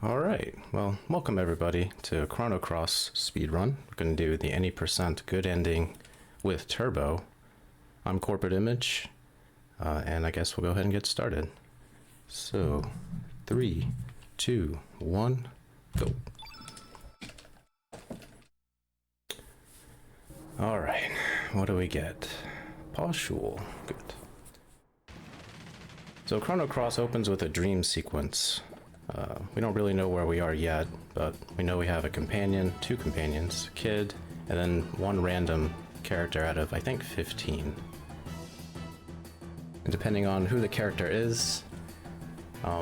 Alright, well, welcome everybody to Chrono Cross speedrun. We're going to do the any % good ending with turbo. I'm CorporateImage, and I guess we'll go ahead and get started. So, 3, 2, 1, go. Alright, what do we get? Poshul, good. So Chrono Cross opens with a dream sequence. We don't really know where we are yet, but we know we have a companion, 2 companions, a kid, and then 1 random character out of, I think, 15. And depending on who the character is,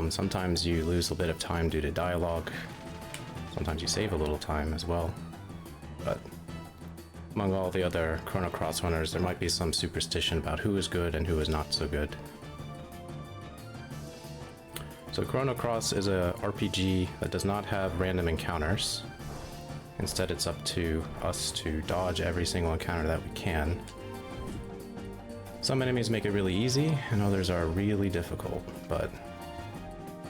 sometimes you lose a bit of time due to dialogue. Sometimes you save a little time as well. But among all the other Chrono Cross runners, there might be some superstition about who is good and who is not so good. So Chrono Cross is a RPG that does not have random encounters. Instead, it's up to us to dodge every single encounter that we can. Some enemies make it really easy, and others are really difficult, but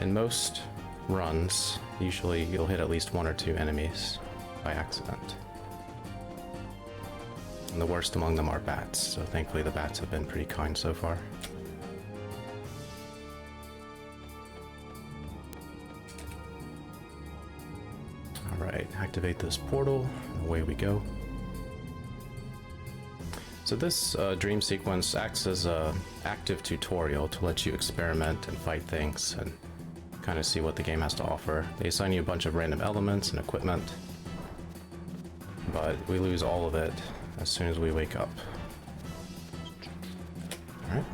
in most runs, usually you'll hit at least 1 or 2 enemies by accident. And the worst among them are bats, so thankfully the bats have been pretty kind so far. Alright, activate this portal, and away we go. So this dream sequence acts as an active tutorial to let you experiment and fight things and kind of see what the game has to offer. They assign you a bunch of random elements and equipment, but we lose all of it as soon as we wake up. Alright.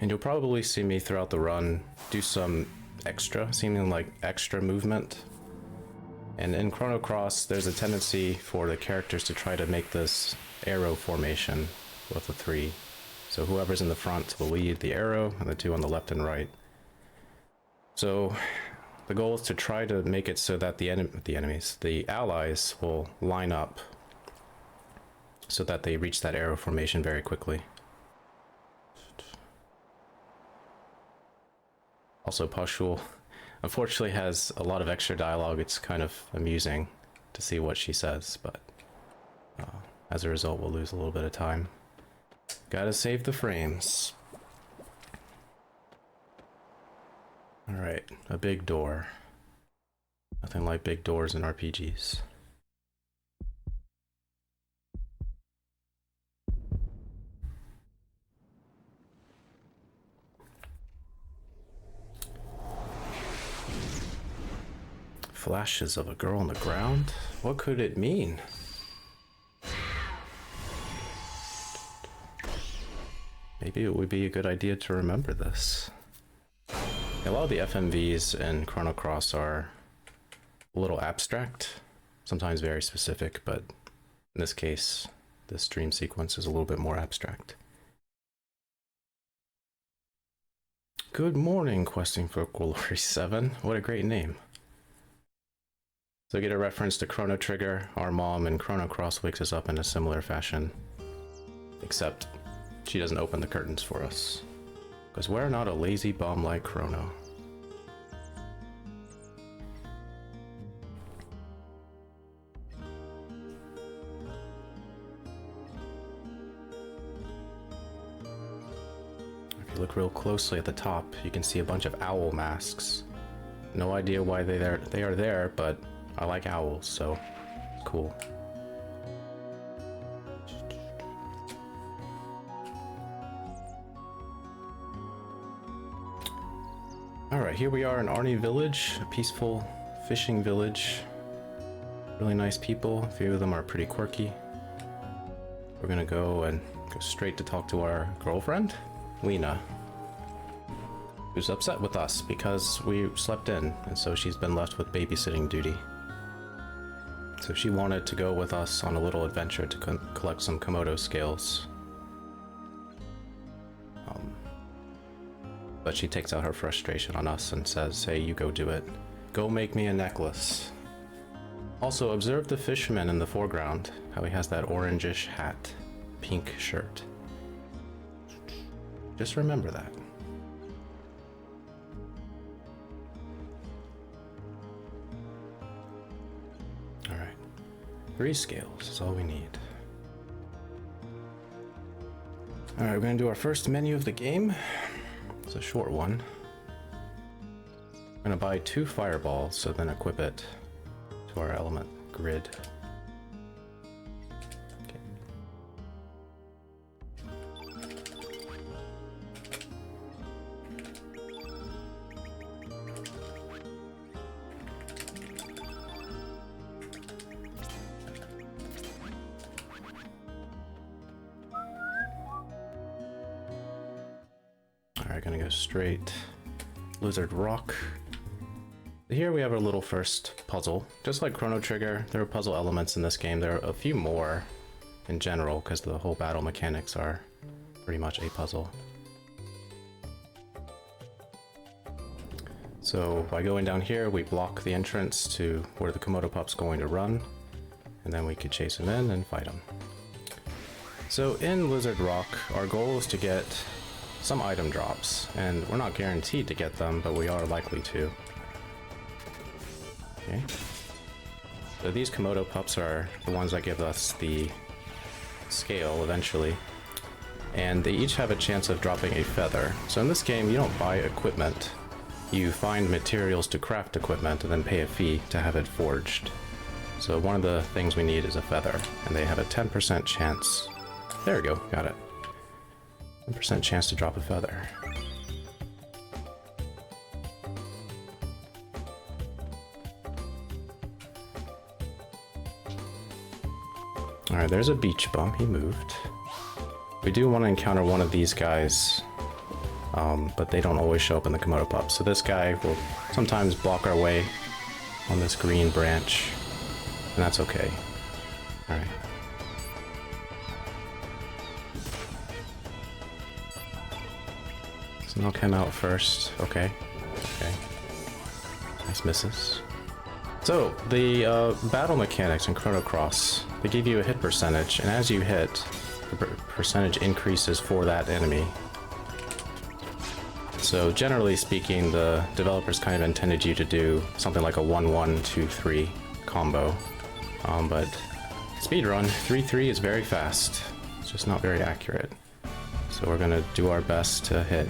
And you'll probably see me throughout the run do some seeming like extra movement. And in Chrono Cross, there's a tendency for the characters to try to make this arrow formation with the 3. So whoever's in the front will lead the arrow, and the 2 on the left and right. So the goal is to try to make it so that the allies will line up so that they reach that arrow formation very quickly. Also, Poshul unfortunately has a lot of extra dialogue. It's kind of amusing to see what she says, but as a result, we'll lose a little bit of time. Gotta save the frames. Alright, a big door. Nothing like big doors in RPGs. Flashes of a girl on the ground? What could it mean? Maybe it would be a good idea to remember this. A lot of the FMVs in Chrono Cross are a little abstract, sometimes very specific, but in this case, this dream sequence is a little bit more abstract. Good morning, Questing for Glory 7. What a great name. So get a reference to Chrono Trigger. Our mom in Chrono Cross wakes us up in a similar fashion, except she doesn't open the curtains for us, because we're not a lazy bum like Chrono. If you look real closely at the top, you can see a bunch of owl masks. No idea why they are there, but I like owls, so it's cool. Alright, here we are in Arni village, a peaceful fishing village. Really nice people, a few of them are pretty quirky. We're gonna go straight to talk to our girlfriend, Lena, who's upset with us because we slept in, and so she's been left with babysitting duty. So she wanted to go with us on a little adventure to collect some Komodo scales. But she takes out her frustration on us and says, hey, you go do it. Go make me a necklace. Also, observe the fisherman in the foreground, how he has that orangish hat, pink shirt. Just remember that. 3 scales is all we need. Alright, we're gonna do our first menu of the game. It's a short one. I'm gonna buy 2 fireballs, so then equip it to our element grid. Alright, gonna go straight Lizard Rock. Here we have our little first puzzle. Just like Chrono Trigger, there are puzzle elements in this game. There are a few more in general because the whole battle mechanics are pretty much a puzzle. So by going down here, we block the entrance to where the Komodo Pup's going to run, and then we could chase him in and fight him. So in Lizard Rock, our goal is to get some item drops, and we're not guaranteed to get them, but we are likely to. Okay. So these Komodo Pups are the ones that give us the scale eventually, and they each have a chance of dropping a feather. So in this game, you don't buy equipment. You find materials to craft equipment and then pay a fee to have it forged. So one of the things we need is a feather, and they have a 10% chance. There we go, got it. 10% chance to drop a feather. Alright, there's a beach bum, he moved. We do want to encounter one of these guys, but they don't always show up in the Komodo Pup. So this guy will sometimes block our way on this green branch, and that's okay. Alright. So knock him out first. Okay. Okay. Nice misses. So, the battle mechanics in Chrono Cross, they give you a hit percentage, and as you hit, the percentage increases for that enemy. So generally speaking, the developers kind of intended you to do something like a 1-1-2-3 combo. But speedrun, 3-3 is very fast. It's just not very accurate. So we're gonna do our best to hit.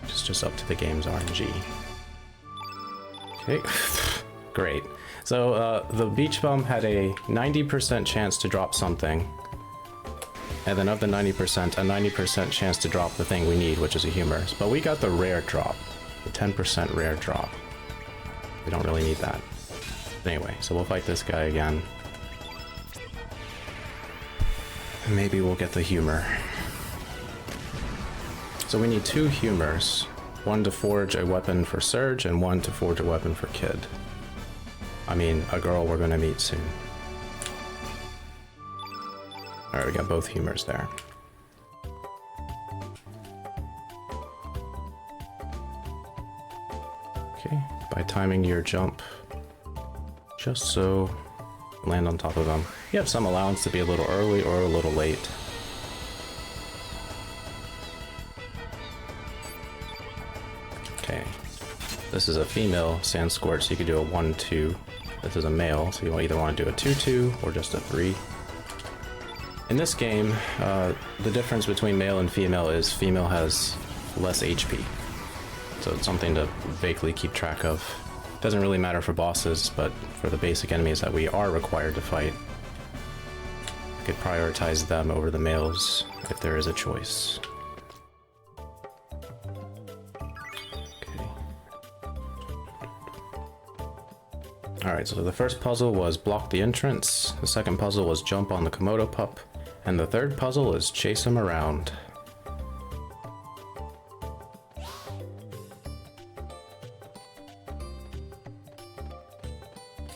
It's just up to the game's RNG. Okay, great. So the beach bum had a 90% chance to drop something. And then of the 90%, a 90% chance to drop the thing we need, which is a humor. But we got the rare drop, the 10% rare drop. We don't really need that. Anyway, so we'll fight this guy again. And maybe we'll get the humor. So we need 2 humors. 1 to forge a weapon for Surge, and 1 to forge a weapon for Kid. I mean, a girl we're gonna meet soon. Alright, we got both humors there. Okay, by timing your jump, just so land on top of them. You have some allowance to be a little early or a little late. Okay, this is a female sand squirt, so you could do a 1-2. This is a male, so you either want to do a 2-2 or just a 3. In this game, the difference between male and female is female has less HP. So it's something to vaguely keep track of. Doesn't really matter for bosses, but for the basic enemies that we are required to fight, we could prioritize them over the males if there is a choice. Okay. Alright, so the first puzzle was block the entrance, the second puzzle was jump on the Komodo Pup, and the third puzzle is chase him around.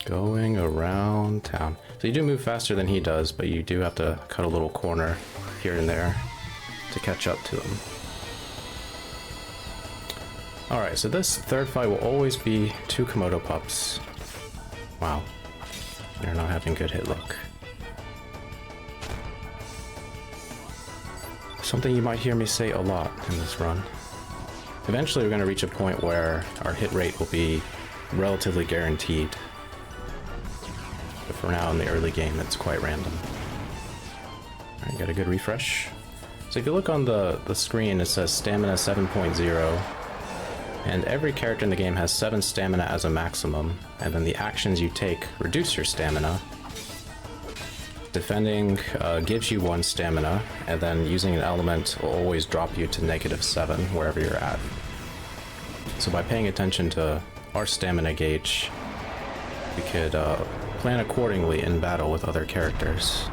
Going around town. So you do move faster than he does, but you do have to cut a little corner here and there to catch up to him. Alright, so this third fight will always be 2 Komodo Pups. Wow. They're not having good hit luck. Something you might hear me say a lot in this run. Eventually we're going to reach a point where our hit rate will be relatively guaranteed. for now in the early game, it's quite random. Alright, got a good refresh. So if you look on the screen, it says stamina 7.0, and every character in the game has 7 stamina as a maximum, and then the actions you take reduce your stamina. Defending gives you 1 stamina, and then using an element will always drop you to -7 wherever you're at. So by paying attention to our stamina gauge, we could plan accordingly in battle with other characters.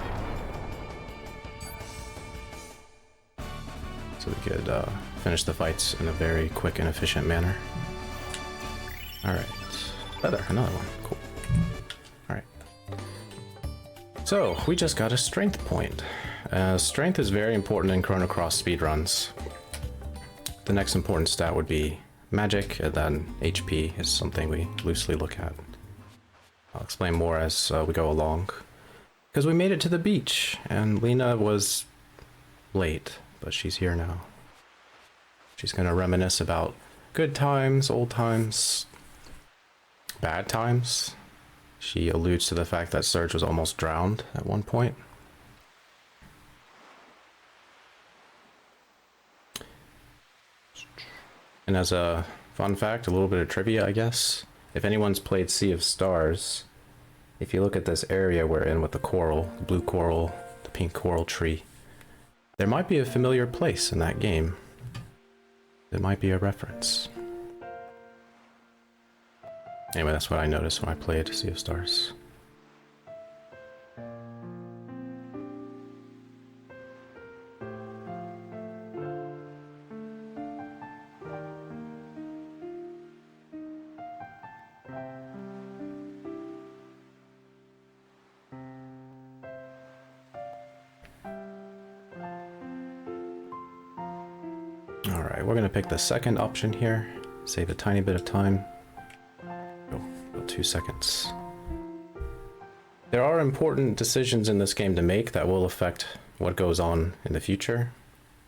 So we could finish the fights in a very quick and efficient manner. Alright. Feather, another one. Cool. Alright. So, we just got a strength point. Strength is very important in Chrono Cross speedruns. The next important stat would be magic, and then HP is something we loosely look at. I'll explain more as we go along. Because we made it to the beach, and Lena was late, but she's here now. She's gonna reminisce about good times, old times, bad times. She alludes to the fact that Surge was almost drowned at one point. And as a fun fact, a little bit of trivia, I guess. If anyone's played Sea of Stars, if you look at this area we're in with the coral, the blue coral, the pink coral tree, there might be a familiar place in that game. It might be a reference. Anyway, that's what I noticed when I played Sea of Stars. Alright, we're gonna pick the second option here. Save a tiny bit of time. Oh, about 2 seconds. There are important decisions in this game to make that will affect what goes on in the future.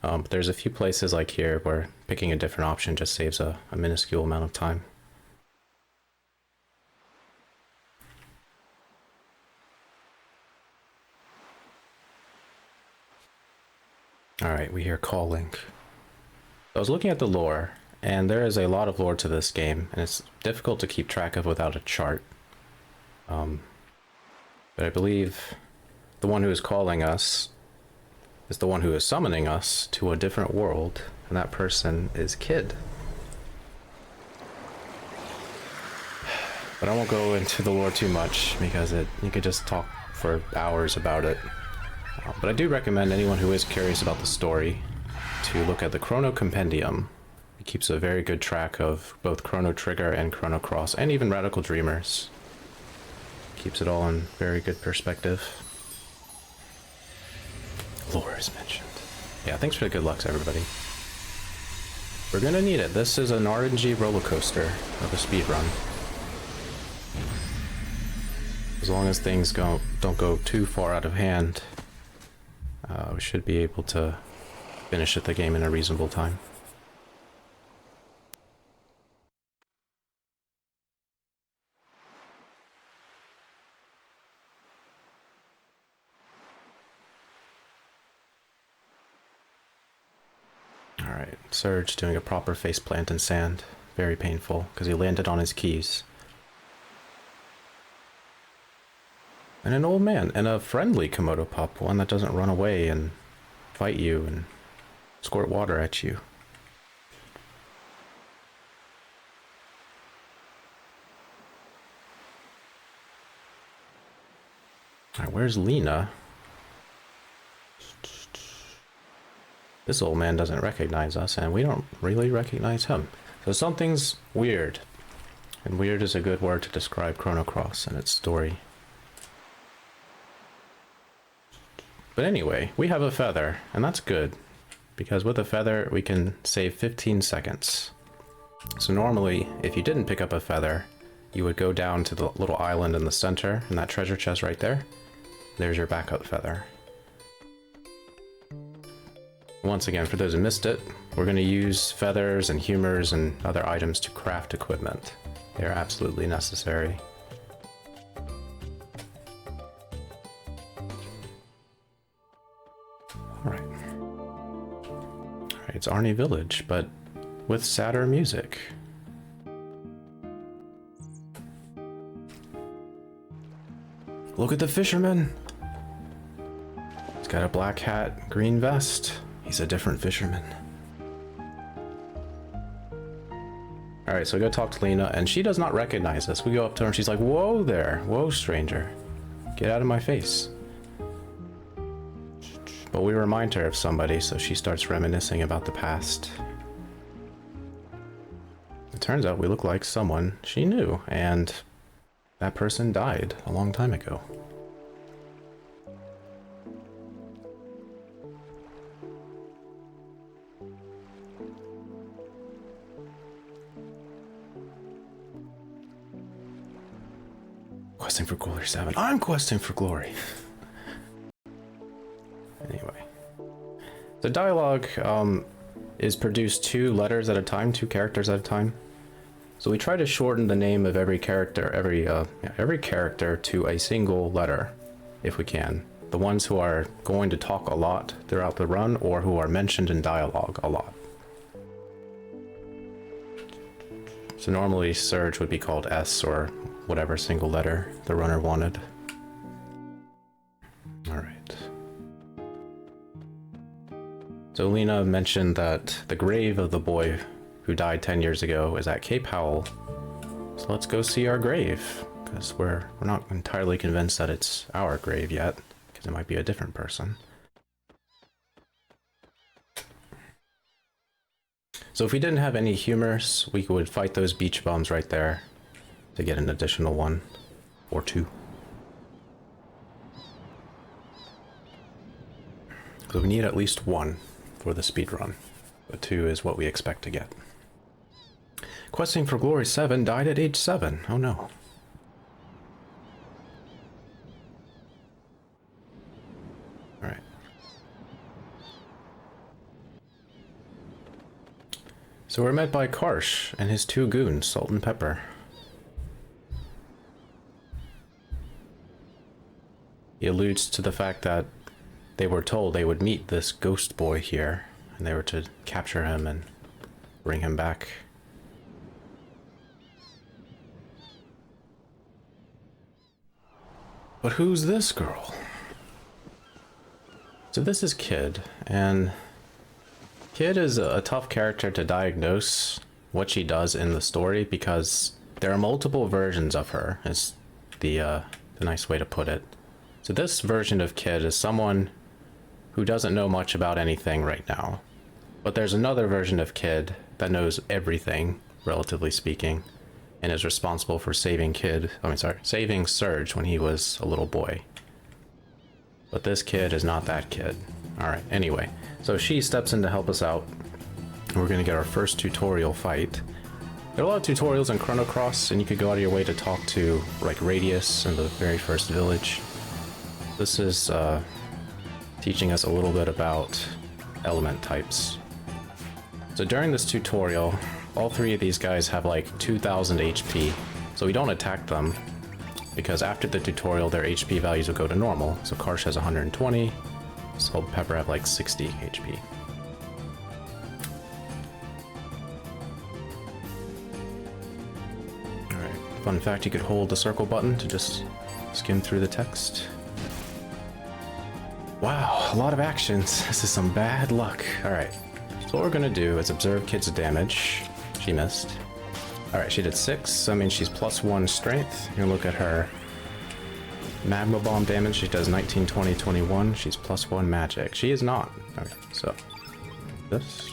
But there's a few places like here where picking a different option just saves a minuscule amount of time. Alright, we hear calling. I was looking at the lore, and there is a lot of lore to this game, and it's difficult to keep track of without a chart. But I believe the one who is calling us is the one who is summoning us to a different world, and that person is Kid. But I won't go into the lore too much, because you could just talk for hours about it. But I do recommend anyone who is curious about the story to look at the Chrono Compendium. It keeps a very good track of both Chrono Trigger and Chrono Cross, and even Radical Dreamers. Keeps it all in very good perspective. Lore is mentioned. Yeah, thanks for the good lucks, everybody. We're gonna need it. This is an RNG roller coaster of a speedrun. As long as things don't go too far out of hand, we should be able to finish the game in a reasonable time. Alright, Surge doing a proper face plant in sand. Very painful, because he landed on his keys. And an old man, and a friendly Komodo pup, one that doesn't run away and fight you and squirt water at you. Alright, where's Lena? This old man doesn't recognize us, and we don't really recognize him. So something's weird. And weird is a good word to describe Chrono Cross and its story. But anyway, we have a feather, and that's good, because with a feather we can save 15 seconds. So normally, if you didn't pick up a feather, you would go down to the little island in the center, and that treasure chest right there. There's your backup feather. Once again, for those who missed it, we're going to use feathers and humors and other items to craft equipment. They are absolutely necessary. It's Arni Village, but with sadder music. Look at the fisherman! He's got a black hat, green vest. He's a different fisherman. Alright, so we go talk to Lena, and she does not recognize us. We go up to her and she's like, whoa there, whoa stranger. Get out of my face. But we remind her of somebody, so she starts reminiscing about the past. It turns out we look like someone she knew, and that person died a long time ago. Questing for Glory 7. I'm questing for glory. Anyway. The dialogue is produced 2 letters at a time, 2 characters at a time. So we try to shorten the name of every character, every character to a single letter, if we can. The ones who are going to talk a lot throughout the run, or who are mentioned in dialogue a lot. So normally Surge would be called S, or whatever single letter the runner wanted. Alright. So Lena mentioned that the grave of the boy who died 10 years ago is at Cape Howell. So let's go see our grave, because we're not entirely convinced that it's our grave yet, because it might be a different person. So if we didn't have any humors, we would fight those beach bums right there to get an additional 1 or 2. So we need at least 1 for the speed run, but 2 is what we expect to get. Questing for Glory 7 died at age 7. Oh no. Alright. So we're met by Karsh and his 2 goons, Salt and Pepper. He alludes to the fact that they were told they would meet this ghost boy here, and they were to capture him and bring him back. But who's this girl? So this is Kid, and Kid is a tough character to diagnose what she does in the story, because there are multiple versions of her, is the nice way to put it. So this version of Kid is someone who doesn't know much about anything right now. But there's another version of Kid that knows everything, relatively speaking, and is responsible for saving saving Surge when he was a little boy. But this Kid is not that Kid. Alright, anyway. So she steps in to help us out. We're gonna get our first tutorial fight. There are a lot of tutorials in Chrono Cross, and you could go out of your way to talk to, like, Radius in the very first village. This is, teaching us a little bit about element types. So during this tutorial, all 3 of these guys have like 2,000 HP, so we don't attack them, because after the tutorial their HP values will go to normal. So Karsh has 120, Salt and Pepper have like 60 HP. Alright, fun fact, you could hold the circle button to just skim through the text. Wow, a lot of actions. This is some bad luck. Alright, so what we're gonna do is observe Kid's damage. She missed. Alright, she did 6, so I mean she's +1 strength. You're gonna look at her magma bomb damage. She does 19, 20, 21. She's +1 magic. She is not. Okay, so this.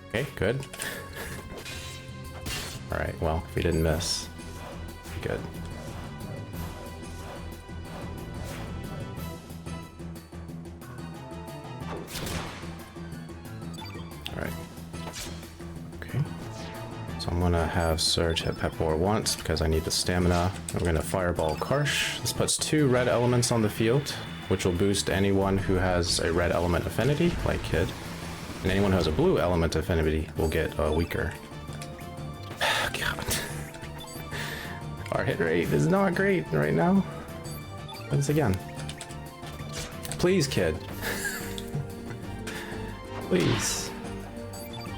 Okay, good. Alright, well, if we didn't miss, good. Alright. Okay. So I'm gonna have Surge hit Pepor once because I need the stamina. I'm gonna Fireball Karsh. This puts 2 red elements on the field, which will boost anyone who has a red element affinity, like Kid. And anyone who has a blue element affinity will get weaker. God. Our hit rate is not great right now. Once again. Please, Kid. Please.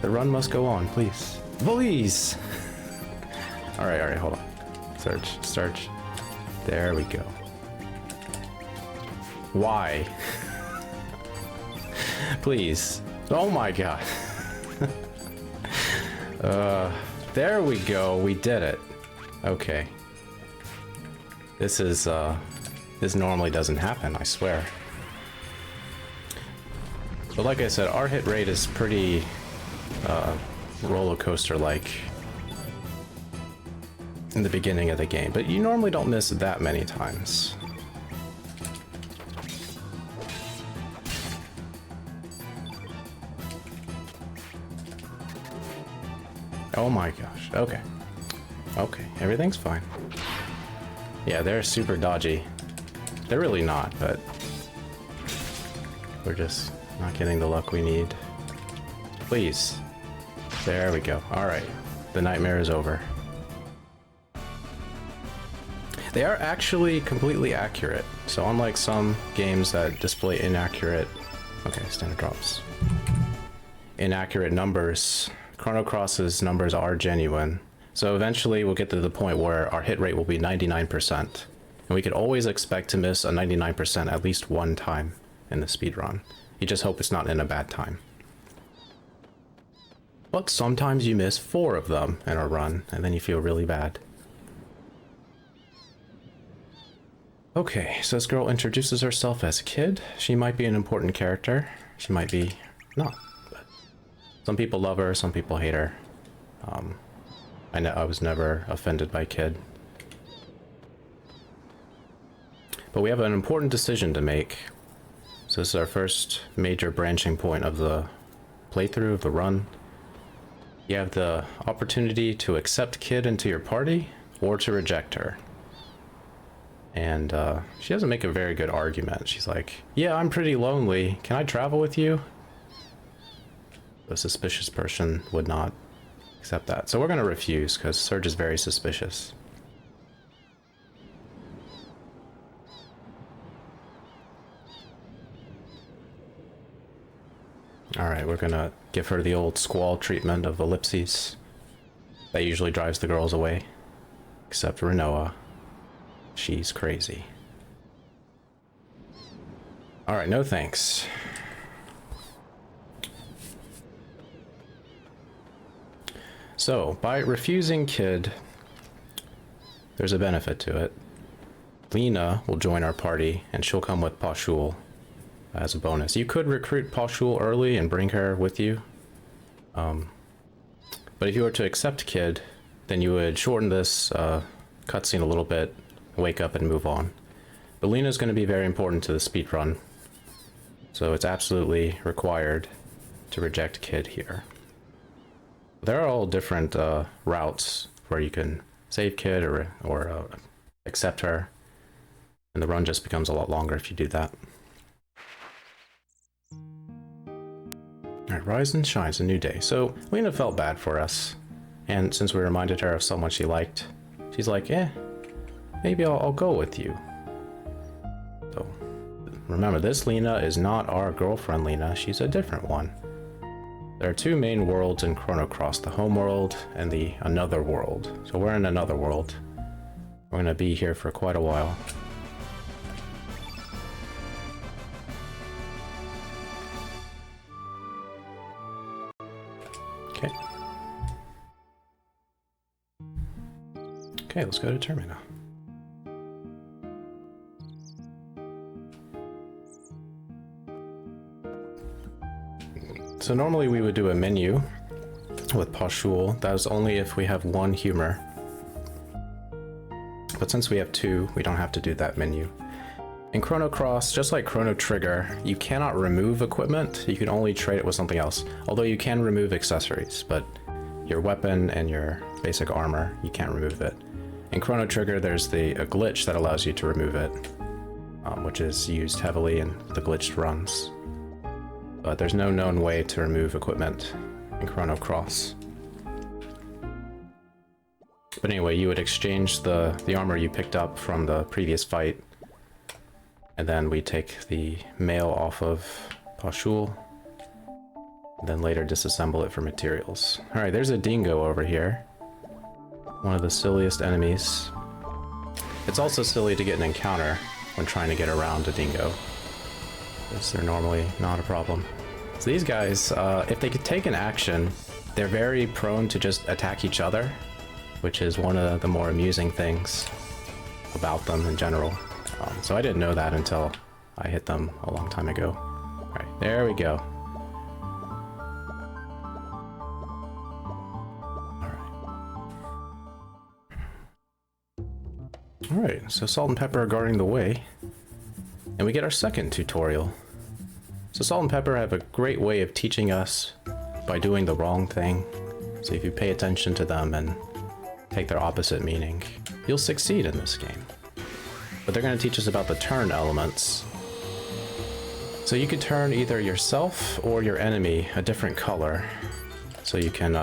The run must go on, please. Please! Alright, hold on. Search. There we go. Why? Please. Oh my god. There we go. We did it. Okay. This is, this normally doesn't happen, I swear. But like I said, our hit rate is pretty, roller coaster-like in the beginning of the game, but you normally don't miss that many times. Oh my gosh, okay. Okay, everything's fine. Yeah, they're super dodgy. They're really not, but we're just not getting the luck we need. Please. There we go. Alright, the nightmare is over. They are actually completely accurate. So unlike some games that display inaccurate... Okay, standard drops. Inaccurate numbers, Chrono Cross's numbers are genuine. So eventually we'll get to the point where our hit rate will be 99%. And we could always expect to miss a 99% at least one time in the speedrun. You just hope it's not in a bad time. But sometimes you miss 4 of them in a run, and then you feel really bad. Okay, so this girl introduces herself as Kid. She might be an important character. She might be not. But some people love her, some people hate her. I know I was never offended by Kid. But we have an important decision to make. So this is our first major branching point of the playthrough, of the run. You have the opportunity to accept Kid into your party, or to reject her. And she doesn't make a very good argument. She's like, yeah, I'm pretty lonely. Can I travel with you? A suspicious person would not accept that. So we're going to refuse, because Serge is very suspicious. Alright, we're going to give her the old squall treatment of ellipses. That usually drives the girls away. Except Renoa. She's crazy. Alright, no thanks. So, by refusing Kid, there's a benefit to it. Lena will join our party, and she'll come with Pashul as a bonus. You could recruit Pashul early and bring her with you. But if you were to accept Kid, then you would shorten this cutscene a little bit, wake up and move on. But Lena's going to be very important to the speedrun, so it's absolutely required to reject Kid here. There are all different routes where you can save Kid or accept her, and the run just becomes a lot longer if you do that. Alright, rise and shine, it's a new day. So Lena felt bad for us, and since we reminded her of someone she liked, she's like, maybe I'll go with you. So remember, this Lena is not our girlfriend Lena, she's a different one. There are 2 main worlds in Chrono Cross, the home world and the another world. So we're in another world. We're gonna be here for quite a while. Okay. Okay, let's go to Termina. So normally we would do a menu with Pashul. That is only if we have 1 humor. But since we have 2, we don't have to do that menu. In Chrono Cross, just like Chrono Trigger, you cannot remove equipment. You can only trade it with something else. Although you can remove accessories, but your weapon and your basic armor, you can't remove it. In Chrono Trigger, there's a glitch that allows you to remove it, which is used heavily in the glitched runs. But there's no known way to remove equipment in Chrono Cross. But anyway, you would exchange the armor you picked up from the previous fight, and then we take the mail off of Pashul, then later disassemble it for materials. Alright, there's a dingo over here. One of the silliest enemies. It's also silly to get an encounter when trying to get around a dingo, because they're normally not a problem. So these guys, if they could take an action, they're very prone to just attack each other, which is one of the more amusing things about them in general. So I didn't know that until I hit them a long time ago. Alright, there we go. Alright, so salt and pepper are guarding the way. And we get our second tutorial. So salt and pepper have a great way of teaching us by doing the wrong thing. So if you pay attention to them and take their opposite meaning, you'll succeed in this game. But they're going to teach us about the turn elements. So you can turn either yourself or your enemy a different color, so you can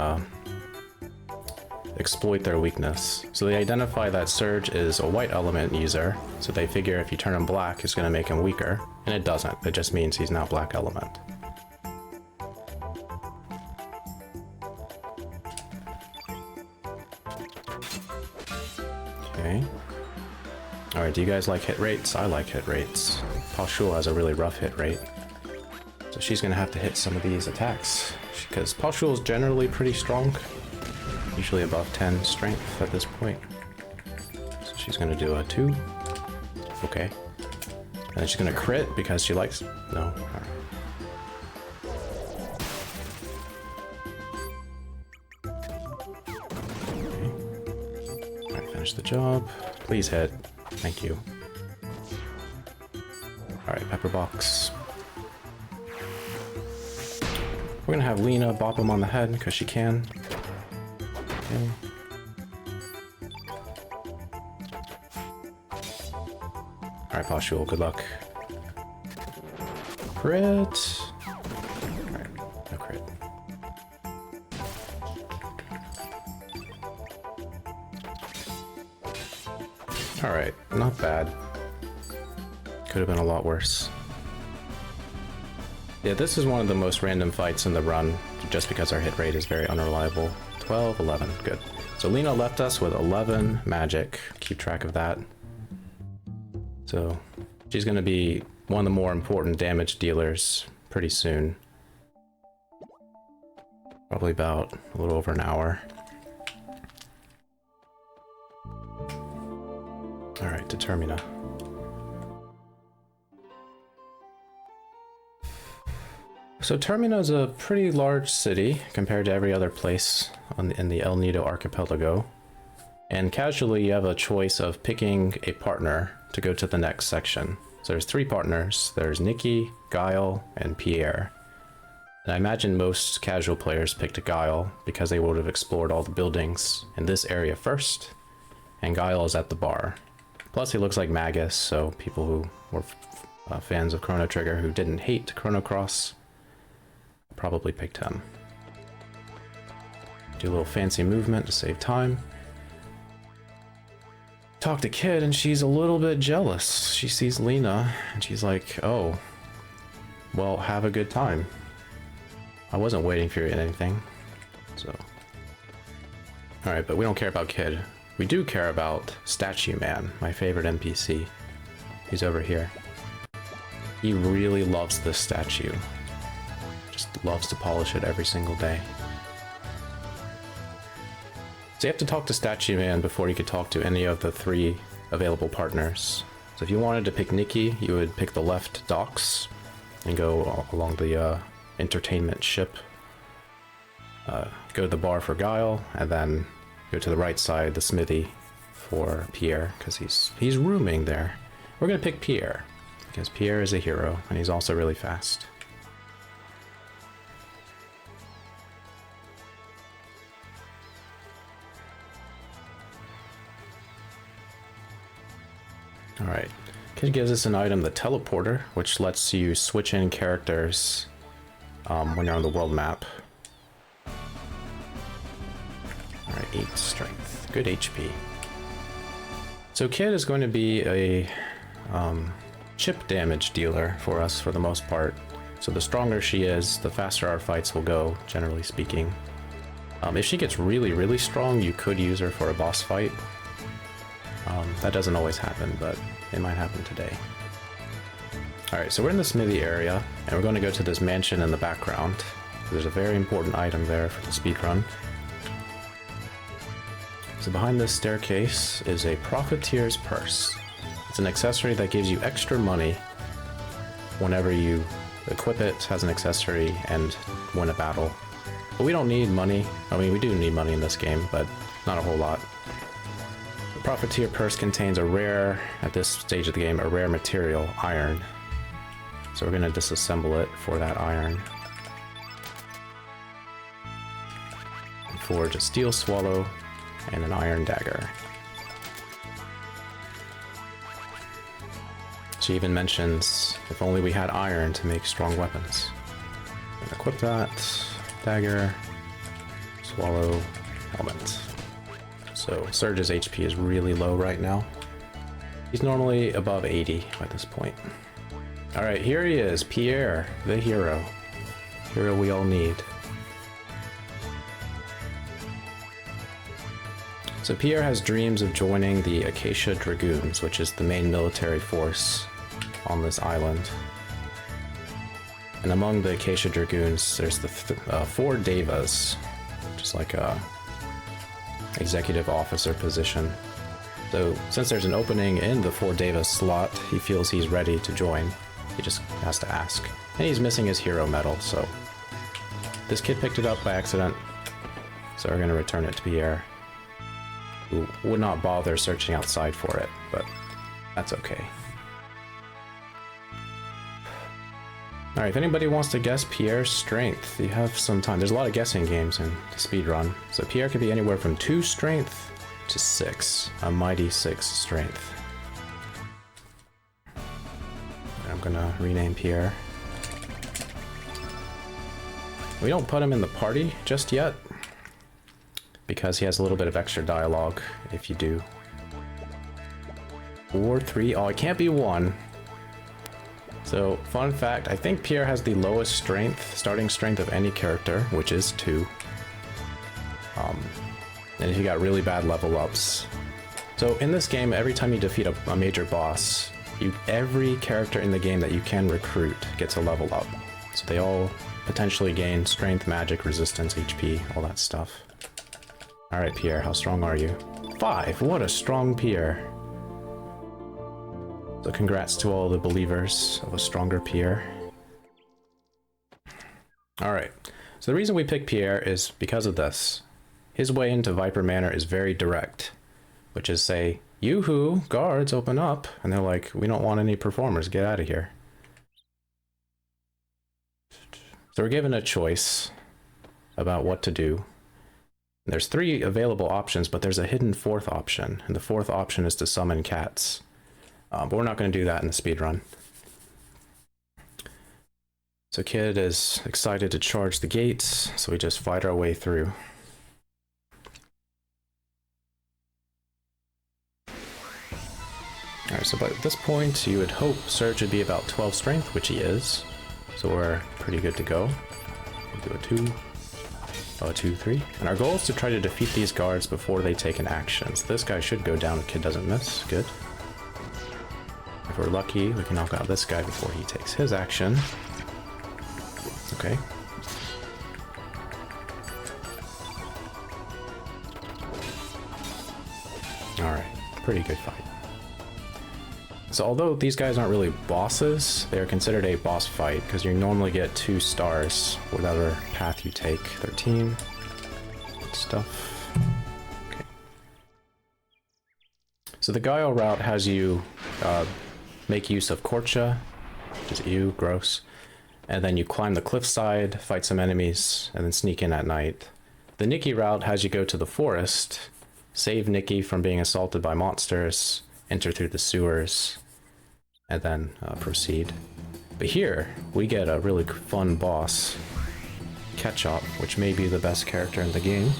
exploit their weakness. So they identify that Surge is a white element user, so they figure if you turn him black, it's going to make him weaker. And it doesn't, it just means he's not black element. Okay. Alright, do you guys like hit rates? I like hit rates. Pashul has a really rough hit rate. So she's going to have to hit some of these attacks, because Pashul is generally pretty strong. Usually above 10 strength at this point. So she's going to do a 2. Okay. And then she's going to crit because she likes... No. Alright. Okay. Alright, finish the job. Please hit. Thank you. Alright, pepper box. We're going to have Lena bop him on the head because she can. Okay. Alright, Pashul, good luck. Crit! Alright, no crit. Alright, not bad. Could have been a lot worse. Yeah, this is one of the most random fights in the run, just because our hit rate is very unreliable. 12, 11, good. So Lena left us with 11 magic. Keep track of that. So she's going to be one of the more important damage dealers pretty soon. Probably about a little over an hour. Alright, to Termina. So Termina is a pretty large city compared to every other place in the El Nido archipelago. And casually you have a choice of picking a partner to go to the next section. So there's 3 partners. There's Nikki, Guile, and Pierre. And I imagine most casual players picked Guile because they would have explored all the buildings in this area first. And Guile is at the bar. Plus he looks like Magus, so people who were fans of Chrono Trigger who didn't hate Chrono Cross probably picked him. Do a little fancy movement to save time. Talk to Kid and she's a little bit jealous. She sees Lena and she's like, oh, well, have a good time. I wasn't waiting for anything. So, alright, but we don't care about Kid. We do care about Statue Man, my favorite NPC. He's over here. He really loves this statue. Just loves to polish it every single day. So you have to talk to Statue Man before you could talk to any of the 3 available partners. So if you wanted to pick Nikki, you would pick the left docks and go along the entertainment ship. Go to the bar for Guile, and then go to the right side, the smithy, for Pierre, because he's rooming there. We're gonna pick Pierre, because Pierre is a hero, and he's also really fast. Alright, Kid gives us an item, the Teleporter, which lets you switch in characters when you're on the world map. Alright, 8 strength. Good HP. So Kid is going to be a chip damage dealer for us for the most part. So the stronger she is, the faster our fights will go, generally speaking. If she gets really, really strong, you could use her for a boss fight. That doesn't always happen, but it might happen today. Alright, so we're in the smithy area, and we're going to go to this mansion in the background. There's a very important item there for the speedrun. So behind this staircase is a profiteer's purse. It's an accessory that gives you extra money whenever you equip it, has an accessory, and win a battle. But we don't need money. I mean, we do need money in this game, but not a whole lot. The profiteer purse contains a rare, at this stage of the game, a rare material, iron. So we're going to disassemble it for that iron. And forge a steel swallow and an iron dagger. She even mentions, if only we had iron to make strong weapons. And equip that, dagger, swallow, helmet. So Surge's HP is really low right now. He's normally above 80 by this point. Alright, here he is, Pierre, the hero. Hero we all need. So Pierre has dreams of joining the Acacia Dragoons, which is the main military force on this island. And among the Acacia Dragoons, there's the 4 devas, which is like a executive officer position. So since there's an opening in the 4 devas slot, he feels he's ready to join. He just has to ask. And he's missing his hero medal, so this kid picked it up by accident. So we're going to return it to Pierre, who would not bother searching outside for it, but that's okay. Alright, if anybody wants to guess Pierre's strength, you have some time. There's a lot of guessing games in the speedrun. So Pierre could be anywhere from 2 strength to 6. A mighty 6 strength. I'm gonna rename Pierre. We don't put him in the party just yet, because he has a little bit of extra dialogue if you do. 4, 3, oh, it can't be 1. So, fun fact, I think Pierre has the lowest strength, starting strength of any character, which is 2. And he got really bad level ups. So in this game, every time you defeat a major boss, every character in the game that you can recruit gets a level up. So they all potentially gain strength, magic, resistance, HP, all that stuff. Alright, Pierre, how strong are you? 5! What a strong Pierre. So congrats to all the believers of a stronger Pierre. Alright, so the reason we picked Pierre is because of this. His way into Viper Manor is very direct, which is say, "Yoo-hoo, guards, open up," and they're like, "We don't want any performers, get out of here." So we're given a choice about what to do. There's 3 available options, but there's a hidden 4th option, and the 4th option is to summon cats. But we're not going to do that in the speedrun. So Kid is excited to charge the gates, so we just fight our way through. Alright, so by this point, you would hope Surge would be about 12 strength, which he is. So we're pretty good to go. We'll do a 2, 3. And our goal is to try to defeat these guards before they take an action. So this guy should go down if Kid doesn't miss. Good. If we're lucky, we can knock out this guy before he takes his action. Okay. Alright, pretty good fight. So although these guys aren't really bosses, they're considered a boss fight because you normally get 2 stars whatever path you take. 13. Good stuff. Okay. So the Guile route has you make use of Korcha, which is ew, gross. And then you climb the cliffside, fight some enemies, and then sneak in at night. The Nikki route has you go to the forest, save Nikki from being assaulted by monsters, enter through the sewers, and then proceed. But here, we get a really fun boss, Ketchup, which may be the best character in the game.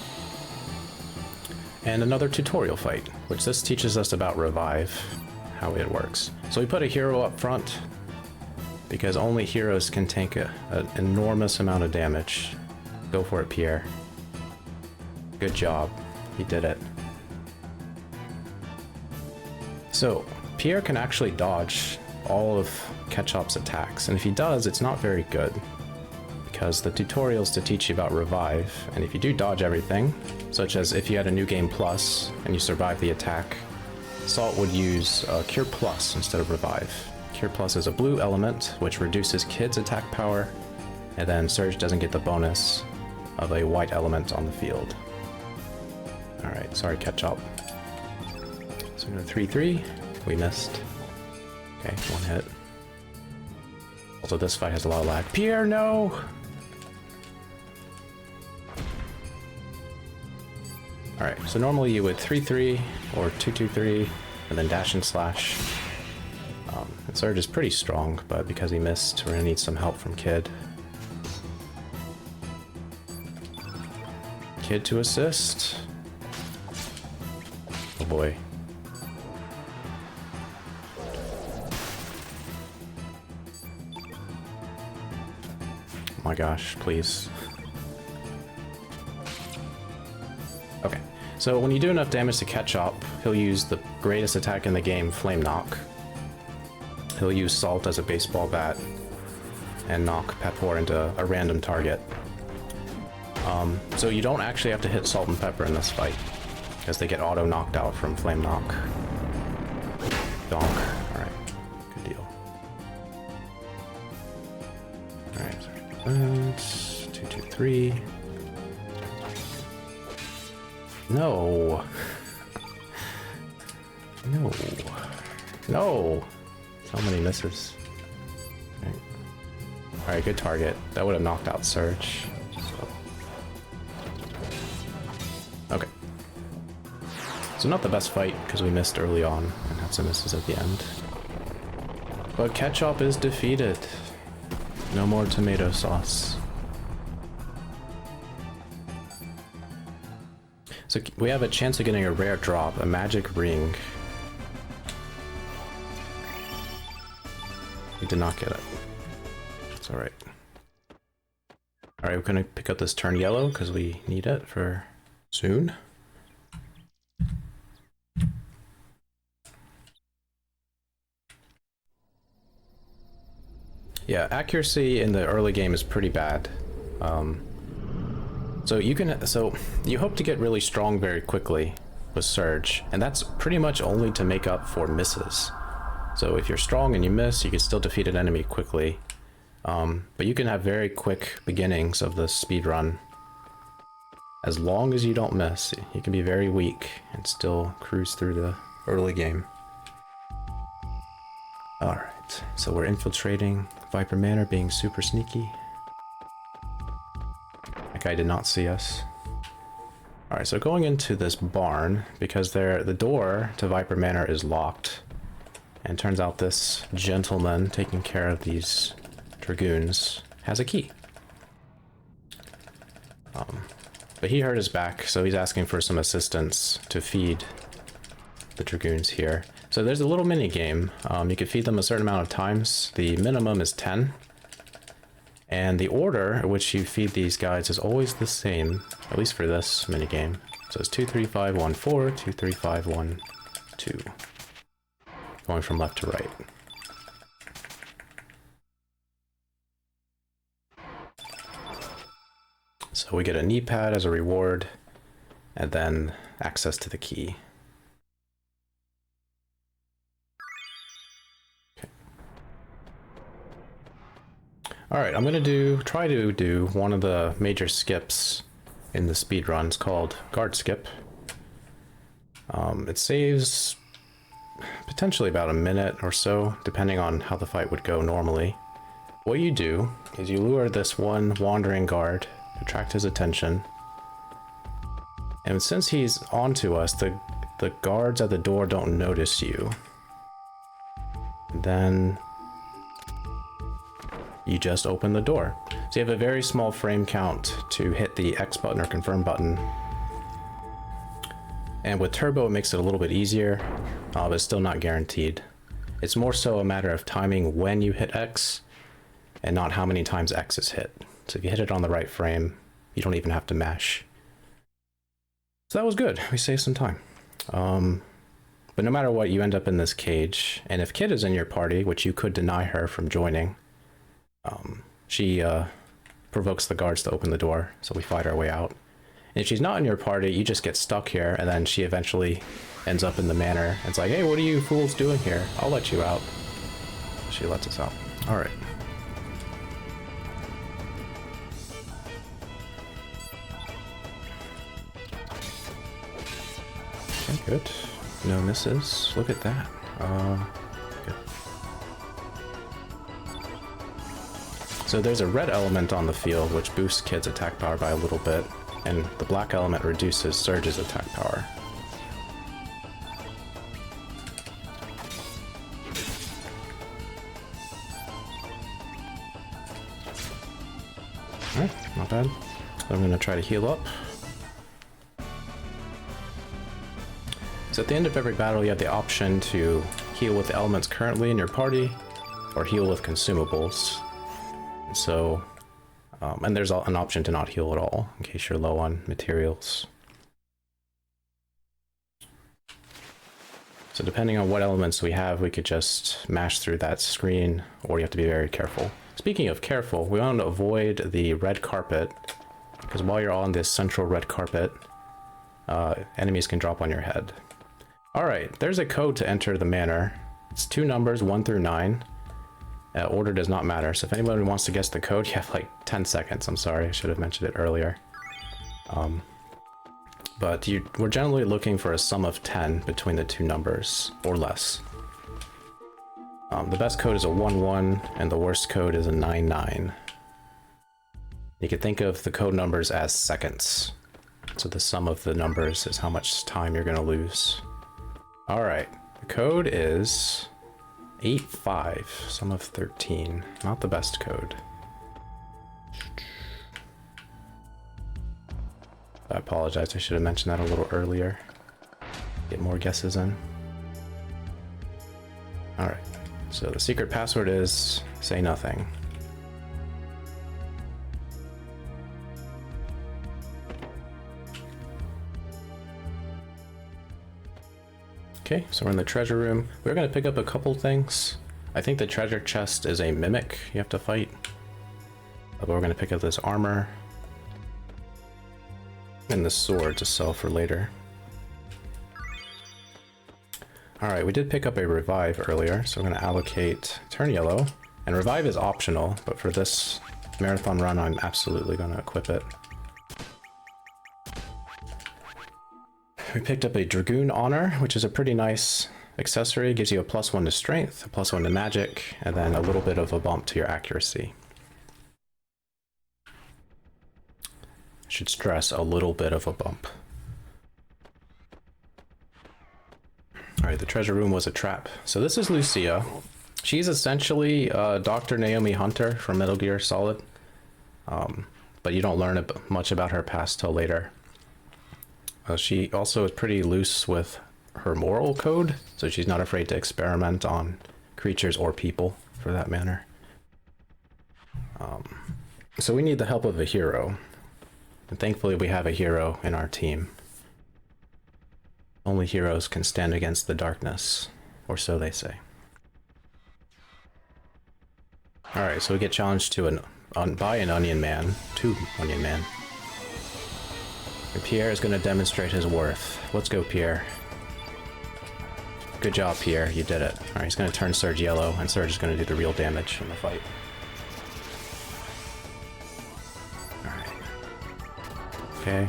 And another tutorial fight, which this teaches us about revive, how it works. So we put a hero up front, because only heroes can take an enormous amount of damage. Go for it, Pier. Good job. He did it. So, Pier can actually dodge all of Ketchup's attacks, and if he does, it's not very good, because the tutorial's to teach you about revive, and if you do dodge everything, such as if you had a new game plus and you survive the attack, Salt would use Cure Plus instead of Revive. Cure Plus is a blue element, which reduces Kid's attack power, and then Surge doesn't get the bonus of a white element on the field. Alright, sorry Ketchup. So we go 3-3, we missed. Okay, one hit. Also, this fight has a lot of lag. Pier, no! Alright, so normally you would 3-3 or 2-2-3 and then dash and slash. And Surge is pretty strong, but because he missed, we're gonna need some help from Kid. Kid to assist. Oh boy. Oh my gosh, please. Okay, so when you do enough damage to catch up, he'll use the greatest attack in the game, Flame Knock. He'll use Salt as a baseball bat and knock Pepper into a random target. So you don't actually have to hit Salt and Pepper in this fight, because they get auto knocked out from Flame Knock. Donk. Alright, good deal. Alright, 2-2-3. No. No. No. So many misses. Alright, good target. That would have knocked out Surge. Okay. So not the best fight, because we missed early on and had some misses at the end. But Ketchup is defeated. No more tomato sauce. So we have a chance of getting a rare drop, a magic ring. We did not get it. It's alright. Alright, we're gonna pick up this turn yellow because we need it for soon. Yeah, accuracy in the early game is pretty bad. So you hope to get really strong very quickly with Surge, and that's pretty much only to make up for misses. So if you're strong and you miss, you can still defeat an enemy quickly. But you can have very quick beginnings of the speed run. As long as you don't miss, you can be very weak and still cruise through the early game. Alright, so we're infiltrating Viper Manor, being super sneaky. That guy did not see us. Alright, so going into this barn, because the door to Viper Manor is locked. And turns out this gentleman taking care of these dragoons has a key. But he hurt his back, so he's asking for some assistance to feed the dragoons here. So there's a little mini game. You can feed them a certain amount of times. The minimum is 10. And the order at which you feed these guys is always the same, at least for this mini game. So it's 2, 3, 5, 1, 4, 2, 3, 5, 1, 2. Going from left to right. So we get a knee pad as a reward, and then access to the key. Okay. Alright, I'm gonna try to do one of the major skips in the speedruns called guard skip. It saves potentially about a minute or so, depending on how the fight would go normally. What you do is you lure this one wandering guard, attract his attention, and since he's onto us, the guards at the door don't notice you. Then you just open the door. So you have a very small frame count to hit the X button or confirm button. And with turbo it makes it a little bit easier, but still not guaranteed. It's more so a matter of timing when you hit X and not how many times X is hit. So if you hit it on the right frame, you don't even have to mash. So that was good. We saved some time. But no matter what, you end up in this cage. And if Kid is in your party, which you could deny her from joining, she provokes the guards to open the door. So we fight our way out. And if she's not in your party, you just get stuck here. And then she eventually ends up in the manor. It's like, hey, what are you fools doing here? I'll let you out. She lets us out. All right. Okay, good. No misses. Look at that. Good. So there's a red element on the field which boosts Kid's attack power by a little bit, and the black element reduces Surge's attack power. Alright, not bad. I'm gonna try to heal up. So at the end of every battle, you have the option to heal with the elements currently in your party, or heal with consumables. So, and there's an option to not heal at all, in case you're low on materials. So depending on what elements we have, we could just mash through that screen, or you have to be very careful. Speaking of careful, we want to avoid the red carpet, because while you're on this central red carpet, enemies can drop on your head. Alright, there's a code to enter the manor. It's 2 numbers, 1 through 9. Order does not matter, so if anybody wants to guess the code, you have like 10 seconds. I'm sorry, I should have mentioned it earlier. But we're generally looking for a sum of 10 between the 2 numbers, or less. The best code is a 1-1, and the worst code is a 9-9. You could think of the code numbers as seconds. So the sum of the numbers is how much time you're going to lose. Alright, the code is 8-5, sum of 13. Not the best code. I apologize, I should have mentioned that a little earlier. Get more guesses in. Alright, so the secret password is say nothing. Okay, so we're in the treasure room. We're going to pick up a couple things. I think the treasure chest is a mimic you have to fight. But we're going to pick up this armor. And the sword to sell for later. Alright, we did pick up a revive earlier, so we're going to allocate turn yellow. And revive is optional, but for this marathon run, I'm absolutely going to equip it. We picked up a Dragoon Honor, which is a pretty nice accessory. It gives you a +1 to strength, a +1 to magic, and then a little bit of a bump to your accuracy. I should stress a little bit of a bump. Alright, the treasure room was a trap. So this is Lucia. She's essentially Dr. Naomi Hunter from Metal Gear Solid. But you don't learn much about her past till later. She also is pretty loose with her moral code, so she's not afraid to experiment on creatures or people, for that matter. So we need the help of a hero. And thankfully we have a hero in our team. Only heroes can stand against the darkness, or so they say. Alright, so we get challenged to by an Onion Man, to Onion Man. And Pierre is going to demonstrate his worth. Let's go, Pierre. Good job, Pierre. You did it. Alright, he's going to turn Surge yellow, and Surge is going to do the real damage in the fight. Alright. Okay.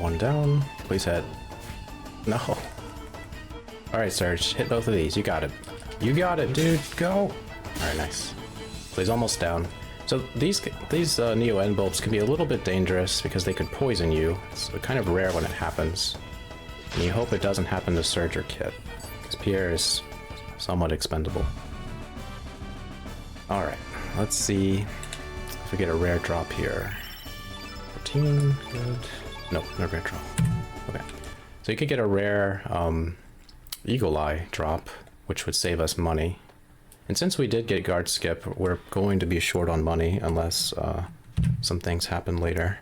One down. Please hit. No. Alright, Surge. Hit both of these. You got it. You got it, dude. Go! Alright, nice. So he's almost down. So these Neo End bulbs can be a little bit dangerous because they could poison you. It's kind of rare when it happens. And you hope it doesn't happen to Surge or Kit. Because pier is somewhat expendable. Alright, let's see if we get a rare drop here. 14, good. Nope, no rare drop. Okay. So you could get a rare Eagle Eye drop, which would save us money. And since we did get guard skip, we're going to be short on money unless some things happen later.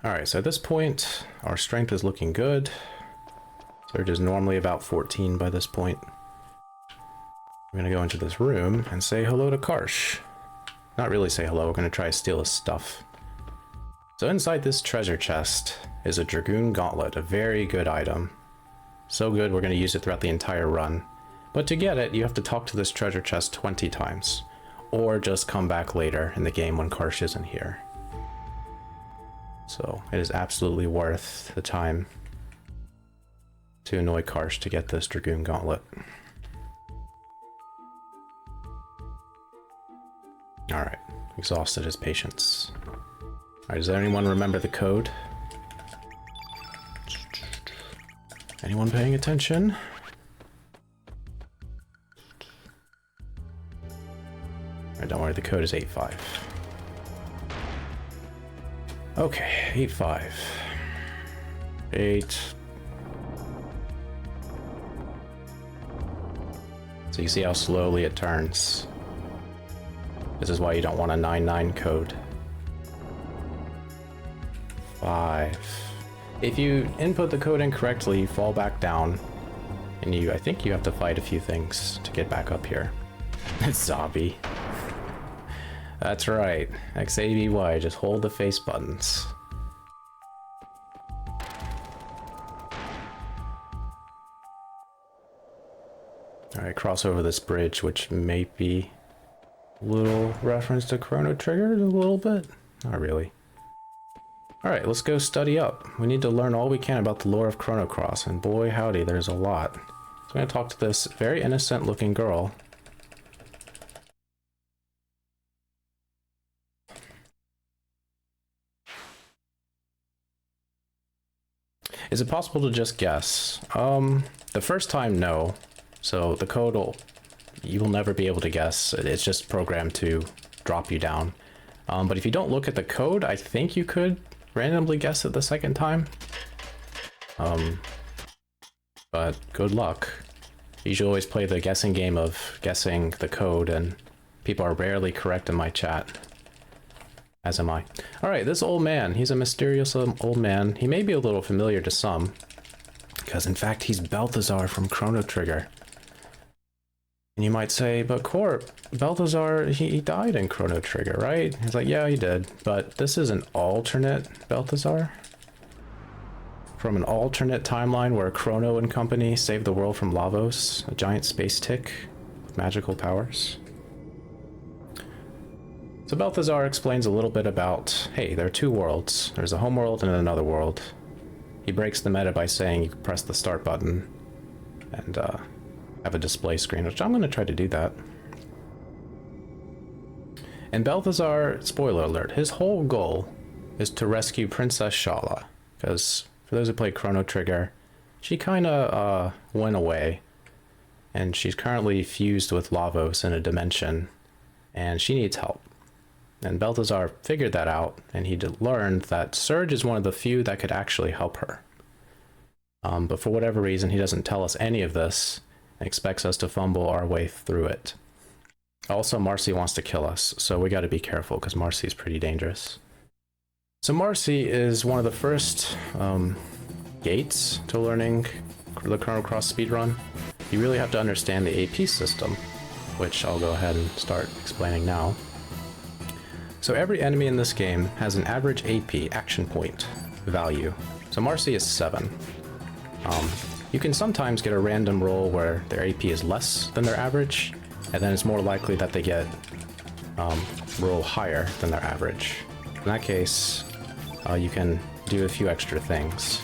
Alright, so at this point, our strength is looking good. Surge is normally about 14 by this point. We're going to go into this room and say hello to Karsh. Not really say hello, we're going to try to steal his stuff. So inside this treasure chest is a Dragoon Gauntlet, a very good item. So good we're going to use it throughout the entire run. But to get it, you have to talk to this treasure chest 20 times. Or just come back later in the game when Karsh isn't here. So it is absolutely worth the time to annoy Karsh to get this Dragoon Gauntlet. Alright, exhausted his patience. Alright, does anyone remember the code? Anyone paying attention? Alright, don't worry, the code is 85. Okay, 85. 8. So you see how slowly it turns. This is why you don't want a 9-9 code. 5. If you input the code incorrectly, you fall back down. And I think you have to fight a few things to get back up here. It's zombie. That's right. XABY, just hold the face buttons. Alright, cross over this bridge, which may be a little reference to Chrono Trigger, a little bit. Not really. Alright, let's go study up. We need to learn all we can about the lore of Chrono Cross, and boy howdy, there's a lot. So I'm going to talk to this very innocent looking girl. Is it possible to just guess? The first time, no. So the code you will never be able to guess. It's just programmed to drop you down. But if you don't look at the code, I think you could randomly guess it the second time. But good luck. You should always play the guessing game of guessing the code, and people are rarely correct in my chat. As am I. Alright, this old man. He's a mysterious old man. He may be a little familiar to some, because in fact he's Belthazar from Chrono Trigger. And you might say, but Corp, Belthazar, he died in Chrono Trigger, right? He's like, yeah, he did. But this is an alternate Belthazar? From an alternate timeline where Chrono and company saved the world from Lavos, a giant space tick with magical powers. So Belthazar explains a little bit about, hey, there are two worlds. There's a home world and another world. He breaks the meta by saying you can press the start button and have a display screen, which I'm going to try to do that. And Belthazar, spoiler alert, his whole goal is to rescue Princess Shala, because for those who play Chrono Trigger, she kind of went away, and she's currently fused with Lavos in a dimension, and she needs help. And Belthazar figured that out, and he learned that Surge is one of the few that could actually help her. But for whatever reason, he doesn't tell us any of this, and expects us to fumble our way through it. Also, Marcy wants to kill us, so we got to be careful, because Marcy's pretty dangerous. So Marcy is one of the first gates to learning the Chrono Cross speedrun. You really have to understand the AP system, which I'll go ahead and start explaining now. So every enemy in this game has an average AP, action point, value. So Marcy is 7. You can sometimes get a random roll where their AP is less than their average, and then it's more likely that they get roll higher than their average. In that case, you can do a few extra things.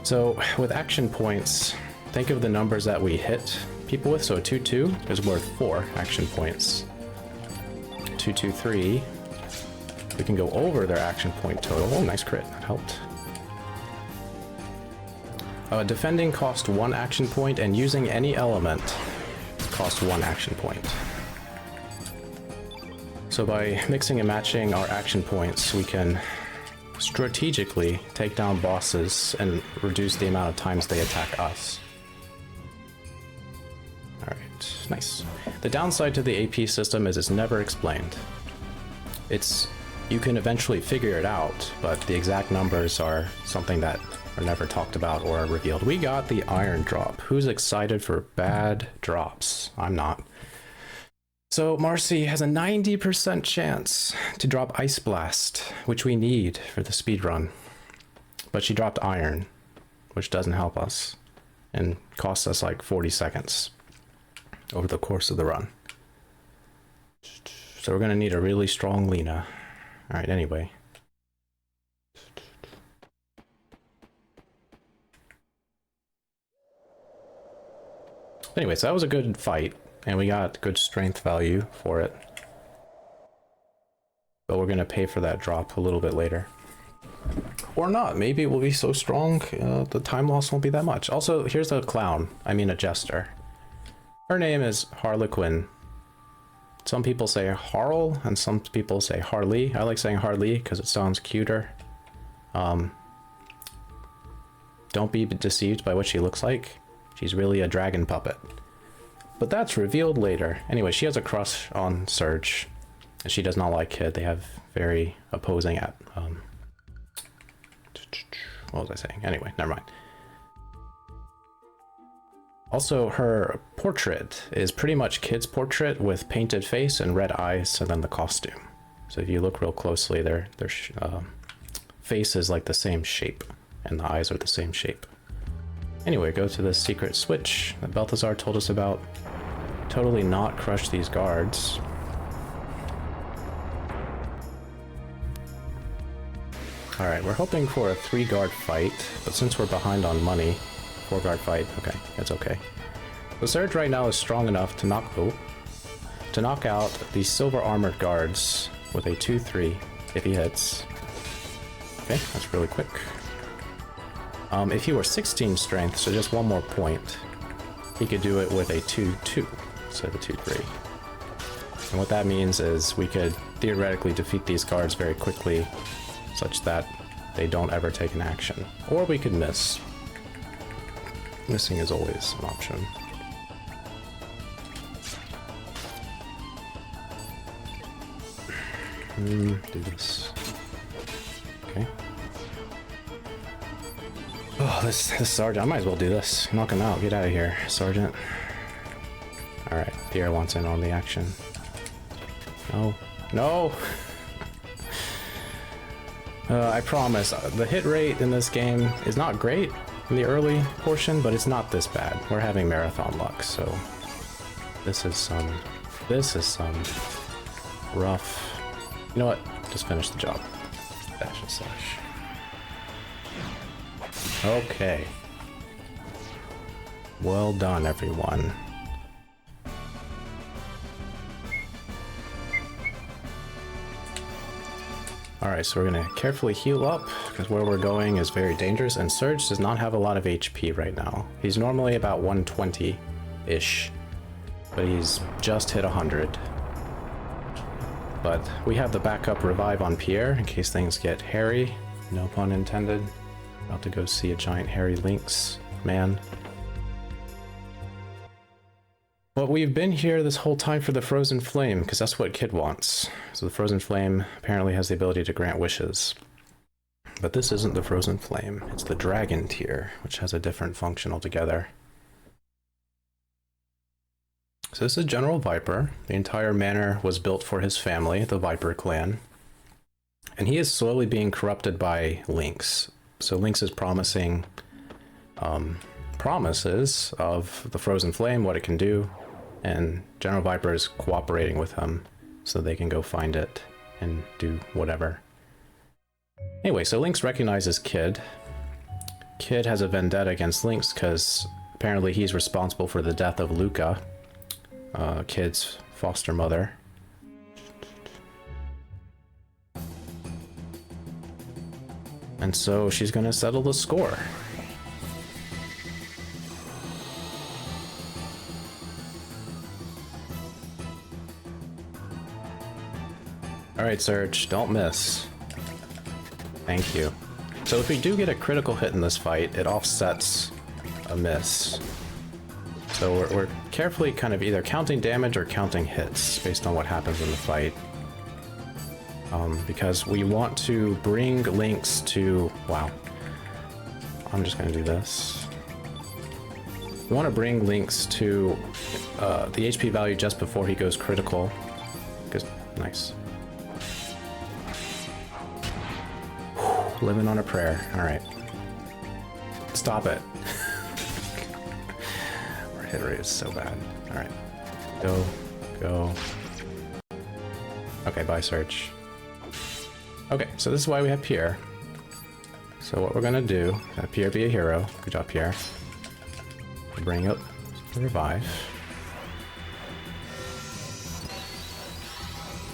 So with action points, think of the numbers that we hit people with. So a 2-2 is worth 4 action points. 2-2-3 we can go over their action point total. Oh, nice crit. That helped. Defending cost 1 action point, and using any element cost 1 action point. So by mixing and matching our action points, we can strategically take down bosses and reduce the amount of times they attack us. Alright, nice. The downside to the AP system is it's never explained. You can eventually figure it out, but the exact numbers are something that are never talked about or revealed. We got the iron drop. Who's excited for bad drops? I'm not. So Marcy has a 90% chance to drop Ice Blast, which we need for the speed run. But she dropped iron, which doesn't help us and costs us like 40 seconds over the course of the run. So we're gonna need a really strong Lena. All right, anyway. Anyway, so that was a good fight, and we got good strength value for it. But we're gonna pay for that drop a little bit later. Or not, maybe it will be so strong, the time loss won't be that much. Also, here's a clown, I mean a jester. Her name is Harlequin. Some people say Harl, and some people say Harley. I like saying Harley because it sounds cuter. Don't be deceived by what she looks like. She's really a dragon puppet. But that's revealed later. Anyway, she has a crush on Surge. And she does not like Kid. They have very opposing what was I saying? Anyway, never mind. Also, her portrait is pretty much Kid's portrait with painted face and red eyes, and then the costume. So if you look real closely, their face is like the same shape, and the eyes are the same shape. Anyway, go to the secret switch that Belthazar told us about. Totally not crush these guards. Alright, we're hoping for a 3-guard fight, but since we're behind on money, 4-guard fight, okay, it's okay. The Surge right now is strong enough to knock out these silver armored guards with a 2-3 if he hits. Okay, that's really quick. If he were 16 strength, so just 1 more point, he could do it with a 2-2 instead of a 2-3. And what that means is we could theoretically defeat these guards very quickly, such that they don't ever take an action. Or we could miss. Missing is always an option. Do this. Okay. Oh, this sergeant. I might as well do this. Knock him out. Get out of here, sergeant. Alright, Pierre wants in on the action. No. No! I promise, the hit rate in this game is not great in the early portion, but it's not this bad. We're having marathon luck, so this is some rough. You know what? Just finish the job. Dash and slash. Okay. Well done, everyone. Alright, so we're gonna carefully heal up, because where we're going is very dangerous, and Surge does not have a lot of HP right now. He's normally about 120-ish, but he's just hit 100. But we have the backup revive on Pierre, in case things get hairy. No pun intended. About to go see a giant hairy lynx man. But we've been here this whole time for the Frozen Flame, because that's what Kid wants. So the Frozen Flame apparently has the ability to grant wishes. But this isn't the Frozen Flame, it's the Dragon tier, which has a different function altogether. So this is General Viper. The entire manor was built for his family, the Viper clan. And he is slowly being corrupted by Lynx. So Lynx is promising promises of the Frozen Flame, what it can do, and General Viper is cooperating with him so they can go find it and do whatever. Anyway, so Lynx recognizes Kid. Kid has a vendetta against Lynx because apparently he's responsible for the death of Luca, Kid's foster mother. And so she's gonna settle the score. Alright, Surge, don't miss. Thank you. So if we do get a critical hit in this fight, it offsets a miss. So we're carefully kind of either counting damage or counting hits based on what happens in the fight. Because we want to bring links to... Wow. I'm just gonna do this. We want to bring links to the HP value just before he goes critical. Because, nice. Whew, living on a prayer. Alright. Stop it. Our hit rate is so bad. Alright. Go. Go. Okay, bye, Search. Okay, so this is why we have Pier. So what we're gonna do, have Pier be a hero. Good job, Pier. Bring up the revive.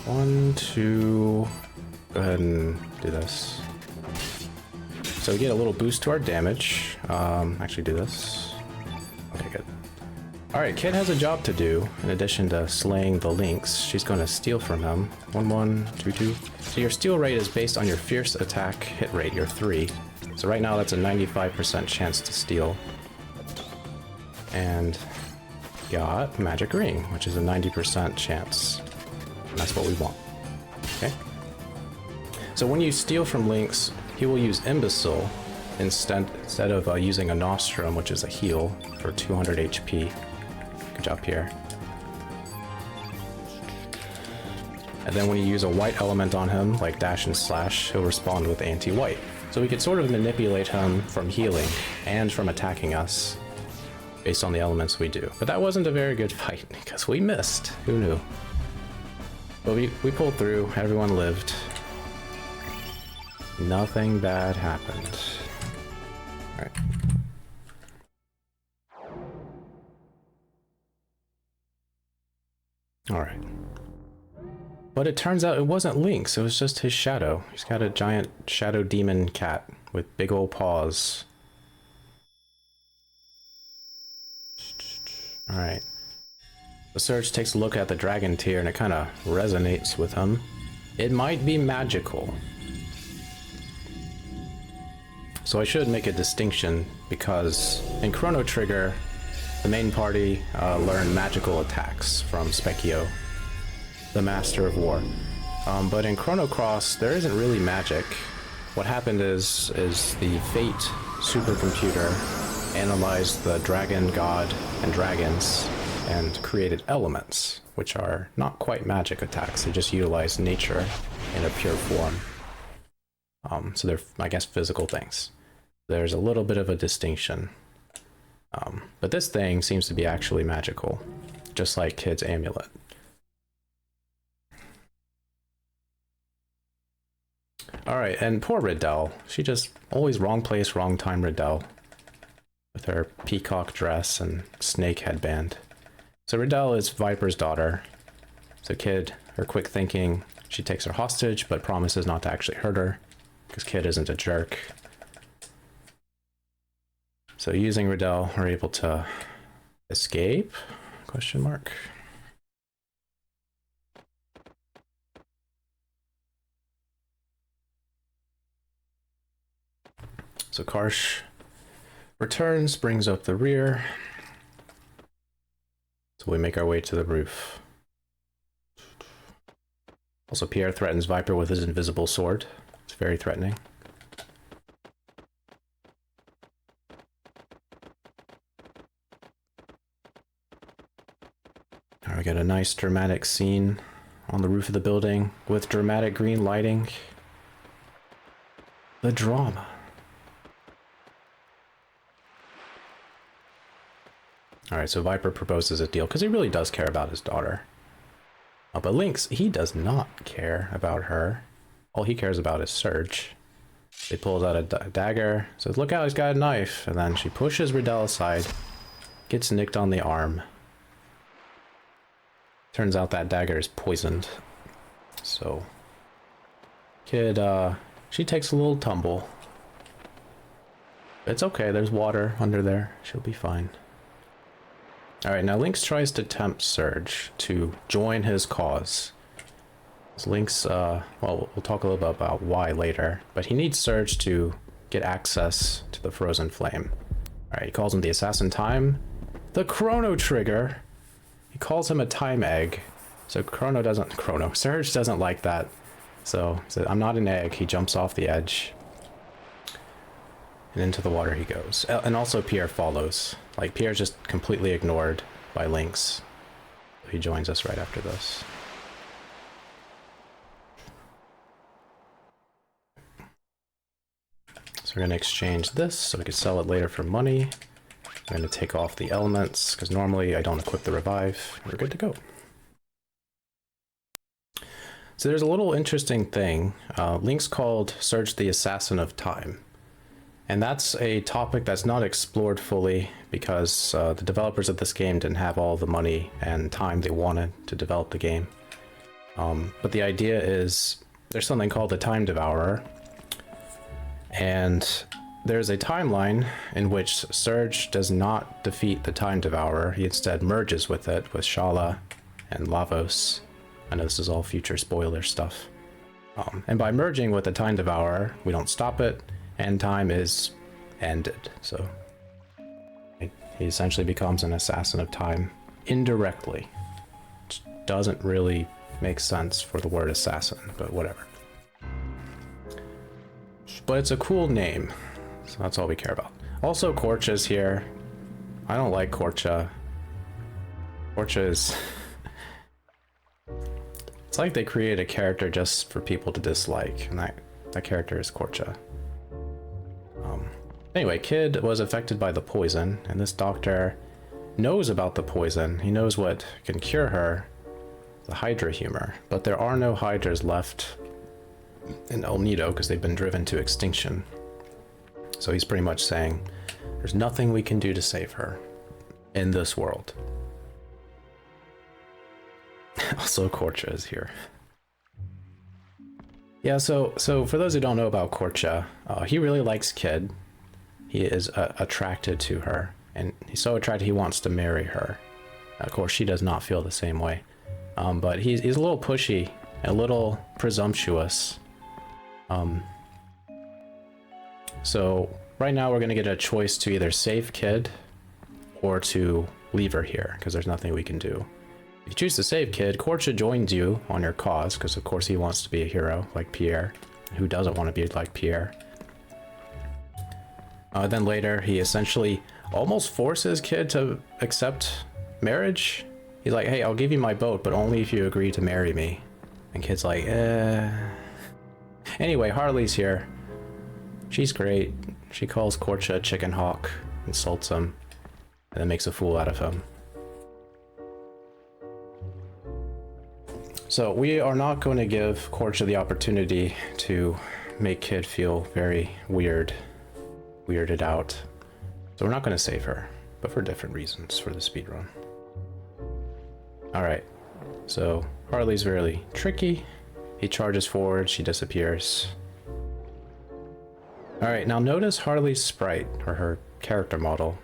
1, 2. Go ahead and do this. So we get a little boost to our damage. Actually do this. Okay, good. Alright, Kid has a job to do. In addition to slaying the Lynx, she's going to steal from him. 1, 1, 2, 2. So your steal rate is based on your fierce attack hit rate, your 3. So right now that's a 95% chance to steal. And got Magic Ring, which is a 90% chance. And that's what we want. Okay? So when you steal from Lynx, he will use Imbecile instead of using a Nostrum, which is a heal for 200 HP. Good job, Pierre. And then when you use a white element on him, like Dash and Slash, he'll respond with anti-white. So we could sort of manipulate him from healing and from attacking us based on the elements we do. But that wasn't a very good fight because we missed. Who knew? But we pulled through. Everyone lived. Nothing bad happened. Alright. Alright. But it turns out it wasn't Lynx, it was just his shadow. He's got a giant shadow demon cat with big old paws. Alright. The Surge takes a look at the dragon tier and it kind of resonates with him. It might be magical. So I should make a distinction because in Chrono Trigger, the main party learned magical attacks from Specchio, the Master of War. But in Chrono Cross, there isn't really magic. What happened is the Fate supercomputer analyzed the dragon god and dragons and created elements, which are not quite magic attacks. They just utilize nature in a pure form. So they're, I guess, physical things. There's a little bit of a distinction. But this thing seems to be actually magical, just like Kid's amulet. Alright, and poor Riddell. She just always wrong place, wrong time Riddell. With her peacock dress and snake headband. So Riddell is Viper's daughter. So Kid, her quick thinking, she takes her hostage, but promises not to actually hurt her, because Kid isn't a jerk. So using Riddell, we're able to escape? Question mark. So Karsh returns, brings up the rear. So we make our way to the roof. Also, Pierre threatens Viper with his invisible sword. It's very threatening. We got a nice dramatic scene on the roof of the building with dramatic green lighting. The drama. Alright, so Viper proposes a deal because he really does care about his daughter. But Lynx, he does not care about her. All he cares about is Surge. He pulls out a dagger, says, "Look out, he's got a knife." And then she pushes Riddell aside, gets nicked on the arm. Turns out that dagger is poisoned. So Kid, she takes a little tumble, It's okay, there's water under there. She'll be fine. Alright, now Lynx tries to tempt Surge to join his cause. So Lynx, well, we'll talk a little bit about why later, but he needs Surge to get access to the frozen flame. Alright, he calls him the Assassin Time. The Chrono Trigger! He calls him a time egg. So Surge doesn't like that. So I'm not an egg. He jumps off the edge. And into the water he goes. And also Pier follows. Like, Pierre's just completely ignored by Lynx. He joins us right after this. So we're going to exchange this so we can sell it later for money. I'm going to take off the elements, because normally I don't equip the revive. We're good to go. So there's a little interesting thing. Lynx called Surge the Assassin of Time. And that's a topic that's not explored fully because the developers of this game didn't have all the money and time they wanted to develop the game. But the idea is there's something called the Time Devourer. And there's a timeline in which Surge does not defeat the Time Devourer. He instead merges with it, with Shala and Lavos. I know this is all future spoiler stuff. And by merging with the Time Devourer, we don't stop it. And time is ended, so he essentially becomes an assassin of time indirectly. Which doesn't really make sense for the word assassin, but whatever. But it's a cool name, so that's all we care about. Also, Korcha's here. I don't like Korcha. Korcha is... It's like they create a character just for people to dislike, and that character is Korcha. Anyway, Kid was affected by the poison, and this doctor knows about the poison. He knows what can cure her, the Hydra humor, but there are no Hydras left in El Nido because they've been driven to extinction. So he's pretty much saying, there's nothing we can do to save her in this world. Also, Korcha is here. Yeah, so for those who don't know about Korcha, he really likes Kid. He is attracted to her, and he's so attracted he wants to marry her. Of course, she does not feel the same way. But he's a little pushy, a little presumptuous. So right now we're going to get a choice to either save Kid or to leave her here, because there's nothing we can do. If you choose to save Kid, Korcha joins you on your cause, because of course he wants to be a hero like Pierre. Who doesn't want to be like Pierre? Then later, he essentially almost forces Kid to accept marriage. He's like, hey, I'll give you my boat, but only if you agree to marry me. And Kid's like, Anyway, Harley's here. She's great. She calls Korcha a chicken hawk, insults him, and then makes a fool out of him. So we are not going to give Korcha the opportunity to make Kid feel very weirded out. So we're not going to save her, but for different reasons for the speedrun. Alright, so Harley's really tricky. He charges forward, she disappears. Alright, now notice Harley's sprite, or her character model.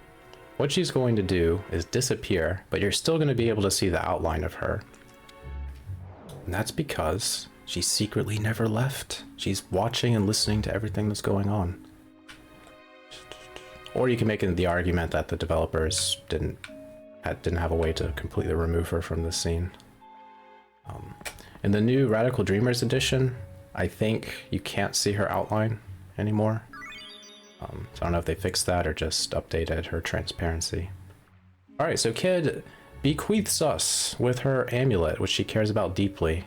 What she's going to do is disappear, but you're still going to be able to see the outline of her. And that's because she secretly never left. She's watching and listening to everything that's going on. Or you can make the argument that the developers didn't have a way to completely remove her from the scene. In the new Radical Dreamers edition, I think you can't see her outline anymore. So I don't know if they fixed that or just updated her transparency. Alright, so Kid bequeaths us with her amulet, which she cares about deeply.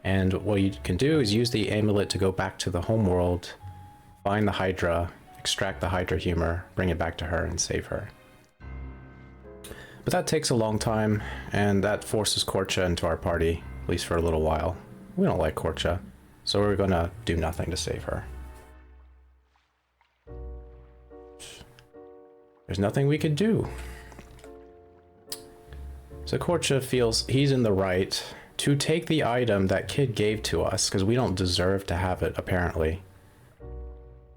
And what you can do is use the amulet to go back to the homeworld, find the Hydra, extract the Hydra humor, bring it back to her, and save her. But that takes a long time, and that forces Korcha into our party, at least for a little while. We don't like Korcha, so we're gonna do nothing to save her. There's nothing we could do. So Korcha feels he's in the right to take the item that Kid gave to us, because we don't deserve to have it, apparently.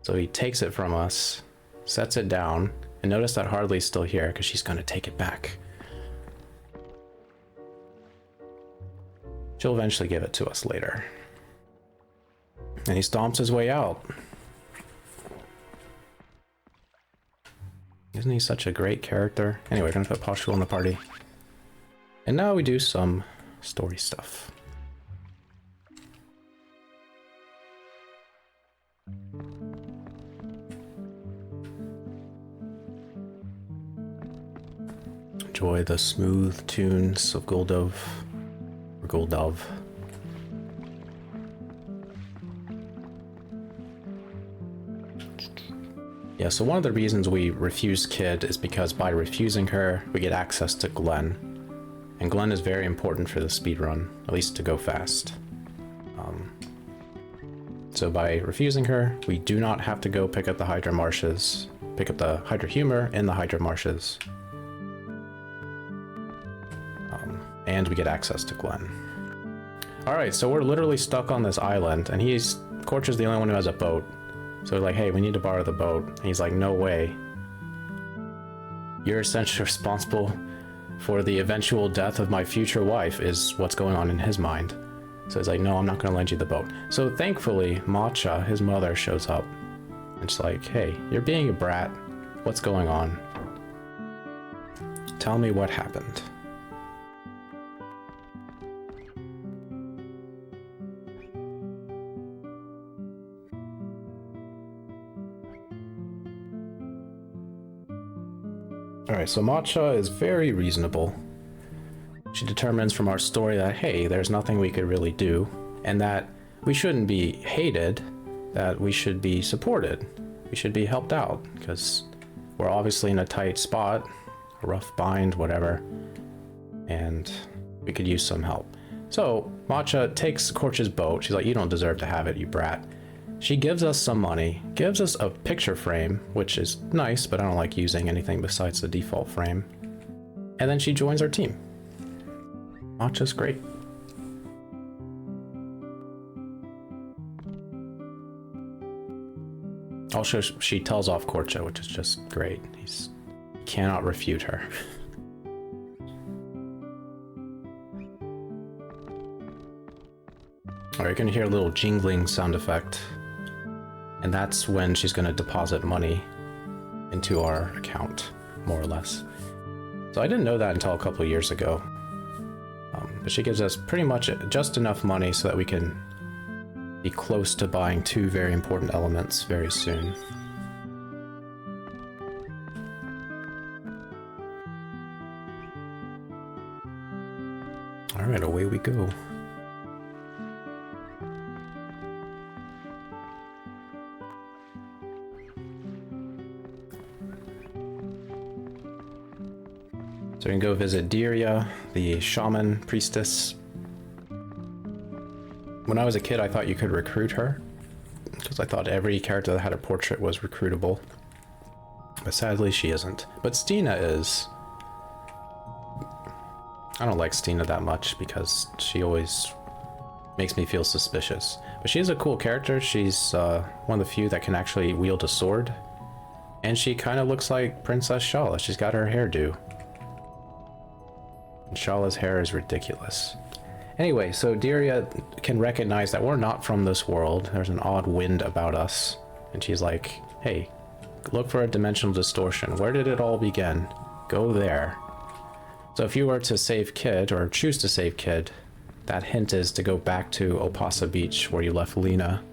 So he takes it from us, sets it down, and notice that Harley's still here because she's gonna take it back. She'll eventually give it to us later. And he stomps his way out. Isn't he such a great character? Anyway, we're gonna put Poshul in the party. And now we do some story stuff. Enjoy the smooth tunes of Goldove, or Goldove. Yeah, so one of the reasons we refuse Kid is because by refusing her, we get access to Glenn. And Glenn is very important for the speedrun, at least to go fast. So by refusing her, we do not have to go pick up the Hydra marshes, pick up the Hydra humor in the Hydra marshes. And we get access to Glenn. Alright, so we're literally stuck on this island, and Korch is the only one who has a boat. So we're like, hey, we need to borrow the boat. And he's like, no way. You're essentially responsible for the eventual death of my future wife, is what's going on in his mind. So he's like, no, I'm not going to lend you the boat. So thankfully, Matcha, his mother, shows up. And she's like, hey, you're being a brat. What's going on? Tell me what happened. Alright, so Matcha is very reasonable. She determines from our story that, hey, there's nothing we could really do, and that we shouldn't be hated, that we should be supported. We should be helped out, because we're obviously in a tight spot, a rough bind, whatever, and we could use some help. So Matcha takes Korch's boat. She's like, you don't deserve to have it, you brat. She gives us some money, gives us a picture frame, which is nice, but I don't like using anything besides the default frame. And then she joins our team. Matcha's great. Also, she tells off Korcha, which is just great. He cannot refute her. Alright, you're gonna hear a little jingling sound effect. And that's when she's gonna deposit money into our account, more or less. So I didn't know that until a couple of years ago. But she gives us pretty much just enough money so that we can be close to buying 2 very important elements very soon. Alright, away we go. So we can go visit Dario, the shaman priestess. When I was a kid, I thought you could recruit her, because I thought every character that had a portrait was recruitable. But sadly, she isn't. But Stina is. I don't like Stina that much, because she always makes me feel suspicious. But she is a cool character. She's one of the few that can actually wield a sword. And she kind of looks like Princess Shala. She's got her hairdo. And Shala's hair is ridiculous. Anyway, so Dario can recognize that we're not from this world. There's an odd wind about us. And she's like, hey, look for a dimensional distortion. Where did it all begin? Go there. So if you were to save Kid, or choose to save Kid, that hint is to go back to Opasa Beach where you left Lena.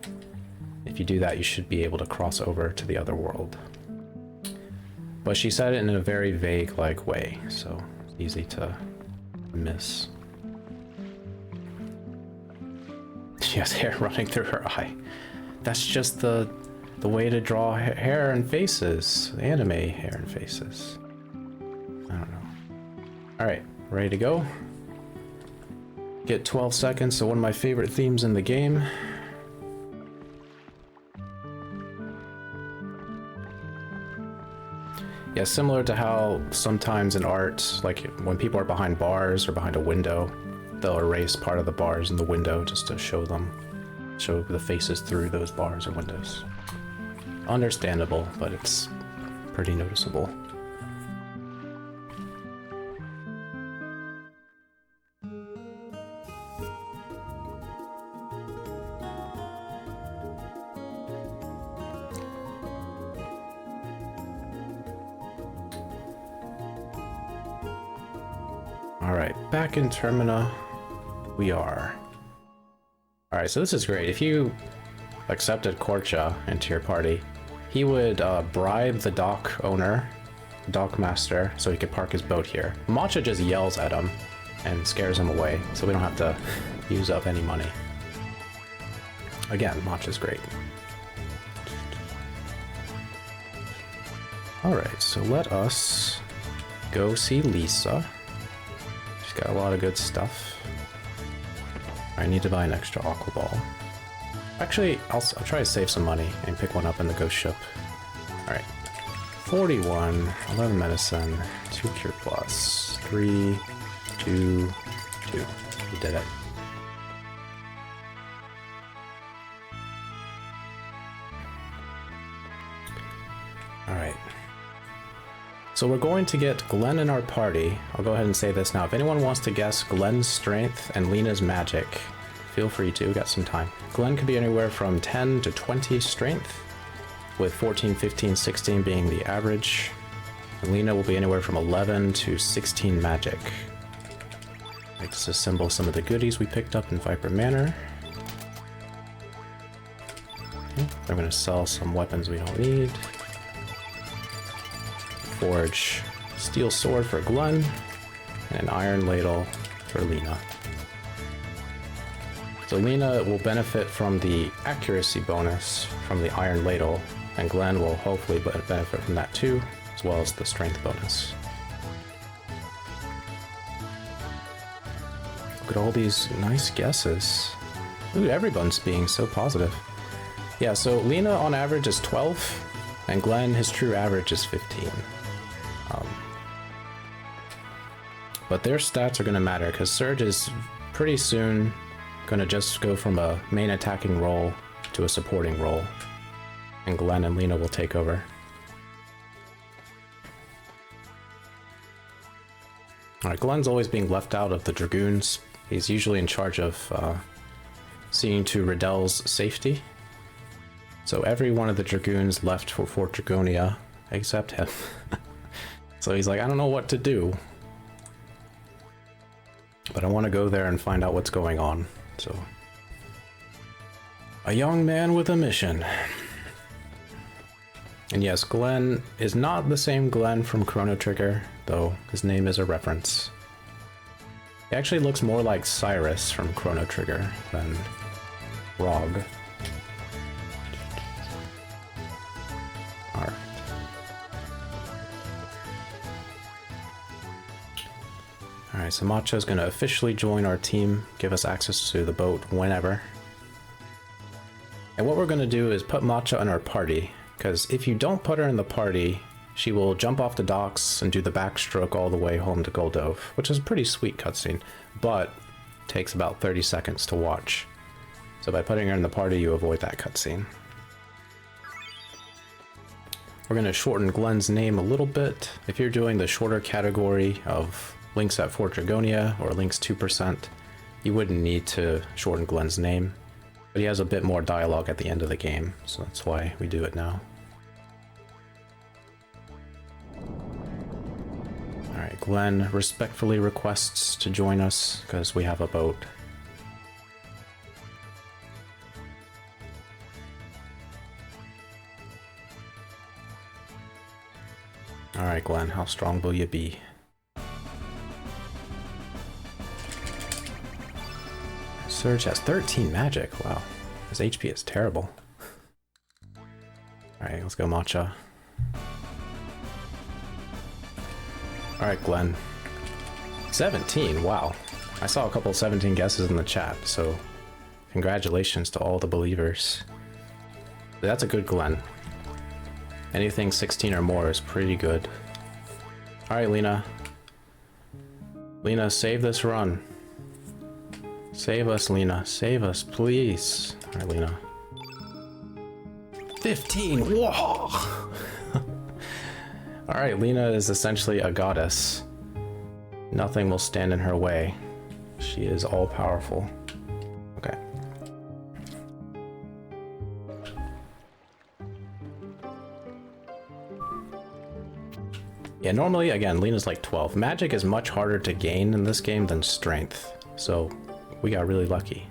If you do that, you should be able to cross over to the other world. But she said it in a very vague-like way, so it's easy to miss. She has hair running through her eye. That's just the way to draw hair and faces. Anime hair and faces. I don't know. Alright, ready to go? Get 12 seconds to one of my favorite themes in the game. Yeah, similar to how sometimes in art, like when people are behind bars or behind a window, they'll erase part of the bars in the window just to show the faces through those bars or windows. Understandable, but it's pretty noticeable. Alright, back in Termina we are. Alright, so this is great. If you accepted Korcha into your party, he would bribe the dock owner, dock master, so he could park his boat here. Matcha just yells at him and scares him away, so we don't have to use up any money. Again, Matcha's great. Alright, so let us go see Lisa. She's got a lot of good stuff. I need to buy an extra aqua ball. Actually, I'll try to save some money and pick one up in the ghost ship. Alright. 41, 11 medicine, 2 cure plus, 3, 2, 2. We did it. Alright. So we're going to get Glenn in our party. I'll go ahead and say this now. If anyone wants to guess Glenn's strength and Lena's magic, feel free to. We've got some time. Glenn could be anywhere from 10 to 20 strength, with 14, 15, 16 being the average. And Lena will be anywhere from 11 to 16 magic. Like to assemble some of the goodies we picked up in Viper Manor. Okay, I'm going to sell some weapons we don't need. Forge steel sword for Glenn, and an iron ladle for Lena. So Lena will benefit from the accuracy bonus from the iron ladle, and Glenn will hopefully benefit from that too, as well as the strength bonus. Look at all these nice guesses. Ooh, everyone's being so positive. Yeah, so Lena on average is 12, and Glenn, his true average is 15. But their stats are going to matter, because Surge is pretty soon going to just go from a main attacking role to a supporting role, and Glenn and Lena will take over. Alright, Glenn's always being left out of the Dragoons. He's usually in charge of seeing to Riddell's safety. So every one of the Dragoons left for Fort Dragonia except him. So he's like, I don't know what to do, but I want to go there and find out what's going on. So, a young man with a mission. And yes, Glenn is not the same Glenn from Chrono Trigger, though his name is a reference. He actually looks more like Cyrus from Chrono Trigger than Rog. Alright. Alright, so Macho's gonna officially join our team, give us access to the boat whenever. And what we're gonna do is put Macho in our party, because if you don't put her in the party, she will jump off the docks and do the backstroke all the way home to Goldove, which is a pretty sweet cutscene, but takes about 30 seconds to watch. So by putting her in the party, you avoid that cutscene. We're gonna shorten Glenn's name a little bit. If you're doing the shorter category of links at Fort Dragonia or links 2%, you wouldn't need to shorten Glenn's name, but he has a bit more dialogue at the end of the game, so that's why we do it now. Alright, Glenn respectfully requests to join us because we have a boat. Alright, Glenn, how strong will you be? Surge has 13 magic. Wow. His HP is terrible. Alright, let's go, Matcha. Alright, Glenn. 17, wow. I saw a couple 17 guesses in the chat, so congratulations to all the believers. That's a good Glenn. Anything 16 or more is pretty good. Alright, Lena. Lena, save this run. Save us, Lena. Save us, please. Alright, Lena. 15! Whoa! Alright, Lena is essentially a goddess. Nothing will stand in her way. She is all-powerful. Okay. Yeah, normally, again, Lena's like 12. Magic is much harder to gain in this game than strength, so we got really lucky.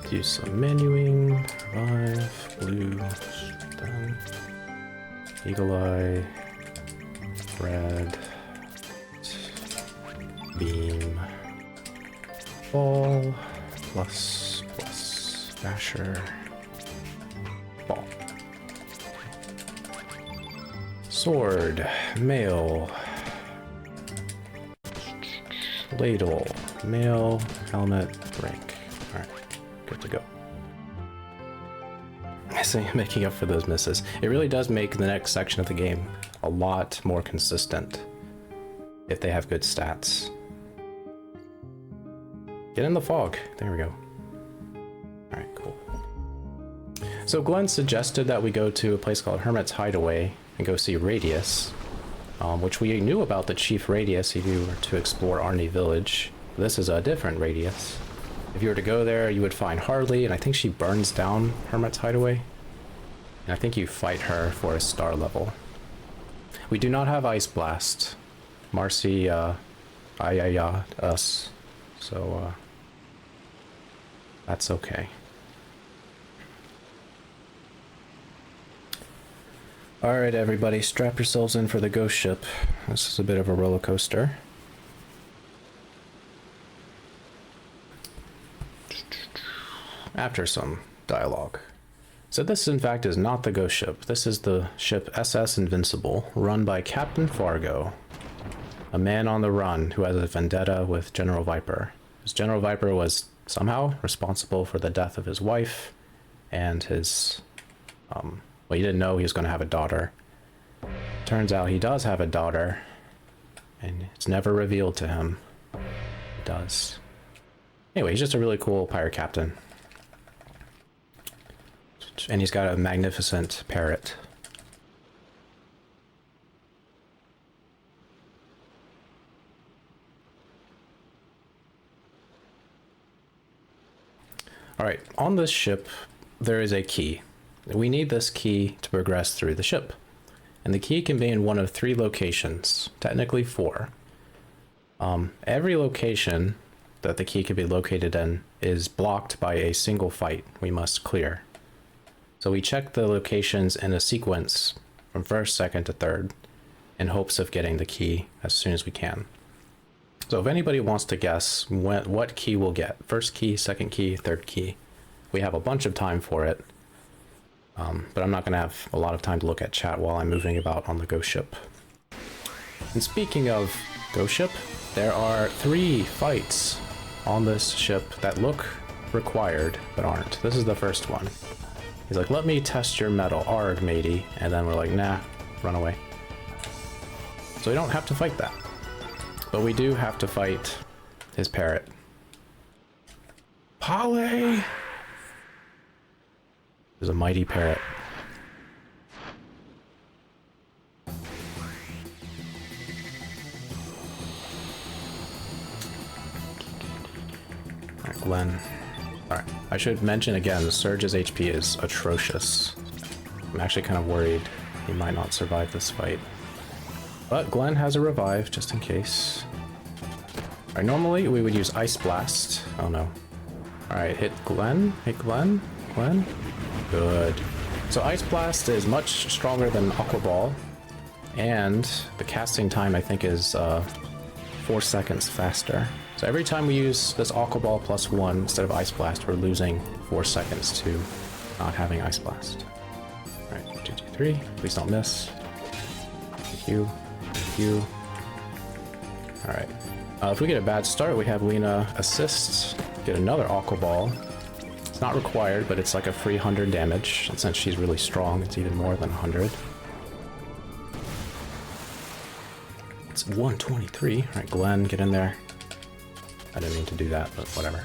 Do some menuing, revive, blue, done. Eagle eye, red, beam, ball, plus, basher, ball. Sword, mail, ladle, mail, helmet, rank. Alright. Good to go. I see, making up for those misses. It really does make the next section of the game a lot more consistent if they have good stats. Get in the fog. There we go. Alright, cool. So Glenn suggested that we go to a place called Hermit's Hideaway and go see Radius, which we knew about the Chief Radius if you were to explore Arni Village. This is a different Radius. If you were to go there, you would find Harley, and I think she burns down Hermit's Hideaway. And I think you fight her for a star level. We do not have Ice Blast. Marcy, us. So, that's okay. Alright, everybody, strap yourselves in for the ghost ship. This is a bit of a roller coaster. After some dialogue. So this in fact is not the ghost ship. This is the ship SS Invincible, run by Captain Fargo, a man on the run who has a vendetta with General Viper. Because General Viper was somehow responsible for the death of his wife and his, well, he didn't know he was going to have a daughter. Turns out he does have a daughter, and it's never revealed to him. He does. Anyway, he's just a really cool pirate captain. And he's got a magnificent parrot. Alright, on this ship, there is a key. We need this key to progress through the ship. And the key can be in one of 3 locations, technically 4. Every location that the key can be located in is blocked by a single fight we must clear. So we check the locations in a sequence from 1st, 2nd to 3rd in hopes of getting the key as soon as we can. So if anybody wants to guess what key we'll get, 1st key, 2nd key, 3rd key, we have a bunch of time for it. But I'm not going to have a lot of time to look at chat while I'm moving about on the ghost ship. And speaking of ghost ship, there are 3 fights on this ship that look required but aren't. This is the first one. He's like, let me test your metal, arg matey. And then we're like, nah, run away. So we don't have to fight that. But we do have to fight his parrot. Polly! There's a mighty parrot. Alright, Glenn. Alright, I should mention again, Surge's HP is atrocious. I'm actually kind of worried he might not survive this fight. But Glenn has a revive, just in case. Alright, normally we would use Ice Blast. Oh no. Alright, hit Glenn. Hit Glenn. Glenn. Good. So Ice Blast is much stronger than Aqua Ball. And the casting time, I think, is 4 seconds faster. So every time we use this Aqua Ball +1 instead of Ice Blast, we're losing 4 seconds to not having Ice Blast. Alright, 1, 2, 3. Please don't miss. Thank you. Thank you. Alright. If we get a bad start, we have Lena assist, get another Aqua Ball. It's not required, but it's like a free 100 damage. And since she's really strong, it's even more than 100. Let's 123. Alright, Glenn, get in there. I didn't mean to do that, but whatever.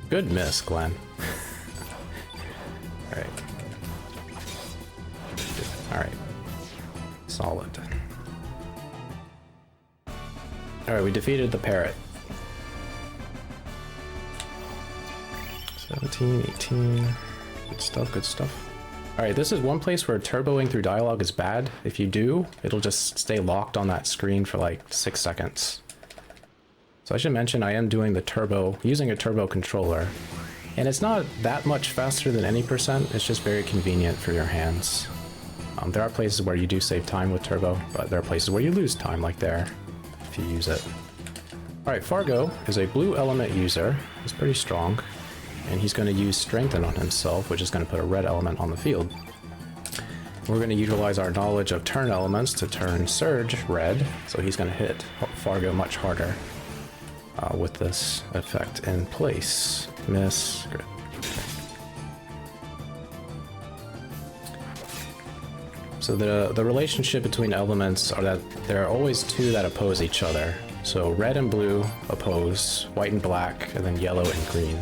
Good miss, Glenn. Alright. Alright. Solid. Alright, we defeated the parrot. 17, 18. Good stuff, good stuff. Alright, this is one place where turboing through dialogue is bad. If you do, it'll just stay locked on that screen for like 6 seconds. So I should mention I am doing the turbo, using a turbo controller. And it's not that much faster than any percent, it's just very convenient for your hands. There are places where you do save time with turbo, but there are places where you lose time, like there, if you use it. Alright, Fargo is a blue element user. He's pretty strong. And he's going to use Strengthen on himself, which is going to put a red element on the field. We're going to utilize our knowledge of turn elements to turn Surge red, so he's going to hit Fargo much harder with this effect in place. Miss. Good. So the relationship between elements are that there are always two that oppose each other. So red and blue oppose, white and black, and then yellow and green.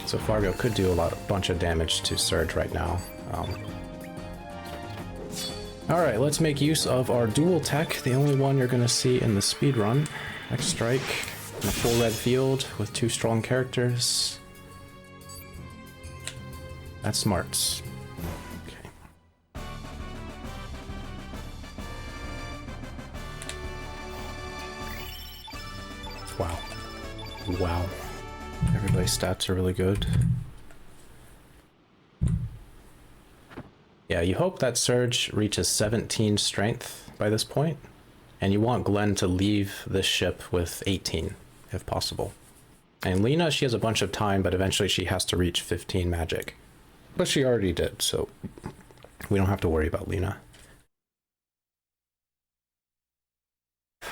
So Fargo could do a bunch of damage to Surge right now. Alright, let's make use of our dual tech, the only one you're going to see in the speedrun. Next strike, in a full red field with 2 strong characters. That's smarts. Okay. Wow. Wow. Everybody's stats are really good. Yeah, you hope that Surge reaches 17 strength by this point, and you want Glenn to leave this ship with 18, if possible. And Lena, she has a bunch of time, but eventually she has to reach 15 magic. But she already did, so we don't have to worry about Lena.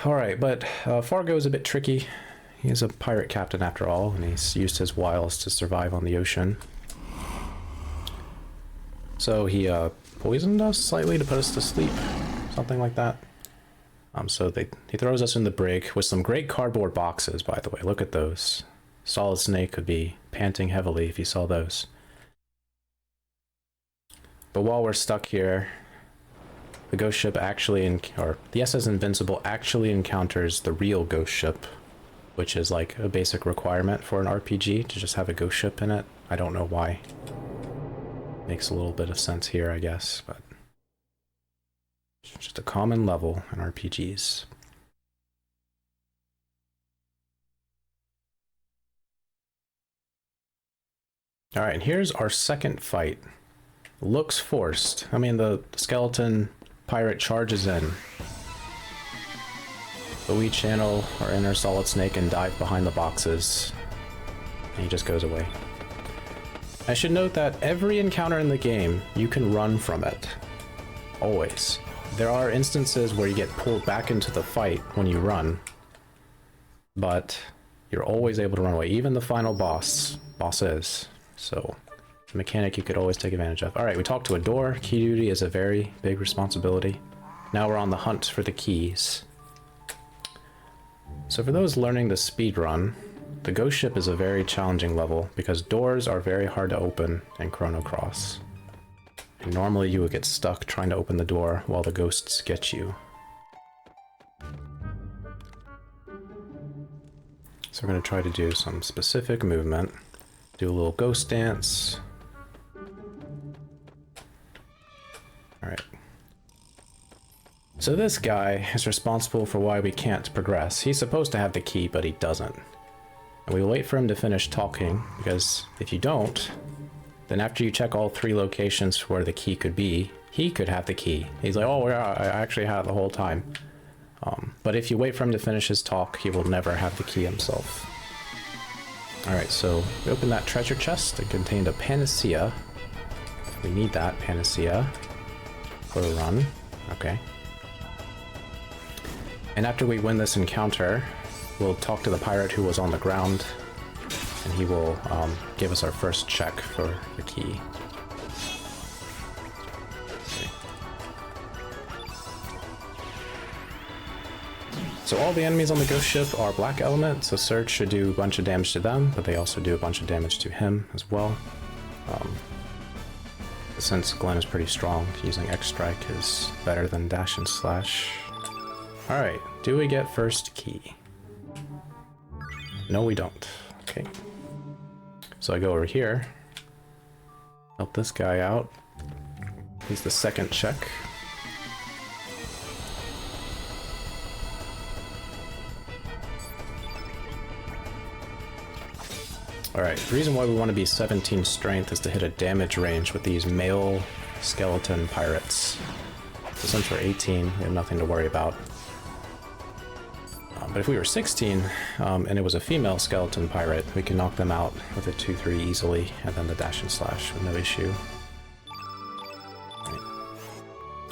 Alright, but Fargo is a bit tricky. He is a pirate captain after all, and he's used his wiles to survive on the ocean. So he poisoned us slightly to put us to sleep, something like that. So he throws us in the brig with some great cardboard boxes, by the way. Look at those. Solid Snake could be panting heavily if he saw those. But while we're stuck here, the ghost ship actually, or the SS Invincible actually encounters the real ghost ship, which is like a basic requirement for an RPG to just have a ghost ship in it. I don't know why. Makes a little bit of sense here, I guess, but it's just a common level in RPGs. Alright, and here's our second fight. Looks forced. I mean, the skeleton pirate charges in. But we channel our inner Solid Snake and dive behind the boxes. And he just goes away. I should note that every encounter in the game, you can run from it. Always. There are instances where you get pulled back into the fight when you run. But you're always able to run away. Even the final bosses. So, it's a mechanic you could always take advantage of. Alright, we talked to a door. Key duty is a very big responsibility. Now we're on the hunt for the keys. So for those learning the speedrun, the ghost ship is a very challenging level because doors are very hard to open in Chrono Cross. And normally you would get stuck trying to open the door while the ghosts get you. So we're going to try to do some specific movement. Do a little ghost dance. Alright. So this guy is responsible for why we can't progress. He's supposed to have the key, but he doesn't. And we wait for him to finish talking, because if you don't, then after you check all 3 locations where the key could be, he could have the key. He's like, oh yeah, I actually had it the whole time. But if you wait for him to finish his talk, he will never have the key himself. Alright, so we opened that treasure chest. It contained a panacea. We need that panacea for a run. Okay. And after we win this encounter, we'll talk to the pirate who was on the ground, and he will give us our first check for the key. Okay. So all the enemies on the ghost ship are black element, so Surge should do a bunch of damage to them, but they also do a bunch of damage to him as well. Since Glenn is pretty strong, using X Strike is better than Dash and Slash. Alright, do we get first key? No, we don't. Okay. So I go over here, help this guy out. He's the second check. Alright, the reason why we want to be 17 strength is to hit a damage range with these male skeleton pirates. So since we're 18, we have nothing to worry about. But if we were 16, and it was a female skeleton pirate, we can knock them out with a 2-3 easily, and then the dash and slash with no issue.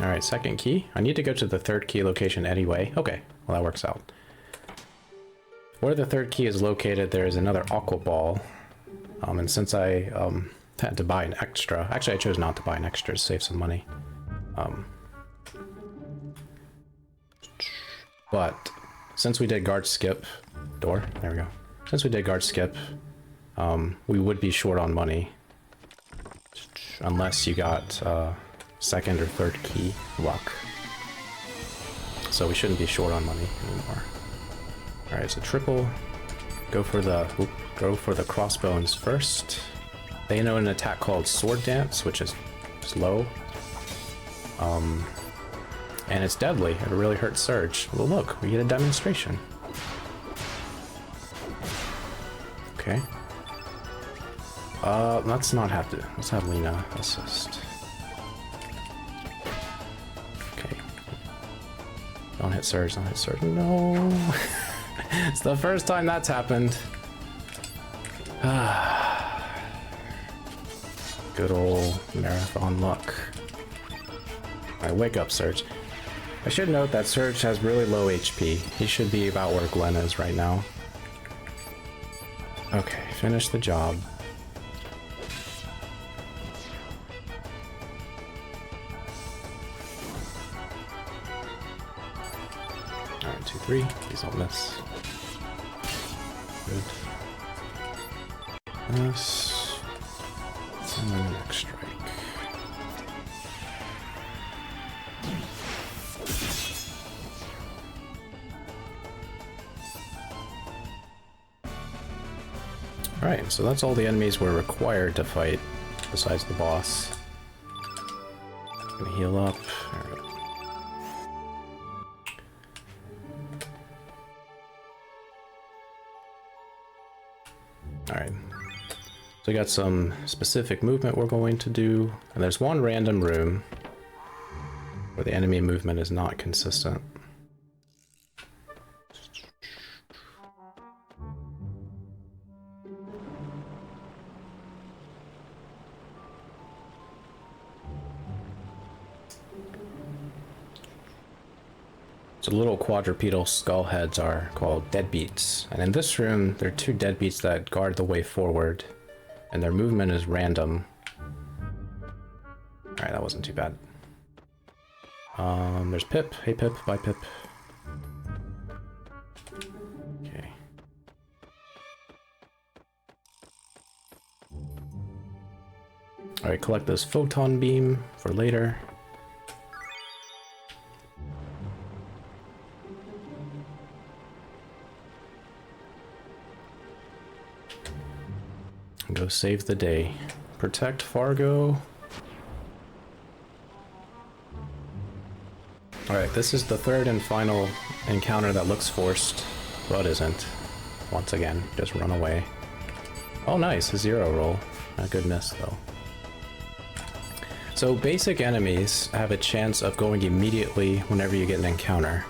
Alright, second key. I need to go to the third key location anyway. Okay, well that works out. Where the third key is located, there is another aqua ball. And since I had to buy an extra, actually I chose not to buy an extra to save some money. But since we did guard skip, door, there we go. Since we did guard skip, we would be short on money. Unless you got second or third key luck. So we shouldn't be short on money anymore. Alright, so triple. Go for the crossbones first. They know an attack called Sword Dance, which is slow. And it's deadly. It really hurts Surge. Well, look, we get a demonstration. Okay. Let's not have to. Let's have Lena assist. Okay. Don't hit Surge, don't hit Surge. No! It's the first time that's happened. Good old marathon luck. Alright, wake up, Surge. I should note that Surge has really low HP. He should be about where Glenn is right now. Okay, finish the job. Alright, 2, 3. Please don't miss. Good. This. And then the next strike. Alright, so that's all the enemies we're required to fight, besides the boss. Gonna heal up. There we go. Alright. So we got some specific movement we're going to do, and there's one random room where the enemy movement is not consistent. So the little quadrupedal skull heads are called deadbeats, and in this room there are two deadbeats that guard the way forward, and their movement is random. Alright, that wasn't too bad. There's Pip. Hey Pip, bye Pip. Okay. Alright, collect this photon beam for later. Go save the day. Protect Fargo. Alright, this is the third and final encounter that looks forced, but isn't. Once again, just run away. Oh nice, a 0 roll. A good miss though. So basic enemies have a chance of going immediately whenever you get an encounter.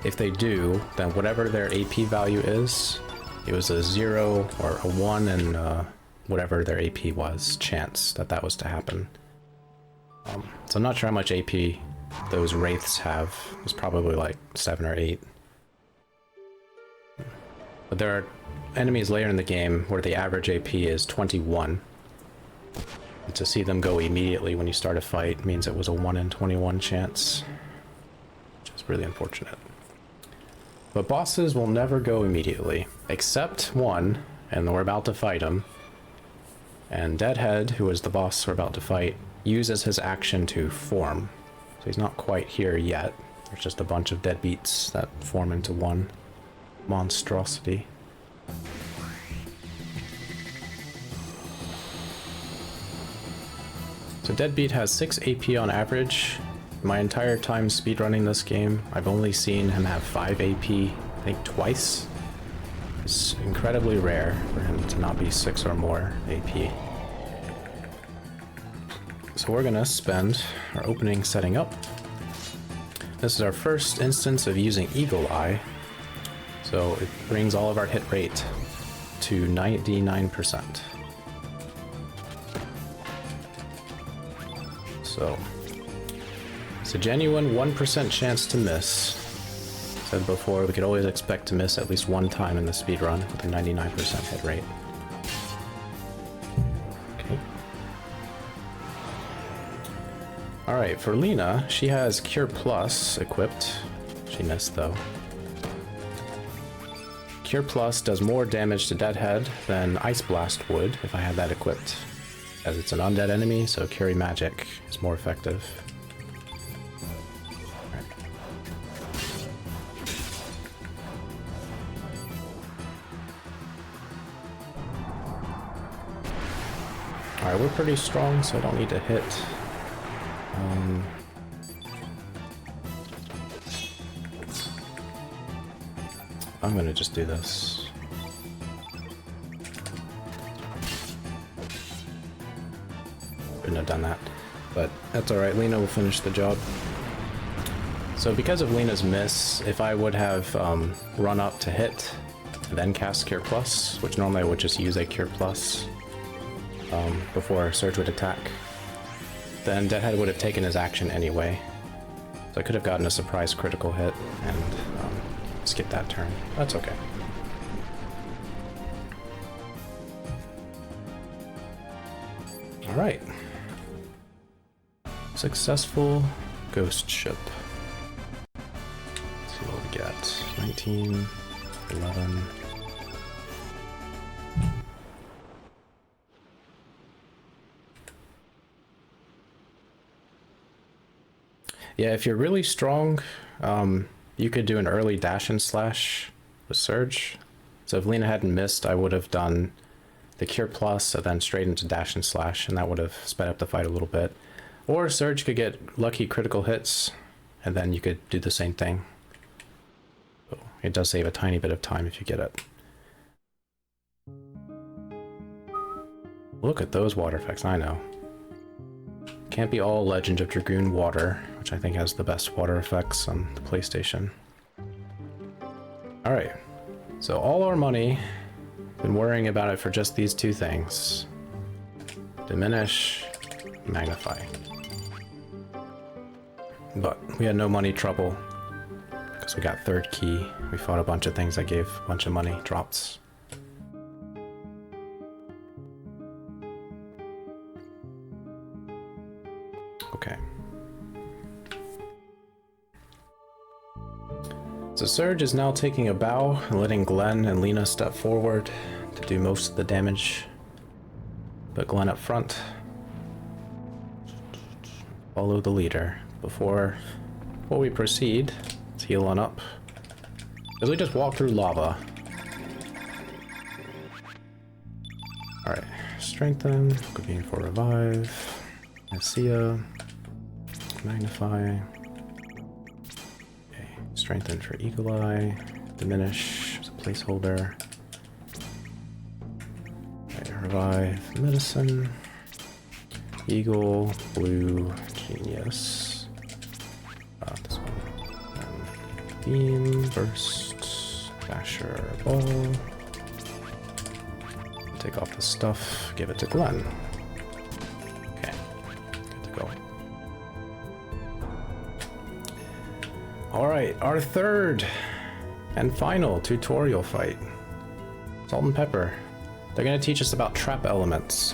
If they do, then whatever their AP value is, it was a 0 or a 1 and whatever their AP was, chance that that was to happen. So I'm not sure how much AP those wraiths have. It's probably like 7 or 8. But there are enemies later in the game where the average AP is 21. And to see them go immediately when you start a fight means it was a 1 in 21 chance, which is really unfortunate. But bosses will never go immediately, except one, and we're about to fight him. And Deadhead, who is the boss we're about to fight, uses his action to form. So he's not quite here yet. There's just a bunch of deadbeats that form into one monstrosity. So Deadbeat has 6 AP on average. My entire time speedrunning this game, I've only seen him have 5 AP, I think twice. It's incredibly rare for him to not be 6 or more AP. So we're gonna spend our opening setting up. This is our first instance of using Eagle Eye. So it brings all of our hit rate to 99%. So it's a genuine 1% chance to miss. Said before, we could always expect to miss at least one time in the speedrun with a 99% hit rate. Okay. Alright, for Lena, she has Cure Plus equipped. She missed though. Cure Plus does more damage to Deadhead than Ice Blast would if I had that equipped. As it's an undead enemy, so Curie Magic is more effective. Alright, we're pretty strong, so I don't need to hit. I'm gonna just do this. Couldn't have done that, but that's alright. Lena will finish the job. So because of Lena's miss, if I would have run up to hit, then cast Cure Plus, which normally I would just use a Cure Plus before Surge would attack, then Deadhead would have taken his action anyway. So I could have gotten a surprise critical hit and skipped that turn. That's okay. Alright. Successful ghost ship. Let's see what we get. 19, 11. Yeah, if you're really strong, you could do an early dash and slash with Surge. So if Lena hadn't missed, I would have done the Cure Plus and then straight into dash and slash, and that would have sped up the fight a little bit. Or Surge could get lucky critical hits, and then you could do the same thing. So it does save a tiny bit of time if you get it. Look at those water effects, I know. Can't be all Legend of Dragoon water, which I think has the best water effects on the PlayStation. Alright, so all our money, been worrying about it for just these two things. Diminish, magnify. But we had no money trouble, because we got third key. We fought a bunch of things that gave a bunch of money drops. Okay. So Surge is now taking a bow and letting Glenn and Lena step forward to do most of the damage. Put Glenn up front. Follow the leader. Before we proceed, let's heal on up. Because we just walk through lava. Alright, strengthen, Cocaine for revive, Nasia, magnify, okay, strengthen for Eagle Eye, diminish as a placeholder, okay, revive, medicine, Eagle, blue, genius. This one. Beam, burst, dasher, ball. Take off the stuff, give it to Glenn. Okay, good to go. Alright, our third and final tutorial fight. Salt and Pepper. They're going to teach us about trap elements,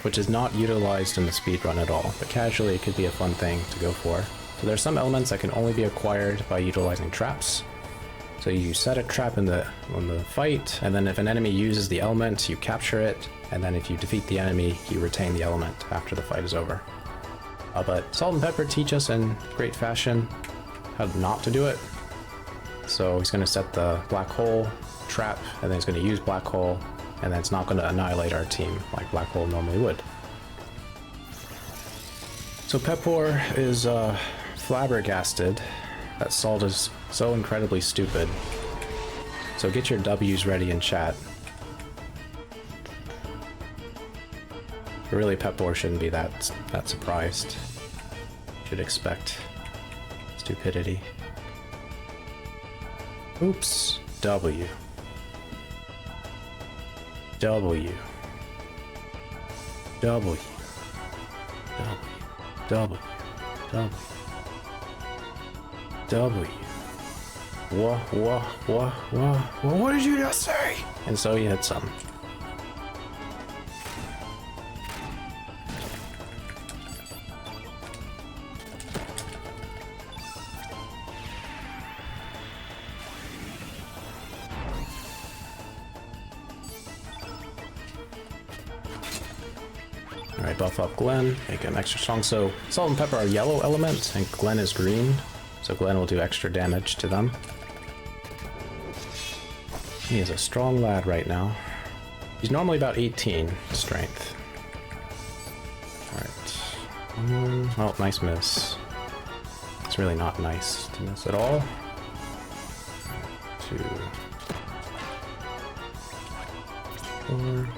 which is not utilized in the speedrun at all, but casually it could be a fun thing to go for. So there's some elements that can only be acquired by utilizing traps, So you set a trap on the fight, and then if an enemy uses the element, you capture it, and then if you defeat the enemy, you retain the element after the fight is over. But Salt and Pepper teach us in great fashion how not to do it. So he's going to set the black hole trap, and then he's going to use black hole, and then it's not going to annihilate our team like black hole normally would. So Pepor is flabbergasted that Salt is so incredibly stupid. So get your W's ready in chat. But really, Pepor shouldn't be that surprised. Should expect stupidity. Oops. W. W. W. W. W. W. W. What did you just say? And so he hit some. Alright, buff up Glenn, make him extra strong. So Salt and Pepper are yellow element, and Glenn is green. So Glenn will do extra damage to them. He is a strong lad right now. He's normally about 18 strength. Alright. Oh, nice miss. It's really not nice to miss at all. 2, 4.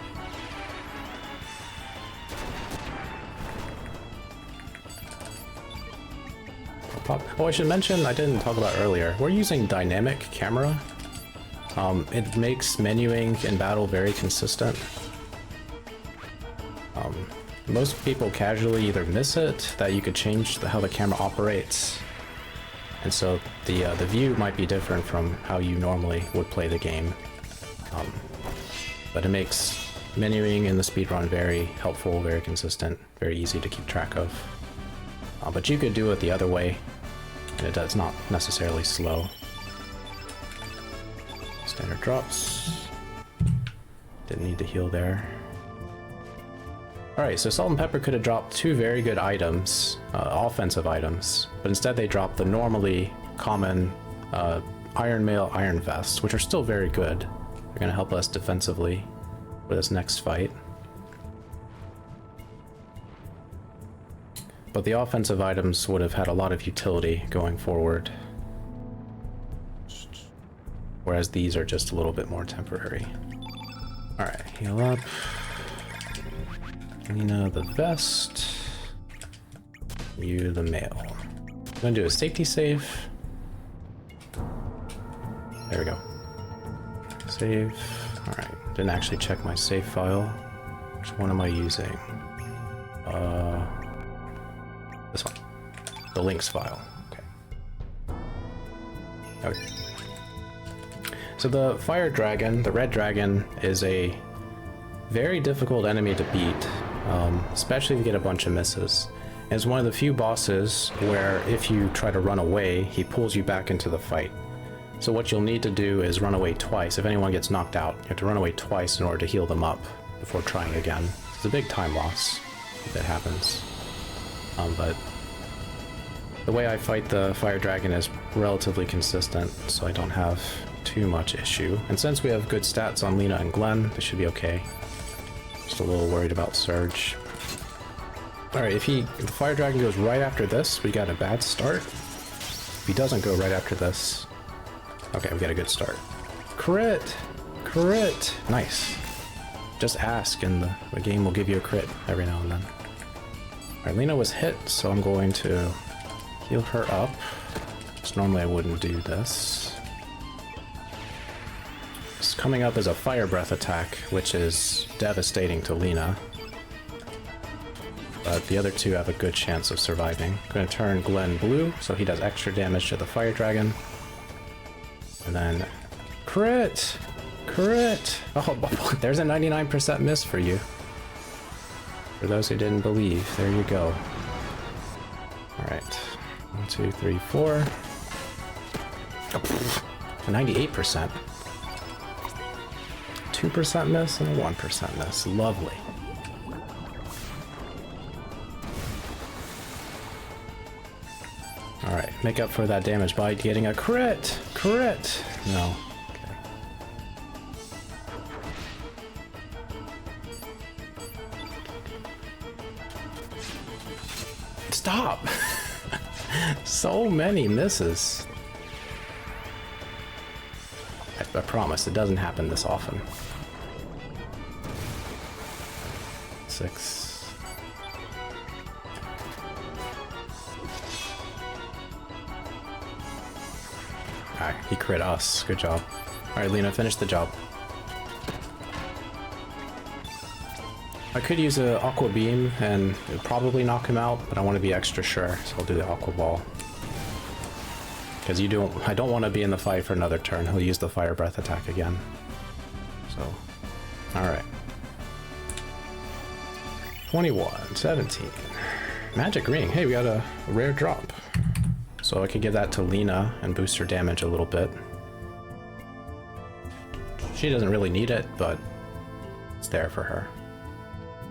Oh, I should mention, I didn't talk about earlier, we're using dynamic camera. It makes menuing in battle very consistent. Most people casually either miss it, that you could change how the camera operates, and so the view might be different from how you normally would play the game. But it makes menuing in the speedrun very helpful, very consistent, very easy to keep track of. But you could do it the other way, and it's not necessarily slow. Standard drops. Didn't need to heal there. Alright, so Salt and Pepper could have dropped 2 very good items, offensive items, but instead they dropped the normally common Iron Mail, Iron Vest, which are still very good. They're going to help us defensively for this next fight. But the offensive items would have had a lot of utility going forward. Whereas these are just a little bit more temporary. Alright, heal up. Nina the vest. You the mail. I'm gonna do a safety save. There we go. Save. Alright, didn't actually check my save file. Which one am I using? This one. The links file. Okay. So the fire dragon, the red dragon, is a very difficult enemy to beat, especially if you get a bunch of misses. It's one of the few bosses where if you try to run away, he pulls you back into the fight. So what you'll need to do is run away twice. If anyone gets knocked out, you have to run away twice in order to heal them up before trying again. It's a big time loss if it happens. But the way I fight the fire dragon is relatively consistent, so I don't have too much issue. And since we have good stats on Lena and Glenn, they should be okay. Just a little worried about Surge. Alright, if the fire dragon goes right after this, we got a bad start. If he doesn't go right after this, okay, we got a good start. Crit! Crit! Nice. Just ask and the game will give you a crit every now and then. Alright, Lena was hit, so I'm going to heal her up. Because normally I wouldn't do this. It's coming up as a fire breath attack, which is devastating to Lena. But the other two have a good chance of surviving. I'm going to turn Glenn blue, so he does extra damage to the fire dragon. And then crit! Crit! Oh, there's a 99% miss for you. For those who didn't believe, there you go. Alright. 1, 2, 3, 4. Oh, 98%. 2% miss and a 1% miss. Lovely. Alright, make up for that damage by getting a crit! Crit! No. Okay. Stop! So many misses. I promise, it doesn't happen this often. 6. Alright, he crit us. Good job. Alright, Lena, finish the job. I could use an aqua beam and it would probably knock him out, but I want to be extra sure, so I'll do the aqua ball. Because I don't want to be in the fight for another turn. He'll use the fire breath attack again. So, alright. 21, 17. Magic ring. Hey, we got a rare drop. So I could give that to Lena and boost her damage a little bit. She doesn't really need it, but it's there for her.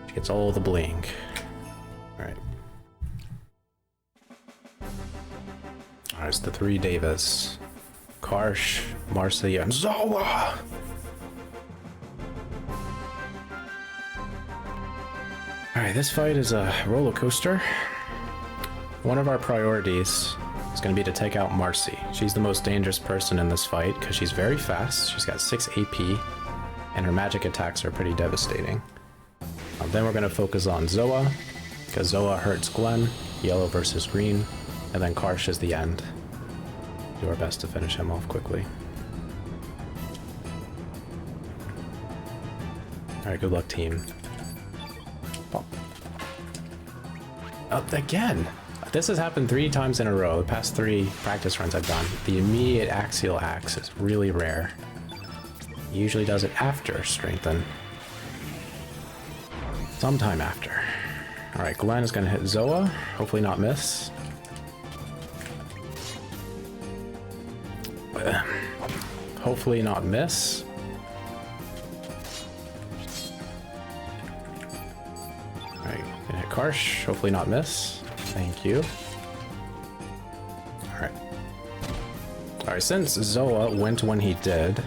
She gets all the bling. Alright. Alright, it's the 3 devas. Karsh, Marcy, and Zoa! Alright, this fight is a roller coaster. One of our priorities is going to be to take out Marcy. She's the most dangerous person in this fight because she's very fast. She's got 6 AP, and her magic attacks are pretty devastating. Then we're going to focus on Zoa, because Zoa hurts Glenn, yellow versus green, and then Karsh is the end. Do our best to finish him off quickly. Alright, good luck, team. Pop. Up again! This has happened 3 times in a row. The past 3 practice runs I've done. The immediate axial axe is really rare. He usually does it after strengthen. Sometime after. Alright, Glenn is gonna hit Zoa. Hopefully not miss. Hopefully not miss. Alright, gonna hit Karsh. Hopefully not miss. Thank you. Alright. Alright, since Zoa went when he did,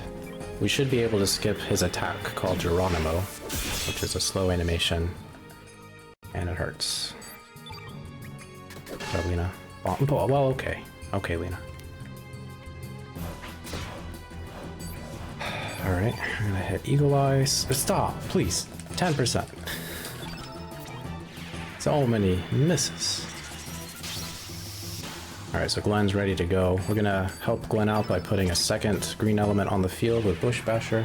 we should be able to skip his attack called Geronimo, which is a slow animation, and it hurts. So, Lena. Well, okay. Okay, Lena. Alright, I'm gonna hit Eagle Eyes. Stop, please. 10%. So many misses. Alright, so Glenn's ready to go. We're gonna help Glenn out by putting a second green element on the field with Bush Basher.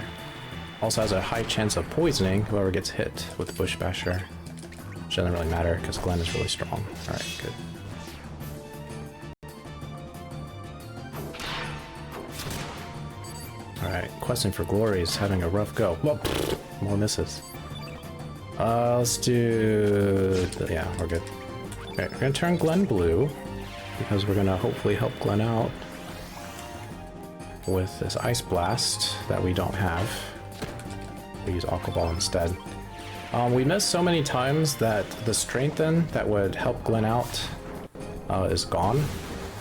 Also has a high chance of poisoning whoever gets hit with Bush Basher. Which doesn't really matter because Glenn is really strong. Alright, good. Alright, Questing for Glory is having a rough go. Whoa, more misses. Let's do... yeah, we're good. Okay, we're gonna turn Glenn blue, because we're gonna hopefully help Glenn out with this Ice Blast that we don't have. We use Aqua Ball instead. We missed so many times that the Strengthen that would help Glenn out is gone.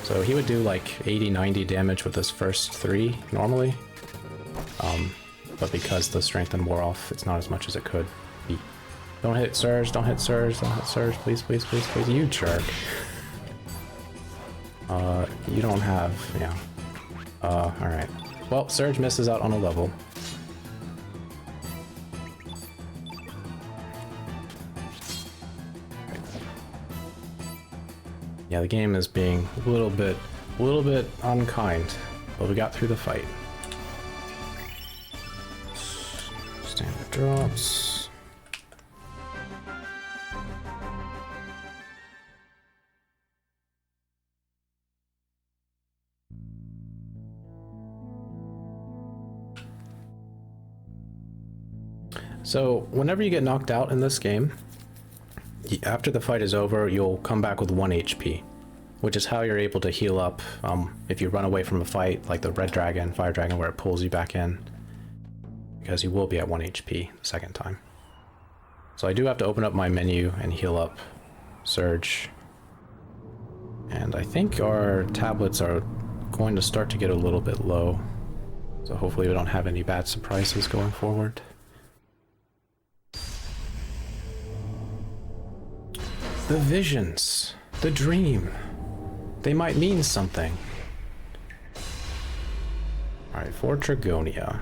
So he would do like 80-90 damage with his first 3 normally. But because the Strengthen wore off, it's not as much as it could be. Don't hit Surge, don't hit Surge, don't hit Surge, please, please, please, please, you jerk. You don't have, yeah. Alright. Well, Surge misses out on a level. Yeah, the game is being a little bit unkind, but we got through the fight. Standard drops. So, whenever you get knocked out in this game, after the fight is over, you'll come back with 1 HP. which is how you're able to heal up if you run away from a fight, like the red dragon, fire dragon, where it pulls you back in, because you will be at 1 HP the second time. So I do have to open up my menu and heal up Surge. And I think our tablets are going to start to get a little bit low. So hopefully we don't have any bad surprises going forward. The visions, the dream, they might mean something. Alright, Fort Dragonia.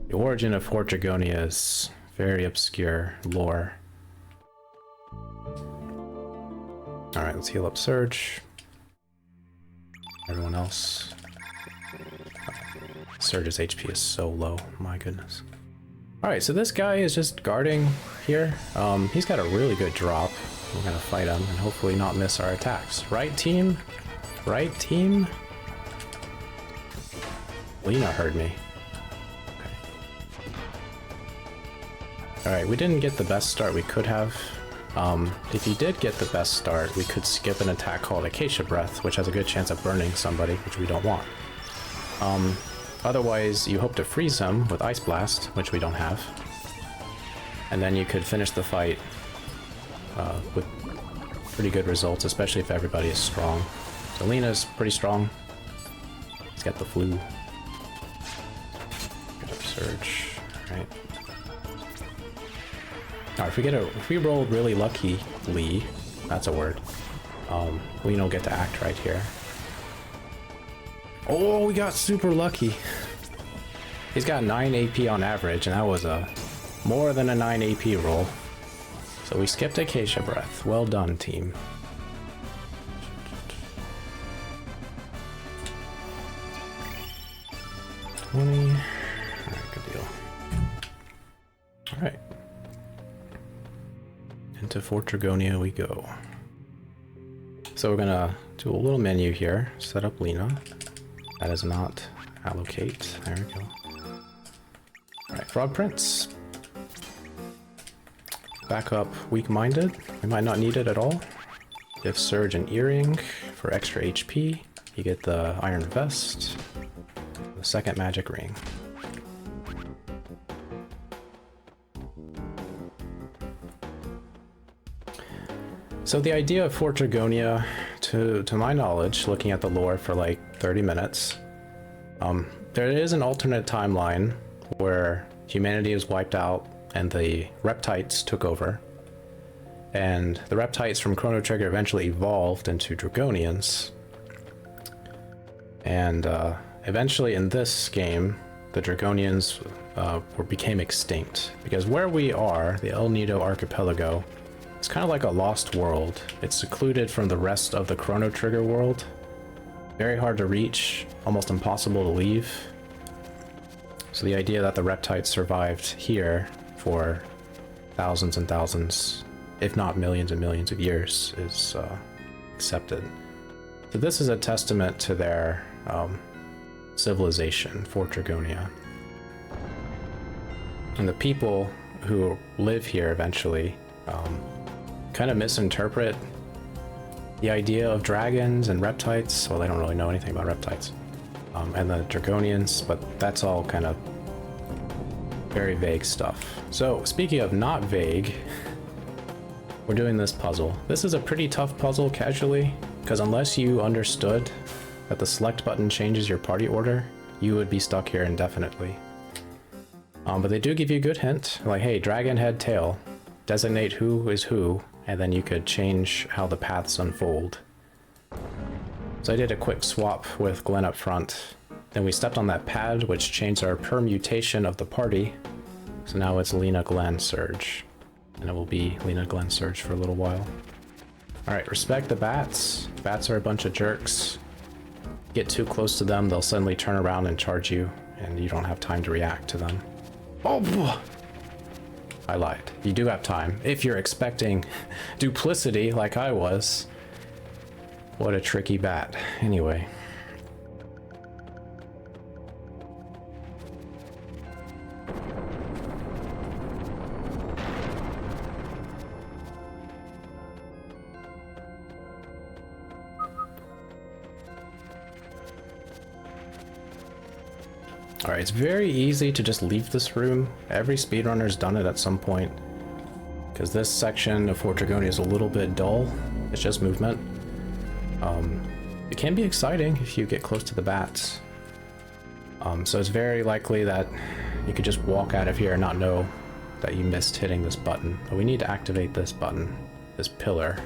The origin of Fort Dragonia is very obscure lore. Alright, let's heal up Surge. Everyone else. Surge's HP is so low, my goodness. Alright, so this guy is just guarding here. He's got a really good drop. We're gonna fight him and hopefully not miss our attacks. Right, team? Right, team? Lena heard me. Okay. Alright, we didn't get the best start we could have. If you did get the best start, we could skip an attack called Acacia Breath, which has a good chance of burning somebody, which we don't want. Otherwise, you hope to freeze him with Ice Blast, which we don't have. And then you could finish the fight with pretty good results, especially if everybody is strong. So Lena's pretty strong. He's got the flu. Get up Surge. Alright. Now, if we roll really luckily, that's a word, we don't get to act right here. Oh, we got super lucky. He's got 9 AP on average, and that was a more than a 9 AP roll. So we skipped Acacia Breath. Well done, team. Alright, good deal. Alright. Into Fort Dragonia we go. So we're gonna do a little menu here. Set up Lena. That is not allocate. There we go. Alright, Frog Prince. Back up Weak-Minded. We might not need it at all. Give Surge an Earring for extra HP. You get the Iron Vest. The second Magic Ring. So the idea of Fort Dragonia, to my knowledge, looking at the lore for like 30 minutes, there is an alternate timeline where humanity was wiped out and the Reptites took over. And the Reptites from Chrono Trigger eventually evolved into Dragonians. And eventually in this game, the Dragonians became extinct. Because where we are, the El Nido Archipelago, it's kind of like a lost world. It's secluded from the rest of the Chrono Trigger world. Very hard to reach, almost impossible to leave. So the idea that the Reptites survived here for thousands and thousands, if not millions and millions of years, is accepted. So this is a testament to their civilization, Fort Dragonia. And the people who live here eventually kind of misinterpret the idea of dragons and reptites. Well, they don't really know anything about reptites. And the Dragonians, but that's all kind of very vague stuff. So, speaking of not vague, we're doing this puzzle. This is a pretty tough puzzle casually, because unless you understood that the select button changes your party order, you would be stuck here indefinitely. But they do give you a good hint, like, hey, dragon head tail, designate who is who, and then you could change how the paths unfold. So I did a quick swap with Glenn up front. Then we stepped on that pad, which changed our permutation of the party. So now it's Lena, Glenn, Surge. And it will be Lena, Glenn, Surge for a little while. Alright, respect the bats. Bats are a bunch of jerks. Get too close to them, they'll suddenly turn around and charge you, and you don't have time to react to them. Oh! I lied. You do have time. If you're expecting duplicity like I was. What a tricky bat. Anyway. Alright, it's very easy to just leave this room. Every speedrunner's done it at some point. Because this section of Fort Dragonia is a little bit dull. It's just movement. It can be exciting if you get close to the bats. So it's very likely that you could just walk out of here and not know that you missed hitting this button. But we need to activate this button, this pillar.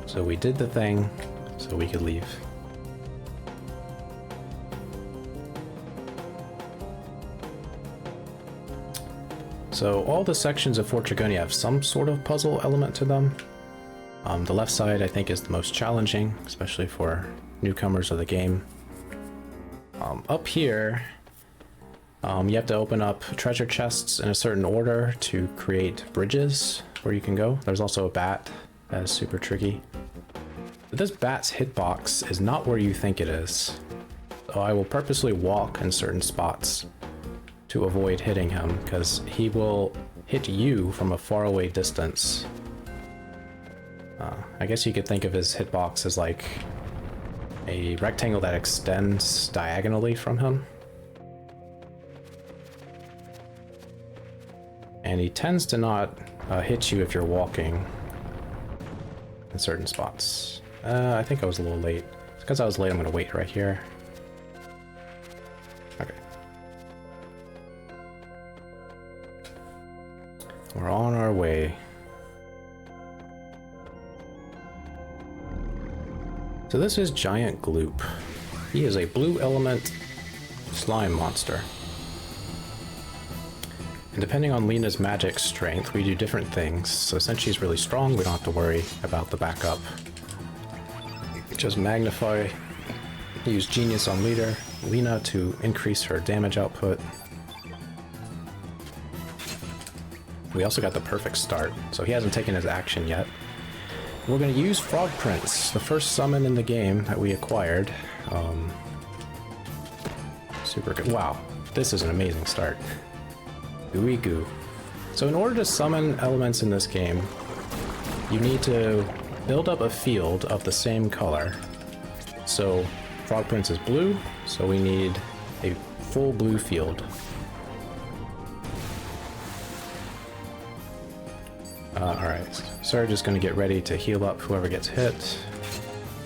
So we did the thing so we could leave. So all the sections of Fort Dragonia have some sort of puzzle element to them. The left side I think is the most challenging, especially for newcomers of the game. Up here, you have to open up treasure chests in a certain order to create bridges where you can go. There's also a bat that is super tricky. But this bat's hitbox is not where you think it is. So I will purposely walk in certain spots to avoid hitting him, because he will hit you from a faraway distance. I guess you could think of his hitbox as like a rectangle that extends diagonally from him. And he tends to not hit you if you're walking in certain spots. I think I was a little late. It's because I was late, I'm gonna wait right here. Okay. We're on our way. So this is Giant Gloop. He is a blue element slime monster. And depending on Lena's magic strength, we do different things. So since she's really strong, we don't have to worry about the backup. Just magnify, use Genius on Lena to increase her damage output. We also got the perfect start, so he hasn't taken his action yet. We're going to use Frog Prince, the first summon in the game that we acquired. Super good. Wow, this is an amazing start. Gooey goo. So in order to summon elements in this game, you need to build up a field of the same color. So Frog Prince is blue, so we need a full blue field. Alright, Surge is going to get ready to heal up whoever gets hit.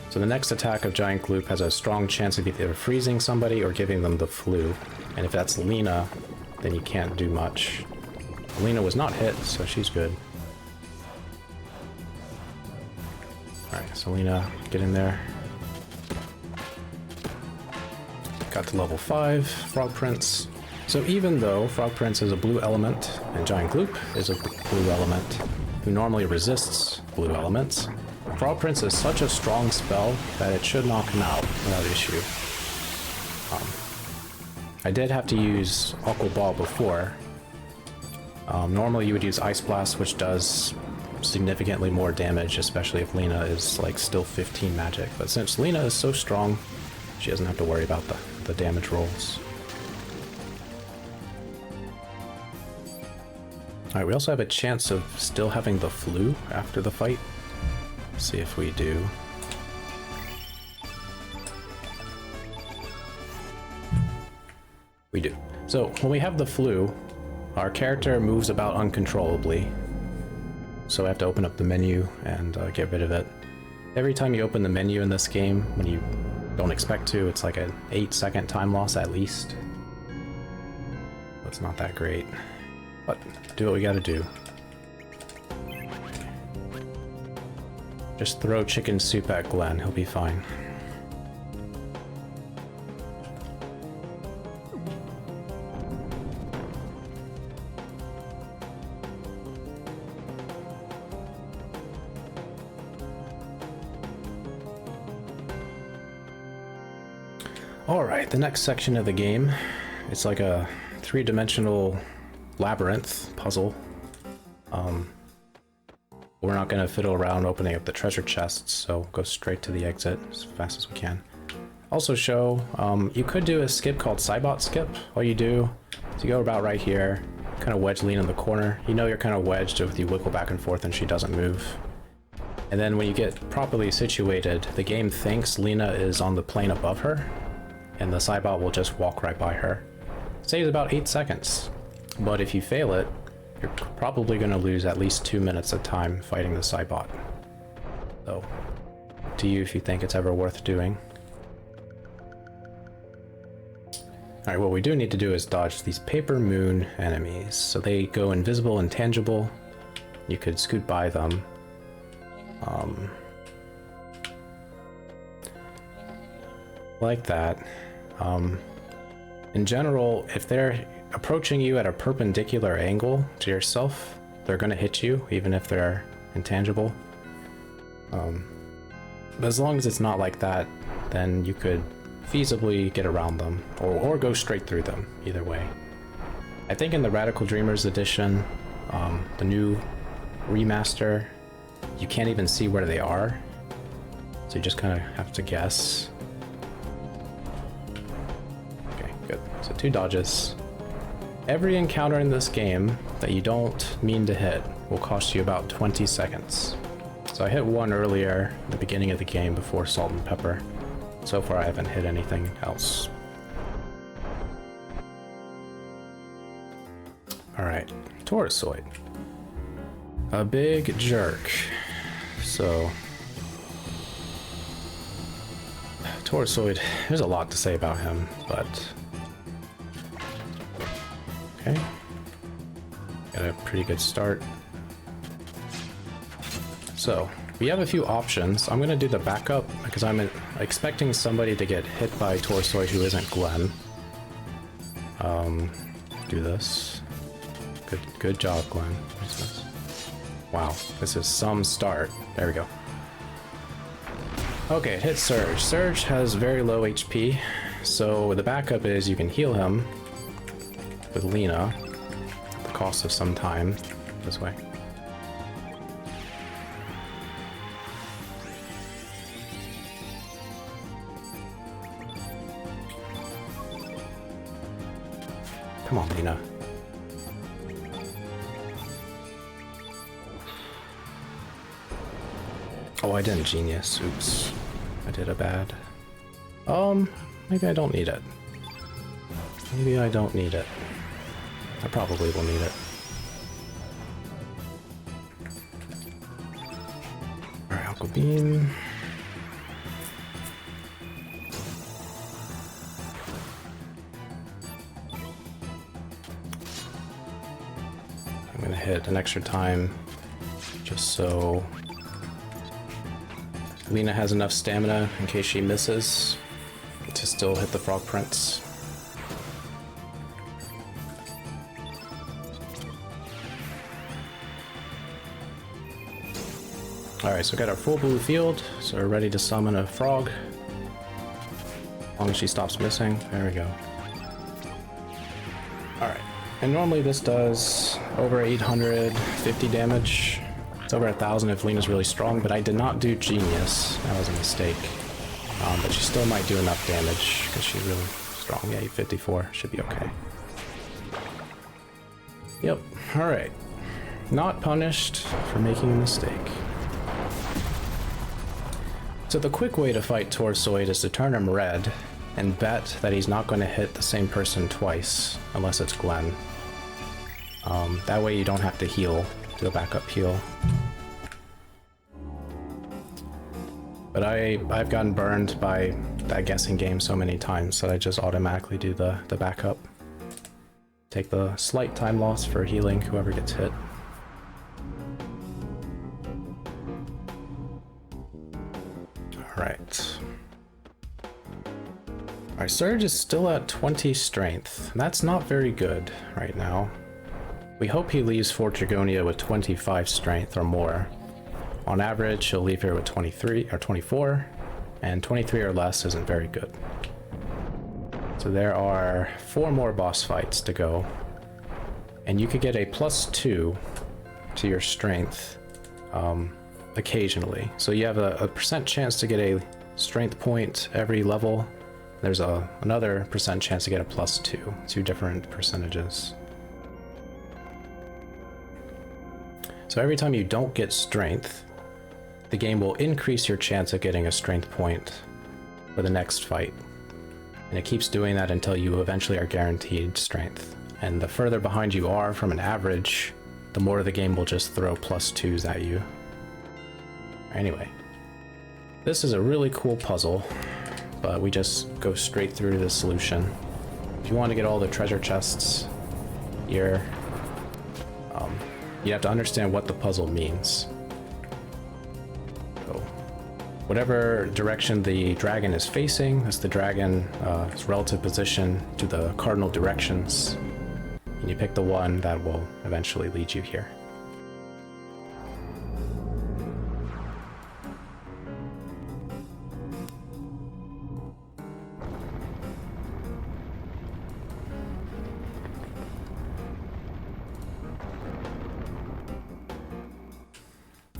So the next attack of Giant Gloop has a strong chance of either freezing somebody or giving them the flu. And if that's Lena, then you can't do much. Lena was not hit, so she's good. Alright, so Lena, get in there. Got to level 5, Frog Prince. So even though Frog Prince is a blue element and Giant Gloop is a blue element who normally resists blue elements, Frog Prince is such a strong spell that it should knock him out without issue. I did have to use Aqua Ball before. Normally you would use Ice Blast, which does significantly more damage, especially if Lena is like still 15 magic. But since Lena is so strong, she doesn't have to worry about the damage rolls. Alright, we also have a chance of still having the flu after the fight. Let's see if we do. We do. So when we have the flu, our character moves about uncontrollably. So I have to open up the menu and get rid of it. Every time you open the menu in this game, when you don't expect to, it's like an 8-second time loss at least. It's not that great. But do what we gotta do. Just throw chicken soup at Glenn, he'll be fine. Alright, the next section of the game, it's like a 3-dimensional labyrinth puzzle. We're not going to fiddle around opening up the treasure chests, so go straight to the exit as fast as we can. Also show, you could do a skip called Cybot skip. All you do is you go about right here, kind of wedge Lena in the corner. You know you're kind of wedged if you wiggle back and forth and she doesn't move. And then when you get properly situated, the game thinks Lena is on the plane above her, and the Cybot will just walk right by her. Saves about 8 seconds. But if you fail it, you're probably going to lose at least 2 minutes of time fighting the Cybot. So, to you if you think it's ever worth doing. Alright, what we do need to do is dodge these paper moon enemies. So they go invisible and tangible. You could scoot by them. Like that. In general, if they're approaching you at a perpendicular angle to yourself, they're going to hit you, even if they're intangible. But as long as it's not like that, then you could feasibly get around them, or go straight through them, either way. I think in the Radical Dreamers edition, the new remaster, you can't even see where they are, so you just kind of have to guess. Okay, good. So 2 dodges. Every encounter in this game that you don't mean to hit will cost you about 20 seconds. So I hit one earlier at the beginning of the game before Salt and Pepper. So far I haven't hit anything else. Alright, Toroid. A big jerk. So Toroid, there's a lot to say about him, but okay. Got a pretty good start. So we have a few options. I'm gonna do the backup because I'm expecting somebody to get hit by Toroid who isn't Glenn. Do this. Good job, Glenn. What's this? Wow, this is some start. There we go. Okay, hit Surge. Surge has very low HP, so the backup is you can heal him with Lena at the cost of some time. This way. Come on, Lena. Oh, I didn't genius. Oops. I did a bad. Maybe I don't need it. Maybe I don't need it. I probably will need it. Alright, Uncle Beam. I'm gonna hit an extra time just so Lena has enough stamina in case she misses to still hit the Frog Prince. Alright, so we got our full blue field, so we're ready to summon a frog. As long as she stops missing. There we go. Alright, and normally this does over 850 damage. It's over 1,000 if Lena's really strong, but I did not do Genius. That was a mistake. But she still might do enough damage because she's really strong. Yeah, 854 should be okay. Yep, alright. Not punished for making a mistake. So the quick way to fight Toroid is to turn him red and bet that he's not going to hit the same person twice, unless it's Glenn. That way you don't have to heal, do a backup heal. But I've gotten burned by that guessing game so many times that I just automatically do the backup. Take the slight time loss for healing whoever gets hit. Alright. Our Surge is still at 20 strength. That's not very good right now. We hope he leaves Fort Dragonia with 25 strength or more. On average, he'll leave here with 23 or 24, and 23 or less isn't very good. So there are 4 more boss fights to go, and you could get a +2 to your strength occasionally. So you have a percent chance to get a strength point every level. There's another percent chance to get a +2, 2 different percentages. So every time you don't get strength, the game will increase your chance of getting a strength point for the next fight. And it keeps doing that until you eventually are guaranteed strength. And the further behind you are from an average, the more the game will just throw +2s at you. Anyway, this is a really cool puzzle, but we just go straight through to the solution. If you want to get all the treasure chests here, you have to understand what the puzzle means. So, whatever direction the dragon is facing, that's the dragon's relative position to the cardinal directions. And you pick the one that will eventually lead you here.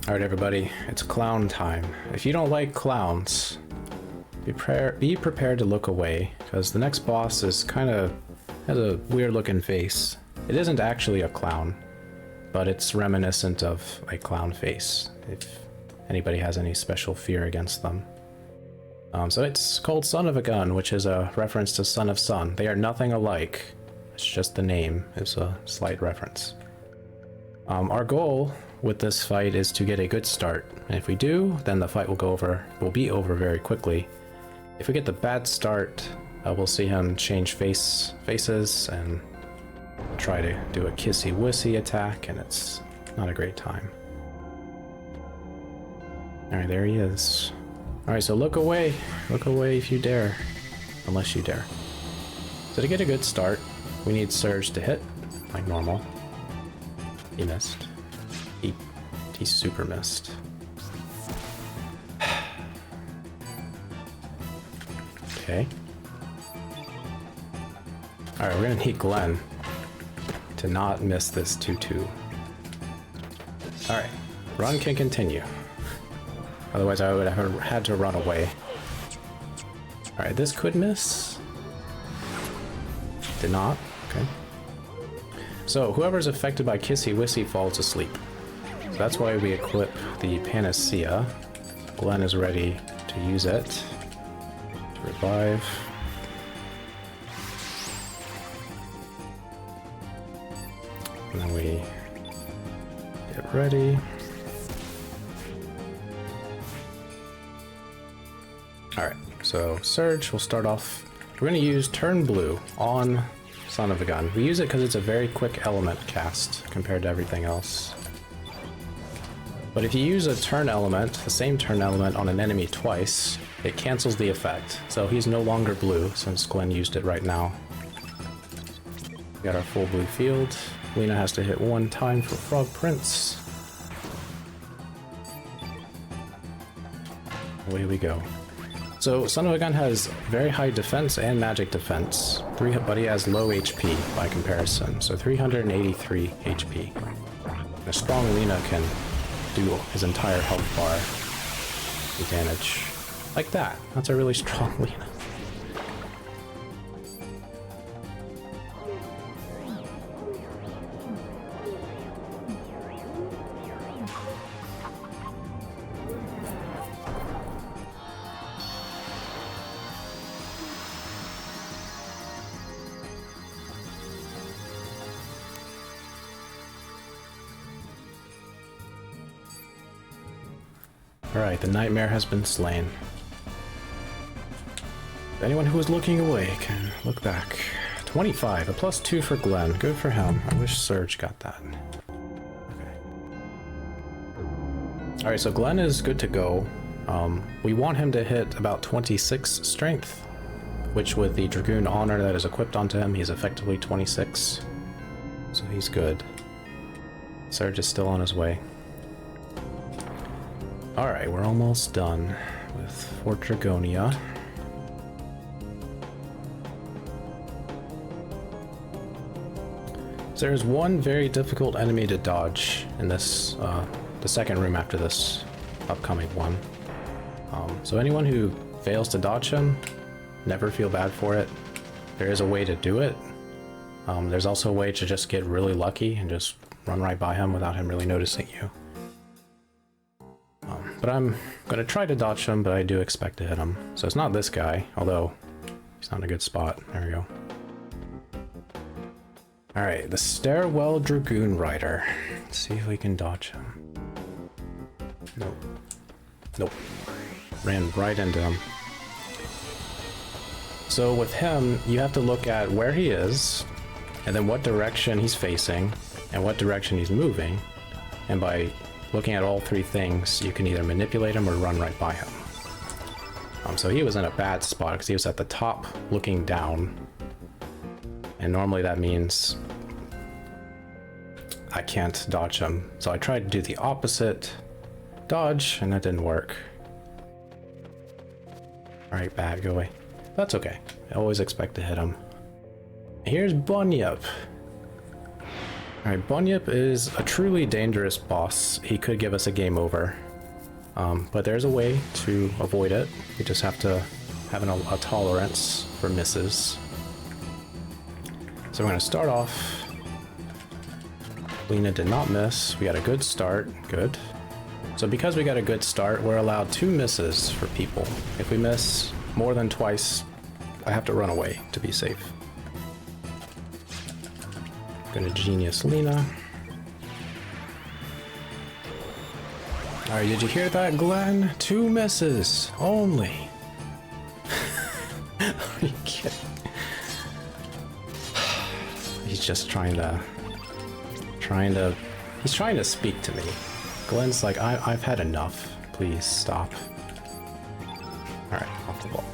Alright everybody, it's clown time. If you don't like clowns, be prepared to look away, because the next boss is has a weird looking face. It isn't actually a clown, but it's reminiscent of a clown face, if anybody has any special fear against them. So it's called Son of a Gun, which is a reference to Son of Sun. They are nothing alike, it's just the name is a slight reference. Our goal with this fight is to get a good start, and if we do, then the fight will be over very quickly. If we get the bad start, we'll see him change faces and try to do a kissy-wissy attack, and it's not a great time. Alright, there he is. Alright, so look away if you dare, unless you dare. So to get a good start, we need Surge to hit, like normal. He missed. He super missed. Okay. Alright, we're gonna need Glenn to not miss this 2-2. Alright, run can continue. Otherwise I would have had to run away. Alright, this could miss. Did not. Okay. So whoever's affected by Kissy Wissy falls asleep. So that's why we equip the Panacea. Glenn is ready to use it to revive. And then we get ready. Alright, so Surge will start off. We're going to use Turn Blue on Son of a Gun. We use it because it's a very quick element cast compared to everything else. But if you use a turn element, the same turn element on an enemy twice, it cancels the effect. So he's no longer blue since Glenn used it right now. We got our full blue field. Lena has to hit one time for Frog Prince. Away we go. So Son of a Gun has very high defense and magic defense, but he has low HP by comparison, so 383 HP. A strong Lena can do his entire health bar with damage. Like that. That's a really strong Lena. Alright, the nightmare has been slain. Anyone who was looking away can look back. 25, a +2 for Glenn. Good for him. I wish Surge got that. Okay. Alright, so Glenn is good to go. We want him to hit about 26 strength, which with the Dragoon Honor that is equipped onto him, he's effectively 26. So he's good. Surge is still on his way. Alright, we're almost done with Fort Dragonia. So there's one very difficult enemy to dodge in this, the second room after this upcoming one. So anyone who fails to dodge him, never feel bad for it. There is a way to do it. There's also a way to just get really lucky and just run right by him without him really noticing you. But I'm gonna try to dodge him, but I do expect to hit him. So it's not this guy, although he's not in a good spot. There we go. Alright, the Stairwell Dragoon Rider. Let's see if we can dodge him. Nope. Nope. Ran right into him. So with him, you have to look at where he is, and then what direction he's facing, and what direction he's moving. And by looking at all three things, you can either manipulate him or run right by him. So he was in a bad spot because he was at the top looking down. And normally that means I can't dodge him. So I tried to do the opposite dodge, and that didn't work. Alright, bad, go away. That's okay. I always expect to hit him. Here's Bunyip. Alright, Bunyip is a truly dangerous boss. He could give us a game over. But there's a way to avoid it. You just have to have a tolerance for misses. So we're going to start off. Lena did not miss. We got a good start. Good. So because we got a good start, we're allowed 2 misses for people. If we miss more than twice, I have to run away to be safe. Gonna genius Lena. Alright, did you hear that, Glenn? 2 misses only. Are you kidding? He's just trying to speak to me. Glenn's like, I've had enough. Please stop. Alright, off the ball.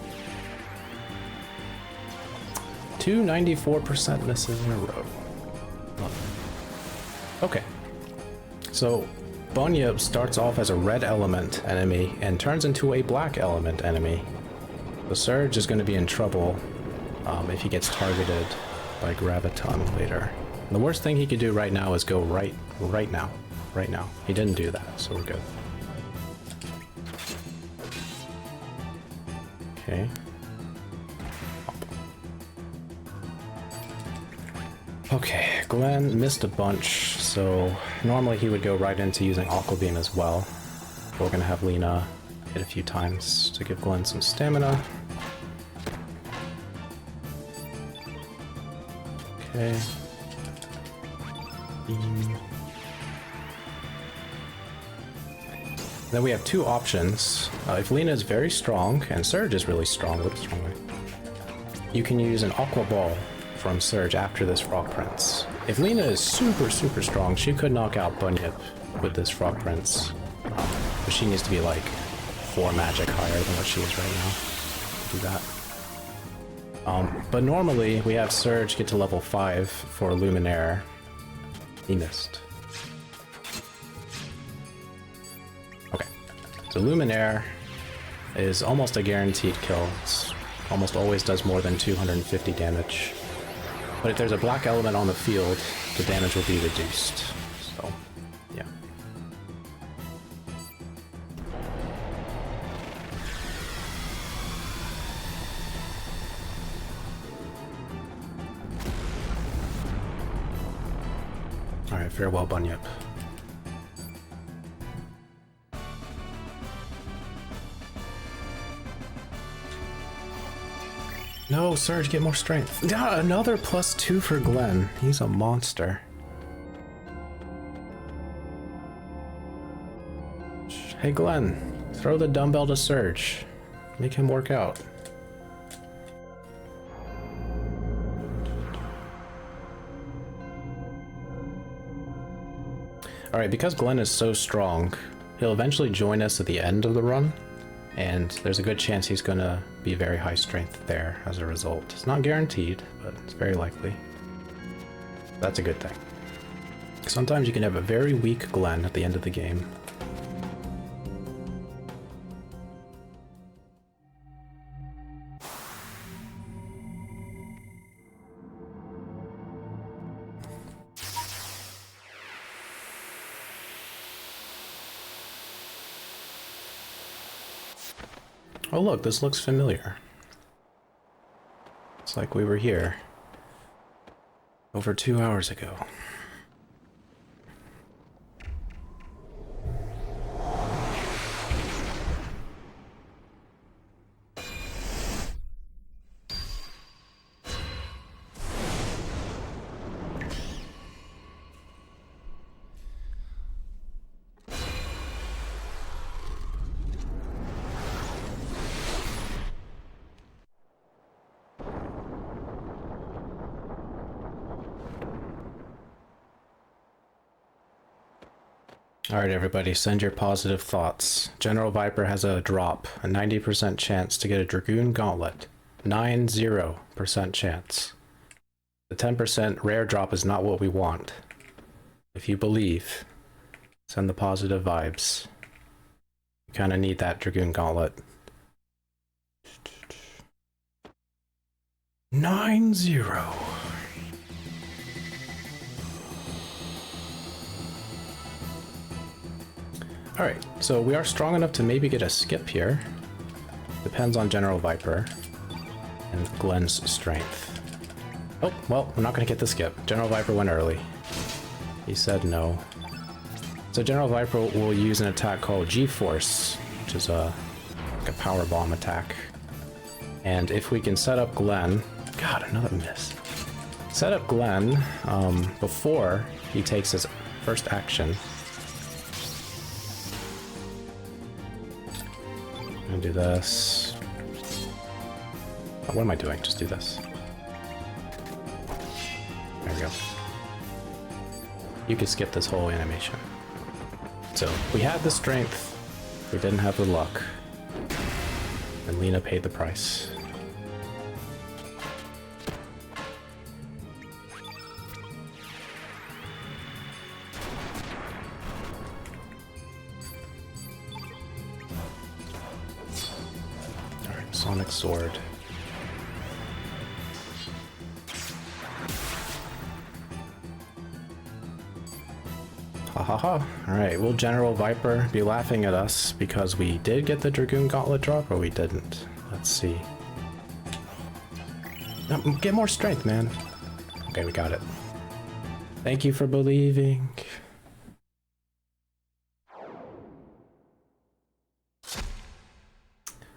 2 94% misses in a row. Okay. So Bunyip starts off as a red element enemy and turns into a black element enemy. The Surge is going to be in trouble if he gets targeted by Graviton later. And the worst thing he could do right now is go right now. He didn't do that, so we're good. Okay. Okay, Glenn missed a bunch, so normally he would go right into using Aqua Beam as well. But we're gonna have Lena hit a few times to give Glenn some stamina. Okay. Beam. Then we have 2 options. If Lena is very strong, and Surge is really strong, you can use an Aqua Ball from Surge after this Frog Prince. If Lena is super strong, she could knock out Bunyip with this Frog Prince. But she needs to be like 4 magic higher than what she is right now to do that. But normally we have Surge get to level 5 for Luminaire. He missed. Okay, so Luminaire is almost a guaranteed kill. It's almost always does more than 250 damage. But if there's a black element on the field, the damage will be reduced. So, yeah. Alright, farewell, Bunyip. No, Surge, get more strength. Yeah, another +2 for Glenn. He's a monster. Hey Glenn, throw the dumbbell to Surge. Make him work out. Alright, because Glenn is so strong, he'll eventually join us at the end of the run. And there's a good chance he's gonna be very high strength there as a result. It's not guaranteed, but it's very likely. That's a good thing. Sometimes you can have a very weak Glenn at the end of the game. Oh look, this looks familiar. It's like we were here over 2 hours ago. Alright everybody, send your positive thoughts. General Viper has a drop, a 90% chance to get a Dragoon Gauntlet. 90% chance. The 10% rare drop is not what we want. If you believe, send the positive vibes. You kind of need that Dragoon Gauntlet. 9-0. Alright, so we are strong enough to maybe get a skip here. Depends on General Viper and Glenn's strength. Oh, well, we're not going to get the skip. General Viper went early. He said no. So General Viper will use an attack called G-Force, which is like a power bomb attack. And if we can set up Glenn... God, another miss. Set up Glenn before he takes his first action. I'm gonna do this. Oh, what am I doing? Just do this. There we go. You could skip this whole animation. So, we had the strength, we didn't have the luck. And Lena paid the price. Alright, Sonic Sword. Haha. Alright, will General Viper be laughing at us because we did get the Dragoon Gauntlet drop or we didn't? Let's see. No, get more strength, man. Okay, we got it. Thank you for believing.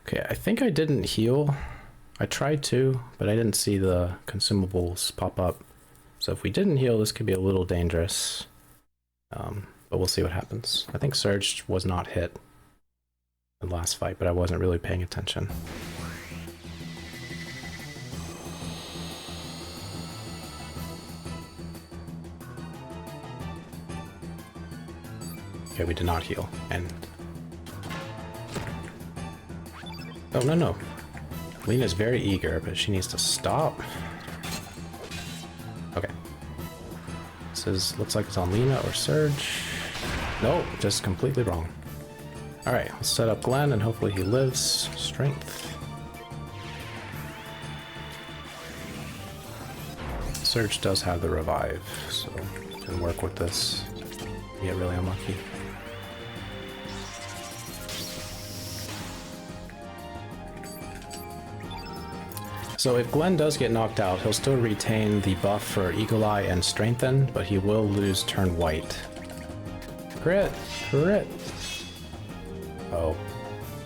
Okay, I think I didn't heal. I tried to, but I didn't see the consumables pop up. So if we didn't heal, this could be a little dangerous. But we'll see what happens. I think Surge was not hit in the last fight, but I wasn't really paying attention. Okay, we did not heal. And oh, no. Lena's very eager, but she needs to stop. Okay. Looks like it's on Lena or Surge. Nope, just completely wrong. Alright, let's set up Glenn and hopefully he lives. Strength. Surge does have the revive, so we can work with this. We get really unlucky. So if Glenn does get knocked out, he'll still retain the buff for Eagle Eye and Strengthen, but he will lose turn white. Crit! Crit! Oh.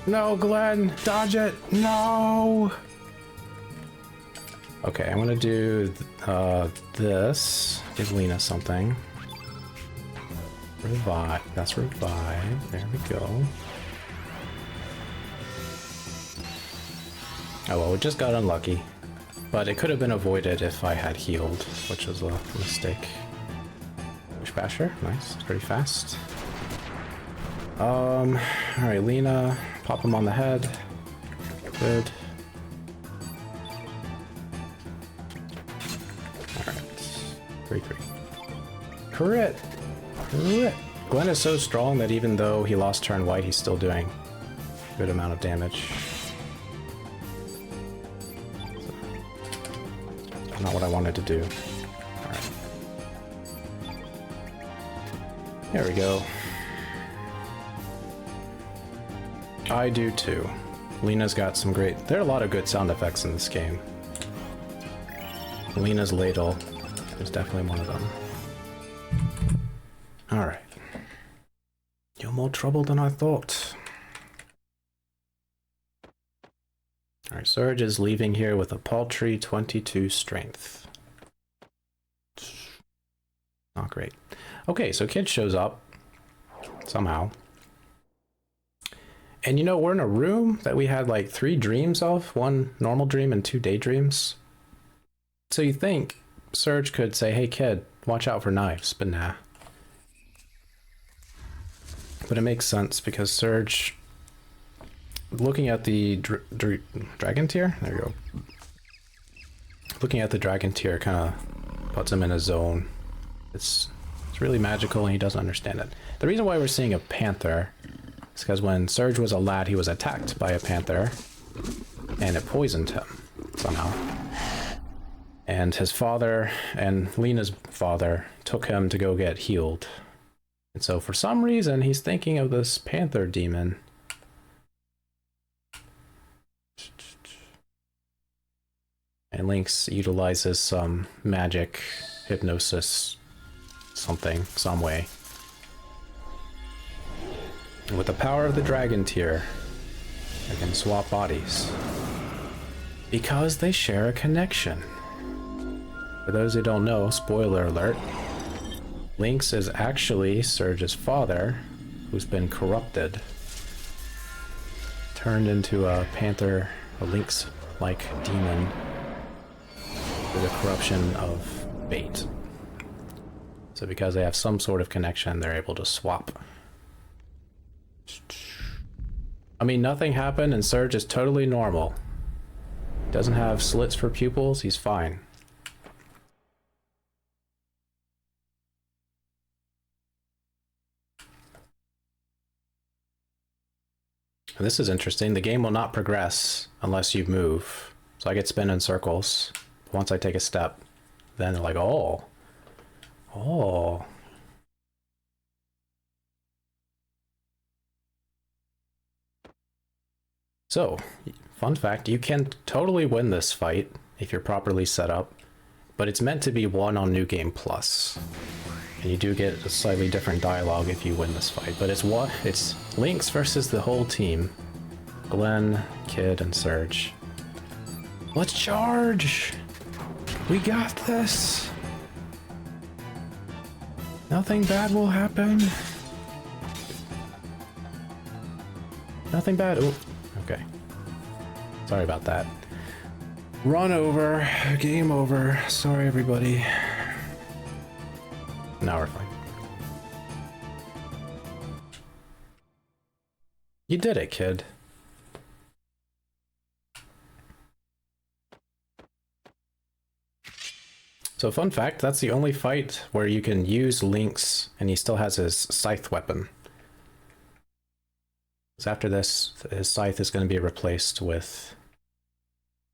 No, Glenn! Dodge it! No! Okay, I'm gonna do this. Give Lena something. Revive. That's revive. There we go. Oh well, we just got unlucky. But it could have been avoided if I had healed, which was a mistake. Push basher, nice, it's pretty fast. Alright, Lena, pop him on the head. Good. Alright. 3-3. Crit! Crit! Glenn is so strong that even though he lost turn white, he's still doing a good amount of damage. Not what I wanted to do. Alright. There we go. I do too. Lena's got some great... There are a lot of good sound effects in this game. Lena's ladle is definitely one of them. Alright. You're more trouble than I thought. Alright, Surge is leaving here with a paltry 22 strength. Not great. Okay, so Kid shows up. Somehow. And you know, we're in a room that we had like 3 dreams of. 1 normal dream and 2 daydreams. So you think Surge could say, hey Kid, watch out for knives, but nah. but it makes sense because Surge, looking at the dragon tier, there you go. Looking at the dragon tier kind of puts him in a zone. It's really magical and he doesn't understand it. The reason why we're seeing a panther is because when Surge was a lad, he was attacked by a panther and it poisoned him somehow. And his father and Lena's father took him to go get healed. And so for some reason, he's thinking of this panther demon. And Lynx utilizes some magic, hypnosis, something, some way. And with the power of the dragon tier, they can swap bodies. Because they share a connection. For those who don't know, spoiler alert, Lynx is actually Surge's father, who's been corrupted. Turned into a panther, a lynx-like demon, through the corruption of bait. So because they have some sort of connection, they're able to swap. I mean, nothing happened and Surge is totally normal. Doesn't have slits for pupils, he's fine. And this is interesting. The game will not progress unless you move. So I get spin in circles. Once I take a step, then they're like, oh. Oh. So, fun fact, you can totally win this fight if you're properly set up, but it's meant to be won on New Game Plus. And you do get a slightly different dialogue if you win this fight, but it's Lynx versus the whole team. Glenn, Kid, and Surge. Let's charge! We got this! Nothing bad will happen. Nothing bad. Oh, okay. Sorry about that. Run over. Game over. Sorry, everybody. Now we're fine. You did it, Kid. So fun fact, that's the only fight where you can use Lynx and he still has his scythe weapon. So after this, his scythe is going to be replaced with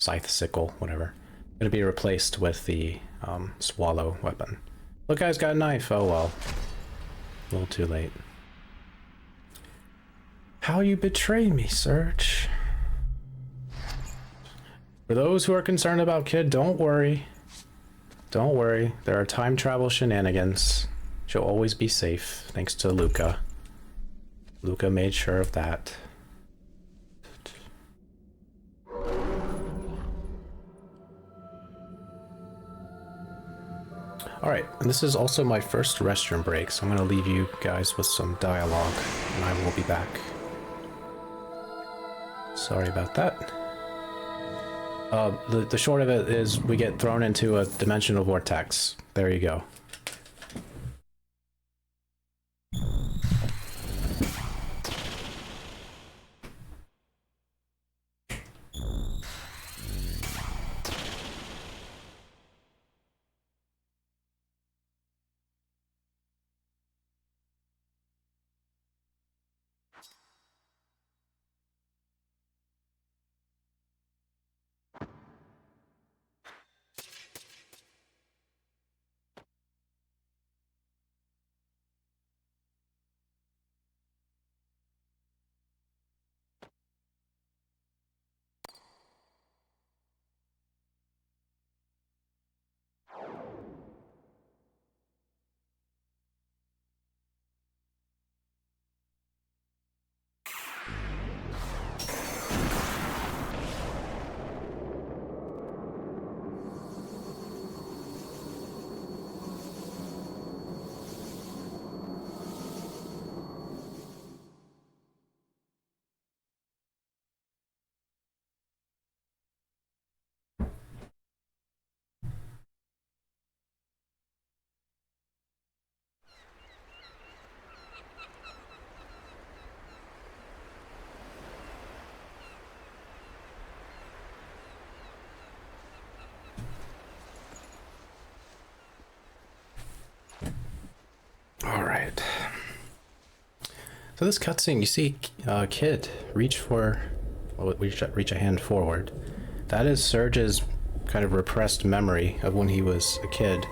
scythe sickle, whatever. Going to be replaced with the swallow weapon. Look, guy's got a knife. Oh well. A little too late. How you betray me, Surge. For those who are concerned about Kid, don't worry. Don't worry, there are time travel shenanigans. She'll always be safe, thanks to Luca. Luca made sure of that. Alright, and this is also my first restroom break, so I'm going to leave you guys with some dialogue, and I will be back. Sorry about that. The short of it is we get thrown into a dimensional vortex. There you go. So this cutscene, you see a kid reach a hand forward. That is Serge's kind of repressed memory of when he was a kid.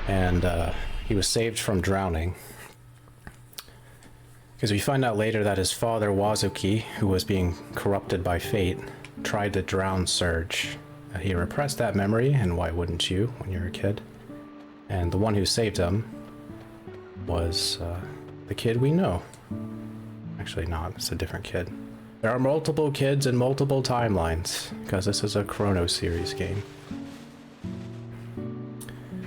And he was saved from drowning. Because we find out later that his father, Wazuki, who was being corrupted by fate, tried to drown Serge. He repressed that memory, and why wouldn't you when you're a kid? And the one who saved him was the kid we know. Actually not, it's a different kid. There are multiple kids in multiple timelines, because this is a Chrono series game.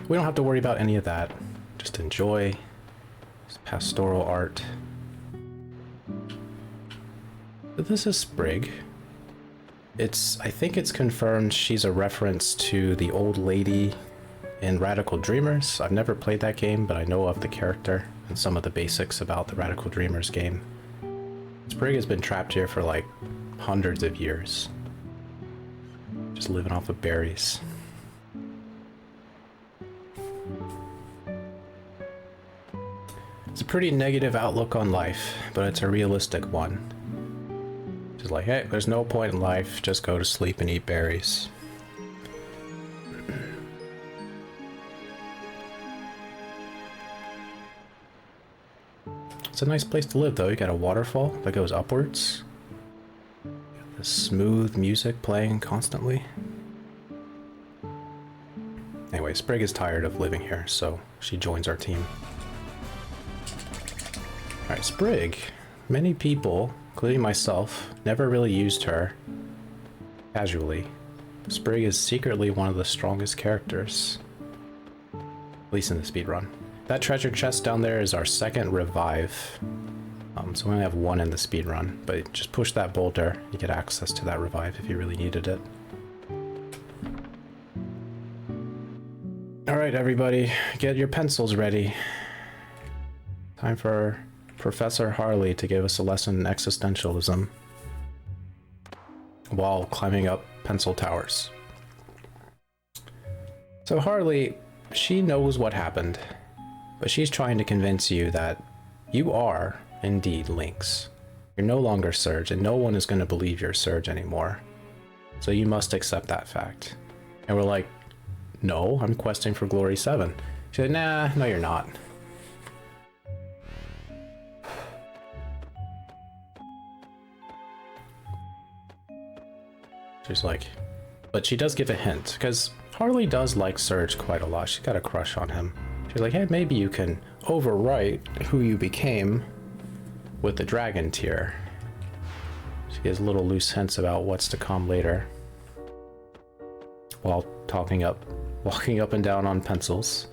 We don't have to worry about any of that. Just enjoy this pastoral art. This is Sprig. I think it's confirmed she's a reference to the old lady in Radical Dreamers. I've never played that game, but I know of the character and some of the basics about the Radical Dreamers game. Sprig has been trapped here for like hundreds of years. Just living off of berries. It's a pretty negative outlook on life, but it's a realistic one. Just like, hey, there's no point in life, just go to sleep and eat berries. It's a nice place to live though. You got a waterfall that goes upwards. You got this smooth music playing constantly. Anyway, Sprig is tired of living here, so she joins our team. Alright, Sprig. Many people, including myself, never really used her casually. Sprig is secretly one of the strongest characters. At least in the speedrun. That treasure chest down there is our second revive. So we only have one in the speedrun, but just push that boulder, you get access to that revive if you really needed it. Alright everybody, get your pencils ready. Time for Professor Harley to give us a lesson in existentialism while climbing up pencil towers. So Harley, she knows what happened, but she's trying to convince you that you are indeed Lynx. You're no longer Serge, and no one is going to believe you're Serge anymore. So you must accept that fact. And we're like, no, I'm questing for Glory 7. She's like, nah, no you're not. She's like, but she does give a hint, because Harley does like Serge quite a lot. She's got a crush on him. She's like, hey, maybe you can overwrite who you became with the dragon tier. She gives little loose hints about what's to come later, while walking up and down on pencils.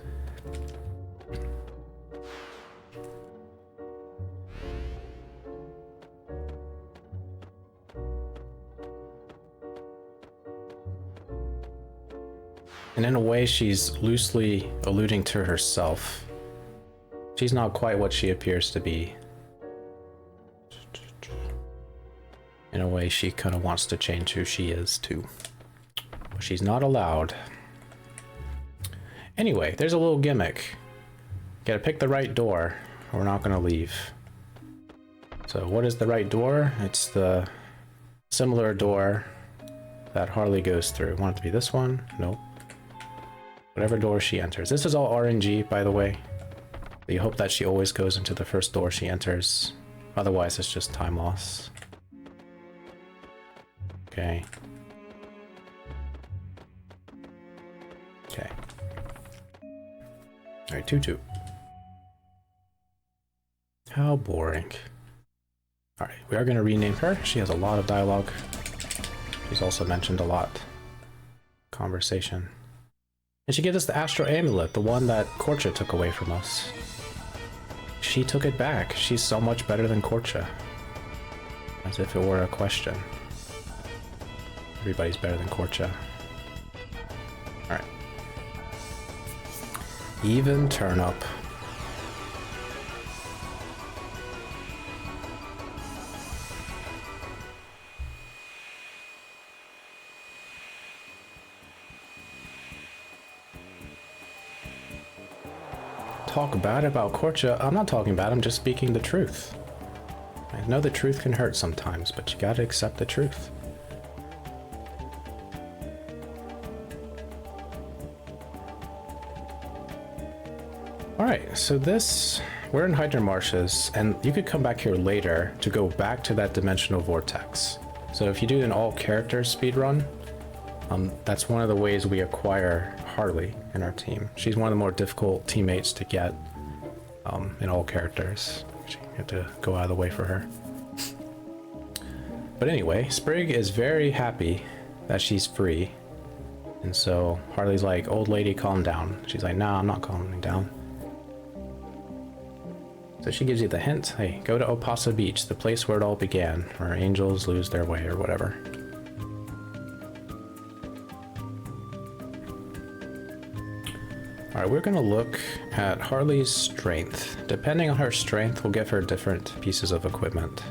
And in a way, she's loosely alluding to herself. She's not quite what she appears to be. In a way, she kind of wants to change who she is, too. But she's not allowed. Anyway, there's a little gimmick. Gotta pick the right door, or we're not gonna leave. So what is the right door? It's the similar door that Harley goes through. Want it to be this one? Nope. Whatever door she enters. This is all RNG, by the way. You hope that she always goes into the first door she enters. Otherwise, it's just time loss. Okay. Okay. Alright, 2-2. How boring. Alright, we are going to rename her. She has a lot of dialogue. She's also mentioned a lot. Conversation. And she gives us the Astral Amulet, the one that Korcha took away from us. She took it back. She's so much better than Korcha. As if it were a question. Everybody's better than Korcha. Alright. Even turnip. talk bad about Korcha. I'm not talking bad, I'm just speaking the truth. I know the truth can hurt sometimes, but you gotta accept the truth. Alright, so we're in Hydra marshes, and you could come back here later to go back to that dimensional vortex. So if you do an all characters speedrun, that's one of the ways we acquire Harley in our team. She's one of the more difficult teammates to get in all characters. You have to go out of the way for her. But anyway, Sprig is very happy that she's free. And so Harley's like, old lady, calm down. She's like, nah, I'm not calming down. So she gives you the hint, hey, go to Opasa Beach, the place where it all began, where angels lose their way or whatever. Alright, we're gonna look at Harley's strength. Depending on her strength, we'll give her different pieces of equipment.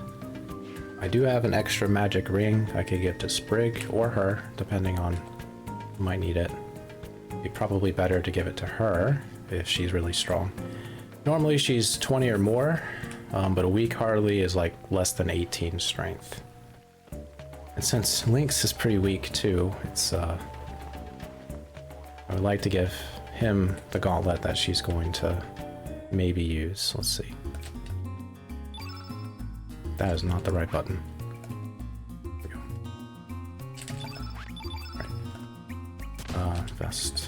I do have an extra magic ring I could give to Sprig or her, depending on who might need it. It'd be probably better to give it to her if she's really strong. Normally she's 20 or more, but a weak Harley is like less than 18 strength. And since Lynx is pretty weak too, I would like to give him the gauntlet that she's going to maybe use. Let's see. That is not the right button. There we go. Alright. Vest.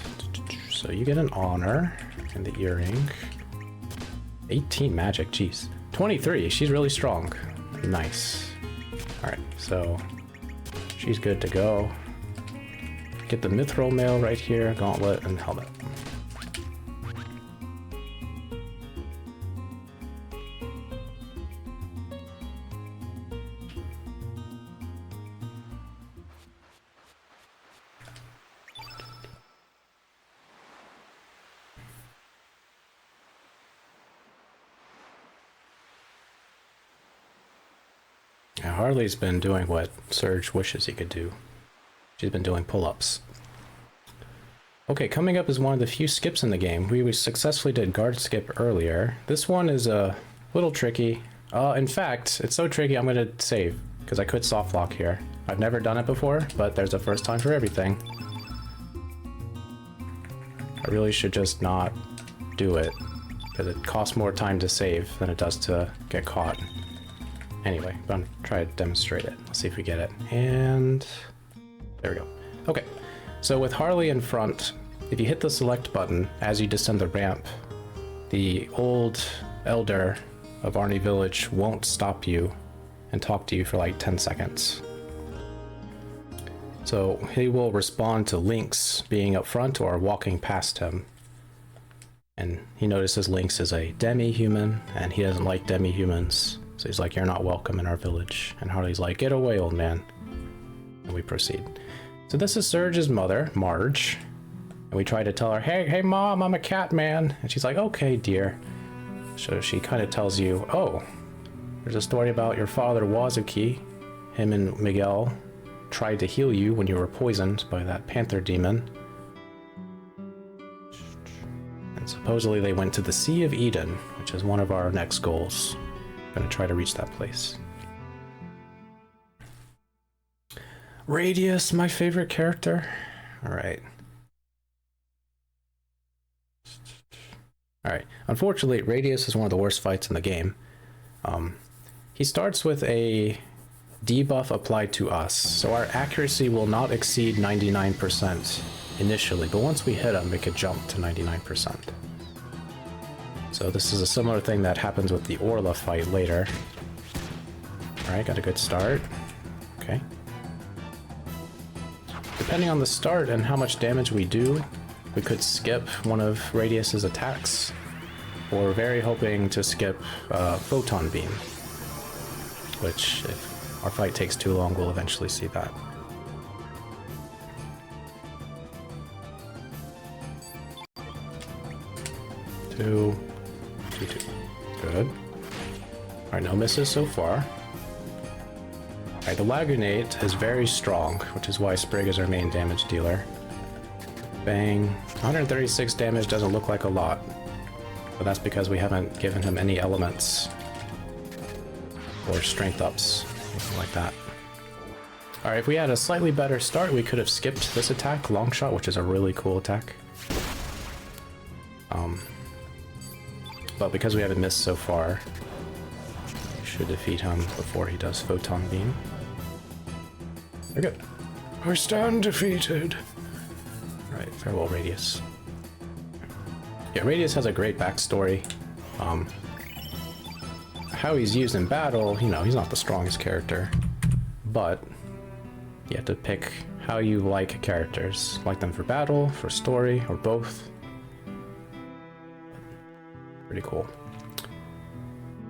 So you get an honor and the earring. 18 magic, jeez. 23, she's really strong. Nice. Alright, so she's good to go. Get the mithril mail right here, gauntlet, and helmet. Yeah, Harley's been doing what Surge wishes he could do. She's been doing pull-ups. Okay, coming up is one of the few skips in the game. We successfully did guard skip earlier. This one is a little tricky. In fact, it's so tricky I'm gonna save, because I could soft lock here. I've never done it before, but there's a first time for everything. I really should just not do it, because it costs more time to save than it does to get caught. Anyway, I'm gonna try to demonstrate it. Let's see if we get it. And there we go. Okay, so with Harley in front, if you hit the select button as you descend the ramp, the old elder of Arni village won't stop you and talk to you for like 10 seconds. So he will respond to Lynx being up front or walking past him. And he notices Lynx is a demi-human and he doesn't like demi-humans. So he's like, you're not welcome in our village. And Harley's like, get away, old man. And we proceed. So this is Surge's mother, Marge. And we try to tell her, hey mom, I'm a cat man. And she's like, okay, dear. So she kind of tells you, oh, there's a story about your father, Wazuki. Him and Miguel tried to heal you when you were poisoned by that panther demon. And supposedly they went to the Sea of Eden, which is one of our next goals. Gonna try to reach that place. Radius, my favorite character. Alright. Alright. Unfortunately, Radius is one of the worst fights in the game. He starts with a debuff applied to us, so our accuracy will not exceed 99% initially, but once we hit him, it could jump to 99%. So this is a similar thing that happens with the Orla fight later. Alright, got a good start. Okay. Depending on the start and how much damage we do, we could skip one of Radius's attacks. Or we're very hoping to skip Photon Beam. Which, if our fight takes too long, we'll eventually see that. Two. Good. Alright, no misses so far. Alright, the Lagunate is very strong, which is why Sprig is our main damage dealer. Bang. 136 damage doesn't look like a lot. But that's because we haven't given him any elements or strength ups, anything like that. Alright, if we had a slightly better start, we could have skipped this attack, long shot, which is a really cool attack. But because we haven't missed so far, we should defeat him before he does photon beam. We're good. We stand defeated. Alright, farewell Radius. Yeah, Radius has a great backstory. How he's used in battle, you know, he's not the strongest character, but you have to pick how you like characters. Like them for battle, for story, or both. Pretty cool.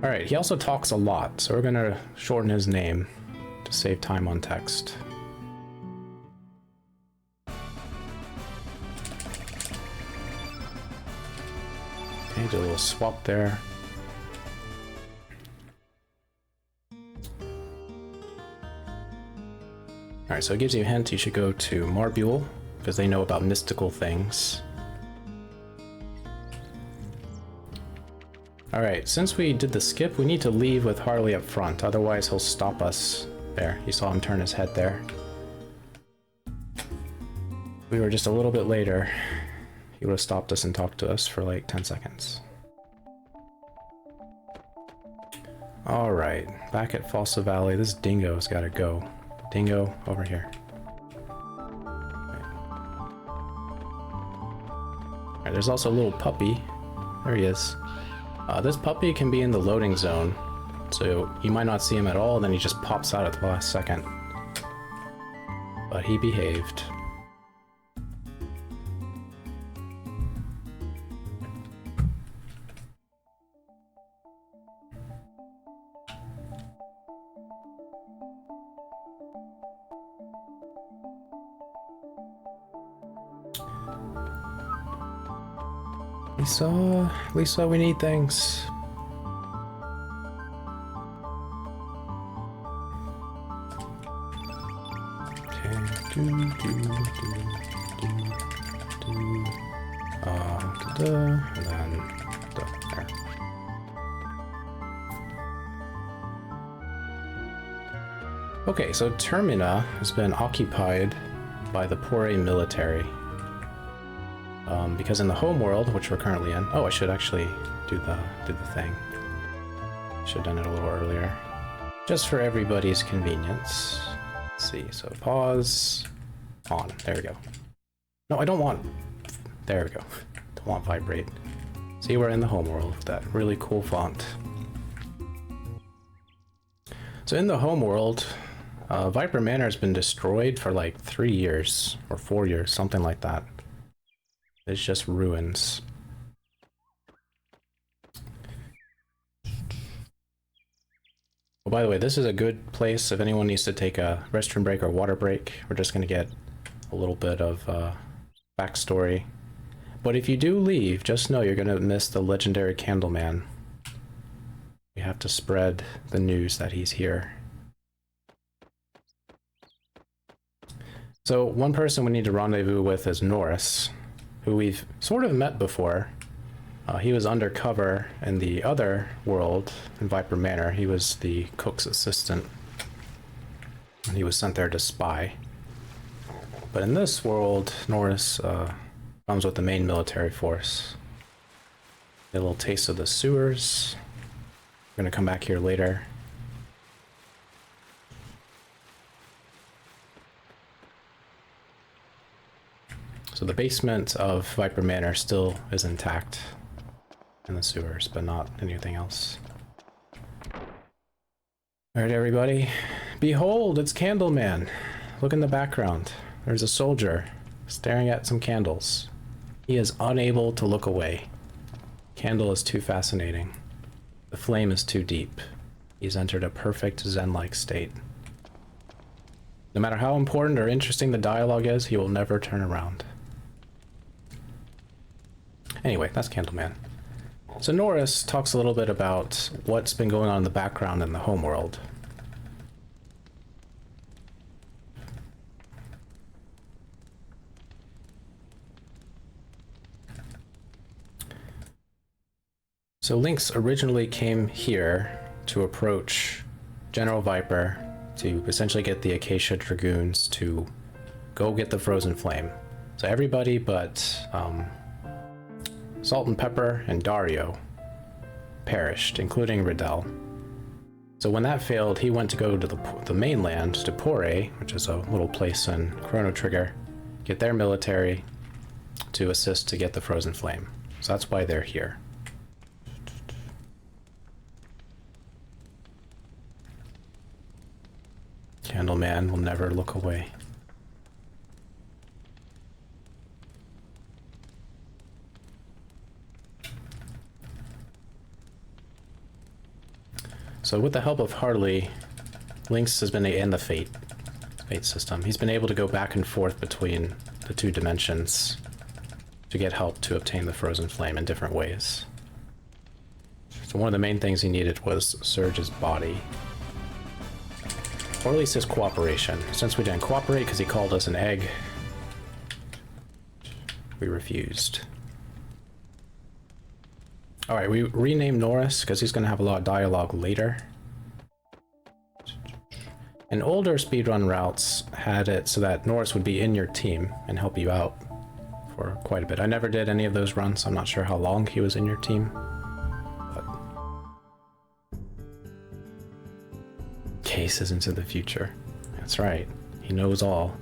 Alright, he also talks a lot, so we're gonna shorten his name to save time on text. Okay, do a little swap there. Alright, so it gives you a hint you should go to Marbule, because they know about mystical things. Alright, since we did the skip, we need to leave with Harley up front, otherwise he'll stop us. There, you saw him turn his head there. If we were just a little bit later, he would have stopped us and talked to us for like 10 seconds. Alright, back at Fossa Valley, this dingo's gotta go. Dingo, over here. Alright, there's also a little puppy. There he is. This puppy can be in the loading zone, so you might not see him at all, then he just pops out at the last second. But he behaved. Lisa, we need things. Okay, and then there. Okay, so Termina has been occupied by the Pore military. Because in the home world, which we're currently in... Oh, I should actually do the thing. Should have done it a little earlier. Just for everybody's convenience. Let's see, so pause. On. There we go. No, I don't want... There we go. Don't want vibrate. See, we're in the home world with that really cool font. So in the home world, Viper Manor has been destroyed for like 3 years, or 4 years, something like that. It's just ruins. Oh, by the way, this is a good place if anyone needs to take a restroom break or water break. We're just going to get a little bit of backstory. But if you do leave, just know you're going to miss the legendary Candleman. You have to spread the news that he's here. So one person we need to rendezvous with is Norris, who we've sort of met before. He was undercover in the other world in Viper Manor. He was the cook's assistant, and he was sent there to spy. But in this world, Norris comes with the main military force. A little taste of the sewers. We're gonna come back here later. So the basement of Viper Manor still is intact in the sewers, but not anything else. Alright everybody, behold, it's Candleman. Look in the background. There's a soldier staring at some candles. He is unable to look away. Candle is too fascinating. The flame is too deep. He's entered a perfect Zen-like state. No matter how important or interesting the dialogue is, he will never turn around. Anyway, that's Candleman. So Norris talks a little bit about what's been going on in the background in the homeworld. So Lynx originally came here to approach General Viper to essentially get the Acacia Dragoons to go get the Frozen Flame. So everybody but Salt and Pepper and Dario perished, including Riddell. So when that failed, he went to go to the mainland, to Pore, which is a little place in Chrono Trigger, get their military to assist to get the Frozen Flame. So that's why they're here. Candleman will never look away. So with the help of Harley, Lynx has been in the fate system. He's been able to go back and forth between the two dimensions to get help to obtain the Frozen Flame in different ways. So one of the main things he needed was Surge's body. Or at least his cooperation. Since we didn't cooperate because he called us an egg, we refused. Alright, we renamed Norris because he's going to have a lot of dialogue later. And older speedrun routes had it so that Norris would be in your team and help you out for quite a bit. I never did any of those runs, so I'm not sure how long he was in your team. But cases into the future. That's right. He knows all.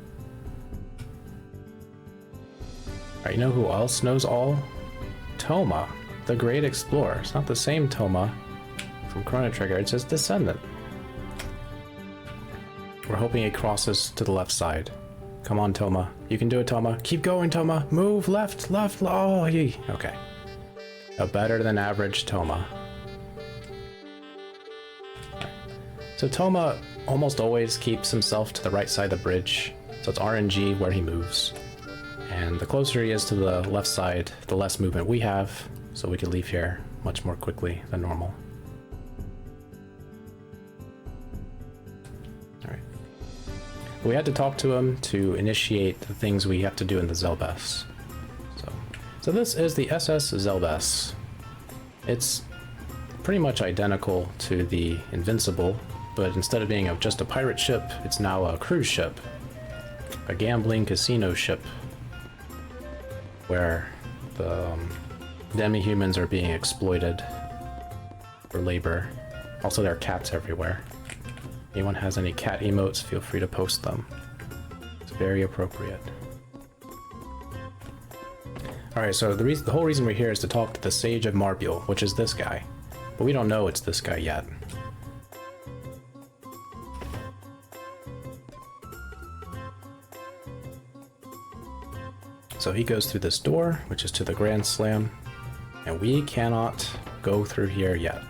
Alright, you know who else knows all? Toma, the Great Explorer. It's not the same Toma from Chrono Trigger, it's his descendant. We're hoping he crosses to the left side. Come on, Toma. You can do it, Toma. Keep going, Toma. Move left, left. Oh, okay. A better than average Toma. So Toma almost always keeps himself to the right side of the bridge. So it's RNG where he moves. And the closer he is to the left side, the less movement we have. So we can leave here much more quickly than normal. We had to talk to him to initiate the things we have to do in the Zelbess. So this is the SS Zelbess. It's pretty much identical to the Invincible, but instead of being just a pirate ship, it's now a cruise ship. A gambling casino ship. Where the demi-humans are being exploited for labor. Also, there are cats everywhere. Anyone has any cat emotes, feel free to post them. It's very appropriate. Alright, so the whole reason we're here is to talk to the Sage of Marbule, which is this guy. But we don't know it's this guy yet. So he goes through this door, which is to the Grand Slam, and we cannot go through here yet.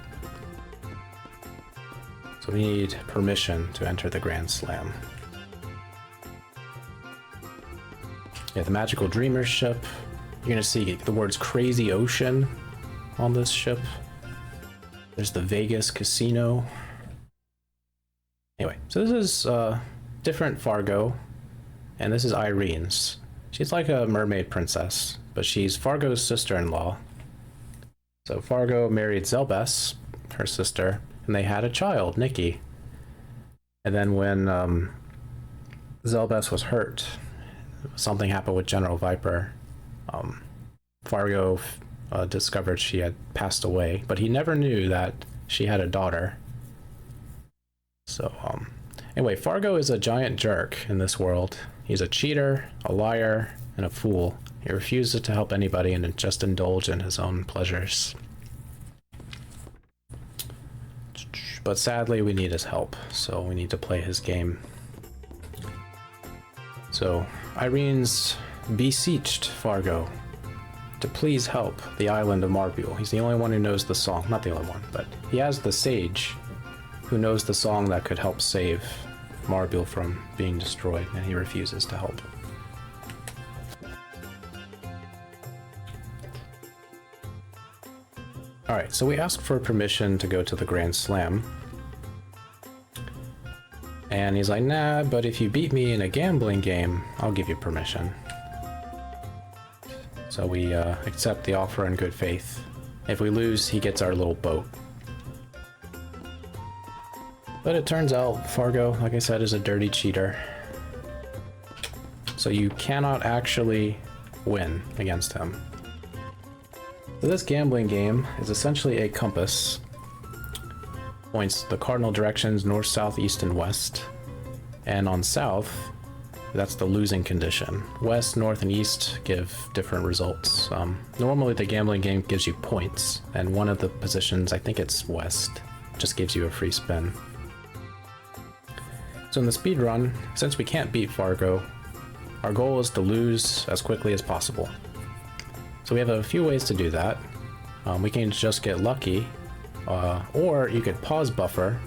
So we need permission to enter the Grand Slam. Yeah, the Magical Dreamers ship. You're gonna see the words Crazy Ocean on this ship. There's the Vegas Casino. Anyway, so this is different Fargo, and this is Irene's. She's like a mermaid princess, but she's Fargo's sister-in-law. So Fargo married Zelbess, her sister, and they had a child, Nikki. And then when Zelbess was hurt, something happened with General Viper. Fargo discovered she had passed away, but he never knew that she had a daughter. So anyway, Fargo is a giant jerk in this world. He's a cheater, a liar, and a fool. He refuses to help anybody and just indulge in his own pleasures. But sadly, we need his help, so we need to play his game. So, Irene's beseeched Fargo to please help the island of Marbule. He's the only one who knows the song. Not the only one, but he has the sage who knows the song that could help save Marbule from being destroyed, and he refuses to help. Alright, so we asked for permission to go to the Grand Slam. And he's like, nah, but if you beat me in a gambling game, I'll give you permission. So we accept the offer in good faith If we lose, he gets our little boat. But it turns out Fargo, like I said, is a dirty cheater. So you cannot actually win against him. So this gambling game is essentially a compass. Points the cardinal directions north, south, east, and west. And on south, that's the losing condition. West, north, and east give different results. Normally the gambling game gives you points, and one of the positions, I think it's west, just gives you a free spin. So in the speed run, since we can't beat Fargo, our goal is to lose as quickly as possible. So we have a few ways to do that. We can just get lucky, or you could pause buffer,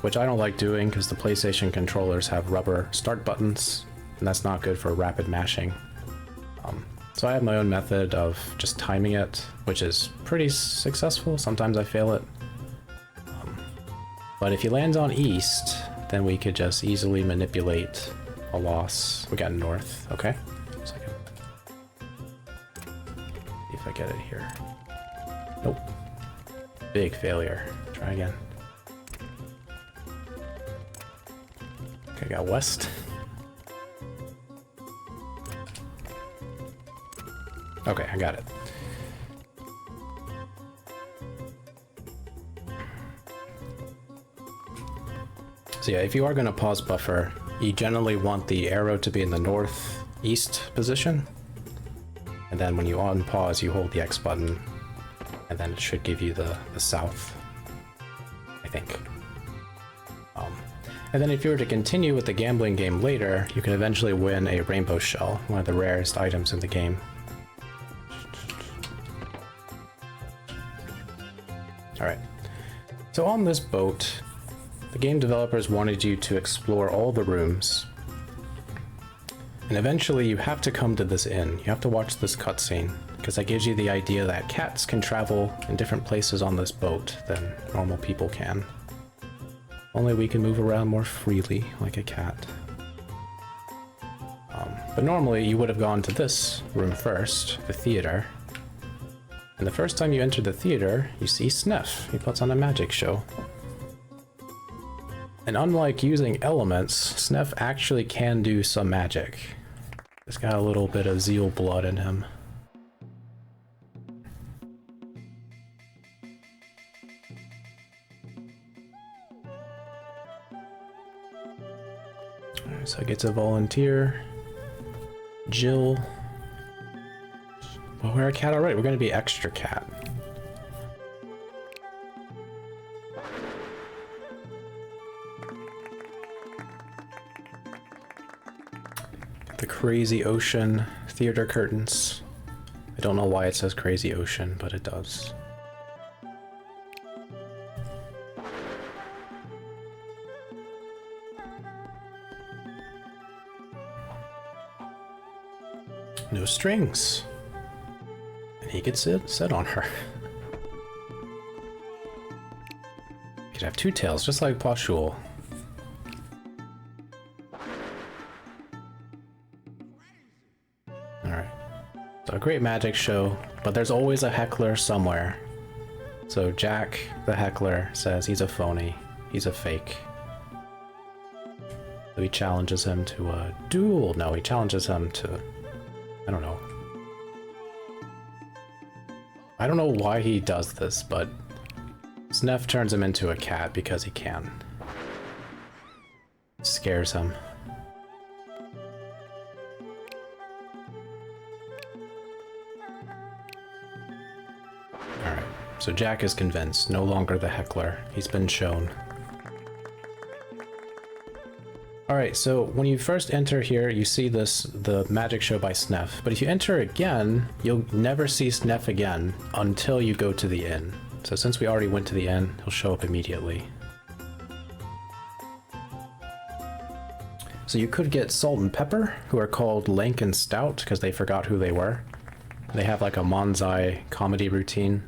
which I don't like doing because the PlayStation controllers have rubber start buttons, and that's not good for rapid mashing. So I have my own method of just timing it, which is pretty successful. Sometimes I fail it. But if he lands on east, then we could just easily manipulate a loss. We got north, okay? Second. See if I get it here. Nope. Big failure. Try again. Okay, got west. Okay, I got it. So yeah, if you are going to pause buffer, you generally want the arrow to be in the northeast position. And then when you unpause, you hold the X button, and then it should give you the south, I think. And then if you were to continue with the gambling game later, you can eventually win a rainbow shell, one of the rarest items in the game. Alright, so on this boat, the game developers wanted you to explore all the rooms. And eventually you have to come to this inn. You have to watch this cutscene, because that gives you the idea that cats can travel in different places on this boat than normal people can. Only we can move around more freely, like a cat. But normally you would have gone to this room first, the theater. And the first time you enter the theater, you see Sneff. He puts on a magic show. And unlike using elements, Sneff actually can do some magic. He's got a little bit of Zeal blood in him. Alright, so I get to volunteer. Jill. Well, we're a cat already. We're going to be extra cat. The crazy ocean theater curtains. I don't know why it says crazy ocean, but it does. No strings. And he could sit on her. Could have two tails, just like Pashul. Alright. So a great magic show, but there's always a heckler somewhere. So Jack, the heckler, says he's a phony. He's a fake. So he challenges him to a duel. No, he challenges him to... I don't know. I don't know why he does this, but Sneff turns him into a cat because he can. It scares him. Alright, so Jack is convinced, no longer the heckler. He's been shown. Alright, so when you first enter here, you see the magic show by Sneff. But if you enter again, you'll never see Sneff again until you go to the inn. So since we already went to the inn, he'll show up immediately. So you could get Salt and Pepper, who are called Lank and Stout because they forgot who they were. They have like a Manzai comedy routine.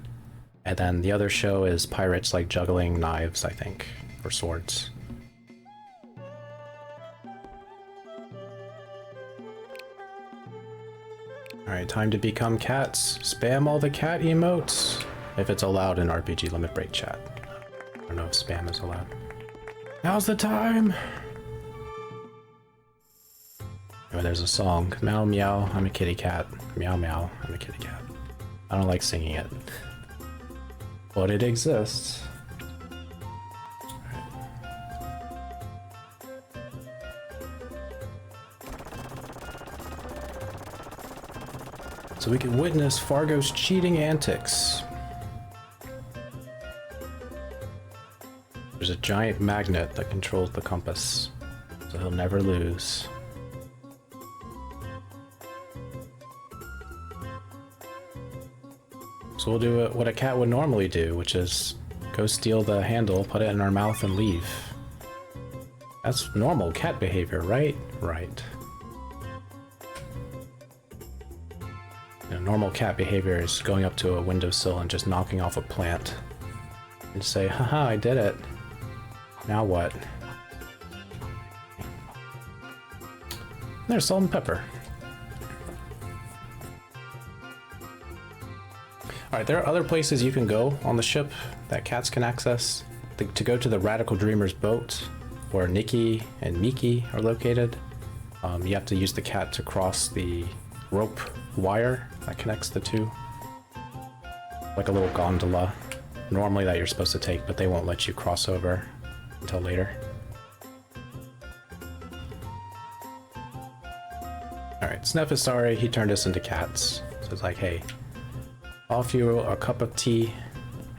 And then the other show is pirates like juggling knives, I think, or swords. Alright, time to become cats. Spam all the cat emotes. if it's allowed in RPG limit break chat. I don't know if spam is allowed. Now's the time! Oh, there's a song. Meow meow, I'm a kitty cat. Meow meow, I'm a kitty cat. I don't like singing it. But it exists. So we can witness Fargo's cheating antics. There's a giant magnet that controls the compass, so he'll never lose. So we'll do what a cat would normally do, which is go steal the handle, put it in our mouth, and leave. That's normal cat behavior, right? Right. You know, normal cat behavior is going up to a windowsill and just knocking off a plant. And say, haha, I did it. Now what? There's salt and pepper. Alright, there are other places you can go on the ship that cats can access. To go to the Radical Dreamer's boat, where Nikki and Miki are located, you have to use the cat to cross the rope wire that connects the two. Like a little gondola, normally that you're supposed to take, but they won't let you cross over until later. Alright, Snef is sorry, he turned us into cats. So it's like, hey, offer you a cup of tea,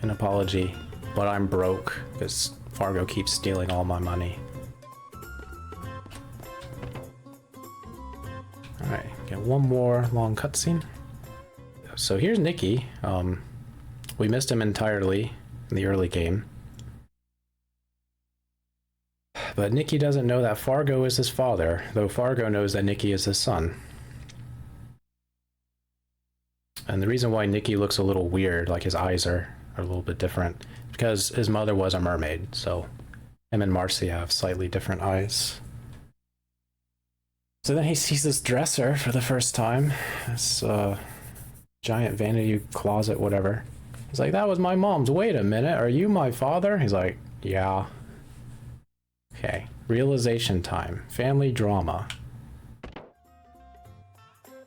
an apology, but I'm broke because Fargo keeps stealing all my money. Alright, get one more long cutscene. So here's Nikki. We missed him entirely in the early game. But Nikki doesn't know that Fargo is his father, though Fargo knows that Nikki is his son. And the reason why Nikki looks a little weird, like his eyes are a little bit different, because his mother was a mermaid, so him and Marcy have slightly different eyes. So then he sees this dresser for the first time, this giant vanity closet, whatever. He's like, that was my mom's. Wait a minute, are you my father? He's like, yeah. Okay, realization time, family drama.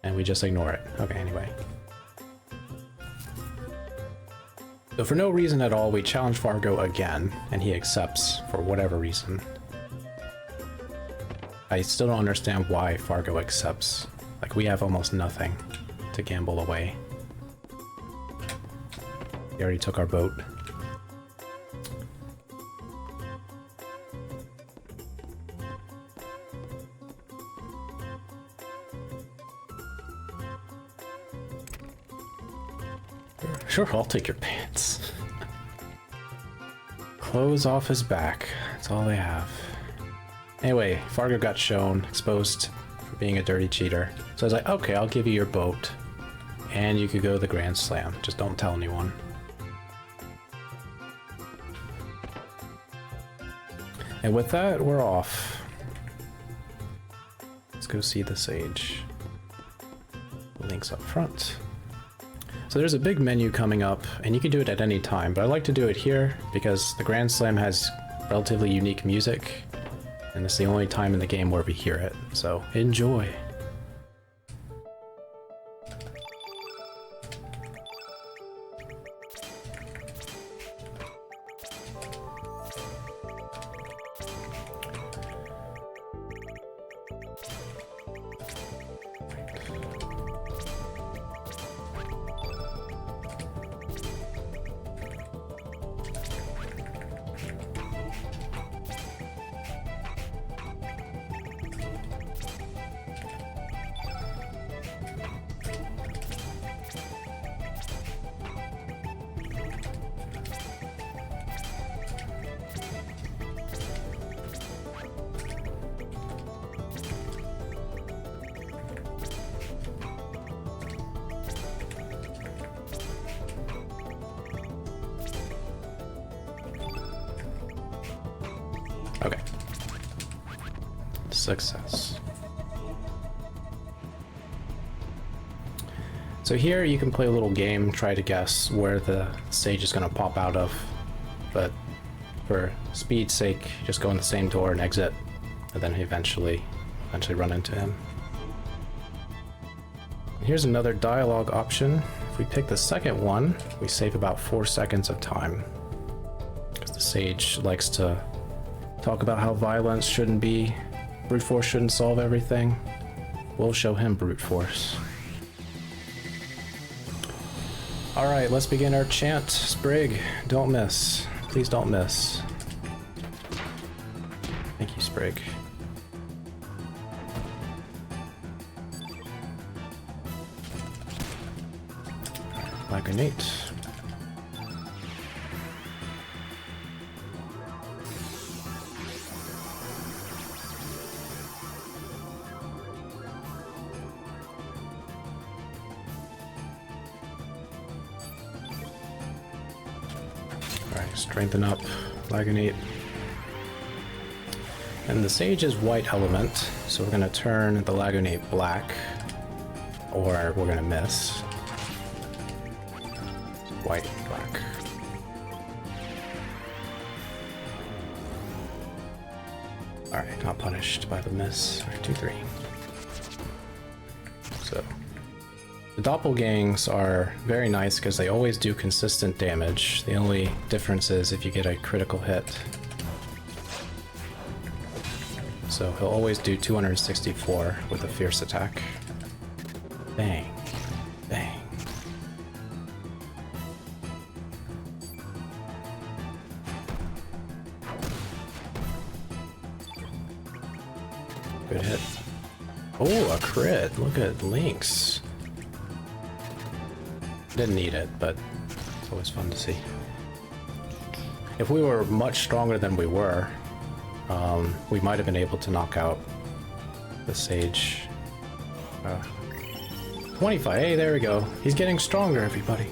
And we just ignore it. Okay, anyway. So for no reason at all, we challenge Fargo again, and he accepts for whatever reason. I still don't understand why Fargo accepts. Like, we have almost nothing to gamble away. He already took our boat. Sure, I'll take your pants. Clothes off his back. That's all they have. Anyway, Fargo got shown, exposed for being a dirty cheater. So I was like, okay, I'll give you your boat. And you could go to the Grand Slam. Just don't tell anyone. And with that, we're off. Let's go see the sage. Links up front. So there's a big menu coming up, and you can do it at any time, but I like to do it here because the Grand Slam has relatively unique music, and it's the only time in the game where we hear it, so enjoy. Okay. Success. So here you can play a little game, try to guess where the sage is going to pop out of, but for speed's sake, just go in the same door and exit, and then eventually run into him. Here's another dialogue option. If we pick the second one, we save about 4 seconds of time, because the sage likes to talk about how violence shouldn't be, brute force shouldn't solve everything. We'll show him brute force. Alright, let's begin our chant. Sprig, don't miss. Please don't miss. Thank you, Sprig. Lagonate. Strengthen up, Lagonate. And the Sage is white element, so we're gonna turn the Lagonate black, or we're gonna miss. White, black. Alright, not punished by the miss. Alright, 2, 3. So, the doppelgangs are very nice because they always do consistent damage. The only difference is if you get a critical hit. So he'll always do 264 with a fierce attack. Bang. Bang. Good hit. Oh, a crit. Look at Lynx. Didn't need it, but it's always fun to see. If we were much stronger than we were, we might have been able to knock out the Sage. 25, hey, there we go. He's getting stronger, everybody.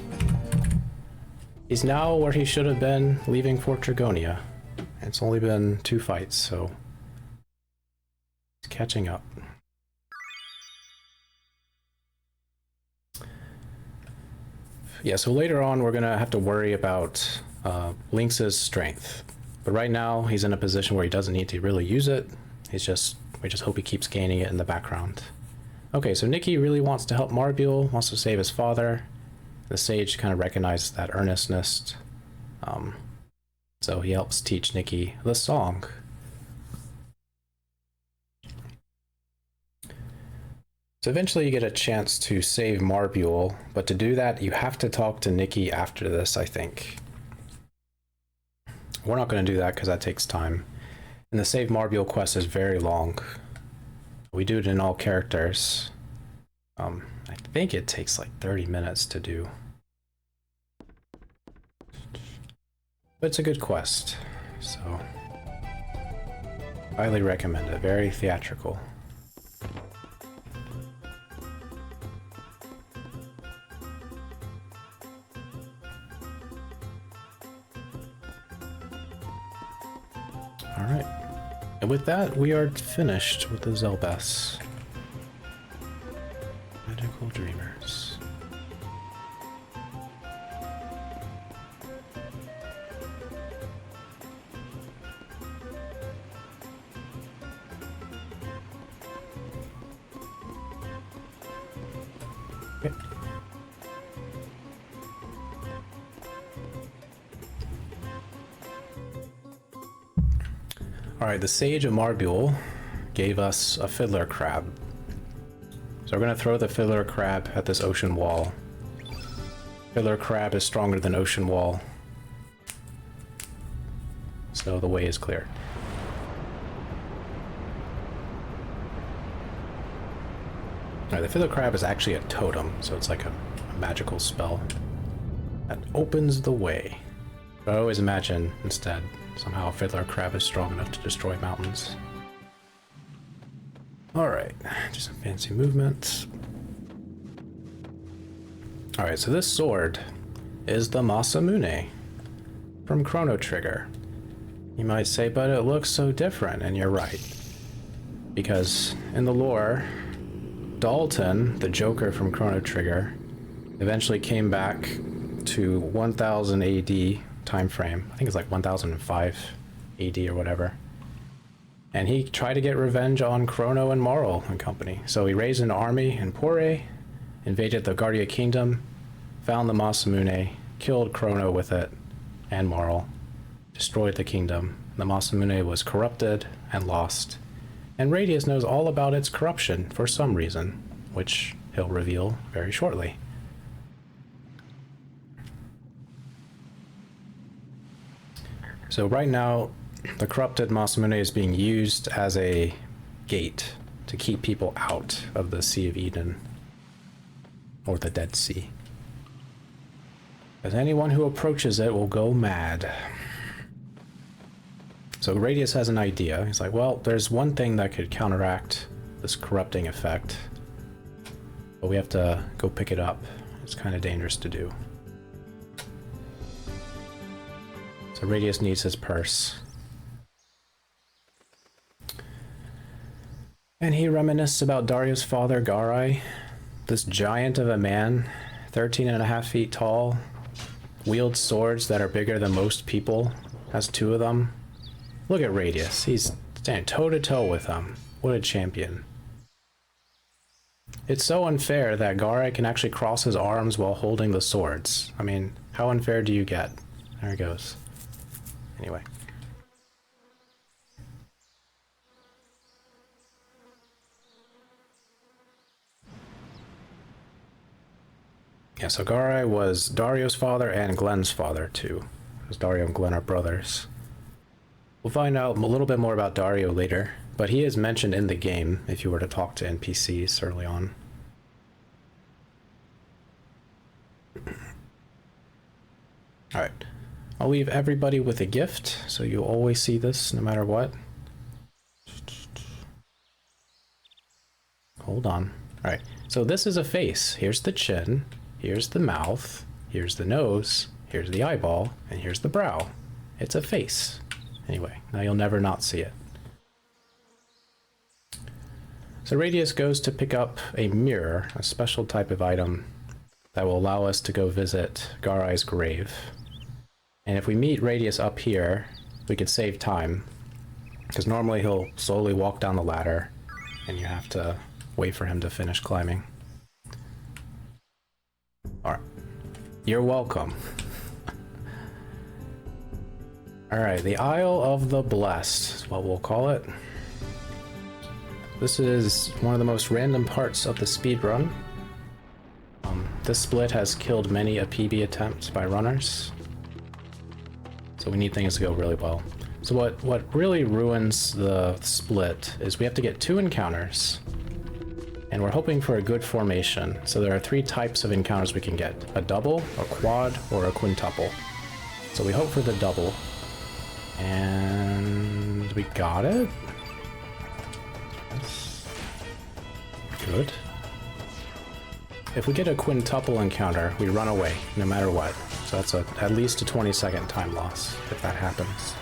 He's now where he should have been, leaving Fort Dragonia. It's only been 2 fights, so he's catching up. Yeah, so later on we're gonna have to worry about Lynx's strength. But right now he's in a position where he doesn't need to really use it. We just hope he keeps gaining it in the background. Okay, so Nikki really wants to help Marbule, wants to save his father. The Sage kind of recognizes that earnestness. So he helps teach Nikki the song. So eventually you get a chance to save Marbule, but to do that you have to talk to Nikki after this, I think. We're not going to do that because that takes time. And the save Marbule quest is very long. We do it in all characters. I think it takes like 30 minutes to do. But it's a good quest, so highly recommend it. Very theatrical. Alright, and with that, we are finished with the Zelbess. Magical Dreamers. Okay. Alright, the Sage of Marbule gave us a fiddler crab. So we're going to throw the fiddler crab at this ocean wall. Fiddler crab is stronger than ocean wall. So the way is clear. Alright, the fiddler crab is actually a totem, so it's like a magical spell that opens the way. But I always imagine instead somehow a fiddler crab is strong enough to destroy mountains. Alright, just some fancy movements. Alright, so this sword is the Masamune from Chrono Trigger. You might say, but it looks so different, and you're right. Because in the lore, Dalton, the Joker from Chrono Trigger, Eventually came back to 1000 AD time frame. I think it's like 1005 AD or whatever. And he tried to get revenge on Chrono and Marl and company. So he raised an army in Pore, invaded the Guardia Kingdom, found the Masamune, killed Chrono with it, and Marl, destroyed the kingdom. The Masamune was corrupted and lost. And Radius knows all about its corruption for some reason, which he'll reveal very shortly. So right now, the corrupted Masamune is being used as a gate to keep people out of the Sea of Eden, or the Dead Sea. Because anyone who approaches it will go mad. So Radius has an idea. He's like, well, there's one thing that could counteract this corrupting effect, but we have to go pick it up. It's kind of dangerous to do. So Radius needs his purse. And he reminisces about Dario's father, Garai, this giant of a man, 13.5 feet tall, wields swords that are bigger than most people, has 2 of them. Look at Radius, he's standing toe-to-toe with him. What a champion. It's so unfair that Garai can actually cross his arms while holding the swords. I mean, how unfair do you get? There he goes. Anyway. Yeah, so Garai was Dario's father and Glenn's father, too. Because Dario and Glenn are brothers. We'll find out a little bit more about Dario later, but he is mentioned in the game if you were to talk to NPCs early on. Alright, I'll leave everybody with a gift, so you'll always see this no matter what. Hold on. Alright, so this is a face. Here's the chin, here's the mouth, here's the nose, here's the eyeball, and here's the brow. It's a face. Anyway, now you'll never not see it. So Radius goes to pick up a mirror, a special type of item that will allow us to go visit Garai's grave. And if we meet Radius up here, we could save time, because normally he'll slowly walk down the ladder, and you have to wait for him to finish climbing. Alright, you're welcome. Alright, the Isle of the Blessed is what we'll call it. This is one of the most random parts of the speedrun. This split has killed many a PB attempt by runners. So we need things to go really well. So what really ruins the split is we have to get 2 encounters. And we're hoping for a good formation. So there are 3 types of encounters we can get. A double, a quad, or a quintuple. So we hope for the double. And we got it. That's good. If we get a quintuple encounter, we run away, no matter what. So that's at least a 20-second time loss, if that happens.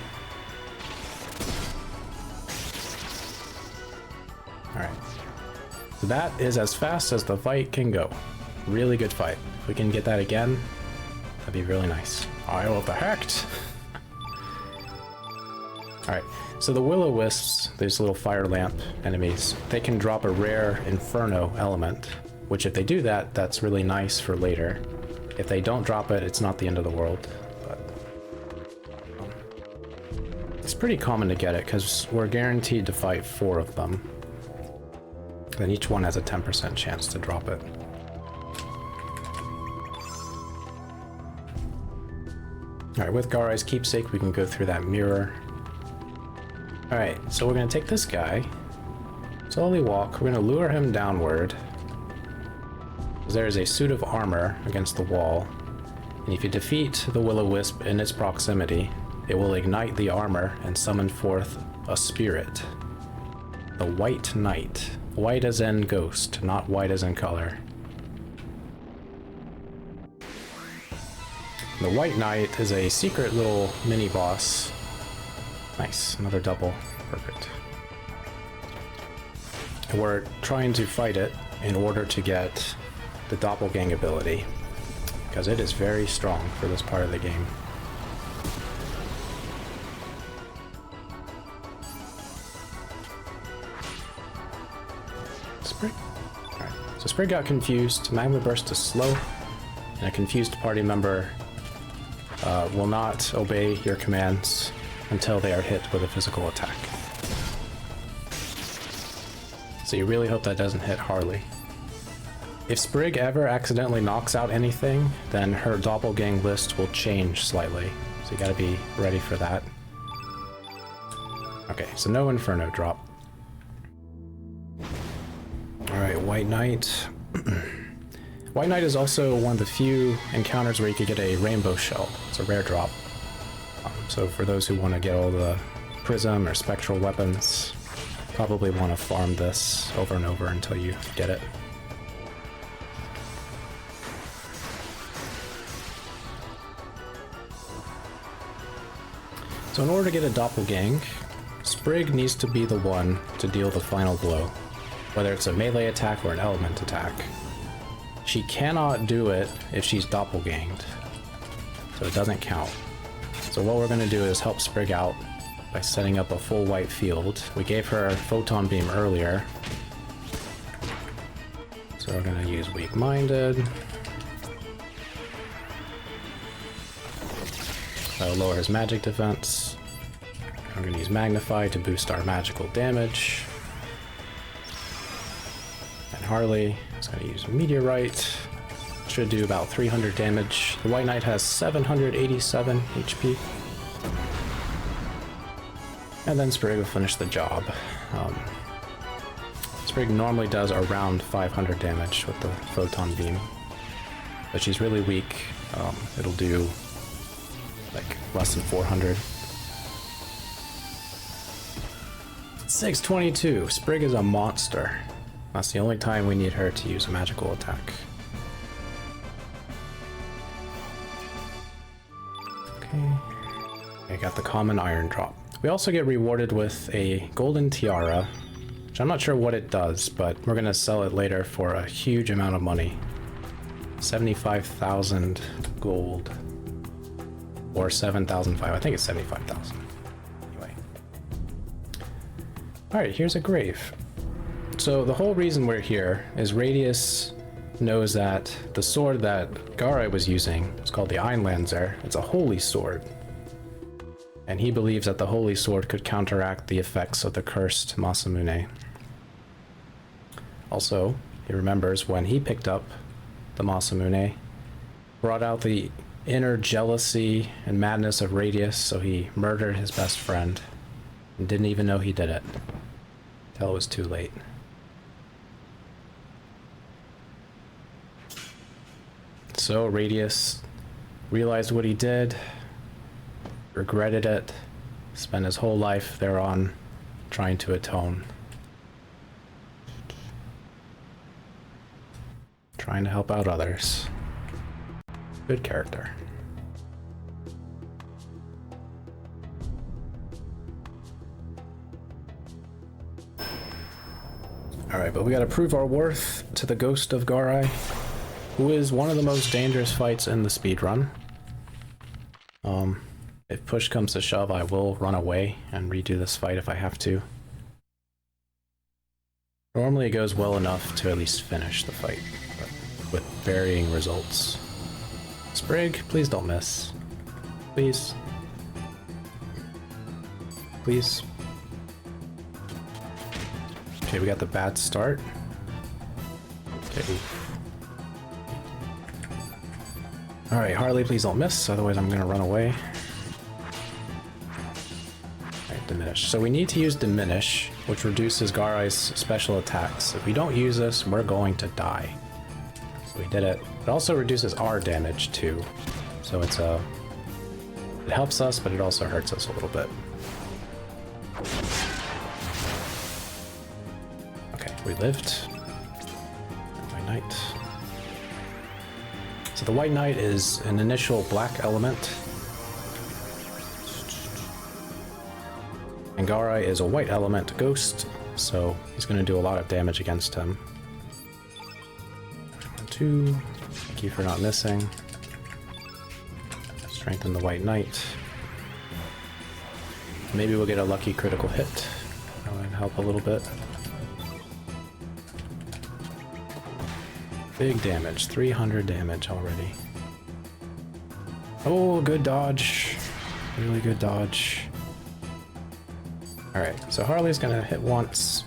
Alright. So that is as fast as the fight can go. Really good fight. If we can get that again, that'd be really nice. Isle of the Hacked! Alright, so the will-o-wisps, these little fire lamp enemies, they can drop a rare inferno element, which if they do that, that's really nice for later. If they don't drop it, it's not the end of the world, but it's pretty common to get it because we're guaranteed to fight 4 of them. Then each one has a 10% chance to drop it. Alright, with Garai's keepsake, we can go through that mirror. Alright, so we're going to take this guy, slowly walk, we're going to lure him downward. There is a suit of armor against the wall, and if you defeat the will-o-wisp in its proximity, it will ignite the armor and summon forth a spirit. The White Knight. White as in ghost, not white as in color. The White Knight is a secret little mini-boss. Nice, another double. Perfect. And we're trying to fight it in order to get the doppelgang ability. because it is very strong for this part of the game. Sprig. Alright, so Sprig got confused. Magma Burst is slow, and a confused party member will not obey your commands until they are hit with a physical attack. So you really hope that doesn't hit Harley. If Sprig ever accidentally knocks out anything, then her doppelgang list will change slightly. So you gotta be ready for that. Okay, so no Inferno drop. Alright, White Knight. White Knight is also one of the few encounters where you could get a rainbow shell. It's a rare drop. So for those who want to get all the prism or spectral weapons, probably want to farm this over and over until you get it. So in order to get a doppelgang, Sprig needs to be the one to deal the final blow, whether it's a melee attack or an element attack. She cannot do it if she's doppelganged, so it doesn't count. So what we're going to do is help Sprig out by setting up a full white field. We gave her a photon beam earlier, so we're going to use weak-minded. That'll lower his magic defense. I'm going to use Magnify to boost our magical damage. And Harley is going to use Meteorite. Should do about 300 damage. The White Knight has 787 HP. And then Sprig will finish the job. Sprig normally does around 500 damage with the photon beam, but she's really weak. It'll do like less than 400. 622. Sprig is a monster. That's the only time we need her to use a magical attack. Okay. I got the common iron drop. We also get rewarded with a golden tiara, which I'm not sure what it does, but we're gonna sell it later for a huge amount of money. 75,000 gold. Or 7,500. I think it's 75,000. Anyway. Alright, here's a grave. So the whole reason we're here is Radius knows that the sword that Garai was using is called the Einlanzer. It's a holy sword. And he believes that the holy sword could counteract the effects of the cursed Masamune. Also, he remembers when he picked up the Masamune, brought out the inner jealousy and madness of Radius, so he murdered his best friend and didn't even know he did it till it was too late. So Radius realized what he did, regretted it, spent his whole life thereon trying to atone. Trying to help out others. Good character. Alright, but we gotta prove our worth to the Ghost of Garai, who is one of the most dangerous fights in the speedrun. If push comes to shove, I will run away and redo this fight if I have to. Normally it goes well enough to at least finish the fight, but with varying results. Sprig, please don't miss. Please. Please. Okay, we got the bad start. Okay. Alright, Harley, please don't miss, otherwise I'm gonna run away. Alright, Diminish. So we need to use Diminish, which reduces Garai's special attacks. If we don't use this, we're going to die. So we did it. It also reduces our damage too. So it's it helps us, but it also hurts us a little bit. Okay, we lived. White Knight. So the White Knight is an initial black element. And Garai is a white element ghost, so he's going to do a lot of damage against him. 1, 2. Thank you for not missing. Strengthen the White Knight. Maybe we'll get a lucky critical hit. That would help a little bit. Big damage, 300 damage already. Oh, good dodge. Really good dodge. Alright, so Harley's gonna hit once.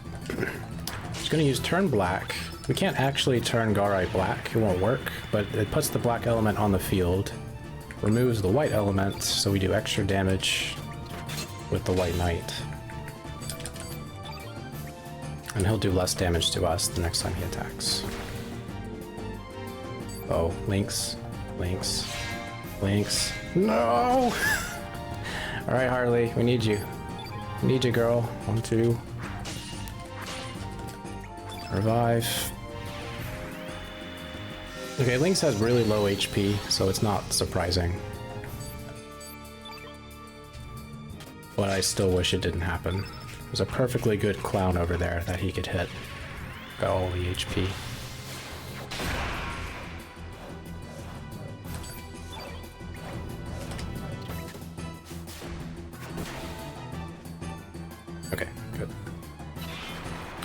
She's gonna use turn black. We can't actually turn Garai black, it won't work, but it puts the black element on the field, removes the white element, so we do extra damage with the White Knight. And he'll do less damage to us the next time he attacks. Oh, Lynx. Lynx. Lynx. No! Alright, Harley, we need you. We need you, girl. 1, 2. Revive. Okay, Lynx has really low HP, so it's not surprising. But I still wish it didn't happen. There's a perfectly good clown over there that he could hit. Got all the HP. Okay, good.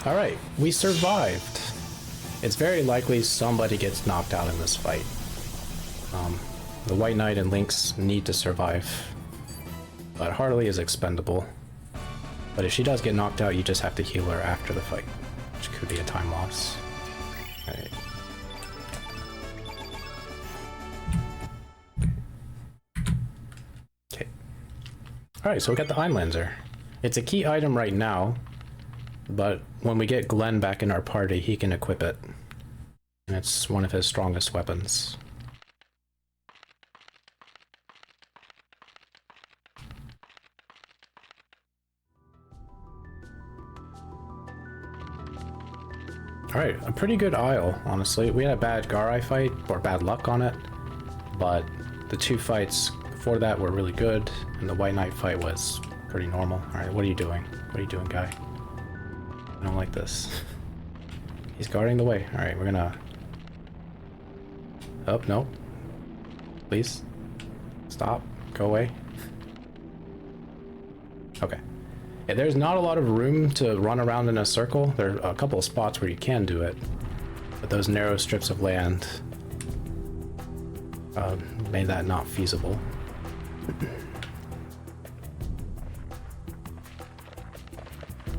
Alright, we survived. It's very likely somebody gets knocked out in this fight. The White Knight and Lynx need to survive. But Harley is expendable. But if she does get knocked out, you just have to heal her after the fight, which could be a time loss. Alright. Okay. Alright, so we got the Einlanzer. It's a key item right now, but when we get Glenn back in our party, he can equip it. And it's one of his strongest weapons. Alright, a pretty good Isle, honestly. We had a bad Garai fight, or bad luck on it, but the 2 fights before that were really good, and the White Knight fight was pretty normal. Alright, what are you doing? What are you doing, guy? I don't like this. He's guarding the way. Alright, we're gonna... Oh, no. Please. Stop. Go away. Okay. Yeah, there's not a lot of room to run around in a circle. There are a couple of spots where you can do it, but those narrow strips of land made that not feasible.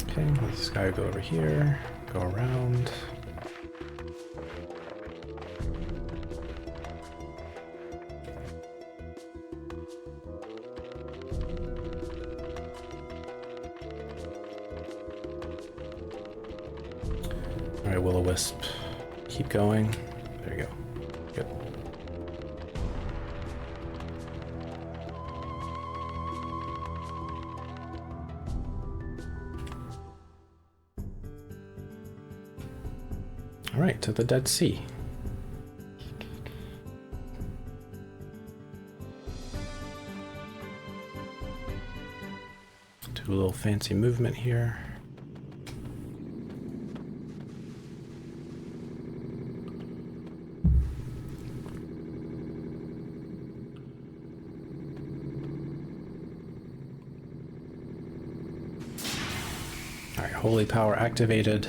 Okay, let this guy go over here, go around. Alright, Will-O-Wisp. Keep going. There you go. Good. Alright, to the Dead Sea. Do a little fancy movement here. Holy power activated.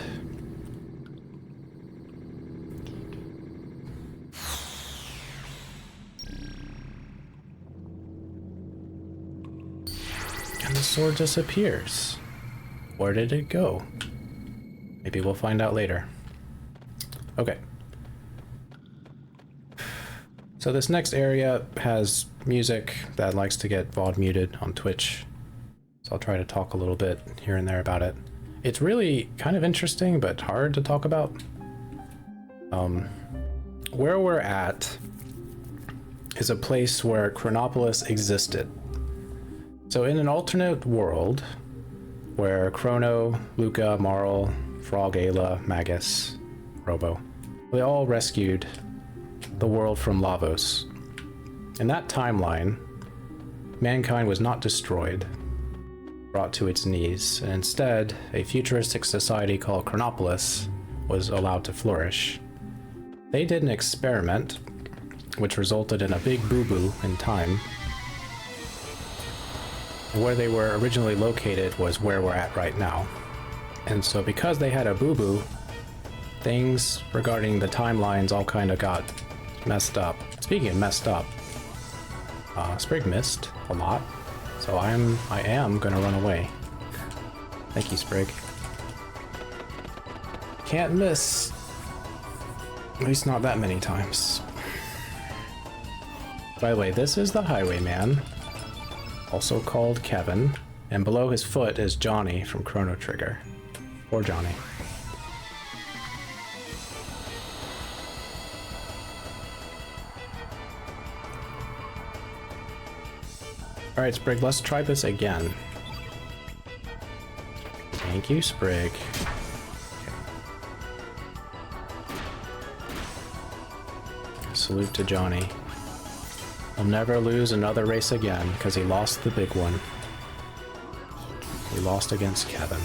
And the sword disappears. Where did it go? Maybe we'll find out later. Okay. So this next area has music that likes to get VOD muted on Twitch. So I'll try to talk a little bit here and there about it. It's really kind of interesting, but hard to talk about. Where we're at is a place where Chronopolis existed. So in an alternate world, where Chrono, Luca, Marl, Frog, Ayla, Magus, Robo, they all rescued the world from Lavos. In that timeline, mankind was not destroyed, brought to its knees, and instead, a futuristic society called Chronopolis was allowed to flourish. They did an experiment, which resulted in a big boo-boo in time, Where they were originally located was where we're at right now. And so because they had a boo-boo, things regarding the timelines all kind of got messed up. Speaking of messed up, Sprig missed a lot, so I am gonna run away. Thank you, Sprig. Can't miss. At least not that many times. By the way, this is the Highwayman, also called Kevin, and below his foot is Johnny from Chrono Trigger. Or Johnny. Alright, Sprig, let's try this again. Thank you, Sprig. Salute to Johnny. He'll never lose another race again, because he lost the big one. He lost against Kevin.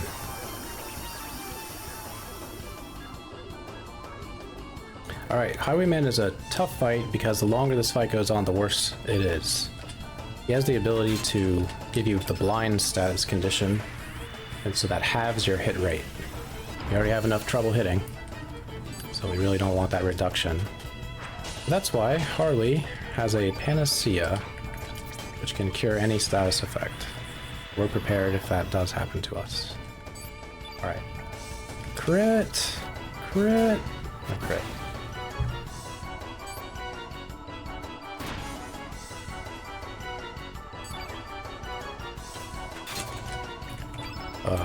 Alright, Highwayman is a tough fight because the longer this fight goes on, the worse it is. He has the ability to give you the blind status condition, and so that halves your hit rate. You already have enough trouble hitting, so we really don't want that reduction. That's why Harley has a panacea, which can cure any status effect. We're prepared if that does happen to us. Alright. Crit! Crit! No crit.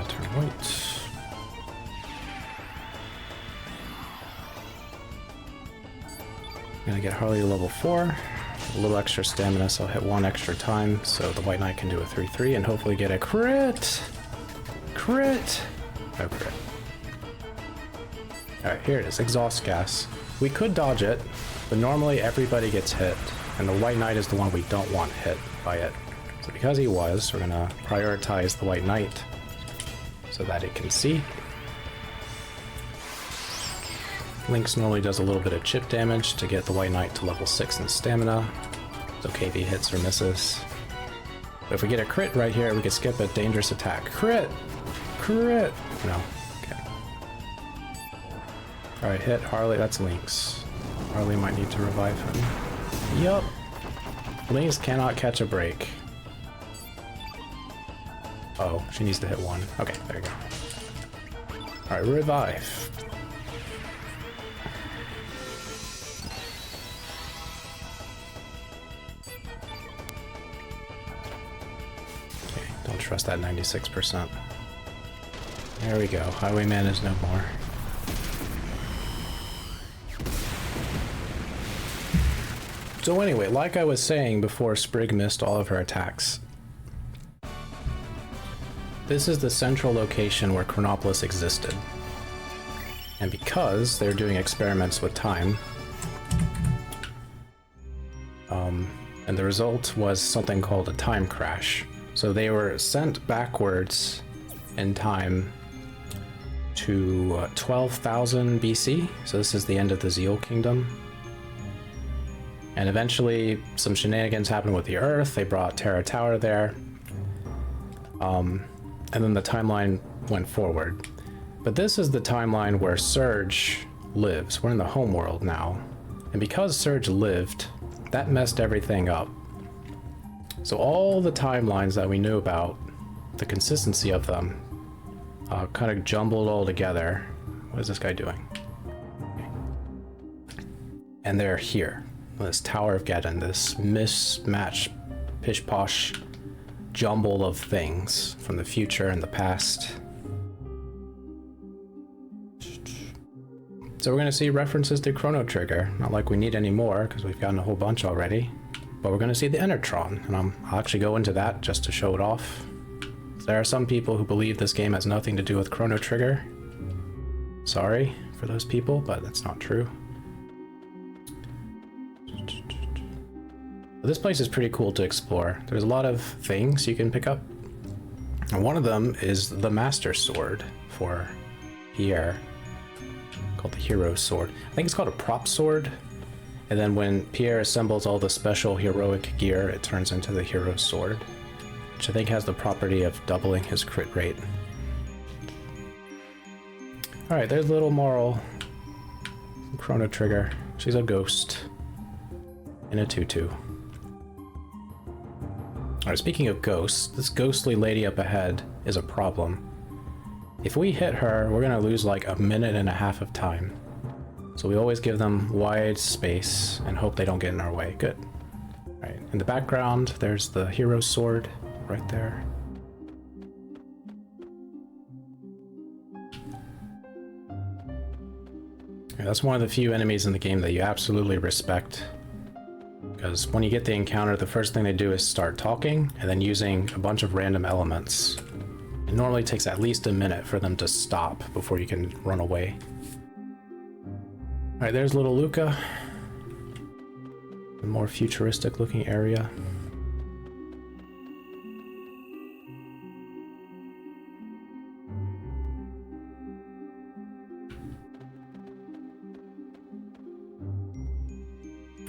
Turn white. I'm gonna get Harley to level 4. A little extra stamina, so I'll hit one extra time, so the White Knight can do a 3-3 and hopefully get a crit! Crit! No crit. Alright, here it is, exhaust gas. We could dodge it, but normally everybody gets hit, and the White Knight is the one we don't want hit by it. So because he was, we're gonna prioritize the White Knight so that it can see. Lynx normally does a little bit of chip damage to get the White Knight to level 6 in stamina. It's okay if he hits or misses. But if we get a crit right here, we can skip a dangerous attack. Crit! Crit! No. Okay. Alright, hit Harley. That's Lynx. Harley might need to revive him. Yup. Lynx cannot catch a break. Oh, she needs to hit one. Okay, there you go. Alright, revive. Okay, don't trust that 96%. There we go. Highwayman is no more. So anyway, like I was saying before Sprig missed all of her attacks, this is the central location where Chronopolis existed. And because they're doing experiments with time, and the result was something called a time crash. So they were sent backwards in time to 12,000 BC. So this is the end of the Zeal Kingdom. And eventually some shenanigans happened with the Earth. They brought Terra Tower there. And then the timeline went forward. But this is the timeline where Surge lives. We're in the homeworld now. And because Surge lived, that messed everything up. So all the timelines that we knew about, the consistency of them, kind of jumbled all together. What is this guy doing? Okay. And they're here. This Tower of Geddon, this mismatched, pish-posh jumble of things from the future and the past. So we're going to see references to Chrono Trigger. Not like we need any more, because we've gotten a whole bunch already. But we're going to see the Enertron, and I'll actually go into that just to show it off. There are some people who believe this game has nothing to do with Chrono Trigger. Sorry for those people, but that's not true. This place is pretty cool to explore. There's a lot of things you can pick up. And one of them is the Master Sword for Pier, called the Hero Sword. I think it's called a prop sword. And then when Pier assembles all the special heroic gear, it turns into the Hero Sword. which I think has the property of doubling his crit rate. Alright, there's little Moral. Chrono Trigger. She's a ghost. In a tutu. Alright, speaking of ghosts, this ghostly lady up ahead is a problem. If we hit her, we're gonna lose like a minute and a half of time. So we always give them wide space and hope they don't get in our way. Good. Alright, in the background, there's the hero's sword right there. Yeah, that's one of the few enemies in the game that you absolutely respect. Because when you get the encounter, the first thing they do is start talking and then using a bunch of random elements. It normally takes at least a minute for them to stop before you can run away. Alright, there's little Luca. A more futuristic looking area.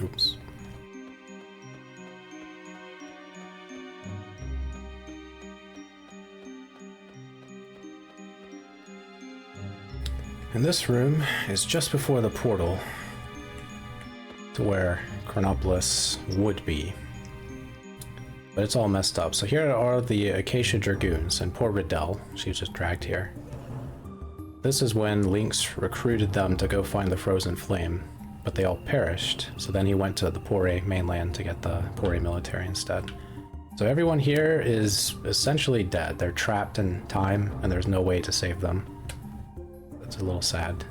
Oops. And this room is just before the portal to where Chronopolis would be. But it's all messed up. So here are the Acacia Dragoons, and poor Riddell, she was just dragged here. This is when Lynx recruited them to go find the Frozen Flame, but they all perished. So then he went to the Pore mainland to get the Pore military instead. So everyone here is essentially dead. They're trapped in time, and there's no way to save them. That's a little sad.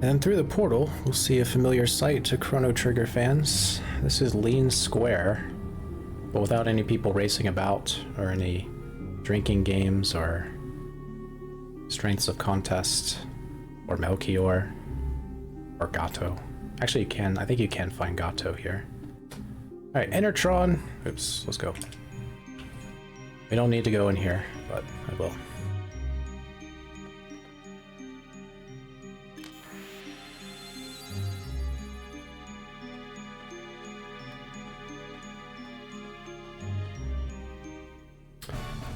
And through the portal, we'll see a familiar sight to Chrono Trigger fans. This is Lean Square, but without any people racing about, or any drinking games, or strengths of contest, or Melchior, or Gato. Actually, you can, I think you can find Gato here. Alright, Enertron. Oops, let's go. We don't need to go in here, but I will.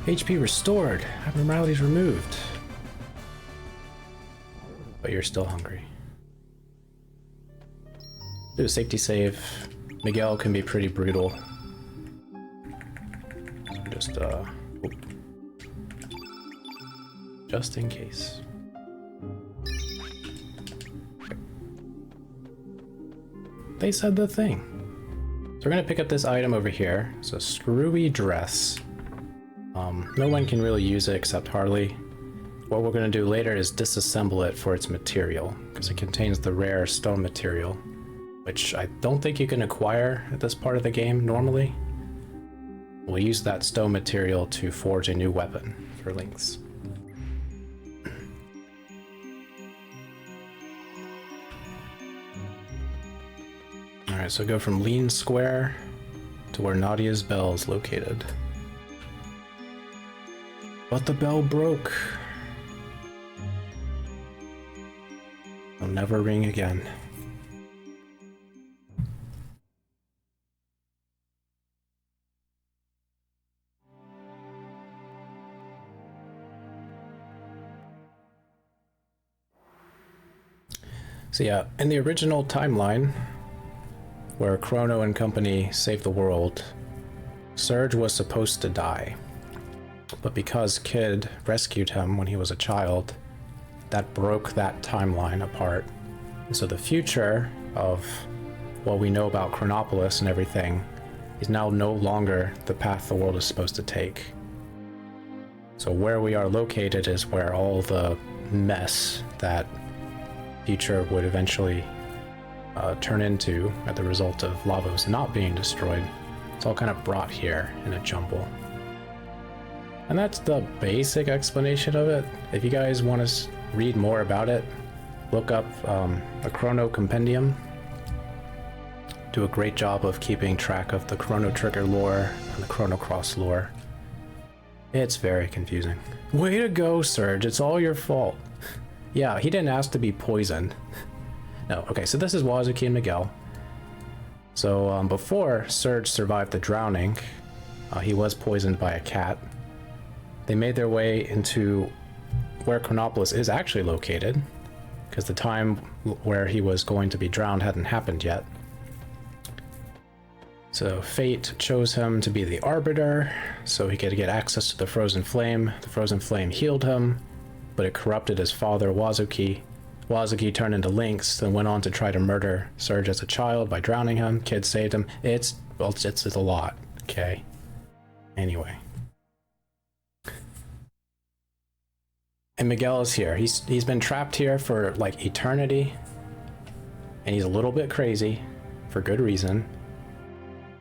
HP restored, abnormalities removed. But you're still hungry. Do a safety save. Miguel can be pretty brutal. So just in case. They said the thing. So we're gonna pick up this item over here. It's a screwy dress. No one can really use it except Harley. What we're going to do later is disassemble it for its material, because it contains the rare stone material, which I don't think you can acquire at this part of the game normally. We'll use that stone material to forge a new weapon for Lynx. Alright, so go from Lean Square to where Nadia's bell is located. But the bell broke. It'll never ring again. So yeah, in the original timeline, where Chrono and company saved the world, Surge was supposed to die. But because Kid rescued him when he was a child, that broke that timeline apart. And so the future of what we know about Chronopolis and everything is now no longer the path the world is supposed to take. So where we are located is where all the mess that future would eventually turn into as the result of Lavos not being destroyed. It's all kind of brought here in a jumble. And that's the basic explanation of it. If you guys want to read more about it, look up a Chrono Compendium. do a great job of keeping track of the Chrono Trigger lore and the Chrono Cross lore. It's very confusing. Way to go, Surge. It's all your fault. Yeah, he didn't ask to be poisoned. No, okay, so this is Wazuki and Miguel. So before Surge survived the drowning, he was poisoned by a cat. They made their way into where Chronopolis is actually located, because the time where he was going to be drowned hadn't happened yet. So fate chose him to be the arbiter, so he could get access to the frozen flame. The frozen flame healed him, but it corrupted his father, Wazuki. Wazuki turned into Lynx, then went on to try to murder Surge as a child by drowning him. Kids saved him. It's a lot, okay? Anyway. And Miguel is here. He's been trapped here for like eternity, and he's a little bit crazy for good reason.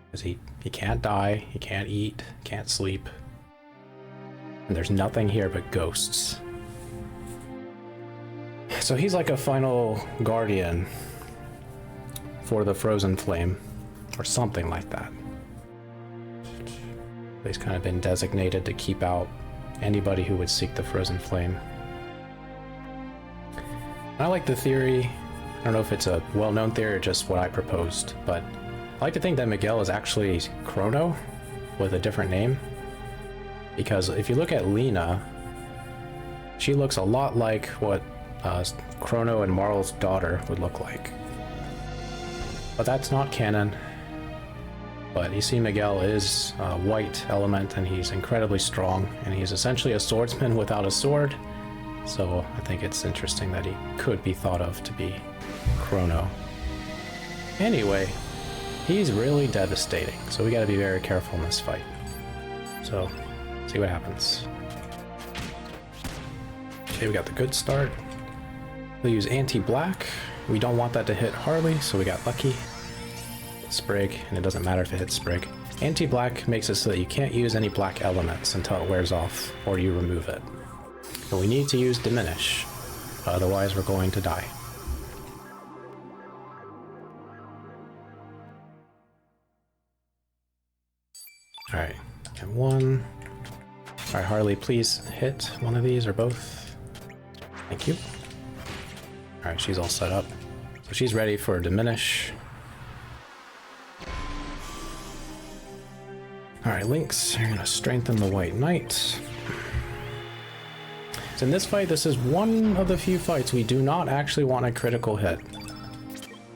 Because he can't die, he can't eat, can't sleep. And there's nothing here but ghosts. So he's like a final guardian for the frozen flame, or something like that. He's kind of been designated to keep out anybody who would seek the frozen flame. I like the theory. I don't know if it's a well-known theory or just what I proposed, but I like to think that Miguel is actually Chrono with a different name. Because if you look at Lena, she looks a lot like what Chrono and Marl's daughter would look like. But that's not canon. But you see, Miguel is a white element, and he's incredibly strong, and he's essentially a swordsman without a sword. So I think it's interesting that he could be thought of to be Chrono. Anyway, he's really devastating, so we gotta be very careful in this fight. So, see what happens. Okay, we got the good start. We'll use anti-black. We don't want that to hit Harley, so we got lucky. Sprig, and it doesn't matter if it hits Sprig. Anti-black makes it so that you can't use any black elements until it wears off, or you remove it. But we need to use diminish, otherwise we're going to die. Alright, and one. Alright, Harley, please hit one of these or both. Thank you. Alright, she's all set up. So she's ready for diminish. Alright, Lynx, you're gonna strengthen the White Knight. So in this fight, this is one of the few fights we do not actually want a critical hit.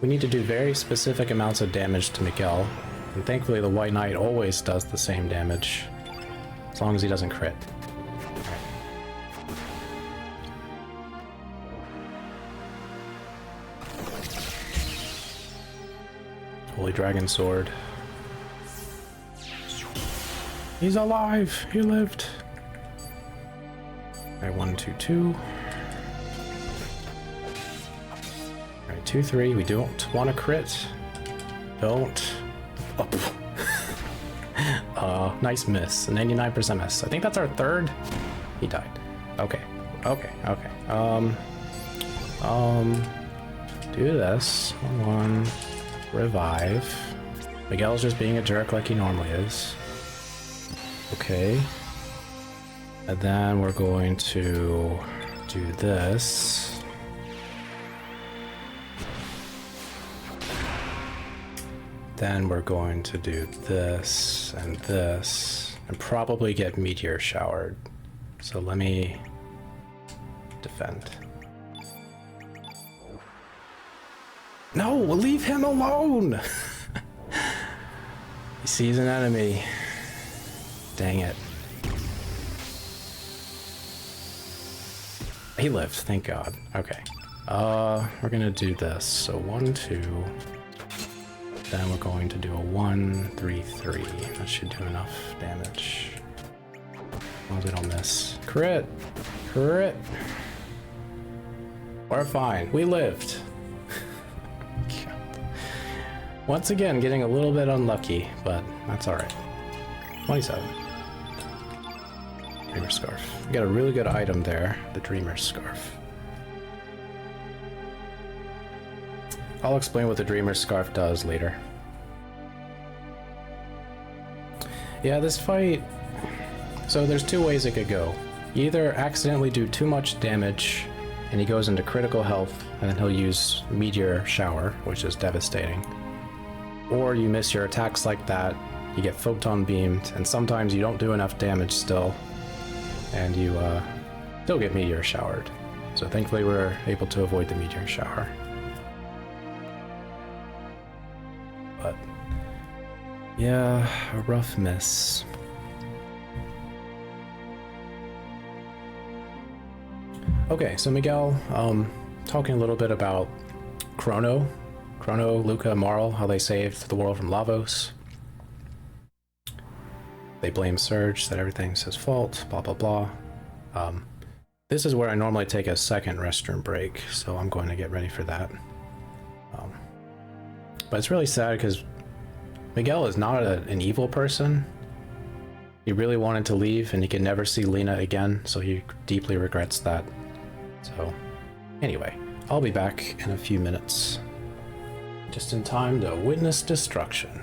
We need to do very specific amounts of damage to Miguel, and thankfully the White Knight always does the same damage, as long as he doesn't crit. Holy Dragon Sword. He's alive! He lived! Alright, 1, 2, 2. Alright, 2, 3. We don't want to crit. Don't. Oh. Nice miss. A 99% miss. I think that's our third. He died. Okay. Okay. Do this. One. Revive. Miguel's just being a jerk like he normally is. Okay. And then we're going to do this. Then we're going to do this, and probably get meteor showered. So let me defend. No, leave him alone! He sees an enemy. Dang it. He lived, thank God. Okay. We're gonna do this. So 1, 2. Then we're going to do a 1, 3, 3. That should do enough damage. As long as we don't miss. Crit! Crit! We're fine. We lived. Once again, getting a little bit unlucky, but that's alright. 27. Dreamer Scarf. We got a really good item there, the Dreamer Scarf. I'll explain what the Dreamer Scarf does later. Yeah, this fight... So there's two ways it could go. You either accidentally do too much damage, and he goes into critical health, and then he'll use Meteor Shower, which is devastating. Or you miss your attacks like that, you get photon beamed, and sometimes you don't do enough damage still, and you still get Meteor Showered. So thankfully we're able to avoid the Meteor Shower. But yeah, a rough miss. Okay, so Miguel, talking a little bit about Chrono, Luca, Marl, how they saved the world from Lavos. They blame Surge, that everything's his fault, blah, blah, blah. This is where I normally take a second restroom break, so I'm going to get ready for that. But it's really sad because Miguel is not an evil person. He really wanted to leave and he can never see Lena again, so he deeply regrets that. So, anyway, I'll be back in a few minutes. Just in time to witness destruction.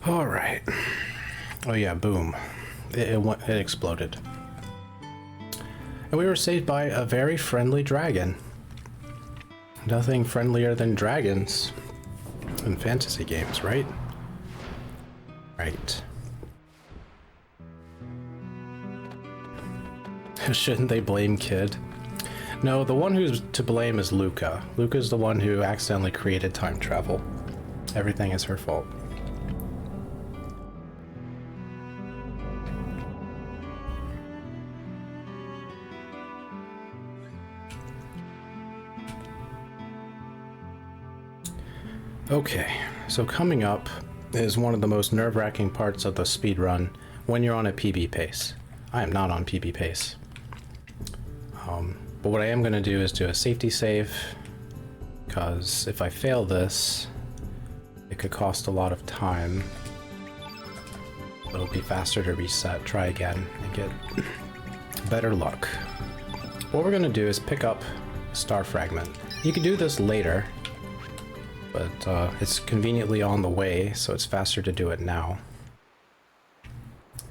All right. Oh yeah, boom. It exploded. And we were saved by a very friendly dragon. Nothing friendlier than dragons in fantasy games, right? Right. Shouldn't they blame Kid? No, the one who's to blame is Luca. Luca's the one who accidentally created time travel. Everything is her fault. Okay, so coming up is one of the most nerve-wracking parts of the speedrun when you're on a PB pace. I am not on PB pace. But what I am going to do is do a safety save, because if I fail this, it could cost a lot of time. It'll be faster to reset, try again, and get better luck. what we're gonna do is pick up Star Fragment. You can do this later, but it's conveniently on the way, so it's faster to do it now.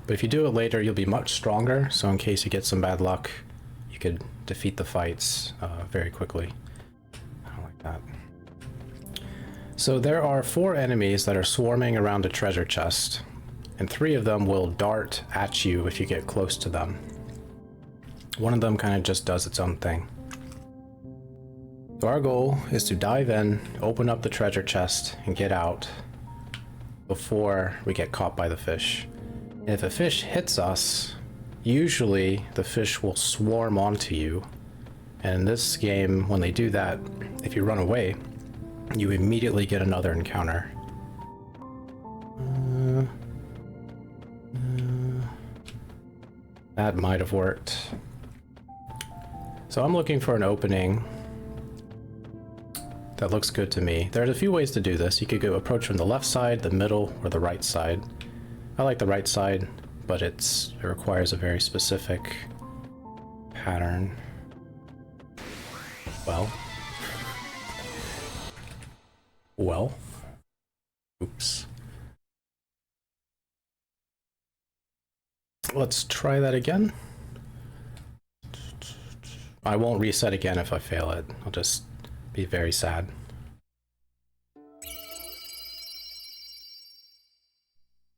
But if you do it later, you'll be much stronger, so in case you get some bad luck, you could defeat the fights very quickly. I don't like that. So there are 4 enemies that are swarming around a treasure chest, and 3 of them will dart at you if you get close to them. One of them kind of just does its own thing. So our goal is to dive in, open up the treasure chest, and get out before we get caught by the fish. And if a fish hits us, usually the fish will swarm onto you. And in this game, when they do that, if you run away, you immediately get another encounter. That might have worked. So I'm looking for an opening that looks good to me. There's a few ways to do this. You could go approach from the left side, the middle, or the right side. I like the right side, but it requires a very specific pattern. Well. Oops. Let's try that again. I won't reset again if I fail it. I'll just be very sad.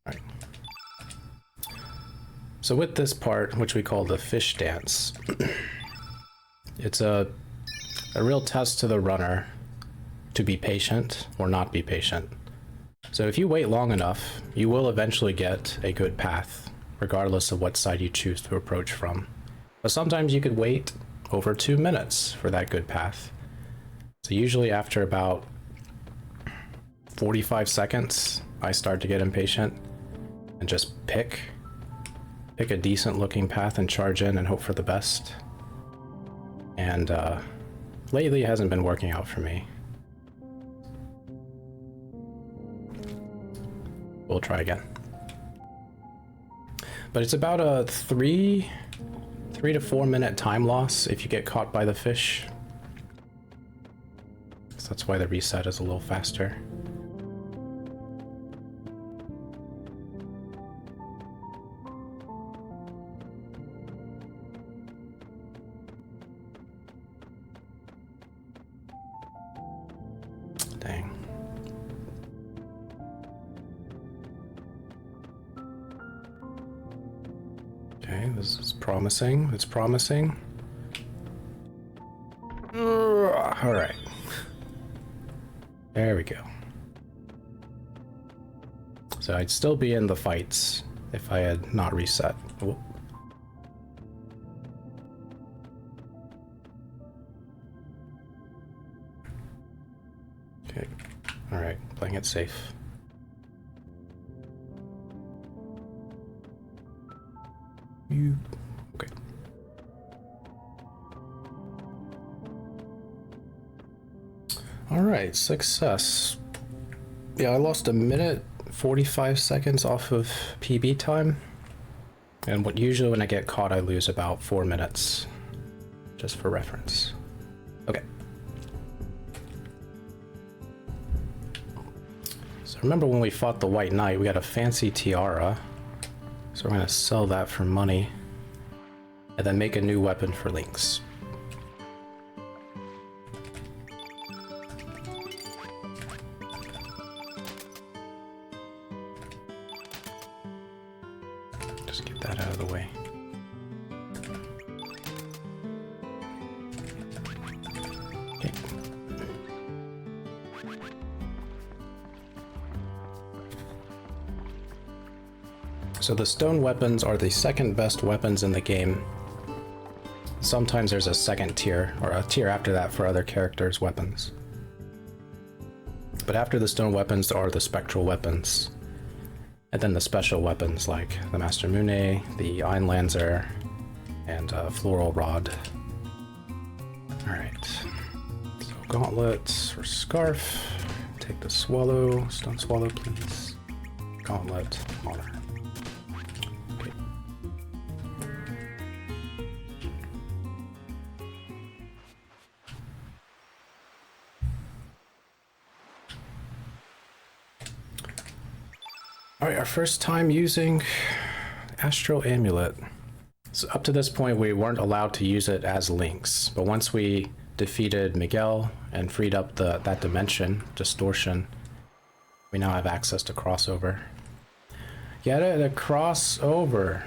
Alright. So with this part, which we call the fish dance, it's a real test to the runner to be patient or not be patient. So if you wait long enough, you will eventually get a good path, regardless of what side you choose to approach from. But sometimes you could wait over 2 minutes for that good path. So usually after about 45 seconds, I start to get impatient and just pick a decent looking path and charge in and hope for the best. And lately it hasn't been working out for me. We'll try again. But it's about a 3 to 4 minute time loss if you get caught by the fish. So that's why the reset is a little faster. Dang. Okay, this is promising. It's promising. All right. There we go. So I'd still be in the fights if I had not reset. Whoop. Okay. All right, playing it safe. Okay. All right, success. Yeah, I lost 1:45 off of PB time. And usually when I get caught, I lose about 4 minutes, just for reference. Okay. So remember when we fought the White Knight, we got a fancy tiara. So we're gonna sell that for money and then make a new weapon for Lynx. Just get that out of the way. Okay. So the stone weapons are the second best weapons in the game. Sometimes there's a second tier, or a tier after that for other characters' weapons. But after the stone weapons, there are the spectral weapons. And then the special weapons like the Master Mune, the Einlanzer, and Floral Rod. Alright. So gauntlets for Scarf. Take the Swallow. Stone Swallow, please. Gauntlet. Honor. Alright, our first time using Astral Amulet. So up to this point, we weren't allowed to use it as links, but once we defeated Miguel and freed up that dimension, distortion, we now have access to crossover. Get it? A crossover.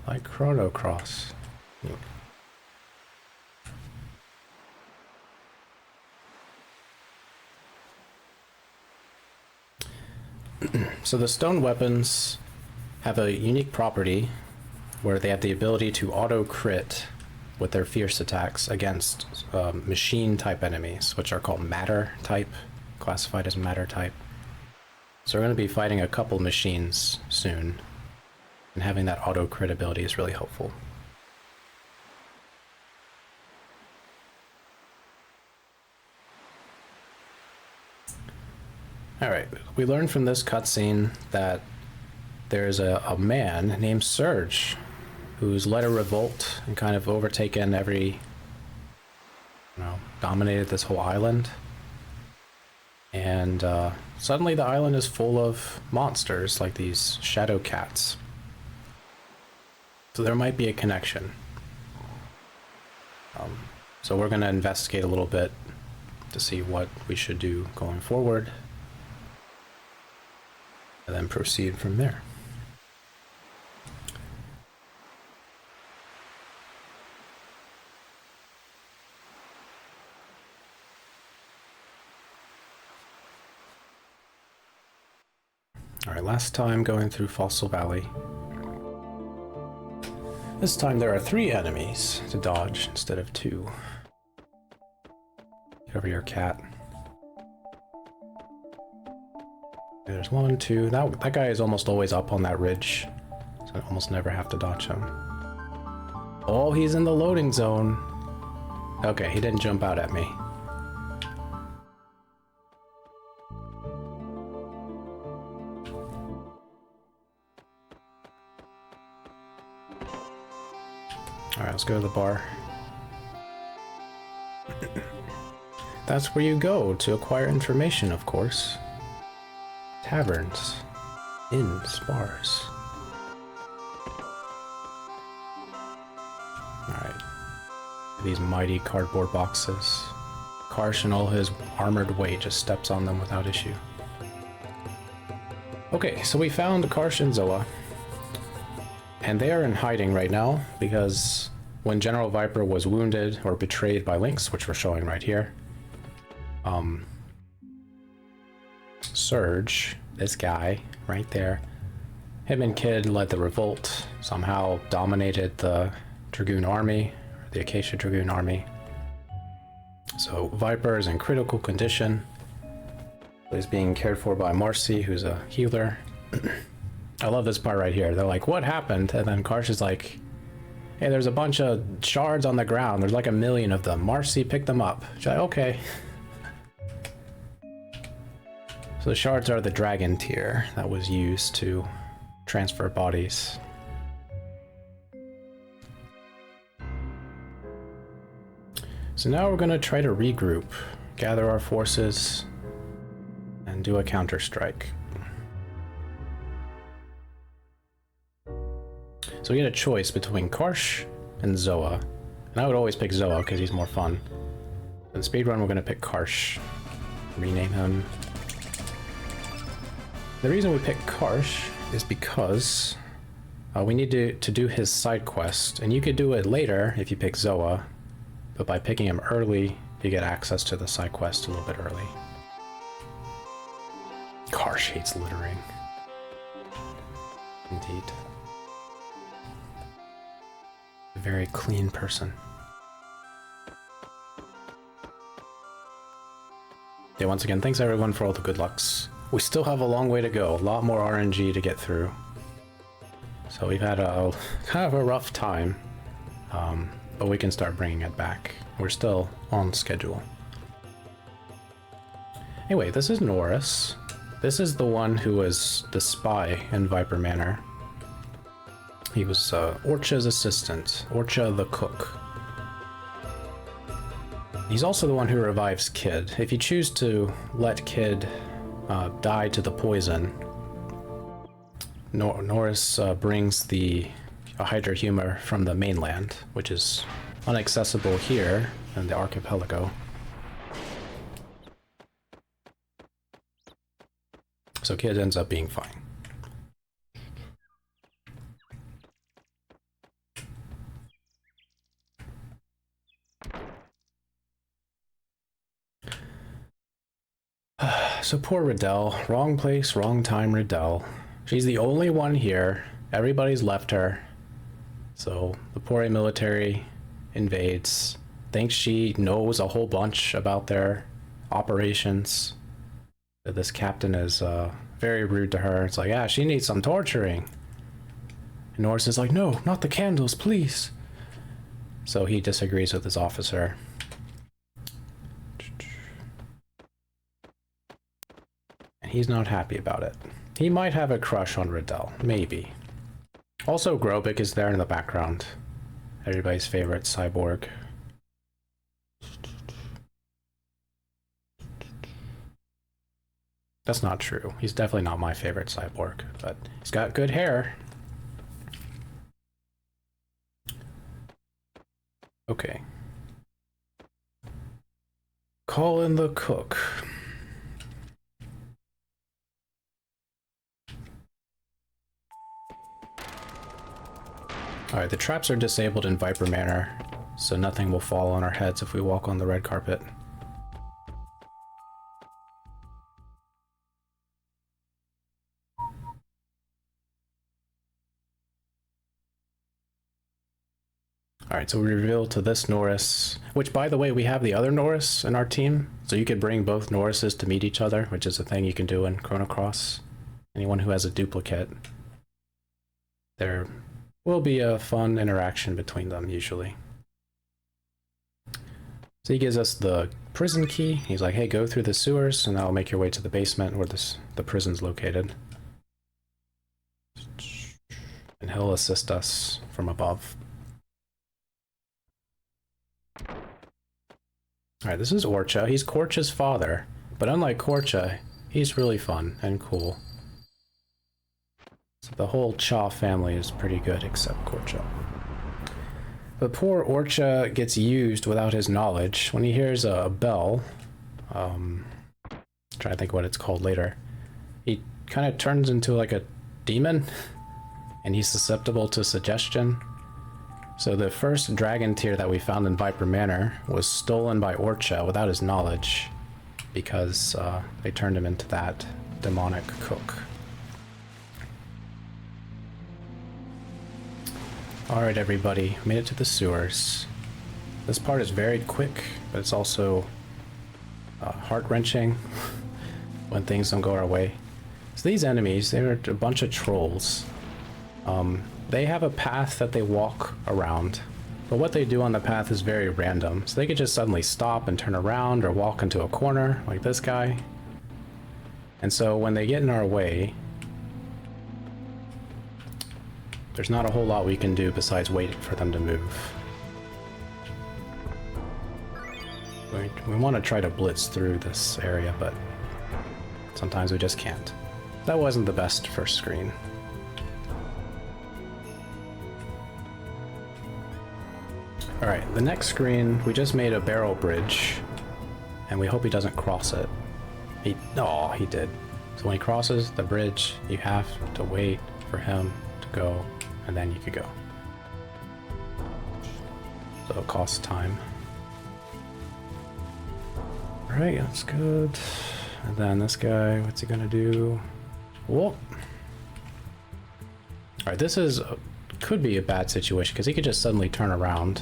Like Chrono Cross. So the stone weapons have a unique property where they have the ability to auto crit with their fierce attacks against machine type enemies, which are called matter type, classified as matter type. So we're going to be fighting a couple machines soon, and having that auto crit ability is really helpful. Alright, we learned from this cutscene that there's a man named Surge who's led a revolt and kind of overtaken dominated this whole island. And suddenly the island is full of monsters like these shadow cats. So there might be a connection. So we're going to investigate a little bit to see what we should do going forward, and then proceed from there. Alright, last time going through Fossil Valley. This time there are 3 enemies to dodge instead of 2. Get over your cat. There's 1, 2. That guy is almost always up on that ridge, so I almost never have to dodge him. Oh, he's in the loading zone. Okay, he didn't jump out at me. Alright, let's go to the bar. That's where you go to acquire information, of course. Taverns, inns, bars. Alright. These mighty cardboard boxes. Karsh in all his armored weight just steps on them without issue. Okay, so we found Karsh and Zoa. And they are in hiding right now because when General Viper was wounded or betrayed by Lynx, which we're showing right here, Surge, this guy right there, him and Kid led the revolt, somehow dominated the Dragoon army, or the Acacia Dragoon army. So Viper is in critical condition. He's being cared for by Marcy, who's a healer. I love this part right here. They're like, what happened? And then Karsh is like, hey, there's a bunch of shards on the ground. There's like 1 million of them. Marcy, pick them up. She's like, okay. So the shards are the dragon tier that was used to transfer bodies. So now we're going to try to regroup, gather our forces, and do a counter-strike. So we get a choice between Karsh and Zoa. And I would always pick Zoa because he's more fun. In speedrun, we're going to pick Karsh. Rename him. The reason we pick Karsh is because we need to do his side quest. And you could do it later if you pick Zoa. But by picking him early, you get access to the side quest a little bit early. Karsh hates littering. Indeed. A very clean person. Yeah, once again, thanks everyone for all the good lucks. We still have a long way to go, a lot more RNG to get through. So we've had a kind of a rough time, but we can start bringing it back. We're still on schedule. Anyway, this is Norris. This is the one who was the spy in Viper Manor. He was Orcha's assistant, Orcha the cook. He's also the one who revives Kid. If you choose to let Kid die to the poison, Norris brings the Hydra humor from the mainland, which is inaccessible here in the archipelago. So Kid ends up being fine. So poor Riddell. Wrong place, wrong time, Riddell. She's the only one here. Everybody's left her. So the poor military invades. Thinks she knows a whole bunch about their operations. This captain is very rude to her. It's like, yeah, she needs some torturing. And Norris is like, no, not the candles, please. So he disagrees with his officer. And he's not happy about it. He might have a crush on Riddell, maybe. Also, Grobik is there in the background. Everybody's favorite cyborg. That's not true. He's definitely not my favorite cyborg, but he's got good hair. Okay. Call in the cook. Alright, the traps are disabled in Viper Manor, so nothing will fall on our heads if we walk on the red carpet. Alright, so we reveal to this Norris, which by the way, we have the other Norris in our team, so you could bring both Norrises to meet each other, which is a thing you can do in Chrono Cross. Anyone who has a duplicate. There will be a fun interaction between them, usually. So he gives us the prison key. He's like, hey, go through the sewers, and that'll make your way to the basement where the prison's located. And he'll assist us from above. Alright, this is Orcha. He's Korcha's father, but unlike Korcha, he's really fun and cool. So the whole Cha family is pretty good, except Korcha. But poor Orcha gets used without his knowledge. When he hears a bell, trying to think what it's called later, he kind of turns into like a demon, and he's susceptible to suggestion. So the first dragon tier that we found in Viper Manor was stolen by Orcha without his knowledge, because they turned him into that demonic cook. Alright everybody, made it to the sewers. This part is very quick, but it's also heart-wrenching when things don't go our way. So these enemies, they're a bunch of trolls. They have a path that they walk around, but what they do on the path is very random. So they could just suddenly stop and turn around or walk into a corner, like this guy. And so when they get in our way, there's not a whole lot we can do besides wait for them to move. We want to try to blitz through this area, but sometimes we just can't. That wasn't the best first screen. Alright, the next screen, we just made a barrel bridge, and we hope he doesn't cross it. He did. So when he crosses the bridge, you have to wait for him to go, and then you could go. So it costs time. Alright, that's good. And then this guy, what's he gonna do? Whoop! Alright, this is could be a bad situation, because he could just suddenly turn around.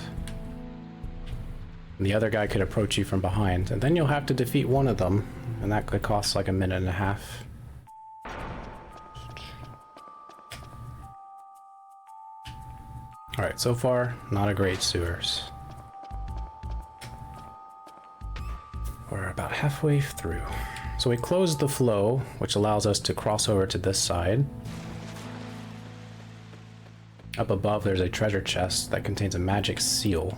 And the other guy could approach you from behind, and then you'll have to defeat one of them, and that could cost like a minute and a half. Alright, so far, not a great sewers. We're about halfway through. So we closed the flow, which allows us to cross over to this side. Up above, there's a treasure chest that contains a magic seal,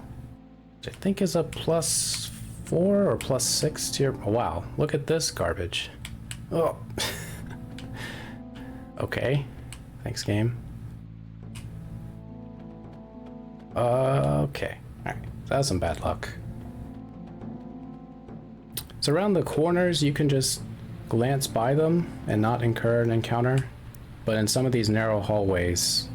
which I think is a +4 or +6 to your... Oh, wow, look at this garbage. Oh. Okay. Thanks, game. Okay. Alright. That was some bad luck. So around the corners, you can just glance by them and not incur an encounter. But in some of these narrow hallways,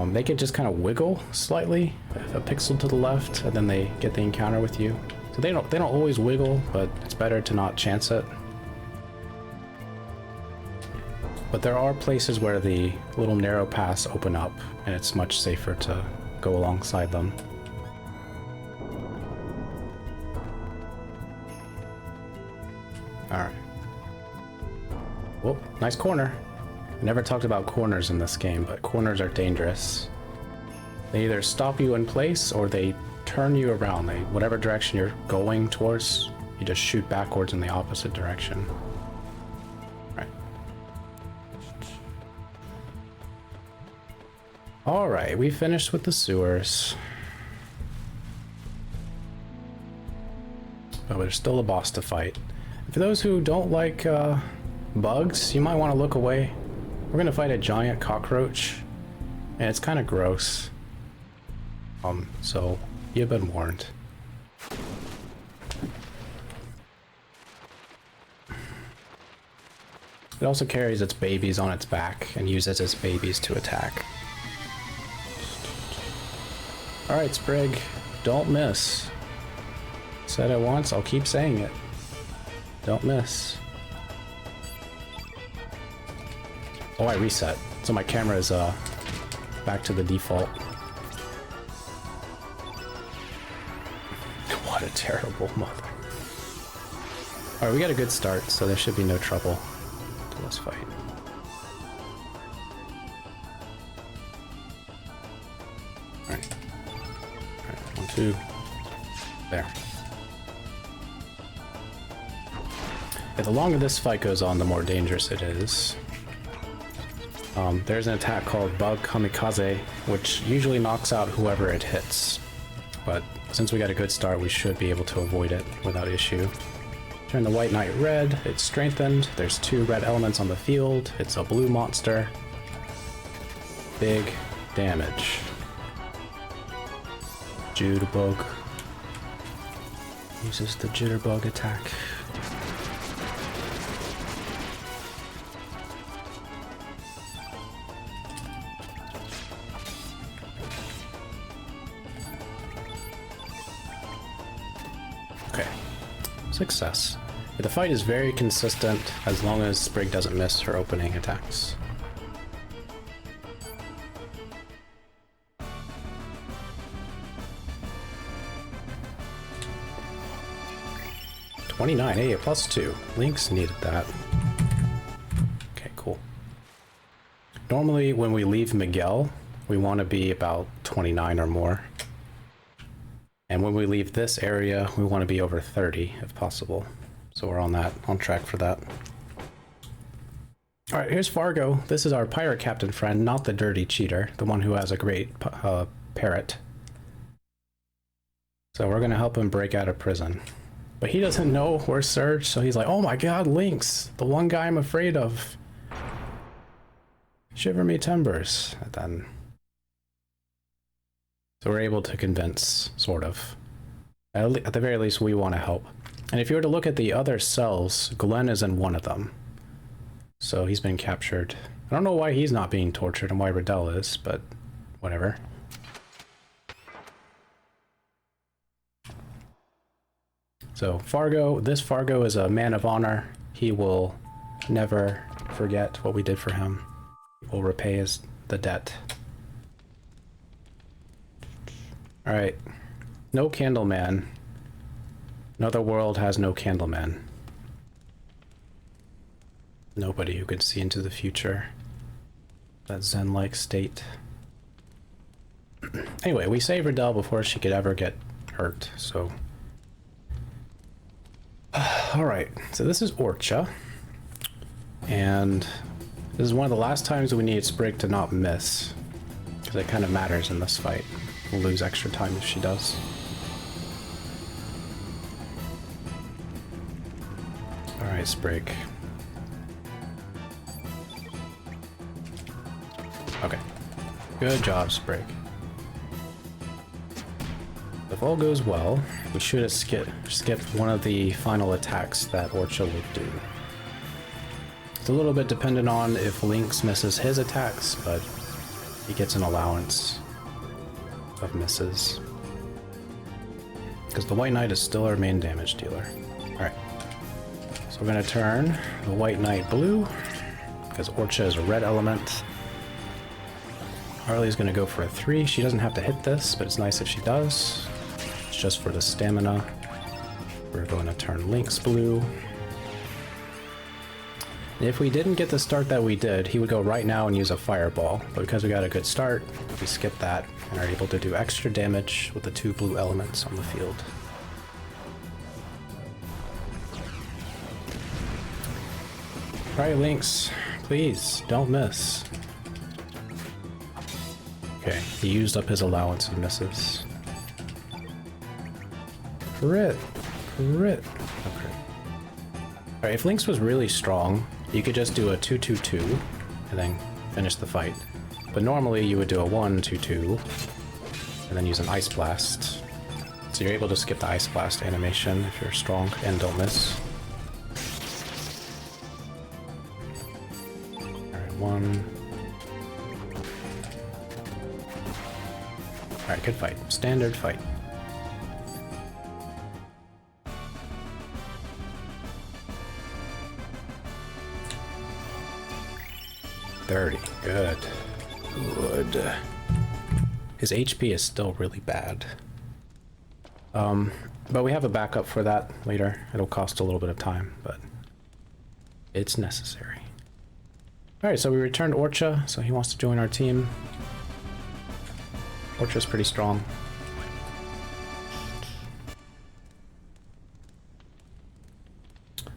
they can just kind of wiggle slightly, a pixel to the left, and then they get the encounter with you. So they don't always wiggle, but it's better to not chance it. But there are places where the little narrow paths open up, and it's much safer to go alongside them. Alright. Whoop, nice corner. I never talked about corners in this game, but corners are dangerous. They either stop you in place or they turn you around. Whatever direction you're going towards, you just shoot backwards in the opposite direction. Alright, we finished with the sewers. But there's still a boss to fight. For those who don't like bugs, you might want to look away. We're gonna fight a giant cockroach, and it's kind of gross. So you've been warned. It also carries its babies on its back and uses its babies to attack. Alright, Sprig, don't miss. Said it once, I'll keep saying it. Don't miss. Oh, I reset, so my camera is back to the default. What a terrible mother. Alright, we got a good start, so there should be no trouble to this fight. Alright. Alright, 1, 2. There. Yeah, the longer this fight goes on, the more dangerous it is. There's an attack called Bug Kamikaze, which usually knocks out whoever it hits. But since we got a good start, we should be able to avoid it without issue. Turn the White Knight red, it's strengthened. There's 2 red elements on the field. It's a blue monster. Big damage. Jitterbug. Uses the Jitterbug attack. Okay. Success. The fight is very consistent as long as Sprig doesn't miss her opening attacks. $29, hey, +2. Lynx needed that. Okay, cool. Normally when we leave Miguel, we want to be about 29 or more. And when we leave this area, we want to be over 30 if possible. So we're on track for that. All right, here's Fargo. This is our pirate captain friend, not the dirty cheater, the one who has a great parrot. So we're gonna help him break out of prison. But he doesn't know we're Surge, so he's like, oh my god, Lynx, the one guy I'm afraid of. Shiver me timbers. And then... So we're able to convince, sort of. At the very least, we want to help. And if you were to look at the other cells, Glenn is in one of them. So he's been captured. I don't know why he's not being tortured and why Riddell is, but whatever. So Fargo, this Fargo is a man of honor. He will never forget what we did for him. We'll repay the debt. Alright. No Candleman. Another world has no Candleman. Nobody who can see into the future. That Zen-like state. Anyway, we saved Riddell before she could ever get hurt, so... Alright, so this is Orcha. And this is one of the last times we need Sprig to not miss. Because it kind of matters in this fight. We'll lose extra time if she does. Alright, Sprig. Okay. Good job, Sprig. If all goes well, we should have skipped one of the final attacks that Orcha would do. It's a little bit dependent on if Lynx misses his attacks, but he gets an allowance of misses. Because the White Knight is still our main damage dealer. Alright. So we're going to turn the White Knight blue, because Orcha is a red element. Harley's going to go for a 3. She doesn't have to hit this, but it's nice if she does. It's just for the stamina. We're going to turn Lynx blue. If we didn't get the start that we did, he would go right now and use a fireball. But because we got a good start, we skip that and are able to do extra damage with the 2 blue elements on the field. Alright, Lynx, please don't miss. Okay, he used up his allowance of misses. Crit! Crit! Oh, crit. Alright, if Lynx was really strong, you could just do a 2-2-2 and then finish the fight. But normally you would do a 1-2-2 and then use an Ice Blast. So you're able to skip the Ice Blast animation if you're strong and don't miss. Alright, 1. Alright, good fight. Standard fight. Good. Good. His HP is still really bad. But we have a backup for that later. It'll cost a little bit of time, but it's necessary. Alright, so we returned Orcha, so he wants to join our team. Orcha's pretty strong.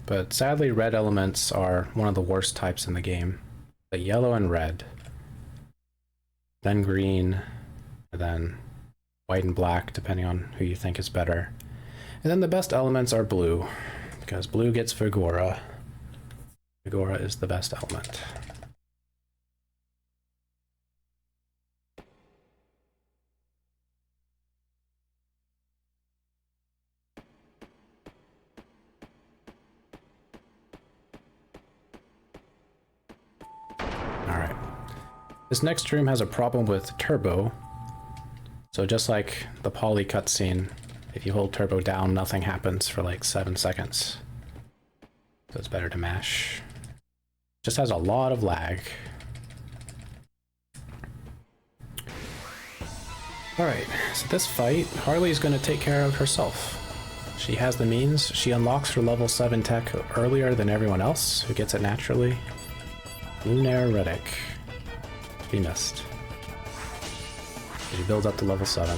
But sadly, red elements are one of the worst types in the game. The yellow and red, then green, and then white and black, depending on who you think is better. And then the best elements are blue, because blue gets Vigora. Vigora is the best element. This next room has a problem with turbo. So just like the poly cutscene, if you hold turbo down, nothing happens for like 7 seconds. So it's better to mash. Just has a lot of lag. Alright, so this fight, Harley's gonna take care of herself. She has the means. She unlocks her level 7 tech earlier than everyone else who gets it naturally. Lunaire Reddick. He missed. He builds up to level 7.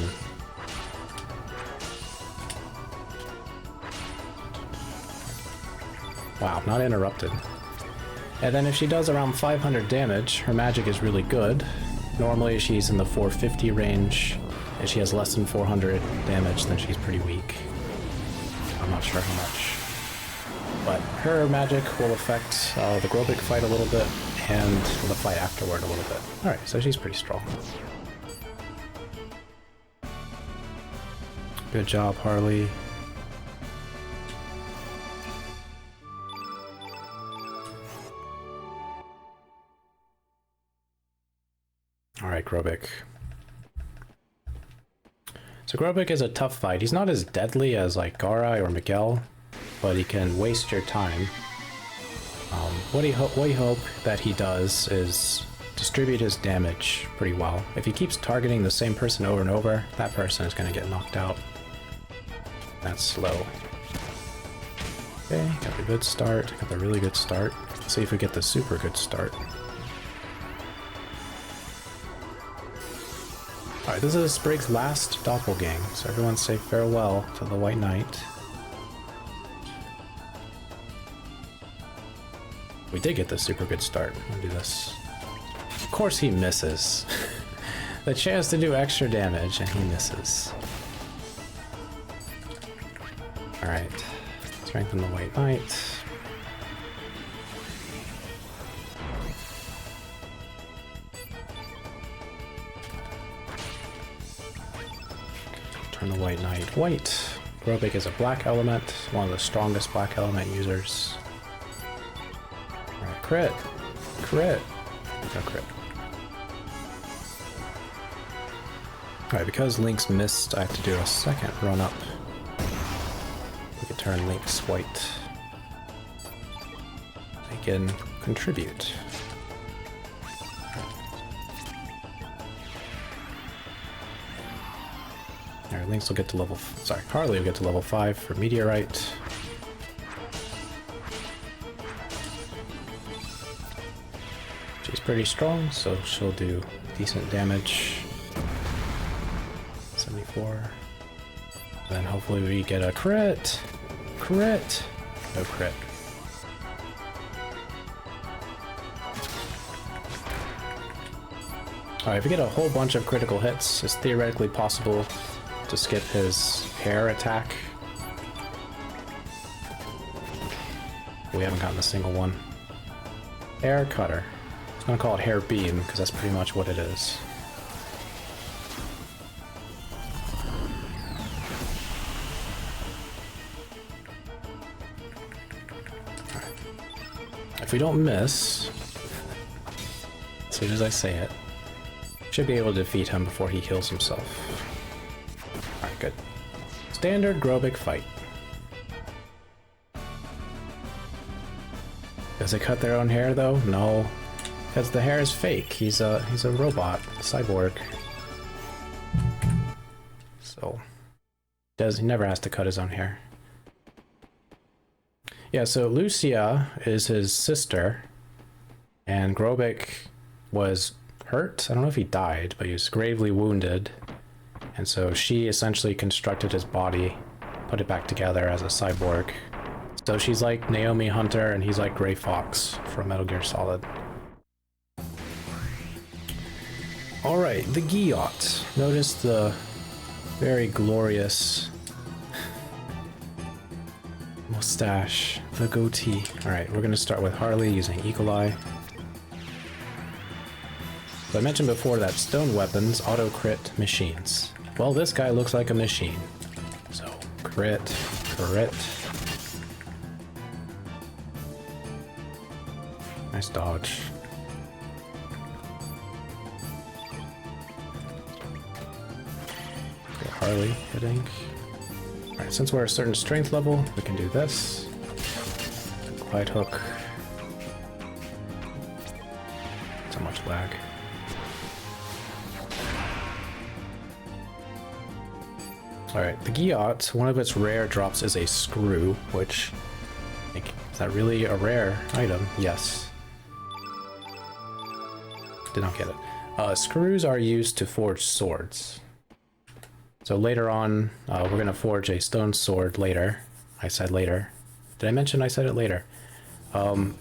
Wow, not interrupted. And then if she does around 500 damage, her magic is really good. Normally she's in the 450 range. If she has less than 400 damage, then she's pretty weak. I'm not sure how much. But her magic will affect the Grobic fight a little bit, and the fight afterward a little bit. Alright, so she's pretty strong. Good job, Harley. Alright, Grobic. So Grobic is a tough fight. He's not as deadly as like Garai or Miguel, but he can waste your time. What we hope that he does is distribute his damage pretty well. If he keeps targeting the same person over and over, that person is going to get knocked out. That's slow. Okay, got the good start, got the really good start. Let's see if we get the super good start. Alright, this is Sprig's last doppelgang, so everyone say farewell to the White Knight. We did get the super good start. We'll do this. Of course he misses. The chance to do extra damage, and he misses. Alright. Strengthen the White Knight. and the White Knight. White. Grobic is a black element, one of the strongest black element users. Alright, crit. Crit. No crit. Alright, because Link's missed, I have to do a second run up. We can turn Link's white. They can contribute. Alright, Lynx will get to level... sorry, Harley will get to level 5 for Meteorite. She's pretty strong, so she'll do decent damage. 74. Then hopefully we get a crit! Crit! No crit. Alright, if we get a whole bunch of critical hits, it's theoretically possible to skip his hair attack. We haven't gotten a single one. Hair cutter. I'm gonna call it hair beam because that's pretty much what it is. Right. If we don't miss, as soon as I say it, should be able to defeat him before he heals himself. Alright, good. Standard Grobic fight. Does it cut their own hair though? No. Because the hair is fake. He's a robot, cyborg. So he never has to cut his own hair. Yeah, so Lucia is his sister, and Grobic was hurt. I don't know if he died, but he was gravely wounded. And so she essentially constructed his body, put it back together as a cyborg. So she's like Naomi Hunter and he's like Gray Fox from Metal Gear Solid. Alright, the Guillot. Notice the very glorious mustache, the goatee. Alright, we're gonna start with Harley using Eagle Eye. So I mentioned before that stone weapons auto-crit machines. Well, this guy looks like a machine. So, crit, crit. Nice dodge. Okay, Harley hitting. Alright, since we're a certain strength level, we can do this. Glide hook. So much lag. Alright, the Guillot, one of its rare drops is a screw, which... is that really a rare item? Yes. Did not get it. Screws are used to forge swords. So later on, we're going to forge a stone sword later. I said later. Did I mention I said it later? And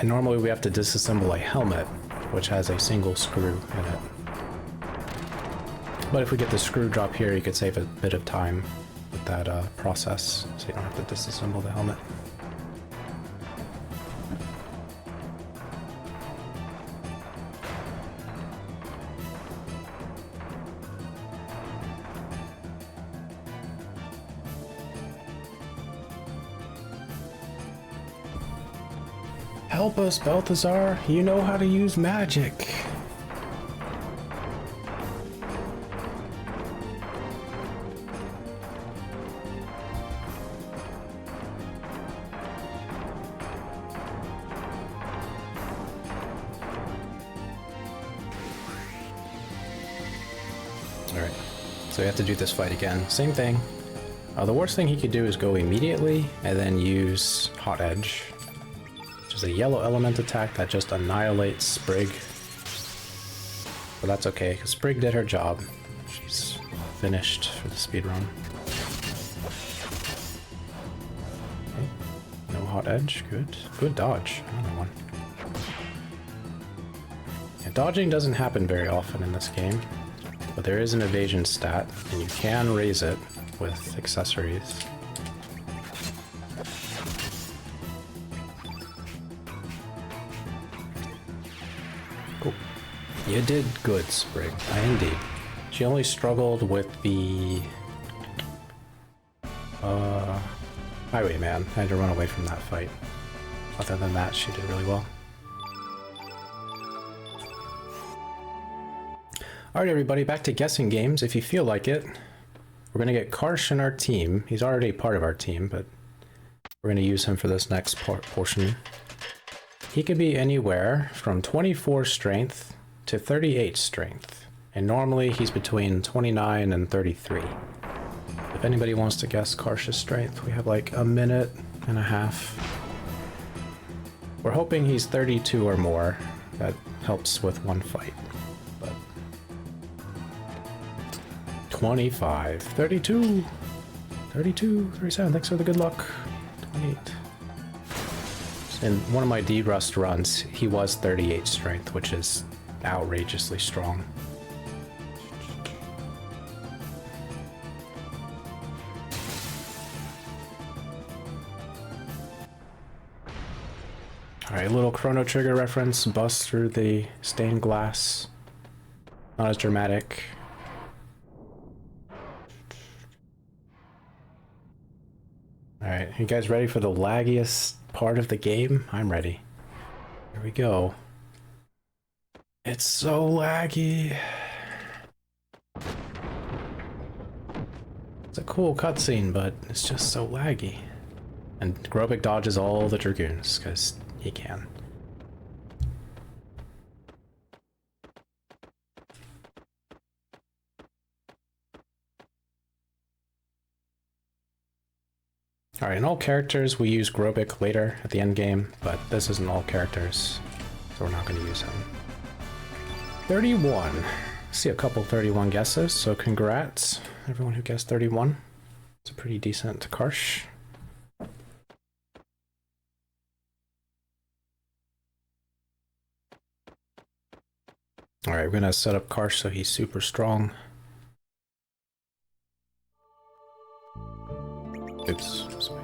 normally we have to disassemble a helmet, which has a single screw in it. But if we get the screw drop here, you could save a bit of time with that process, so you don't have to disassemble the helmet. Help us, Belthazar. You know how to use magic. Alright, so we have to do this fight again. Same thing. The worst thing he could do is go immediately and then use Hot Edge. Which is a yellow element attack that just annihilates Sprig. But that's okay, because Sprig did her job. She's finished for the speedrun. Okay. No Hot Edge, good. Good dodge, another one. Yeah, dodging doesn't happen very often in this game. But there is an evasion stat, and you can raise it with accessories. Cool. You did good, Sprig. Indeed. She only struggled with the highwayman. I had to run away from that fight. Other than that, she did really well. Alright everybody, back to guessing games if you feel like it. We're gonna get Karsh in our team. He's already part of our team, but we're gonna use him for this next portion. He could be anywhere from 24 strength to 38 strength. And normally he's between 29 and 33. If anybody wants to guess Karsh's strength, we have like a minute and a half. We're hoping he's 32 or more. That helps with one fight. But 25, 32, 32, 37, thanks for the good luck. 28. In one of my D-Rust runs, he was 38 strength, which is outrageously strong. Alright, little Chrono Trigger reference, bust through the stained glass. Not as dramatic. Alright, you guys ready for the laggiest part of the game? I'm ready. Here we go. It's so laggy. It's a cool cutscene, but it's just so laggy. And Grobic dodges all the Dragoons, because he can. Alright, in all characters we use Grobic later at the end game, but this isn't all characters, so we're not going to use him. 31. See a couple 31 guesses, so congrats everyone who guessed 31. It's a pretty decent Karsh. Alright, we're gonna set up Karsh so he's super strong. Oops. Sorry.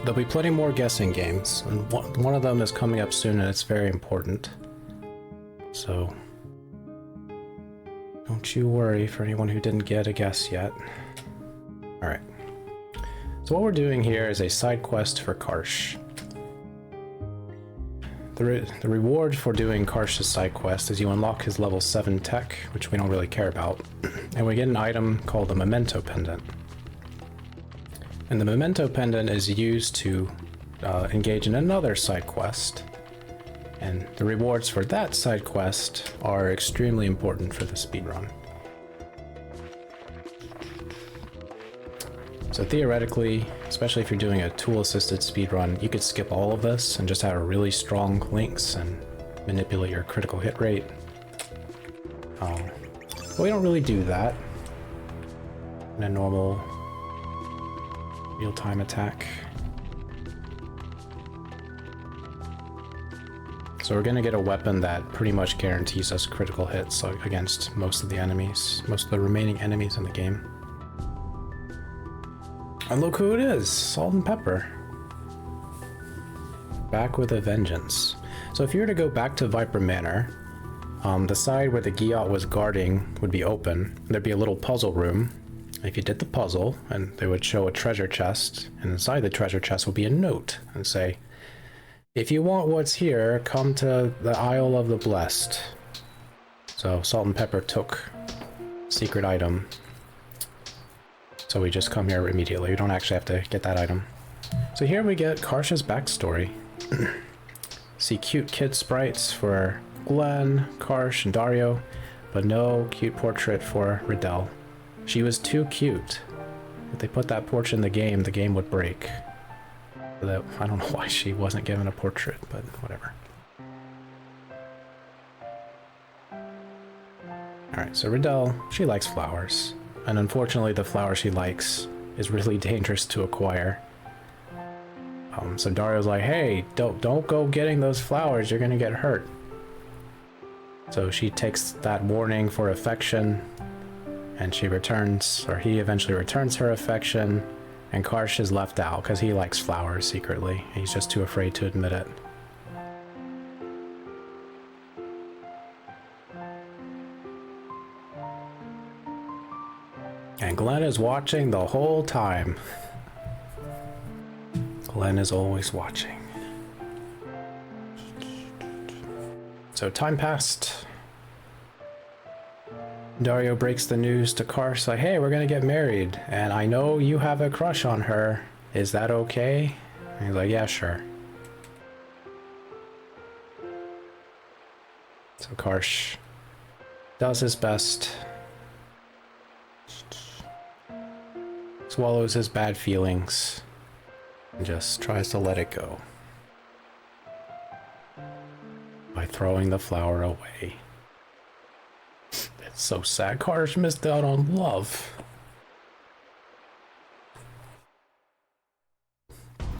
There'll be plenty more guessing games, and one of them is coming up soon and it's very important. So, don't you worry for anyone who didn't get a guess yet. Alright. So what we're doing here is a side quest for Karsh. The reward for doing Karsh's side quest is you unlock his level 7 tech, which we don't really care about, and we get an item called the Memento Pendant. And the Memento Pendant is used to engage in another side quest. And the rewards for that side quest are extremely important for the speedrun. So theoretically, especially if you're doing a tool-assisted speedrun, you could skip all of this and just have really strong links and manipulate your critical hit rate. But we don't really do that in a normal real-time attack. So we're gonna get a weapon that pretty much guarantees us critical hits against most of the enemies, most of the remaining enemies in the game. And look who it is, Salt and Pepper. Back with a vengeance. So if you were to go back to Viper Manor, the side where the Giot was guarding would be open. There'd be a little puzzle room. If you did the puzzle, and they would show a treasure chest, and inside the treasure chest will be a note and say, if you want what's here, come to the Isle of the Blessed. So Salt and Pepper took secret item. So we just come here immediately. We don't actually have to get that item. So here we get Karsh's backstory. See cute kid sprites for Glenn, Karsh, and Dario, but no cute portrait for Riddell. She was too cute. If they put that portrait in the game would break. I don't know why she wasn't given a portrait, but whatever. Alright, so Riddell, she likes flowers. And unfortunately the flower she likes is really dangerous to acquire. So Dario's like, hey, don't go getting those flowers, you're gonna get hurt. So she takes that warning for affection, and she returns, or he eventually returns her affection, and Karsh is left out because he likes flowers secretly. He's just too afraid to admit it. And Glenn is watching the whole time. Glenn is always watching. So time passed. Dario breaks the news to Karsh, like, hey, we're gonna get married, and I know you have a crush on her. Is that okay? And he's like, yeah, sure. So Karsh does his best. Swallows his bad feelings and just tries to let it go by throwing the flower away. It's so sad. Karsh missed out on love.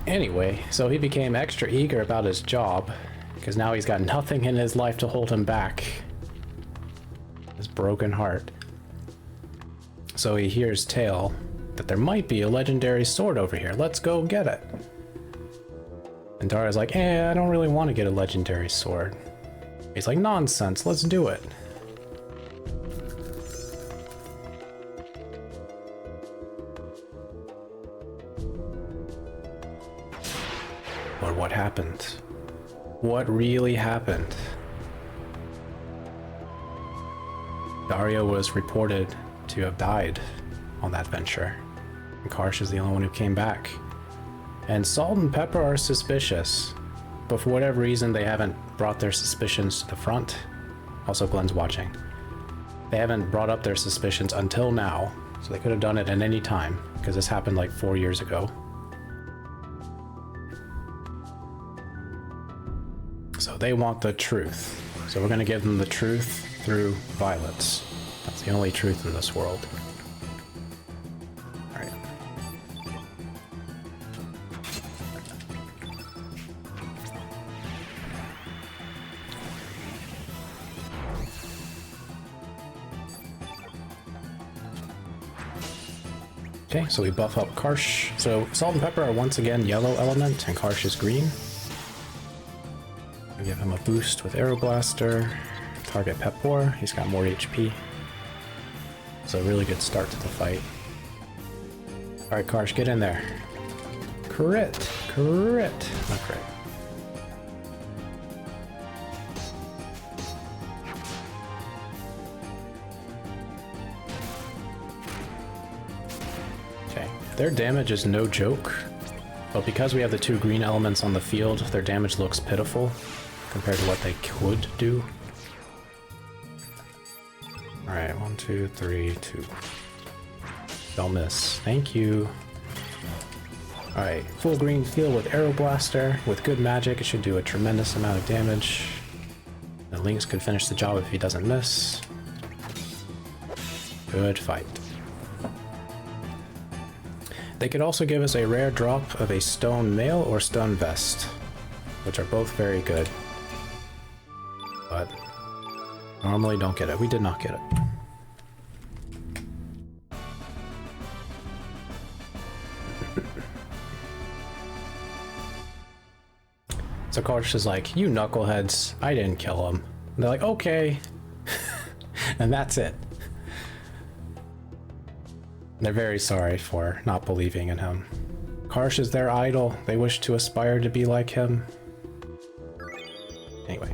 Anyway, so he became extra eager about his job because now he's got nothing in his life to hold him back. His broken heart. So he hears tale that there might be a legendary sword over here. Let's go get it. And Dario's like, I don't really want to get a legendary sword. He's like, nonsense, let's do it. But what happened? What really happened? Dario was reported to have died on that venture. And Karsh is the only one who came back. And Salt and Pepper are suspicious, but for whatever reason they haven't brought their suspicions to the front. Also, Glenn's watching. They haven't brought up their suspicions until now, so they could have done it at any time, because this happened like 4 years ago. So they want the truth. So we're gonna give them the truth through violence. That's the only truth in this world. Alright. Okay, so we buff up Karsh. So Salt and Pepper are once again yellow element, and Karsh is green. We give him a boost with Arrow Blaster. Target Pep War, he's got more HP. So a really good start to the fight. Alright, Karsh, get in there. Crit! Crit! Not crit. Okay, their damage is no joke, but because we have the two green elements on the field, their damage looks pitiful compared to what they could do. Alright, 1, 2, 3, 2. Don't miss. Thank you. Alright, full green field with Arrow Blaster. With good magic, it should do a tremendous amount of damage. The Lynx could finish the job if he doesn't miss. Good fight. They could also give us a rare drop of a Stone Mail or Stone Vest, which are both very good. But normally don't get it. We did not get it. So Karsh is like, you knuckleheads, I didn't kill him. And they're like, okay. And that's it. They're very sorry for not believing in him. Karsh is their idol. They wish to aspire to be like him. Anyway.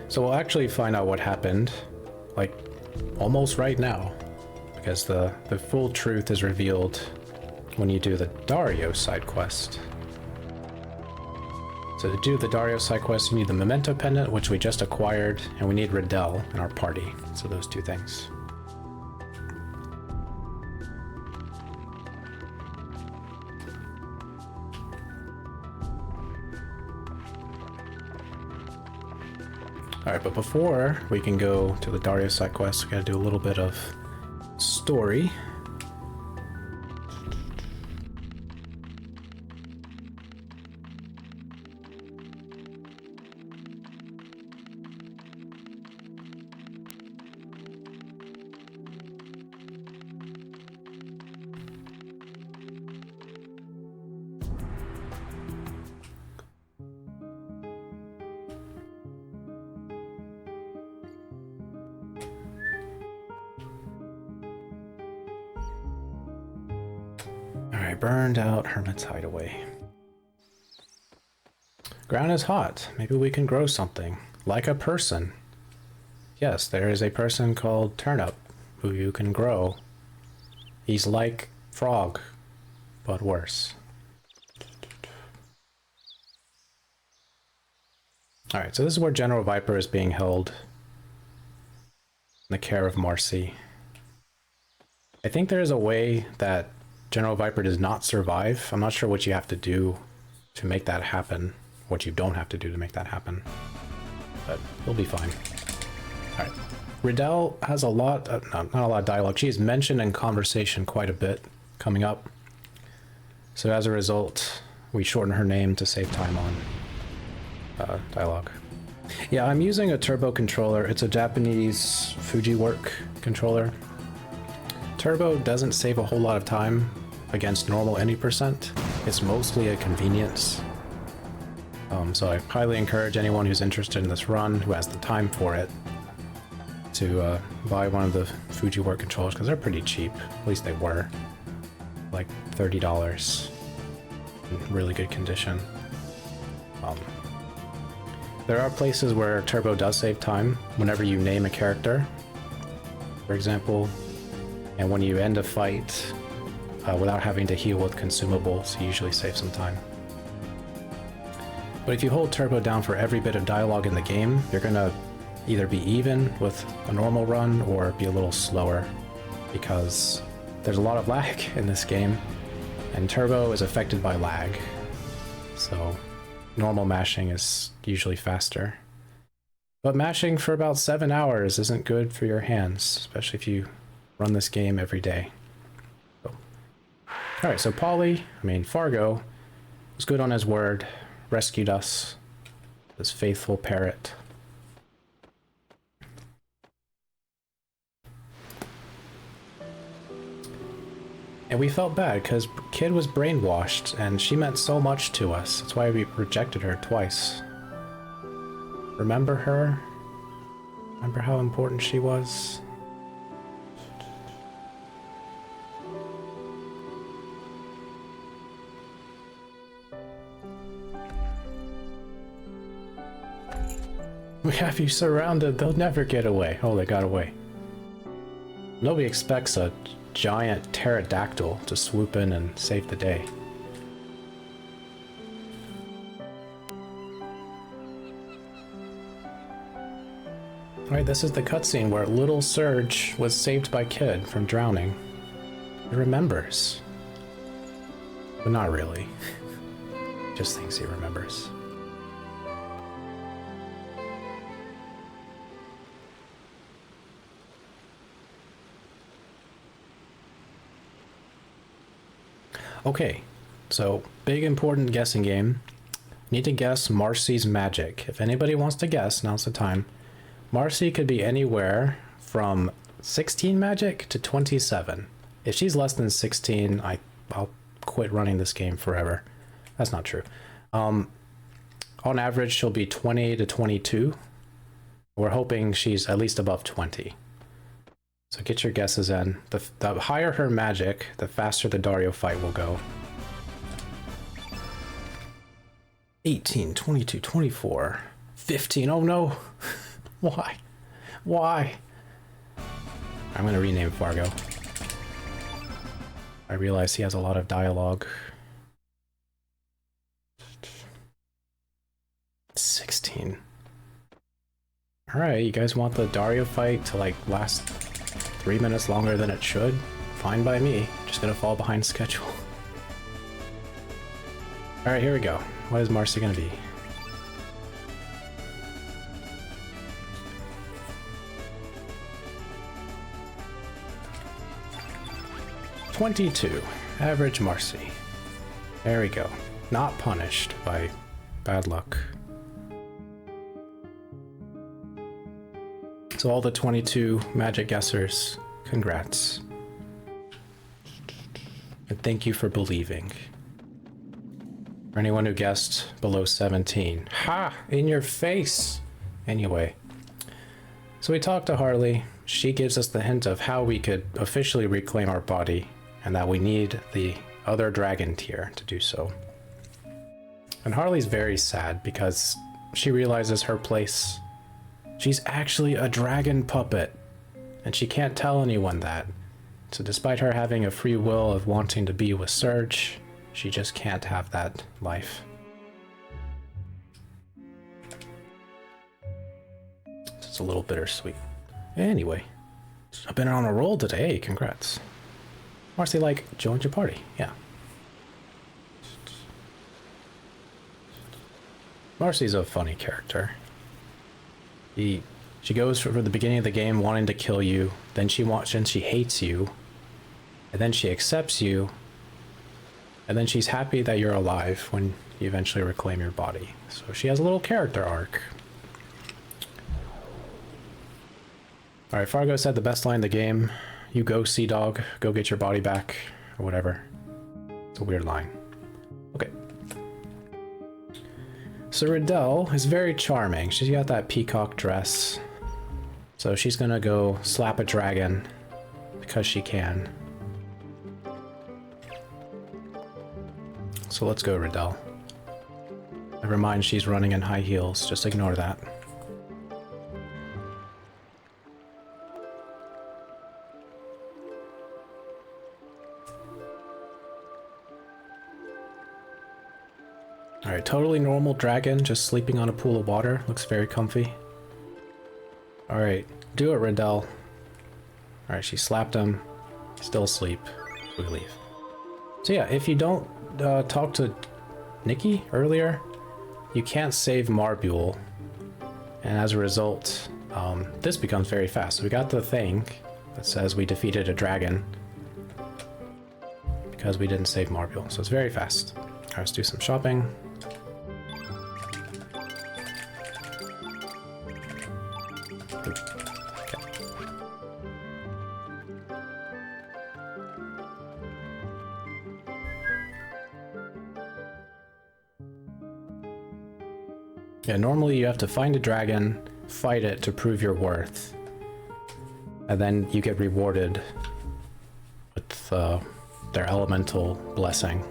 So we'll actually find out what happened, like, almost right now. Because the full truth is revealed when you do the Dario side quest. So to do the Dario side quest, you need the Memento Pendant, which we just acquired, and we need Riddell in our party. So those two things. Alright, but before we can go to the Dario side quest, we gotta do a little bit of story. Alright, burned out Hermit's Hideaway. Ground is hot. Maybe we can grow something. Like a person. Yes, there is a person called Turnip who you can grow. He's like Frog, but worse. Alright, so this is where General Viper is being held in the care of Marcy. I think there is a way that General Viper does not survive. I'm not sure what you have to do to make that happen. What you don't have to do to make that happen. But he'll be fine. Alright. Riddell has a lot, not a lot of dialogue. She is mentioned in conversation quite a bit coming up. So as a result, we shorten her name to save time on dialogue. Yeah, I'm using a turbo controller. It's a Japanese Fujiwork controller. Turbo doesn't save a whole lot of time against normal any percent. It's mostly a convenience. So I highly encourage anyone who's interested in this run, who has the time for it, to buy one of the Fujiwork controllers, because they're pretty cheap. At least they were. Like $30. In really good condition. There are places where Turbo does save time. Whenever you name a character, for example, and when you end a fight without having to heal with consumables, you usually save some time. But if you hold Turbo down for every bit of dialogue in the game, you're gonna either be even with a normal run or be a little slower, because there's a lot of lag in this game, and Turbo is affected by lag. So normal mashing is usually faster. But mashing for about 7 hours isn't good for your hands, especially if you run this game every day. So. Alright, so Fargo was good on his word, rescued us, this faithful parrot. And we felt bad because Kid was brainwashed and she meant so much to us. That's why we rejected her twice. Remember her? Remember how important she was? We have you surrounded. They'll never get away. Oh, they got away. Nobody expects a giant pterodactyl to swoop in and save the day. Alright, this is the cutscene where little Serge was saved by Kid from drowning. He remembers. But not really. Just thinks he remembers. Okay, so big important guessing game. Need to guess Marcy's magic. If anybody wants to guess, now's the time. Marcy could be anywhere from 16 magic to 27. If she's less than 16, I'll quit running this game forever. That's not true. On average, she'll be 20 to 22. We're hoping she's at least above 20. So get your guesses in. The higher her magic, the faster the Dario fight will go. 18, 22, 24, 15. Oh no! Why? Why? I'm gonna rename Fargo. I realize he has a lot of dialogue. 16. Alright, you guys want the Dario fight to like last 3 minutes longer than it should? Fine by me. Just gonna fall behind schedule. Alright, here we go. What is Marcy gonna be? 22. Average Marcy. There we go. Not punished by bad luck. So all the 22 magic guessers, congrats. And thank you for believing. For anyone who guessed below 17. Ha! In your face! Anyway. So we talked to Harley. She gives us the hint of how we could officially reclaim our body, and that we need the other dragon tier to do so. And Harley's very sad because she realizes her place. She's actually a dragon puppet, and she can't tell anyone that. So despite her having a free will of wanting to be with Surge, she just can't have that life. It's a little bittersweet. Anyway, I've been on a roll today. Hey, congrats. Marcy, like, joined your party. Yeah. Marcy's a funny character. She goes for the beginning of the game wanting to kill you, then she hates you, and then she accepts you, and then she's happy that you're alive when you eventually reclaim your body. So she has a little character arc. Alright, Fargo said the best line in the game, you go, Sea Dog, go get your body back, or whatever. It's a weird line. Okay. So Riddell is very charming. She's got that peacock dress. So she's gonna go slap a dragon because she can. So let's go, Riddell. Never mind, she's running in high heels. Just ignore that. Alright, totally normal dragon, just sleeping on a pool of water. Looks very comfy. Alright, do it, Riddell. Alright, she slapped him. Still asleep. We leave. So yeah, if you don't talk to Nikki earlier, you can't save Marbule. And as a result, this becomes very fast. So we got the thing that says we defeated a dragon because we didn't save Marbule. So it's very fast. Alright, let's do some shopping. Yeah, normally you have to find a dragon, fight it to prove your worth, and then you get rewarded with their elemental blessing.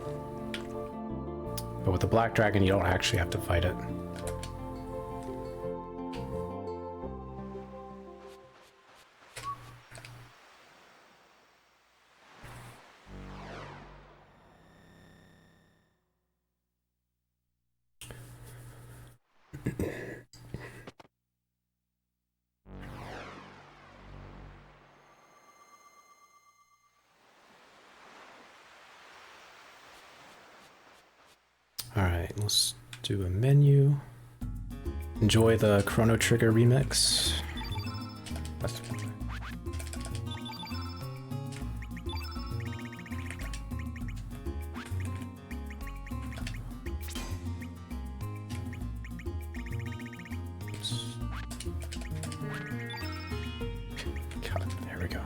But with the black dragon, you don't actually have to fight it. Alright, let's do a menu. Enjoy the Chrono Trigger remix. God, there we go.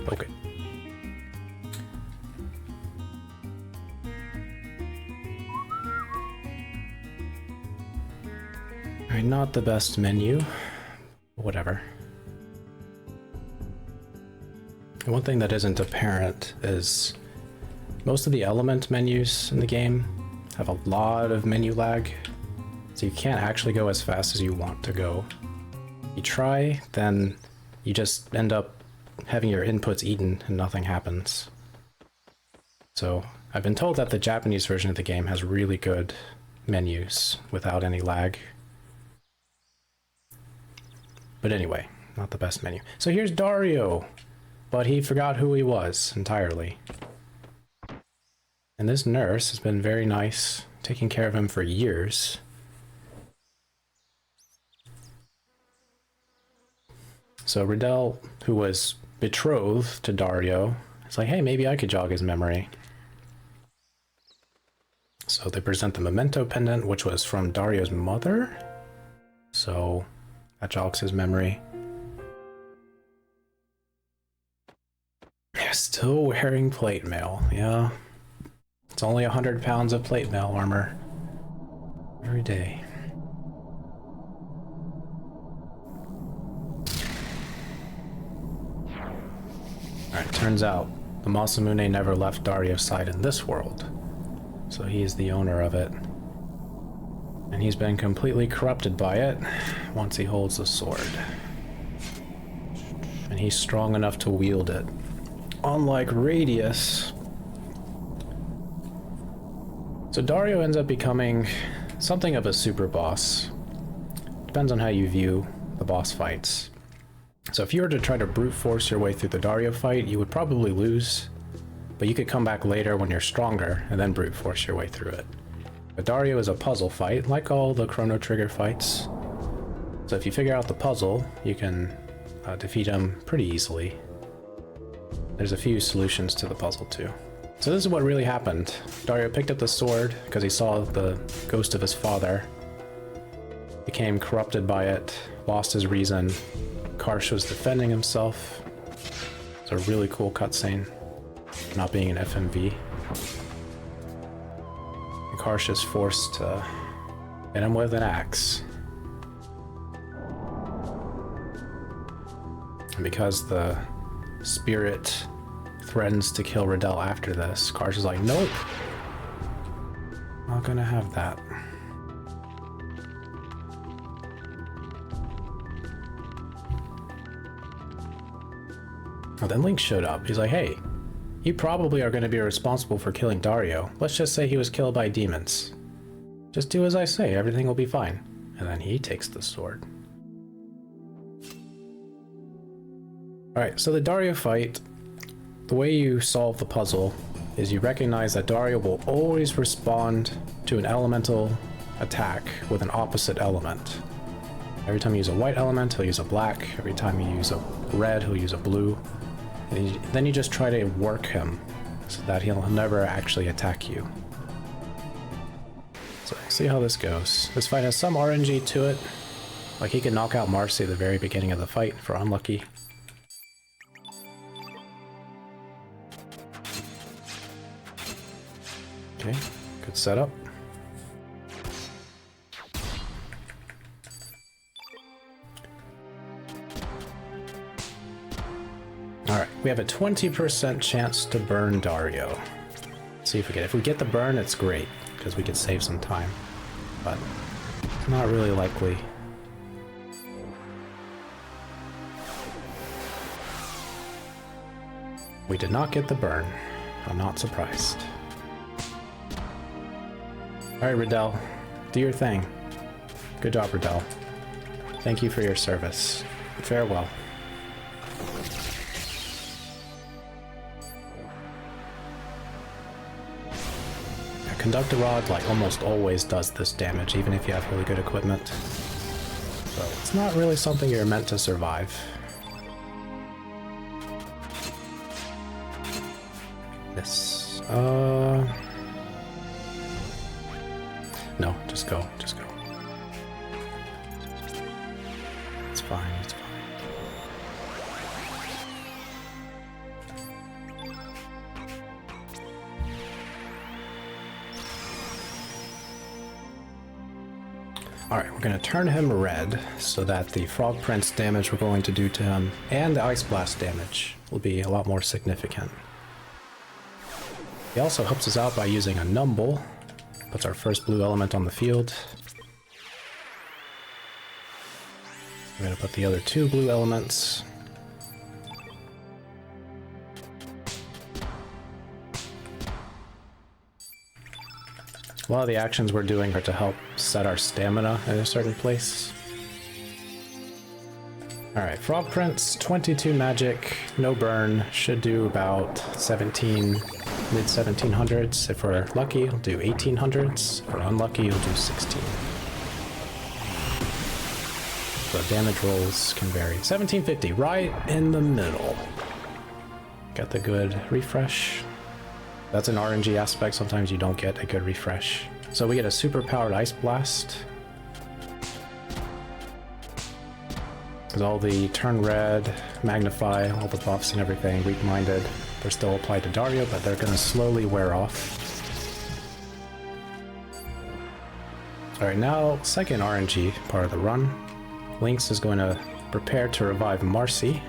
Okay. Alright, not the best menu. Whatever. And one thing that isn't apparent is most of the element menus in the game have a lot of menu lag, so you can't actually go as fast as you want to go. You try, then you just end up having your inputs eaten and nothing happens. So I've been told that the Japanese version of the game has really good menus without any lag. But anyway, not the best menu. So here's Dario, but he forgot who he was entirely. And this nurse has been very nice, taking care of him for years. So Riddell, who was betrothed to Dario, is like, hey, maybe I could jog his memory. So they present the memento pendant, which was from Dario's mother. So that jogs his memory. Yeah, still wearing plate mail. Yeah. It's only 100 pounds of plate mail armor every day. Alright, turns out the Masamune never left Dario's side in this world. So he's the owner of it. And he's been completely corrupted by it once he holds the sword. And he's strong enough to wield it. Unlike Radius. So Dario ends up becoming something of a super boss. Depends on how you view the boss fights. So if you were to try to brute force your way through the Dario fight, you would probably lose. But you could come back later when you're stronger and then brute force your way through it. But Dario is a puzzle fight, like all the Chrono Trigger fights. So if you figure out the puzzle, you can defeat him pretty easily. There's a few solutions to the puzzle too. So this is what really happened. Dario picked up the sword because he saw the ghost of his father, became corrupted by it, lost his reason. Karsh was defending himself. It's a really cool cutscene, not being an FMV. And Karsh is forced to hit him with an axe. And because the spirit threatens to kill Riddell after this, Karsh is like, nope, not gonna have that. Well, then Link showed up. He's like, hey, you probably are going to be responsible for killing Dario. Let's just say he was killed by demons. Just do as I say, everything will be fine. And then he takes the sword. Alright, so the Dario fight, the way you solve the puzzle is you recognize that Dario will always respond to an elemental attack with an opposite element. Every time you use a white element, he'll use a black. Every time you use a red, he'll use a blue. And then you just try to work him so that he'll never actually attack you. So see how this goes. This fight has some RNG to it. Like he could knock out Marcy at the very beginning of the fight for unlucky. Okay, good setup. Alright, we have a 20% chance to burn Dario. Let's see if we get it. If we get the burn, it's great, because we could save some time. But not really likely. We did not get the burn. I'm not surprised. Alright, Riddell. Do your thing. Good job, Riddell. Thank you for your service. Farewell. Conductor Rod, like, almost always does this damage, even if you have really good equipment. So it's not really something you're meant to survive. This, no, just go, just go. It's fine, it's fine. Alright, we're going to turn him red so that the Frog Prince damage we're going to do to him and the Ice Blast damage will be a lot more significant. He also helps us out by using a Numble, Puts our first blue element on the field. I'm going to put the other 2 blue elements. A lot of the actions we're doing are to help set our stamina in a certain place. Alright, Frog Prince, 22 magic, no burn, should do about 17, mid 1700s. If we're lucky, he'll do 1800s. If we're unlucky, he'll do 16. So damage rolls can vary. 1750, right in the middle. Got the good refresh. That's an RNG aspect, sometimes you don't get a good refresh. So we get a super powered Ice Blast. Because all the turn red, magnify, all the buffs and everything, weak-minded, they're still applied to Dario, but they're going to slowly wear off. Alright, now second RNG part of the run. Lynx is going to prepare to revive Marcy.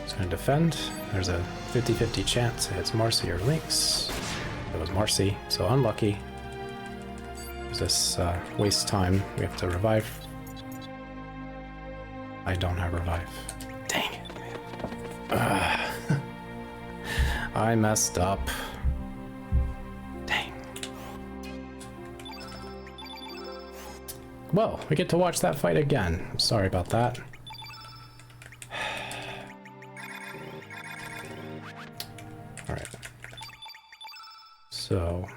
He's going to defend. There's a 50-50 chance it hits Marcy or Lynx. It was Marcy, so unlucky. This wastes time. We have to revive. I don't have revive. Dang it. I messed up. Dang. Well, we get to watch that fight again. I'm sorry about that. Alright. So,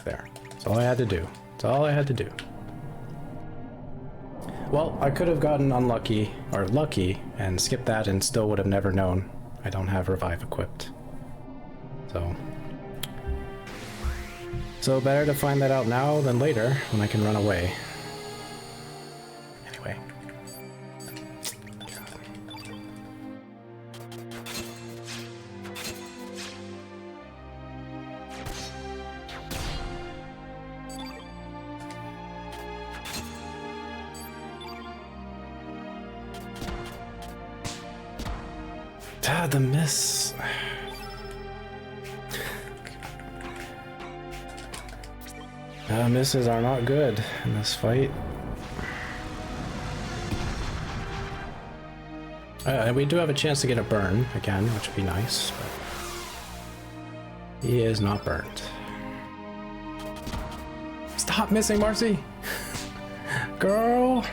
there. That's all I had to do. That's all I had to do. Well, I could have gotten unlucky, or lucky, and skipped that and still would have never known I don't have revive equipped. So better to find that out now than later, when I can run away. Anyway. Ah, the miss. Misses are not good in this fight. We do have a chance to get a burn again, which would be nice, but he is not burnt. Stop missing, Marcy! Girl!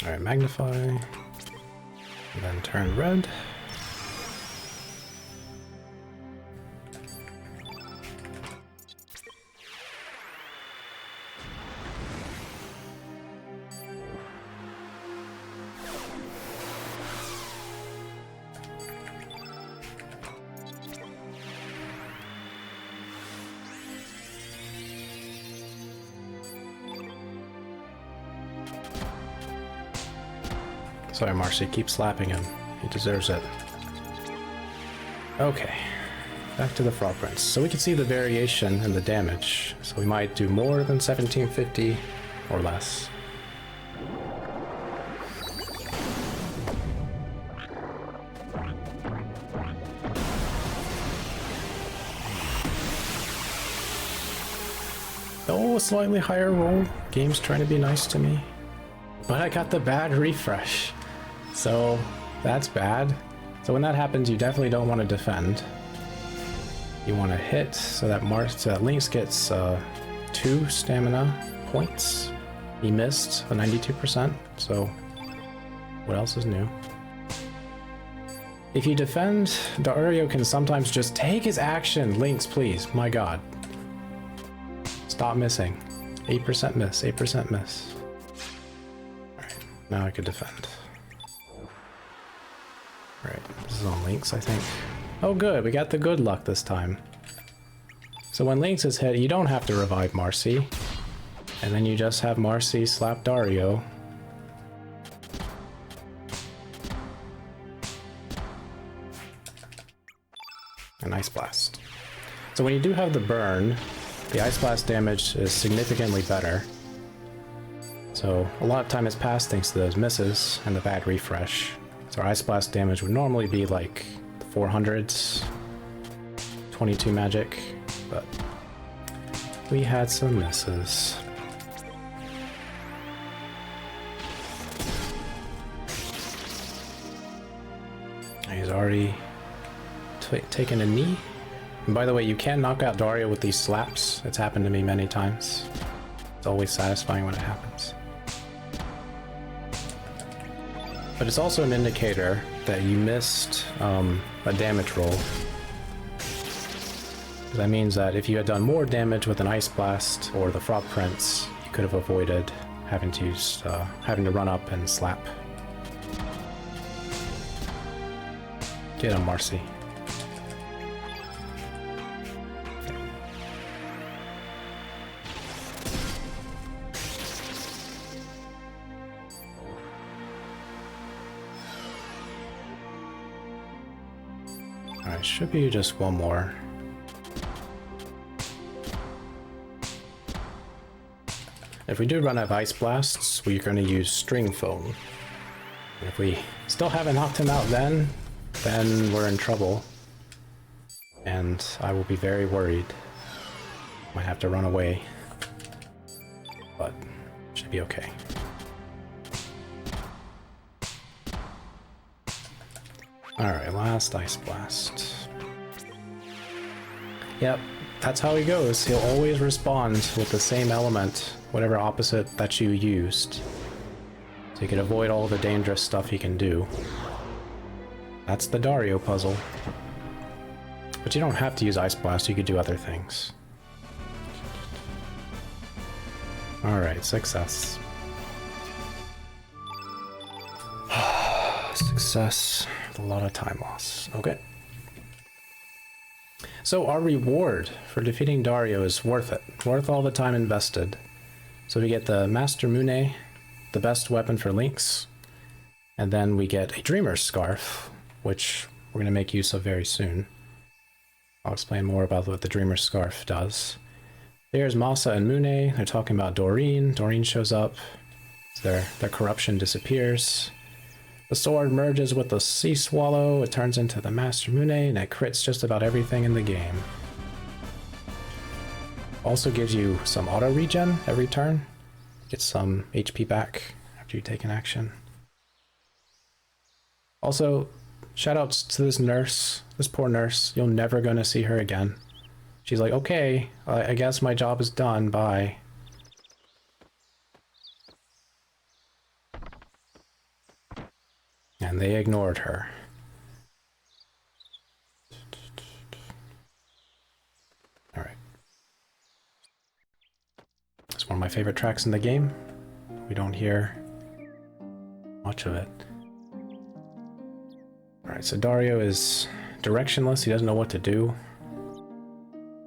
Alright, magnify, and then turn red. Sorry, Marcy, keep slapping him. He deserves it. Okay, back to the Frog Prince. So we can see the variation in the damage. So we might do more than 1750 or less. Oh, a slightly higher roll. Game's trying to be nice to me. But I got the bad refresh. So that's bad. So when that happens, you definitely don't want to defend. You want to hit so that Lynx gets 2 stamina points. He missed a 92%, so what else is new? If you defend, Dario can sometimes just take his action. Lynx, please. My god. Stop missing. 8% miss, 8% miss. Alright, now I could defend. Right, This is on Lynx, I think. Oh good, we got the good luck this time. So when Lynx is hit, you don't have to revive Marcy. And then you just have Marcy slap Dario. An Ice Blast. So when you do have the burn, the Ice Blast damage is significantly better. So a lot of time has passed thanks to those misses and the bad refresh. So our Ice Blast damage would normally be like the 400s, 22 magic, but we had some misses. He's already taken a knee. And by the way, you can knock out Dario with these slaps. It's happened to me many times. It's always satisfying when it happens. But it's also an indicator that you missed a damage roll. That means that if you had done more damage with an Ice Blast or the Frog Prince, you could have avoided having to use, having to run up and slap. Get him, Marcy. Alright, should be just one more. If we do run out of Ice Blasts, we're going to use String Foam. If we still haven't knocked him out then we're in trouble. And I will be very worried. Might have to run away. But should be okay. Alright, last Ice Blast. Yep, that's how he goes. He'll always respond with the same element, whatever opposite that you used. So you can avoid all the dangerous stuff he can do. That's the Dario puzzle. But you don't have to use Ice Blast, you could do other things. Alright, success. Success with a lot of time loss. Okay. So our reward for defeating Dario is worth it. Worth all the time invested. So we get the Master Mune, the best weapon for Lynx. And then we get a Dreamer's Scarf, which we're going to make use of very soon. I'll explain more about what the Dreamer's Scarf does. There's Masa and Mune. They're talking about Doreen. Doreen shows up. Their corruption disappears. The sword merges with the Sea Swallow. It turns into the Master Mune, and it crits just about everything in the game. Also gives you some auto regen every turn. Get some HP back after you take an action. Also, shoutouts to this nurse, this poor nurse. You're never gonna see her again. She's like, okay, I guess my job is done, bye. And they ignored her. Alright. It's one of my favorite tracks in the game. We don't hear much of it. Alright, so Dario is directionless, he doesn't know what to do.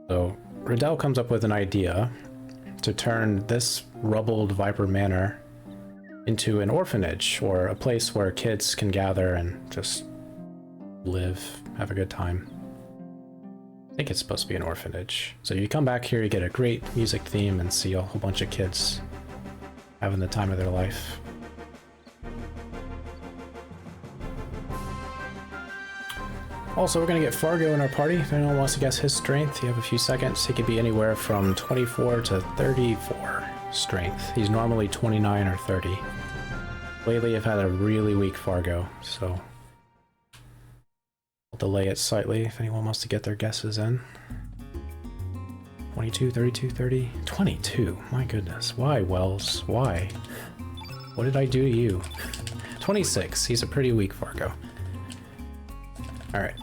So Riddell comes up with an idea to turn this rubbled Viper Manor into an orphanage, or a place where kids can gather and just live, have a good time. I think it's supposed to be an orphanage. So you come back here, you get a great music theme, and see a whole bunch of kids having the time of their life. Also, we're going to get Fargo in our party. If anyone wants to guess his strength, you have a few seconds. He could be anywhere from 24 to 34 strength. He's normally 29 or 30. Lately, I've had a really weak Fargo, so I'll delay it slightly if anyone wants to get their guesses in. 22, 32, 30, 22. My goodness. Why, Wells? Why? What did I do to you? 26. He's a pretty weak Fargo. Alright.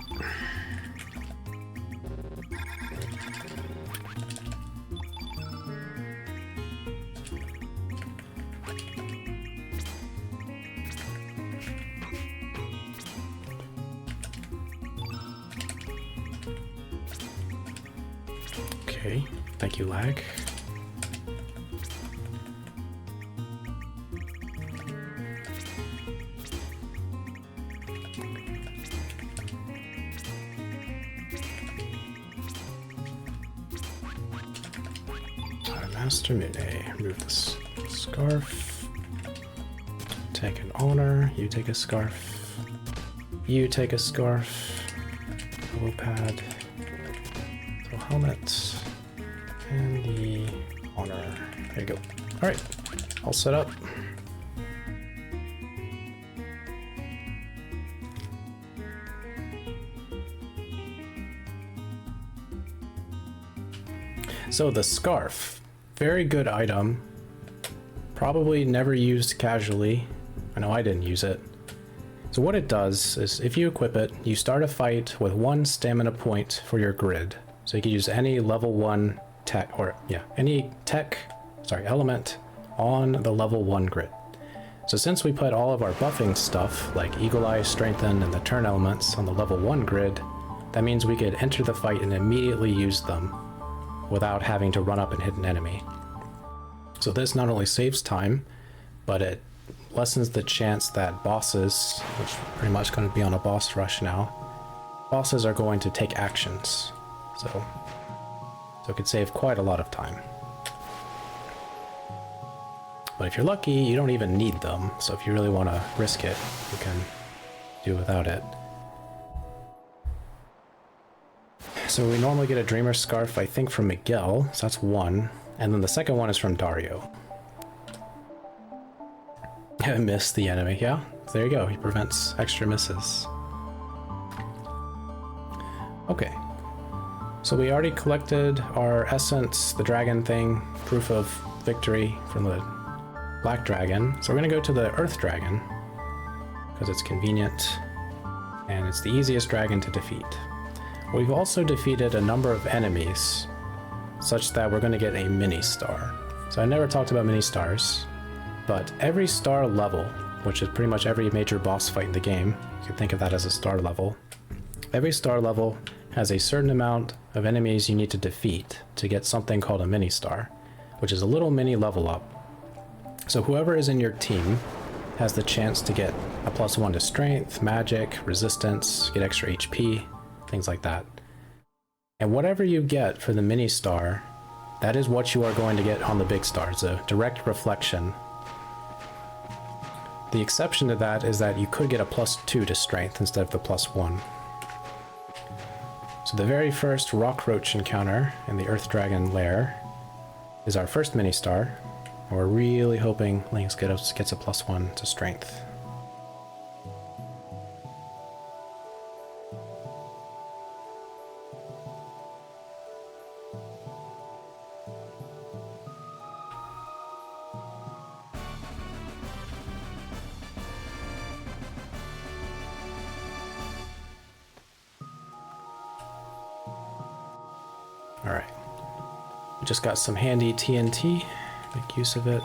Okay, thank you, lag. Master Mune, remove this scarf. Take an honor, you take a scarf. You take a scarf. Elbow pad. So helmet. And the honor. There you go. Alright, all set up. So the scarf. Very good item. Probably never used casually. I know I didn't use it. So what it does is if you equip it, you start a fight with 1 stamina point for your grid. So you can use any level 1 tech, or yeah, any element on the level 1 grid. So since we put all of our buffing stuff, like Eagle Eye, Strengthen, and the turn elements on the level 1 grid, that means we could enter the fight and immediately use them without having to run up and hit an enemy. So this not only saves time, but it lessens the chance that bosses, which are pretty much going to be on a boss rush now, bosses are going to take actions. So it could save quite a lot of time. But if you're lucky, you don't even need them. So if you really want to risk it, you can do without it. So we normally get a Dreamer Scarf, I think, from Miguel, so that's 1. And then the second one is from Dario. I missed the enemy, yeah? There you go, he prevents extra misses. Okay. So we already collected our essence, the dragon thing, proof of victory from the black dragon. So we're gonna go to the earth dragon, because it's convenient, and it's the easiest dragon to defeat. We've also defeated a number of enemies, such that we're going to get a mini star. So I never talked about mini stars, but every star level, which is pretty much every major boss fight in the game, you can think of that as a star level. Every star level has a certain amount of enemies you need to defeat to get something called a mini star, which is a little mini level up. So whoever is in your team has the chance to get a +1 to strength, magic, resistance, get extra HP, things like that. And whatever you get for the mini star, that is what you are going to get on the big star. It's a direct reflection. The exception to that is that you could get a +2 to strength instead of the +1. So the very first rock roach encounter in the Earth Dragon lair is our first mini star. And we're really hoping Lynx gets a +1 to strength. Alright. We just got some handy TNT. Make use of it.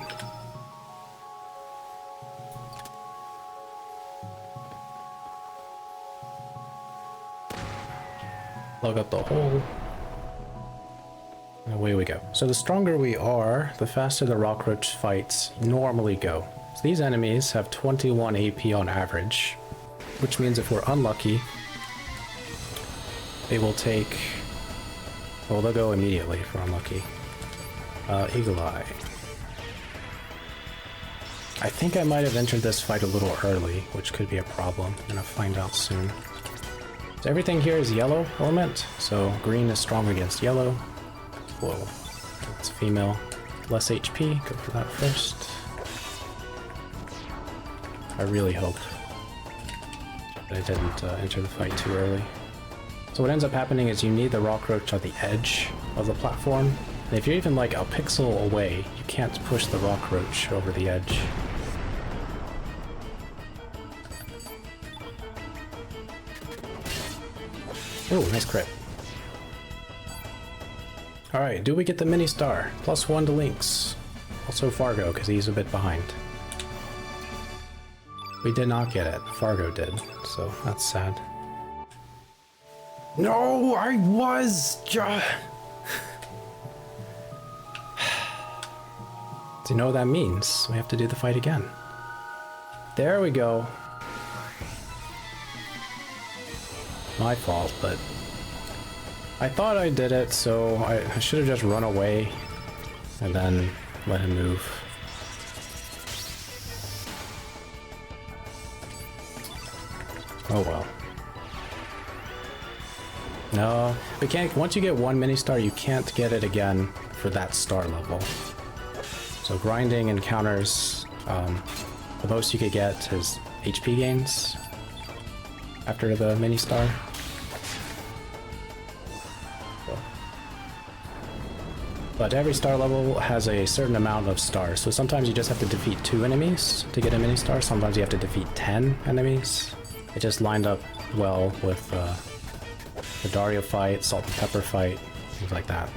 Plug up the hole. And away we go. So the stronger we are, the faster the rockroach fights normally go. So these enemies have 21 AP on average, which means if we're unlucky, they will take... well, they'll go immediately if we're unlucky. Eagle Eye. I think I might have entered this fight a little early, which could be a problem. I'm gonna find out soon. So everything here is yellow element, so green is strong against yellow. Whoa, it's female. Less HP, go for that first. I really hope that I didn't enter the fight too early. So what ends up happening is you need the rockroach at the edge of the platform. And if you're even like a pixel away, you can't push the rockroach over the edge. Oh, nice crit. Alright, do we get the mini star? +1 to Lynx. Also Fargo, because he's a bit behind. We did not get it. Fargo did, so that's sad. No, I was... Do you know what that means? We have to do the fight again. There we go. My fault, but I thought I did it, so I should have just run away and then let him move. Oh well. No, we can't. Once you get one mini star, you can't get it again for that star level. So grinding encounters, the most you could get is HP gains after the mini star. But every star level has a certain amount of stars, so sometimes you just have to defeat 2 enemies to get a mini star, sometimes you have to defeat 10 enemies. It just lined up well with the Dario fight, salt and pepper fight, things like that.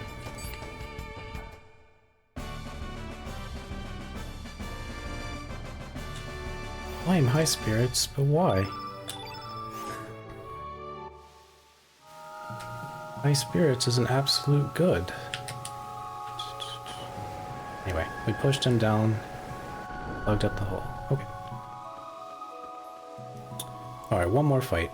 I am high spirits, but why? High spirits is an absolute good. Anyway, we pushed him down, plugged up the hole. Okay. Alright, one more fight.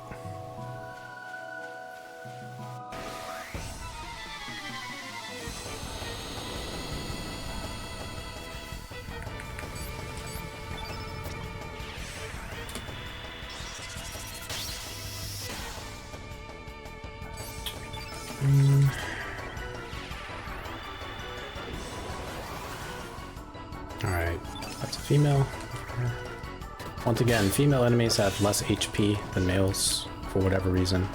Alright, that's a female. Once again, female enemies have less HP than males for whatever reason.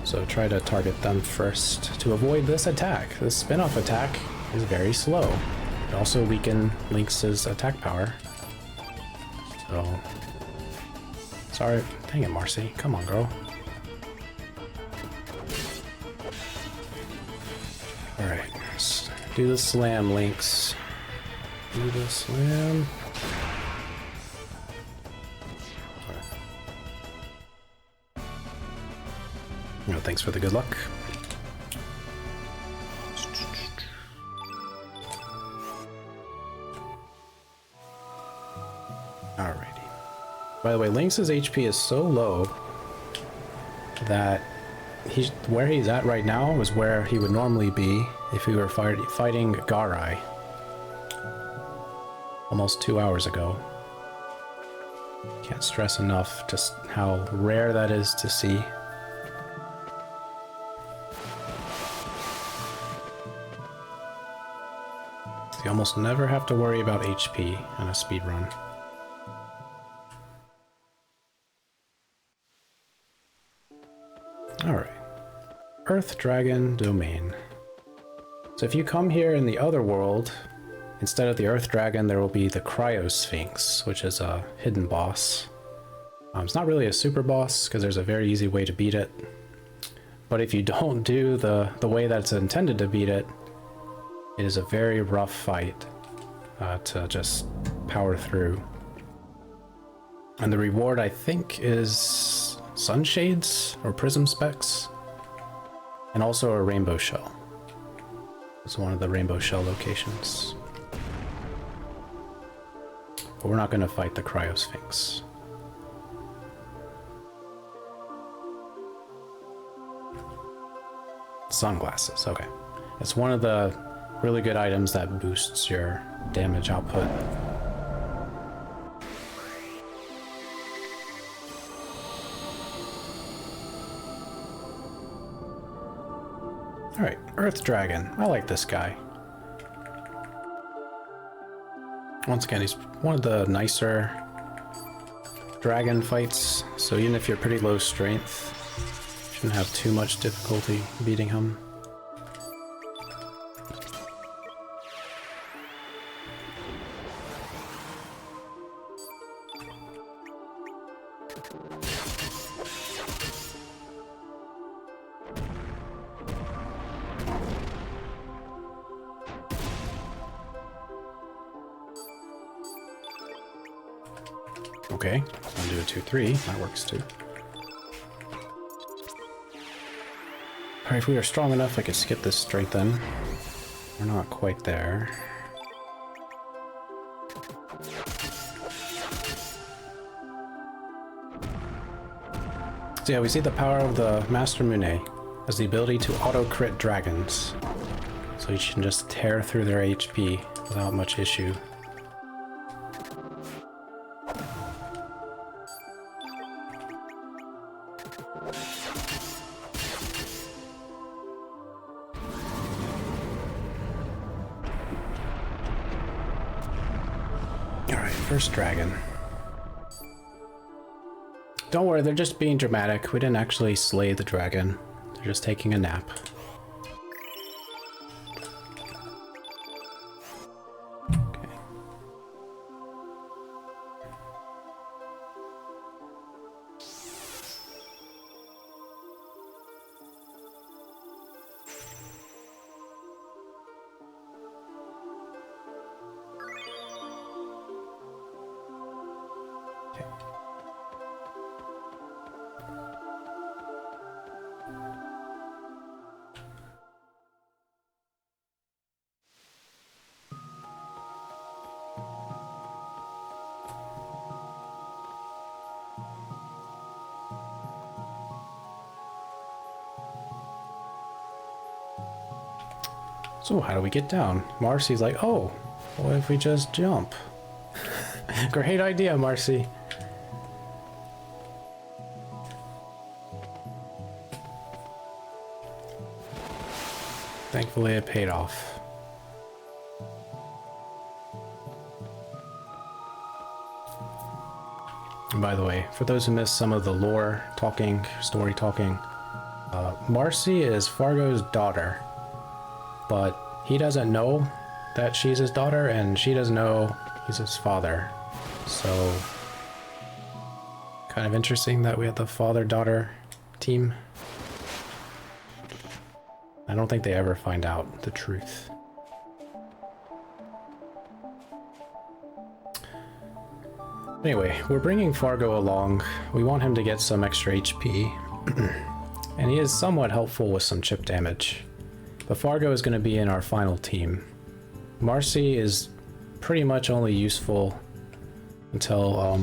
So try to target them first to avoid this attack. This spin-off attack is very slow. It also weakens Lynx's attack power. So... Sorry. Dang it, Marcy. Come on, girl. Alright, let's do the slam, Lynx. Do the slam. No, thanks for the good luck. Alrighty. By the way, Lynx's HP is so low that where he's at right now is where he would normally be if we were fighting Garai almost 2 hours ago. Can't stress enough just how rare that is to see. You almost never have to worry about HP in a speedrun. Alright. Earth Dragon Domain. So if you come here in the other world, instead of the Earth Dragon, there will be the Cryo Sphinx, which is a hidden boss. It's not really a super boss, because there's a very easy way to beat it. But if you don't do the way that's intended to beat it, it is a very rough fight to just power through. And the reward, I think, is sunshades or prism specs, and also a rainbow shell. It's one of the rainbow shell locations. But we're not going to fight the Cryo Sphinx. Sunglasses, okay. It's one of the really good items that boosts your damage output. Alright, Earth Dragon. I like this guy. Once again, he's one of the nicer dragon fights, so even if you're pretty low strength, you shouldn't have too much difficulty beating him. Okay, I'll do a 2-3, that works too. Alright, if we are strong enough, I could skip this strengthen. We're not quite there. So yeah, we see the power of the Master Mune as the ability to auto-crit dragons. So you can just tear through their HP without much issue. Alright, first dragon. Don't worry, they're just being dramatic. We didn't actually slay the dragon. They're just taking a nap. Okay. So how do we get down? Marcy's like, oh, what if we just jump? Great idea, Marcy. Thankfully it paid off. And by the way, for those who missed some of the lore talking, story talking, Marcy is Fargo's daughter. But he doesn't know that she's his daughter, and she doesn't know he's his father. So, kind of interesting that we had the father-daughter team. I don't think they ever find out the truth. Anyway, we're bringing Fargo along. We want him to get some extra HP. And he is somewhat helpful with some chip damage. But Fargo is going to be in our final team. Marcy is pretty much only useful until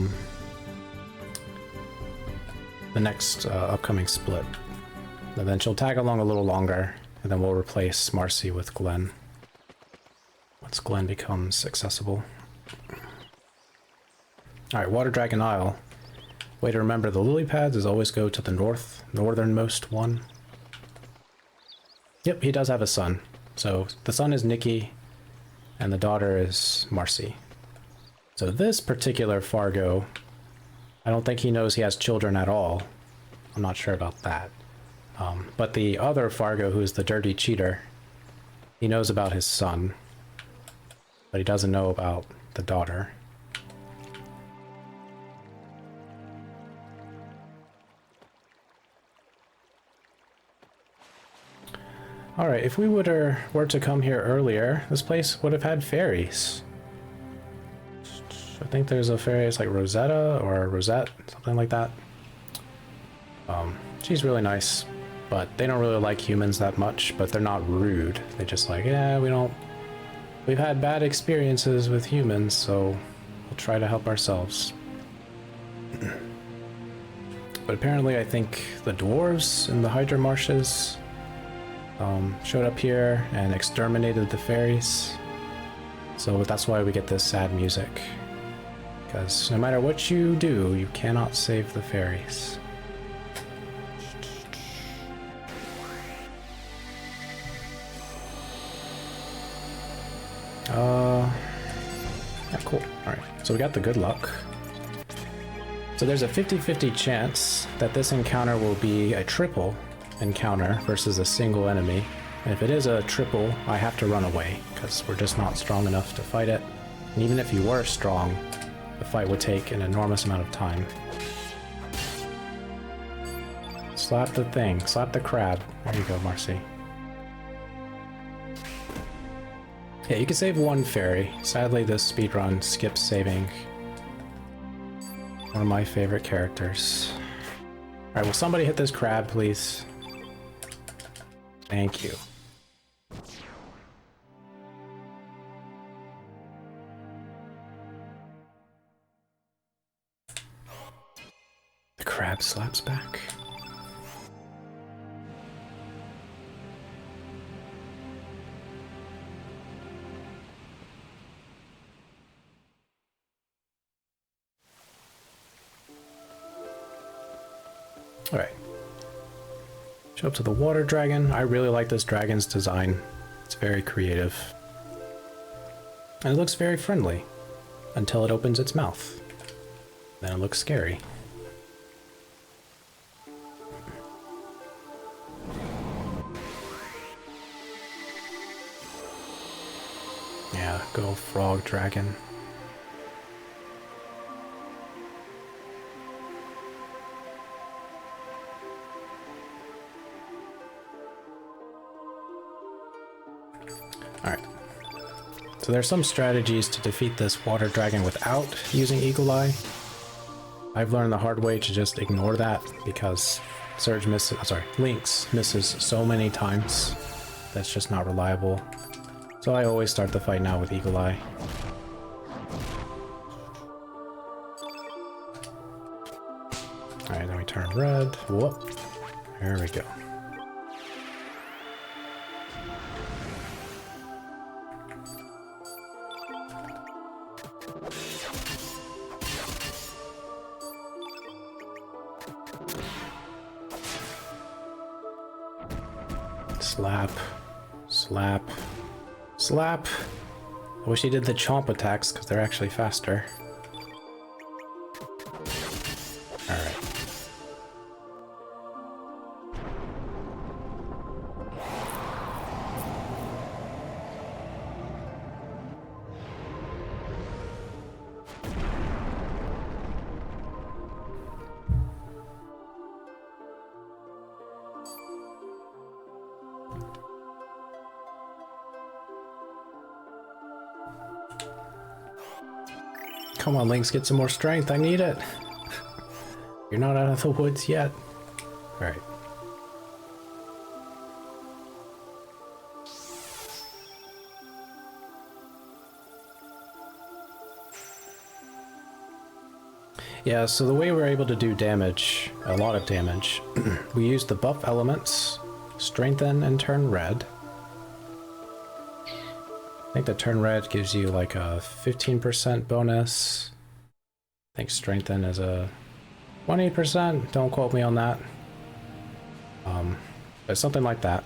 the next upcoming split. And then she'll tag along a little longer, and then we'll replace Marcy with Glenn once Glenn becomes accessible. Alright, Water Dragon Isle. Way to remember the lily pads is always go to the northernmost one. Yep, he does have a son. So the son is Nikki, and the daughter is Marcy. So this particular Fargo, I don't think he knows he has children at all. I'm not sure about that. But the other Fargo, who's the dirty cheater, he knows about his son, but he doesn't know about the daughter. Alright, if we were to come here earlier, this place would have had fairies. I think there's a fairy, it's like Rosetta or Rosette, something like that. She's really nice, but they don't really like humans that much, but they're not rude. They're just like, yeah, we've had bad experiences with humans, so we'll try to help ourselves. But apparently I think the dwarves in the Hydra marshes showed up here and exterminated the fairies. So that's why we get this sad music. Because no matter what you do, you cannot save the fairies. Yeah, cool. Alright, so we got the good luck. So there's a 50-50 chance that this encounter will be a triple encounter versus a single enemy. And if it is a triple, I have to run away, because we're just not strong enough to fight it. And even if you were strong, the fight would take an enormous amount of time. Slap the thing. Slap the crab. There you go, Marcy. Yeah, you can save one fairy. Sadly, this speedrun skips saving one of my favorite characters. Alright, will somebody hit this crab, please? Thank you. crab slaps back. Alright. Show up to the water dragon. I really like this dragon's design. It's very creative. And it looks very friendly. Until it opens its mouth. Then it looks scary. Yeah, good old frog dragon. Alright. So there's some strategies to defeat this water dragon without using Eagle Eye. I've learned the hard way to just ignore that because Lynx misses so many times. That's just not reliable. So I always start the fight now with Eagle Eye. Alright, then we turn red. Whoop. There we go. Slap. Slap. Slap! I wish he did the chomp attacks, because they're actually faster. Alright. Come on, Lynx, get some more strength. I need it. You're not out of the woods yet. Alright. Yeah, so the way we're able to do damage, a lot of damage, we use the buff elements, strengthen and turn red. I think the turn red gives you like a 15% bonus. I think strengthen is a 20%. Don't quote me on that. But something like that.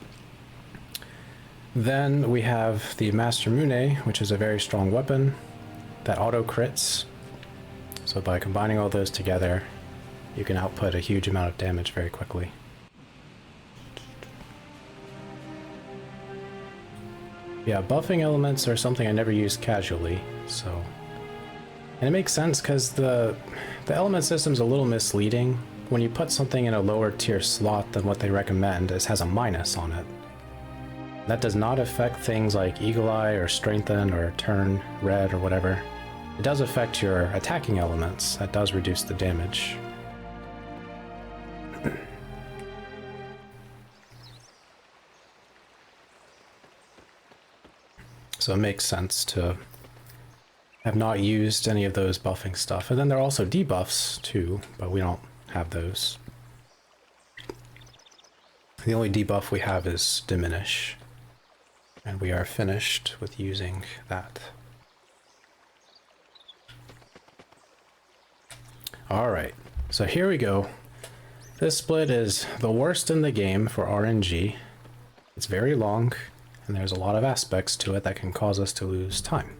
Then we have the Master Mune, which is a very strong weapon that auto crits. So by combining all those together, you can output a huge amount of damage very quickly. Yeah, buffing elements are something I never use casually, so... And it makes sense because the element system's a little misleading. When you put something in a lower tier slot than what they recommend, it has a minus on it. That does not affect things like Eagle Eye or Strengthen or Turn Red or whatever. It does affect your attacking elements. That does reduce the damage. So it makes sense to have not used any of those buffing stuff. And then there are also debuffs too, but we don't have those. The only debuff we have is Diminish. And we are finished with using that. Alright, so here we go. This split is the worst in the game for RNG. It's very long. And there's a lot of aspects to it that can cause us to lose time.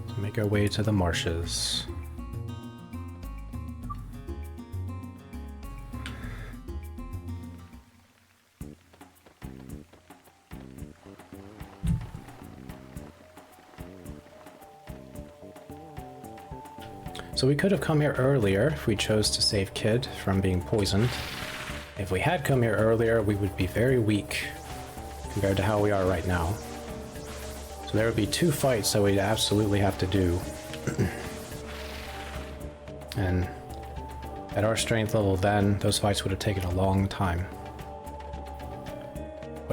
So make our way to the marshes. So we could have come here earlier if we chose to save Kid from being poisoned. If we had come here earlier, we would be very weak compared to how we are right now. So there would be 2 fights that we'd absolutely have to do. And at our strength level then, those fights would have taken a long time.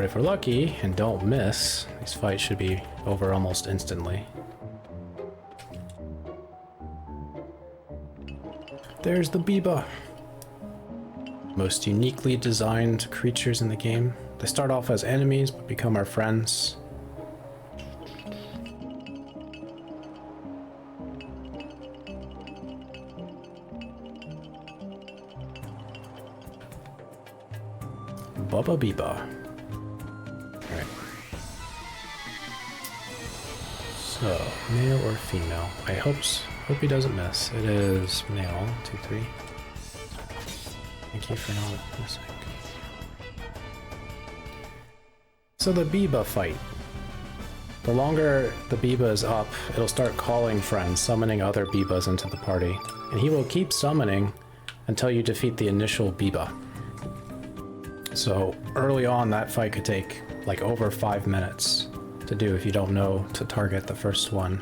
But if we're lucky and don't miss, these fights should be over almost instantly. There's the Biba. Most uniquely designed creatures in the game. They start off as enemies but become our friends. Bubba Biba. Alright. So, male or female? I hope he doesn't miss. It is male. 2, 3. Thank you for not missing. So the Biba fight. The longer the Biba is up, it'll start calling friends, summoning other Bibas into the party. And he will keep summoning until you defeat the initial Biba. So early on, that fight could take like over 5 minutes to do if you don't know to target the first one.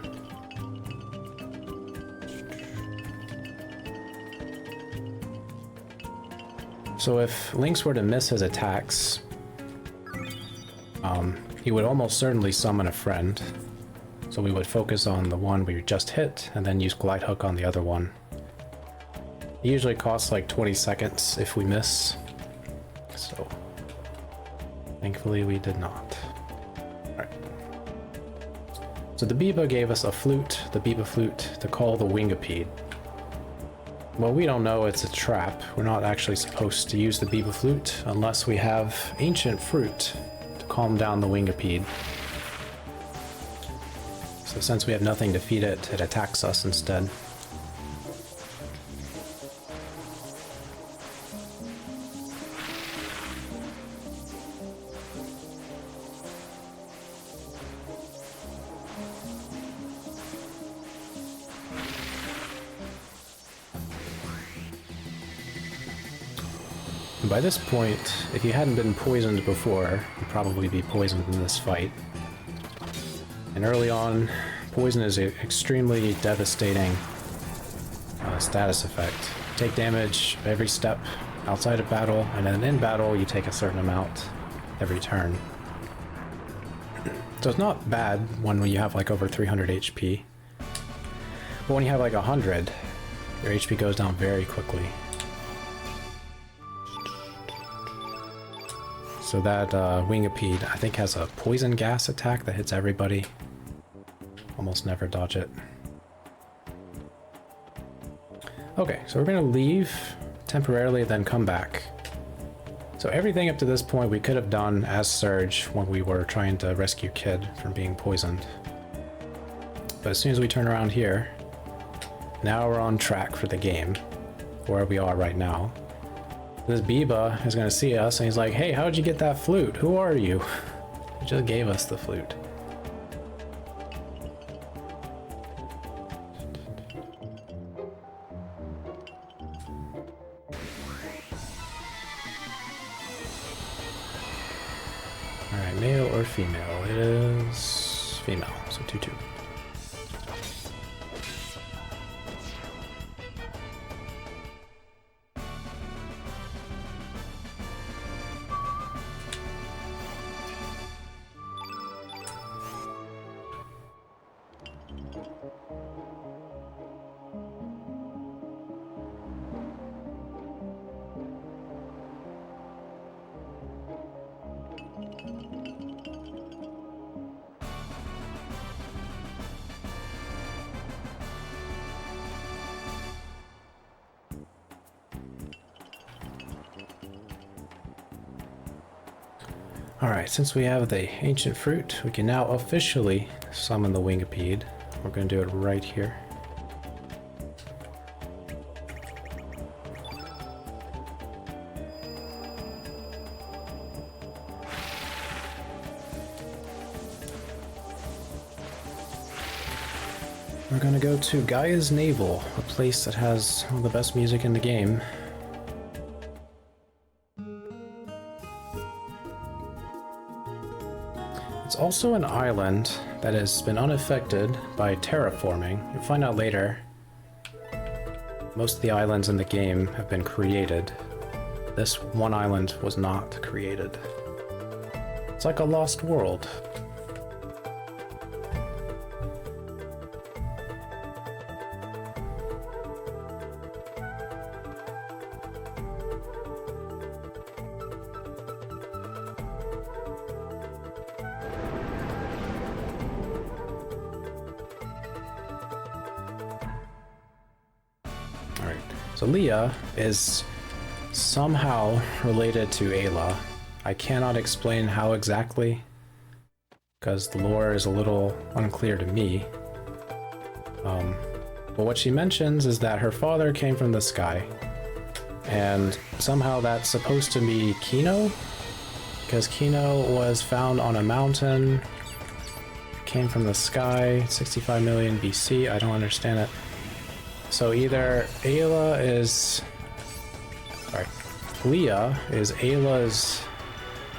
So if Lynx were to miss his attacks, he would almost certainly summon a friend. So we would focus on the one we just hit and then use Glide Hook on the other one. It usually costs like 20 seconds if we miss. So thankfully we did not. Alright. So the Biba gave us a flute, the Biba flute, to call the Wingipede. Well, we don't know it's a trap. We're not actually supposed to use the Biba flute unless we have ancient fruit to calm down the Wingipede. So since we have nothing to feed it, it attacks us instead. By this point, if you hadn't been poisoned before, you'd probably be poisoned in this fight. And early on, poison is an extremely devastating status effect. You take damage every step outside of battle, and then in battle you take a certain amount every turn. So it's not bad when you have like over 300 HP. But when you have like 100, your HP goes down very quickly. So that Wingipede, I think, has a poison gas attack that hits everybody. Almost never dodge it. Okay, so we're gonna leave temporarily, then come back. So everything up to this point we could have done as Surge when we were trying to rescue Kid from being poisoned. But as soon as we turn around here, now we're on track for the game, where we are right now. This Biba is gonna see us and he's like, hey, how'd you get that flute? Who are you? You just gave us the flute. Alright, male or female? It is female, so 2-2. Alright, since we have the ancient fruit, we can now officially summon the Wingipede. We're going to do it right here. We're going to go to Gaia's Navel, a place that has one of the best music in the game. It's also an island that has been unaffected by terraforming. You'll find out later. Most of the islands in the game have been created. This one island was not created. It's like a lost world. So Leah is somehow related to Ayla. I cannot explain how exactly, because the lore is a little unclear to me. But what she mentions is that her father came from the sky, and somehow that's supposed to be Chrono, because Chrono was found on a mountain, came from the sky, 65 million BC. I don't understand it. So either Ayla is... Sorry. Leah is Ayla's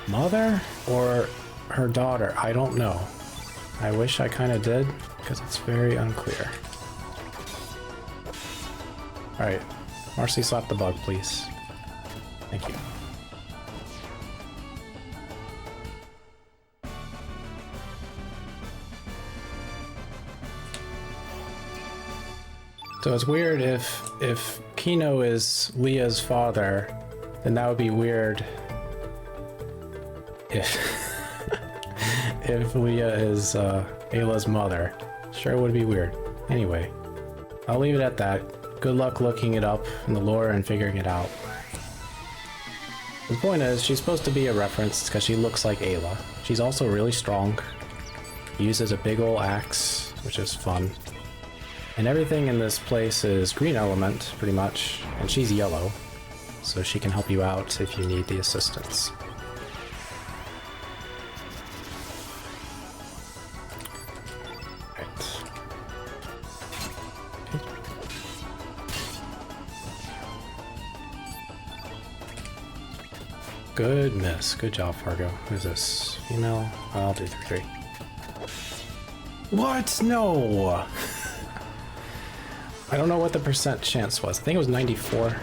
mother or her daughter. I don't know. I wish I kind of did, because it's very unclear. Alright. Marcy, slap the bug, please. Thank you. So it's weird if Chrono is Leah's father, then that would be weird if if Leah is Ayla's mother. Sure would be weird. Anyway, I'll leave it at that. Good luck looking it up in the lore and figuring it out. The point is, she's supposed to be a reference because she looks like Ayla. She's also really strong. Uses a big ol' axe, which is fun. And everything in this place is green element, pretty much, and she's yellow, so she can help you out if you need the assistance. Right. Okay. Good miss. Good job, Fargo. Who's this? Female? I'll do 3-3. What? No! I don't know what the percent chance was. I think it was 94.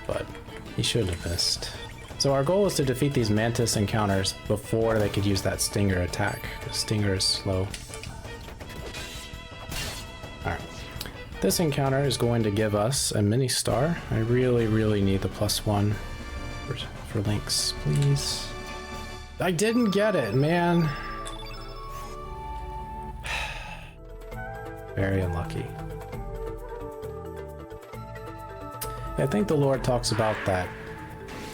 But he shouldn't have missed. So our goal is to defeat these mantis encounters before they could use that stinger attack, because stinger is slow. Alright. This encounter is going to give us a mini star. I really need the +1 for links, please. I didn't get it, man. Very unlucky. I think the lore talks about that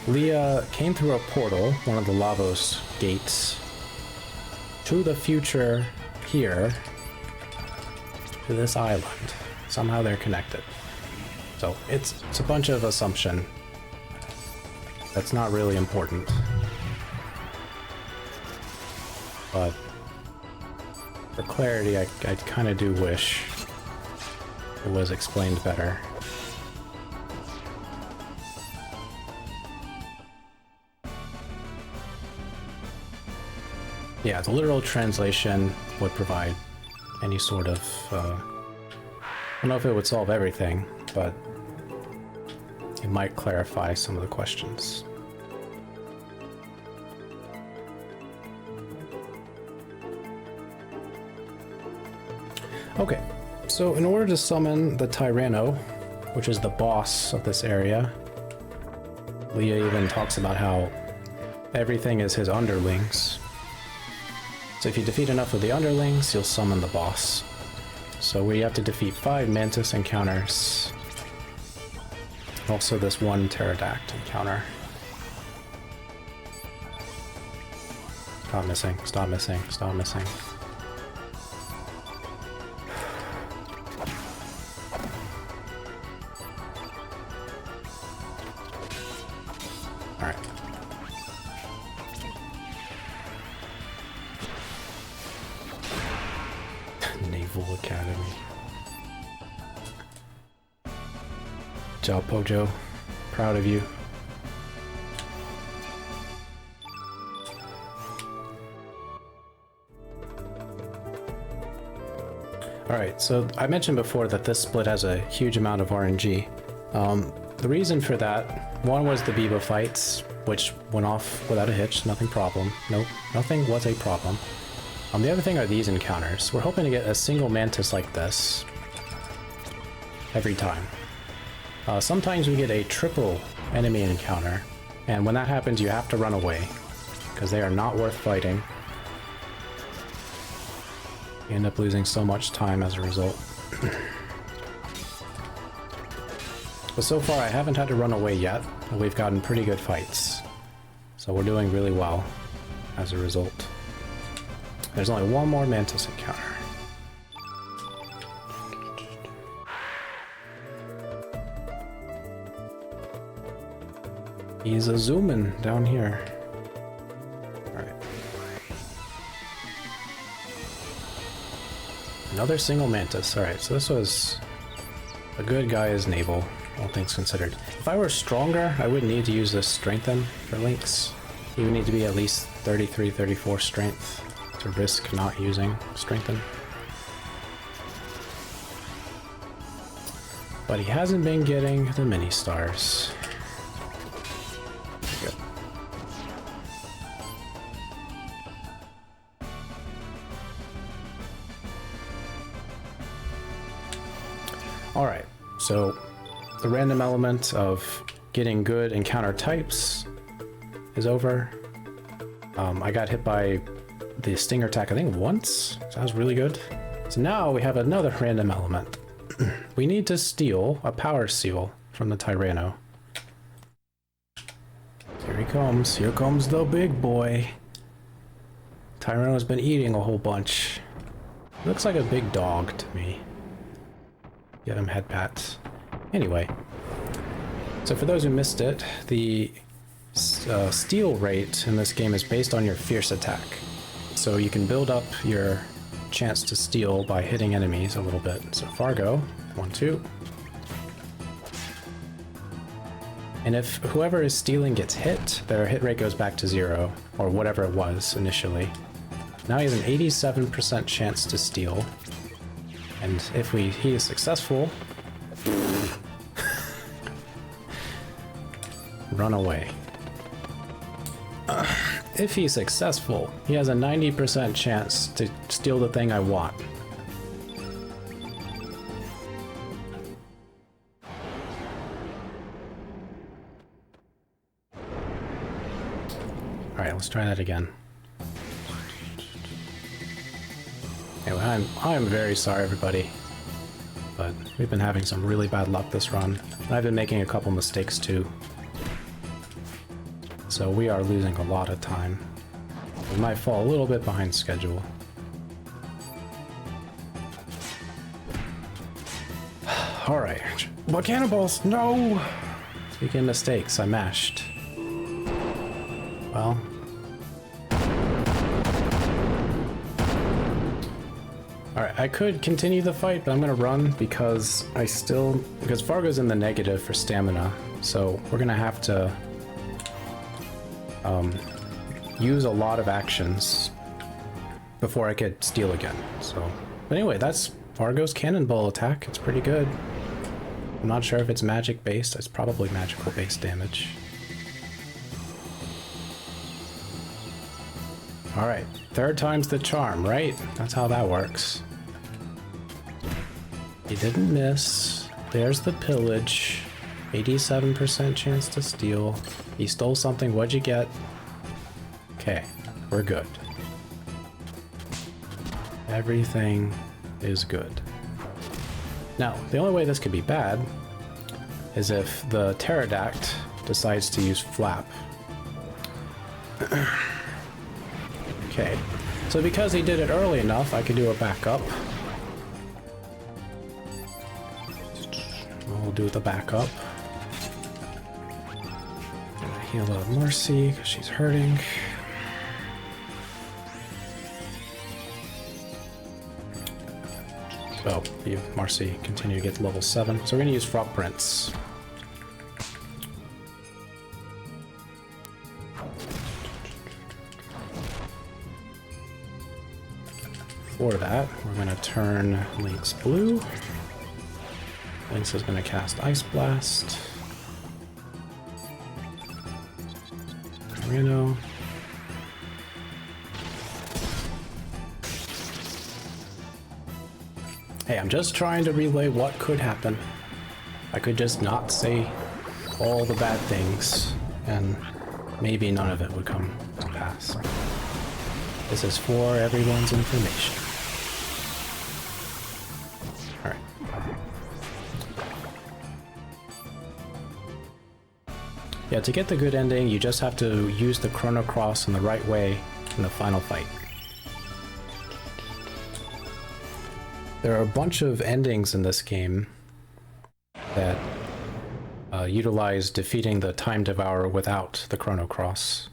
Leah came through a portal, one of the Lavos gates, to the future here, to this island. Somehow they're connected. So it's a bunch of assumption. That's not really important. But for clarity, I kind of do wish it was explained better. Yeah, the literal translation would provide any sort of... I don't know if it would solve everything, but it might clarify some of the questions. Okay, so in order to summon the Tyranno, which is the boss of this area, Leah even talks about how everything is his underlings. So if you defeat enough of the underlings, you'll summon the boss. So we have to defeat 5 mantis encounters. Also this one pterodact encounter. Stop missing, stop missing, stop missing. Alright. Naval Academy. Good job, Pojo. Proud of you. Alright, so I mentioned before that this split has a huge amount of RNG. the reason for that, one was the Biba fights, which went off without a hitch, nothing problem. Nope, nothing was a problem. The other thing are these encounters. We're hoping to get a single mantis like this every time. Sometimes we get a triple enemy encounter, and when that happens you have to run away, because they are not worth fighting. You end up losing so much time as a result. But so far I haven't had to run away yet, and we've gotten pretty good fights. So we're doing really well as a result. There's only one more mantis encounter. He's a zooming down here. Alright. Another single mantis. Alright, so this was a good guy's navel, all things considered. If I were stronger, I wouldn't need to use this strengthen for links. He would need to be at least 33, 34 strength to risk not using strengthen. But he hasn't been getting the mini stars. Good. Alright, so the random element of getting good encounter types is over. I got hit by the stinger attack, I think, once. So that was really good. So now we have another random element. We need to steal a power seal from the Tyranno. Here he comes. Here comes the big boy. Tyranno's been eating a whole bunch. Looks like a big dog to me. Give him head pats. Anyway. So for those who missed it, the steal rate in this game is based on your fierce attack. So you can build up your chance to steal by hitting enemies a little bit. So Fargo, 1, 2. And if whoever is stealing gets hit, their hit rate goes back to 0, or whatever it was initially. Now he has an 87% chance to steal. And if he is successful, run away. If he's successful, he has a 90% chance to steal the thing I want. Alright, let's try that again. Anyway, I'm very sorry, everybody. But we've been having some really bad luck this run. And I've been making a couple mistakes too. So we are losing a lot of time. We might fall a little bit behind schedule. Alright. What cannonballs? No! Speaking of mistakes, I mashed. Well. Alright, I could continue the fight, but I'm gonna run because because Fargo's in the negative for stamina. So we're gonna have to use a lot of actions before I could steal again. So, but anyway, that's Fargo's cannonball attack. It's pretty good. I'm not sure if it's magic based. It's probably magical based damage. All right, third time's the charm, right? That's how that works. He didn't miss. There's the pillage. 87% chance to steal. He stole something. What'd you get? Okay, we're good. Everything is good. Now, the only way this could be bad is if the pterodact decides to use flap. Okay, so because he did it early enough, I could do a backup. We'll do the backup. Heal up Marcy because she's hurting. Oh, you, Marcy, continue to get to level 7. So we're going to use Frog Prince. For that, we're going to turn Lynx blue. Lynx is going to cast Ice Blast. I know. Hey, I'm just trying to relay what could happen. I could just not say all the bad things, and maybe none of it would come to pass. This is for everyone's information. Alright. Yeah, to get the good ending, you just have to use the Chrono Cross in the right way in the final fight. There are a bunch of endings in this game that utilize defeating the Time Devourer without the Chrono Cross.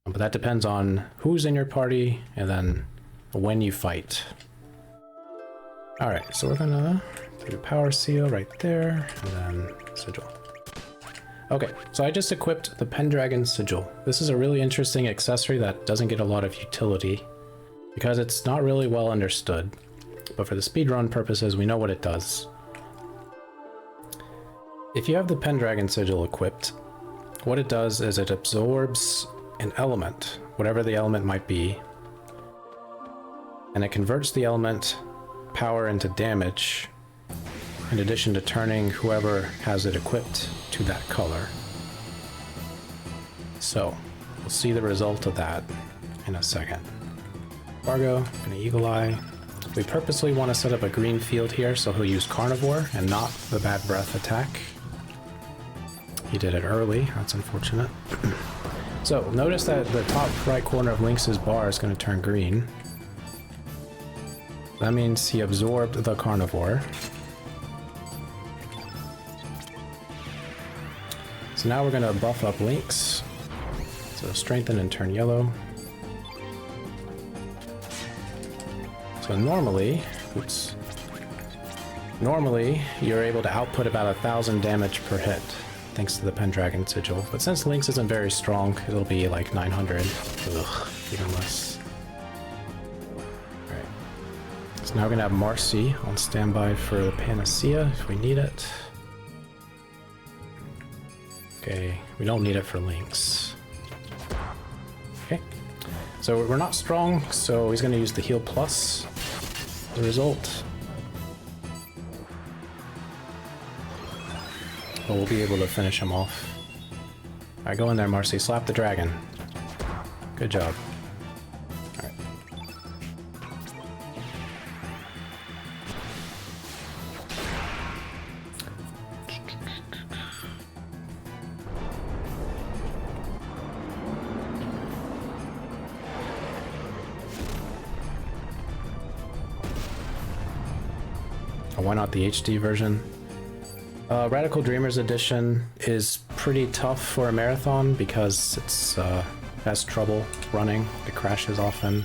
But that depends on who's in your party and then when you fight. Alright, so we're gonna do Power Seal right there, and then Sigil. Okay, so I just equipped the Pendragon Sigil. This is a really interesting accessory that doesn't get a lot of utility because it's not really well understood. But for the speedrun purposes, we know what it does. If you have the Pendragon Sigil equipped, what it does is it absorbs an element, whatever the element might be, and it converts the element power into damage, in addition to turning whoever has it equipped to that color. So, we'll see the result of that in a second. Fargo, gonna Eagle Eye. We purposely want to set up a green field here so he'll use Carnivore and not the Bad Breath attack. He did it early, that's unfortunate. So notice that the top right corner of Lynx's bar is going to turn green. That means he absorbed the Carnivore. So now we're going to buff up Lynx. So strengthen and turn yellow. So normally you're able to output about 1,000 damage per hit, thanks to the Pendragon Sigil. But since Lynx isn't very strong, it'll be like 900. Ugh, even less. Alright. So now we're gonna have Marcy on standby for the Panacea if we need it. Okay, we don't need it for Lynx. Okay. So we're not strong, so he's gonna use the heal plus. The result. But we'll be able to finish him off. Alright, go in there, Marcy. Slap the dragon. Good job. Alright. Why not the HD version? Radical Dreamers Edition is pretty tough for a marathon because it's has trouble running. It crashes often.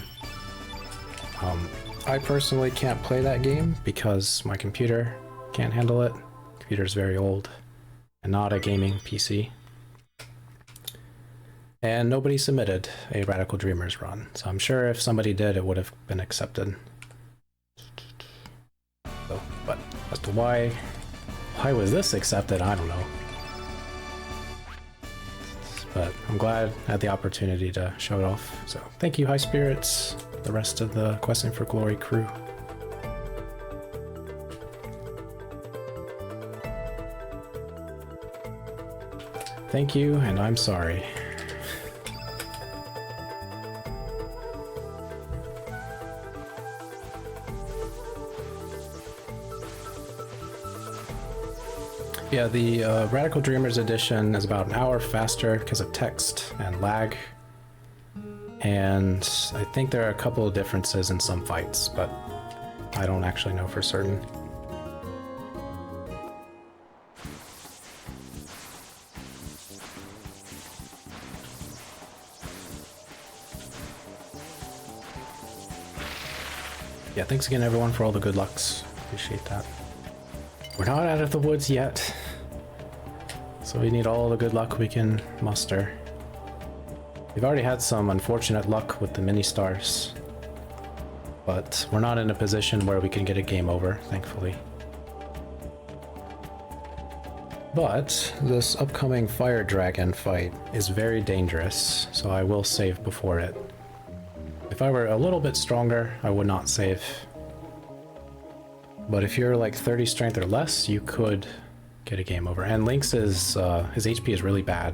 I personally can't play that game because my computer can't handle it. Computer's very old and not a gaming PC. And nobody submitted a Radical Dreamers run, so I'm sure if somebody did, it would have been accepted. But as to why was this accepted, I don't know. But I'm glad I had the opportunity to show it off. So thank you, High Spirits, the rest of the Questing for Glory crew. Thank you, and I'm sorry. Yeah, the Radical Dreamers edition is about an hour faster because of text and lag. And I think there are a couple of differences in some fights, but I don't actually know for certain. Yeah, thanks again everyone for all the good lucks. Appreciate that. We're not out of the woods yet, so we need all the good luck we can muster. We've already had some unfortunate luck with the mini stars, but we're not in a position where we can get a game over, thankfully. But this upcoming fire dragon fight is very dangerous, so I will save before it. If I were a little bit stronger, I would not save. But if you're like 30 strength or less, you could get a game over. And Lynx is, his HP is really bad.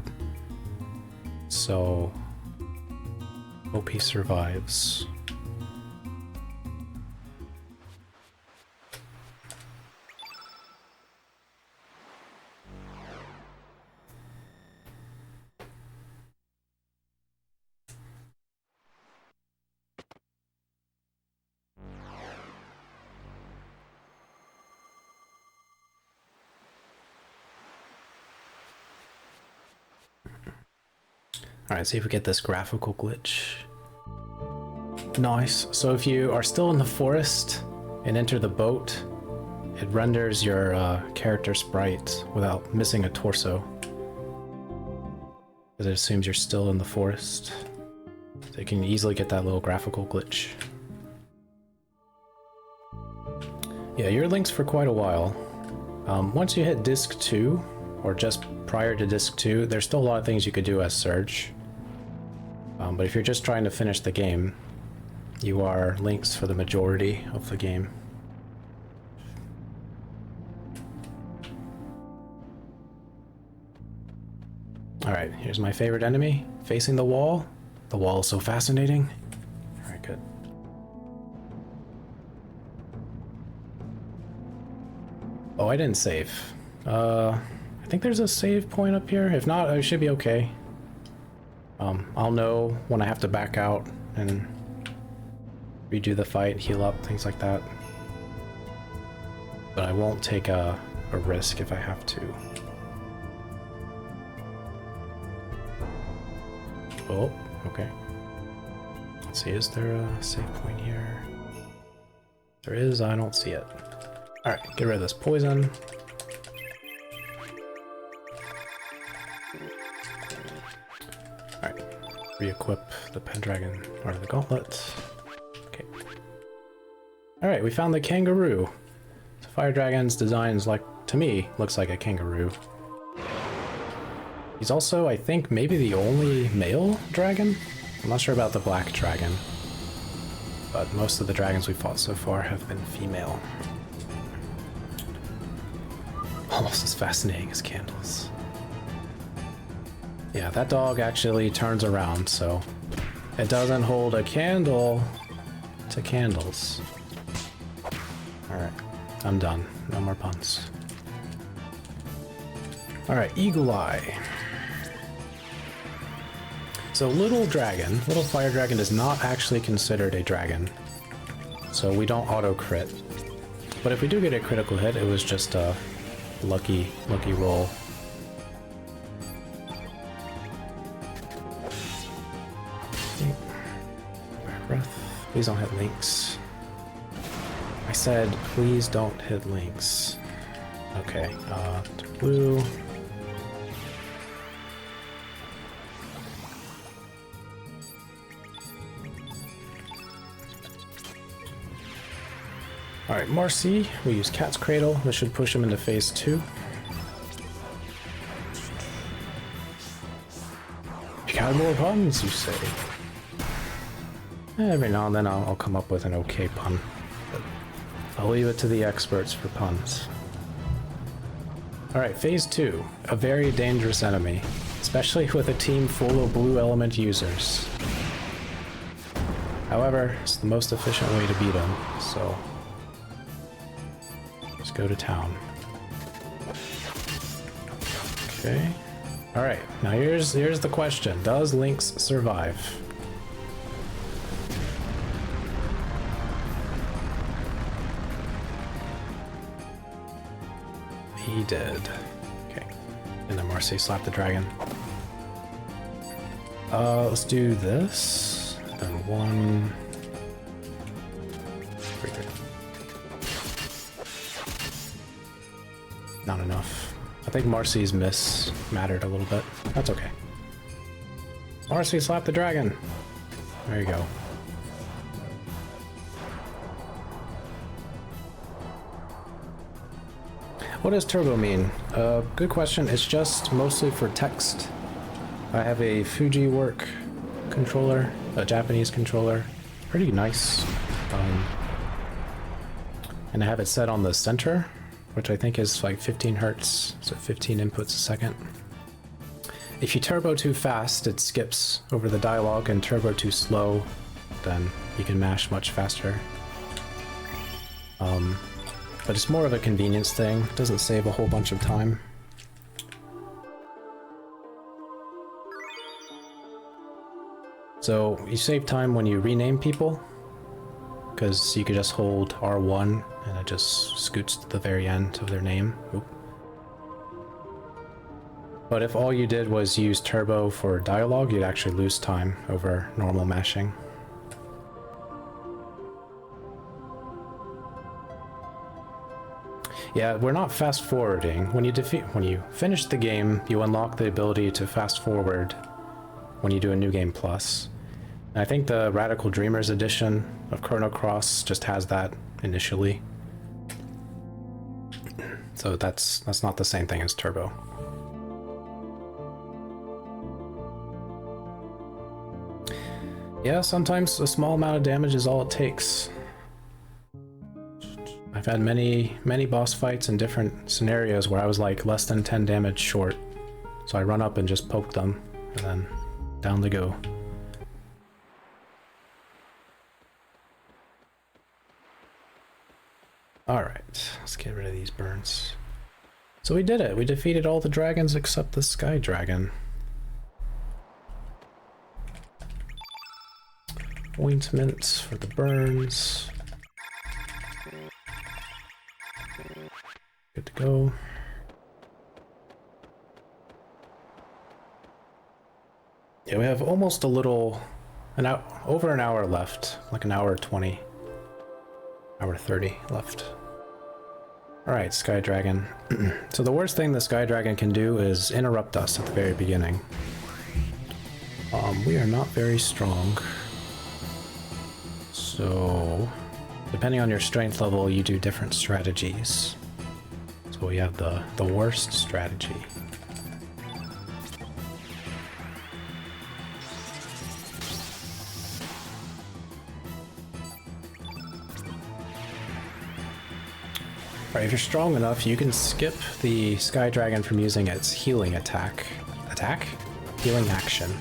So, hope he survives. Alright, see if we get this graphical glitch. Nice. So if you are still in the forest and enter the boat, it renders your character sprite without missing a torso. Because it assumes you're still in the forest. So you can easily get that little graphical glitch. Yeah, you're Lynx for quite a while. Once you hit disc 2, or just prior to disc 2, there's still a lot of things you could do as Surge. But if you're just trying to finish the game, you are Lynx for the majority of the game. Alright, here's my favorite enemy, facing the wall. The wall is so fascinating. Alright, good. Oh, I didn't save. I think there's a save point up here. If not, I should be okay. I'll know when I have to back out and redo the fight, heal up, things like that. But I won't take a risk if I have to. Oh, okay. Let's see, is there a save point here? There is, I don't see it. Alright, get rid of this poison. Alright, re-equip the Pendragon, or the Gauntlet. Okay. Alright, we found the kangaroo. So Fire Dragon's design is like, to me, looks like a kangaroo. He's also, I think, maybe the only male dragon? I'm not sure about the black dragon. But most of the dragons we've fought so far have been female. Almost as fascinating as candles. Yeah, that dog actually turns around, so it doesn't hold a candle to candles. Alright, I'm done. No more puns. Alright, Eagle Eye. So little fire dragon is not actually considered a dragon. So we don't auto crit. But if we do get a critical hit, it was just a lucky roll. Breath. Please don't hit Lynx. I said, please don't hit Lynx. Okay, blue. Alright, Marcy, we use Cat's Cradle. This should push him into phase 2. You got more puns, you say? Every now and then I'll come up with an okay pun. But I'll leave it to the experts for puns. Alright, phase 2. A very dangerous enemy, especially with a team full of blue element users. However, it's the most efficient way to beat him, so let's go to town. Okay. Alright, now here's the question. Does Lynx survive? He did. Okay. And then Marcy slapped the dragon. Let's do this. Then 1. 3. Not enough. I think Marcy's miss mattered a little bit. That's okay. Marcy slapped the dragon. There you go. What does turbo mean? Good question. It's just mostly for text. I have a Fuji work controller, a Japanese controller. Pretty nice. And I have it set on the center, which I think is like 15 hertz, so 15 inputs a second. If you turbo too fast, it skips over the dialogue, and turbo too slow, then you can mash much faster. But it's more of a convenience thing. It doesn't save a whole bunch of time. So you save time when you rename people, because you could just hold R1 and it just scoots to the very end of their name. Oop. But if all you did was use turbo for dialogue, you'd actually lose time over normal mashing. Yeah, we're not fast forwarding. When you finish the game, you unlock the ability to fast forward when you do a new game plus. And I think the Radical Dreamers edition of Chrono Cross just has that initially. So that's not the same thing as turbo. Yeah, sometimes a small amount of damage is all it takes. I've had many boss fights in different scenarios where I was like less than 10 damage short. So I run up and just poke them, and then down they go. Alright, let's get rid of these burns. So we did it. We defeated all the dragons except the Sky Dragon. Ointments for the burns. Good to go. Yeah, we have almost over an hour left, like an hour 20, hour 30 left. All right, Sky Dragon. So the worst thing the Sky Dragon can do is interrupt us at the very beginning. We are not very strong. So, depending on your strength level, you do different strategies. So we have the worst strategy. Alright, if you're strong enough, you can skip the Sky Dragon from using its healing attack. Healing action.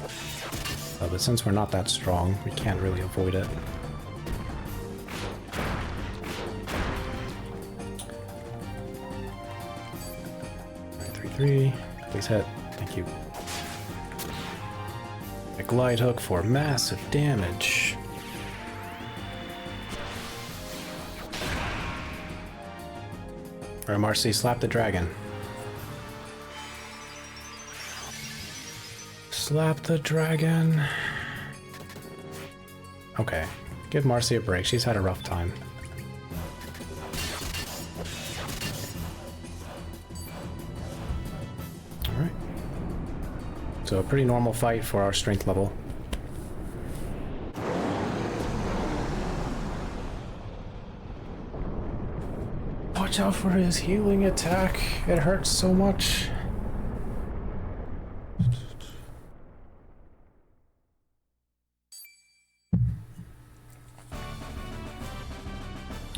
But since we're not that strong, we can't really avoid it. 3, please hit. Thank you. A glide hook for massive damage. Alright, Marcy, slap the dragon. Slap the dragon. Okay, give Marcy a break. She's had a rough time. So a pretty normal fight for our strength level. Watch out for his healing attack. It hurts so much.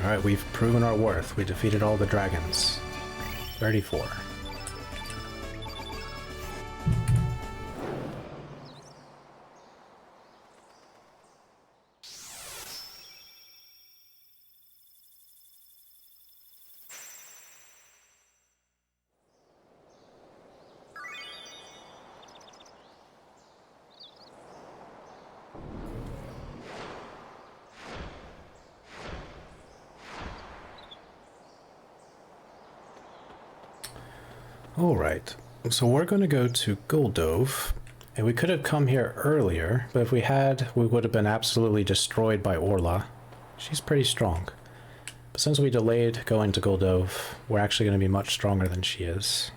Alright, we've proven our worth. We defeated all the dragons. 34. Alright, so we're going to go to Guldove, and we could have come here earlier, but if we had, we would have been absolutely destroyed by Orla. She's pretty strong. But since we delayed going to Guldove, we're actually going to be much stronger than she is.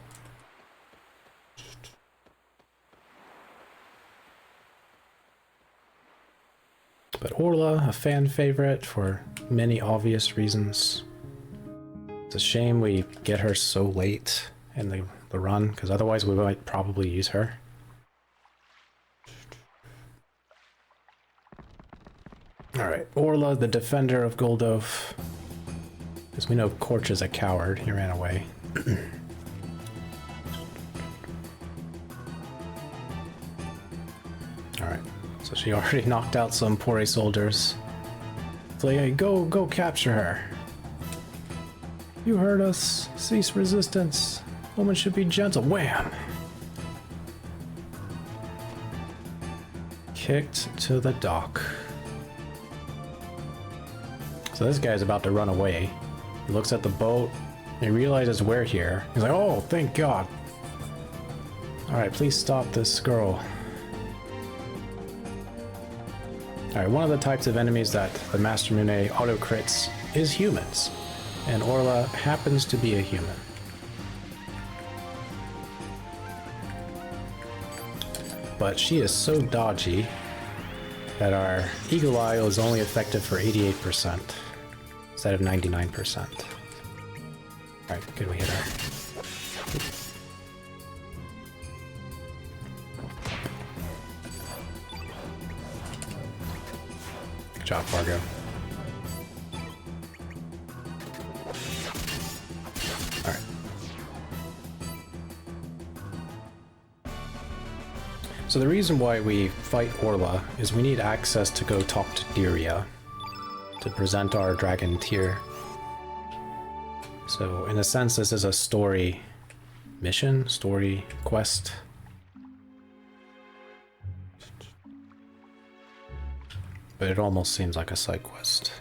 But Orla, a fan favorite for many obvious reasons. It's a shame we get her so late in the run, because otherwise we might probably use her. Alright, Orla, the defender of Goldove. Because we know Korch is a coward, he ran away. Alright, so she already knocked out some Pori soldiers. So yeah, go capture her. You heard us. Cease resistance. Woman should be gentle. Wham! Kicked to the dock. So this guy's about to run away. He looks at the boat. And he realizes we're here. He's like, oh, thank God. Alright, please stop this girl. Alright, one of the types of enemies that the Master Mune auto-crits is humans. And Orla happens to be a human. But she is so dodgy that our Eagle Eye is only effective for 88% instead of 99%. Alright, good, we hit her. Good job, Fargo. Alright. So the reason why we fight Orla is we need access to go talk to Dario to present our dragon tier. So in a sense, this is a story mission, story quest. But it almost seems like a side quest.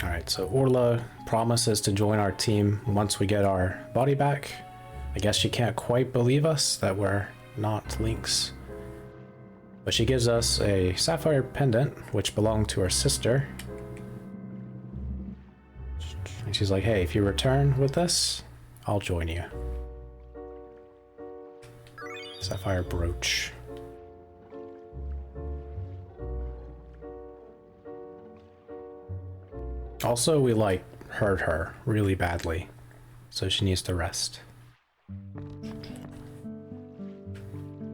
Alright, so Orla promises to join our team once we get our body back. I guess she can't quite believe us that we're not Lynx. But she gives us a sapphire pendant, which belonged to her sister. And she's like, hey, if you return with this, I'll join you. Sapphire brooch. Also, we hurt her really badly, so she needs to rest.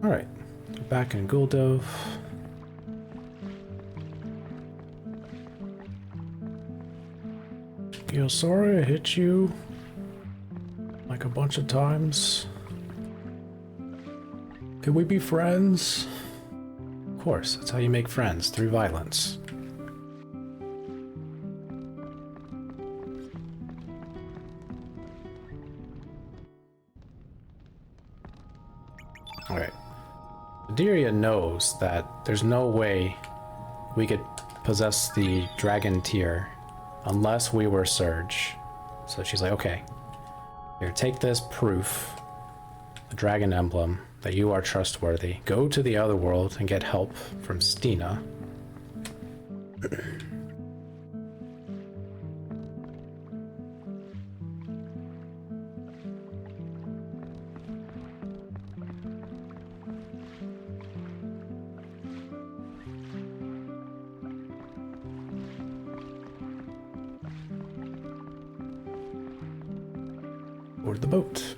Alright, back in Goldove. You're sorry I hit you like a bunch of times. Could we be friends? Of course, that's how you make friends, through violence. Alright. Dario knows that there's no way we could possess the dragon tier unless we were Surge. So she's like, okay, here, take this proof, the dragon emblem, that you are trustworthy. Go to the other world and get help from Stina. Board the boat.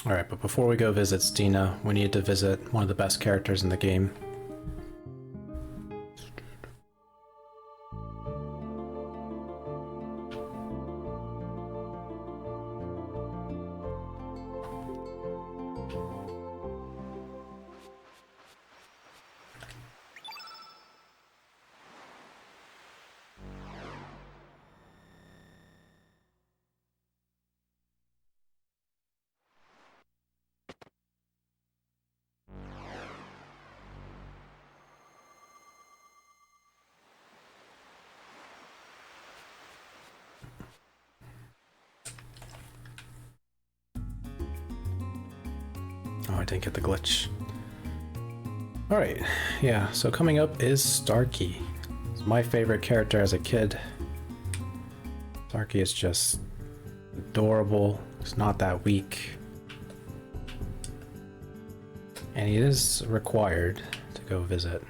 Alright, but before we go visit Stina, we need to visit one of the best characters in the game. Oh, I didn't get the glitch. Alright, yeah, so coming up is Starkey. It's my favorite character as a kid. Starkey is just adorable. He's not that weak. And he is required to go visit.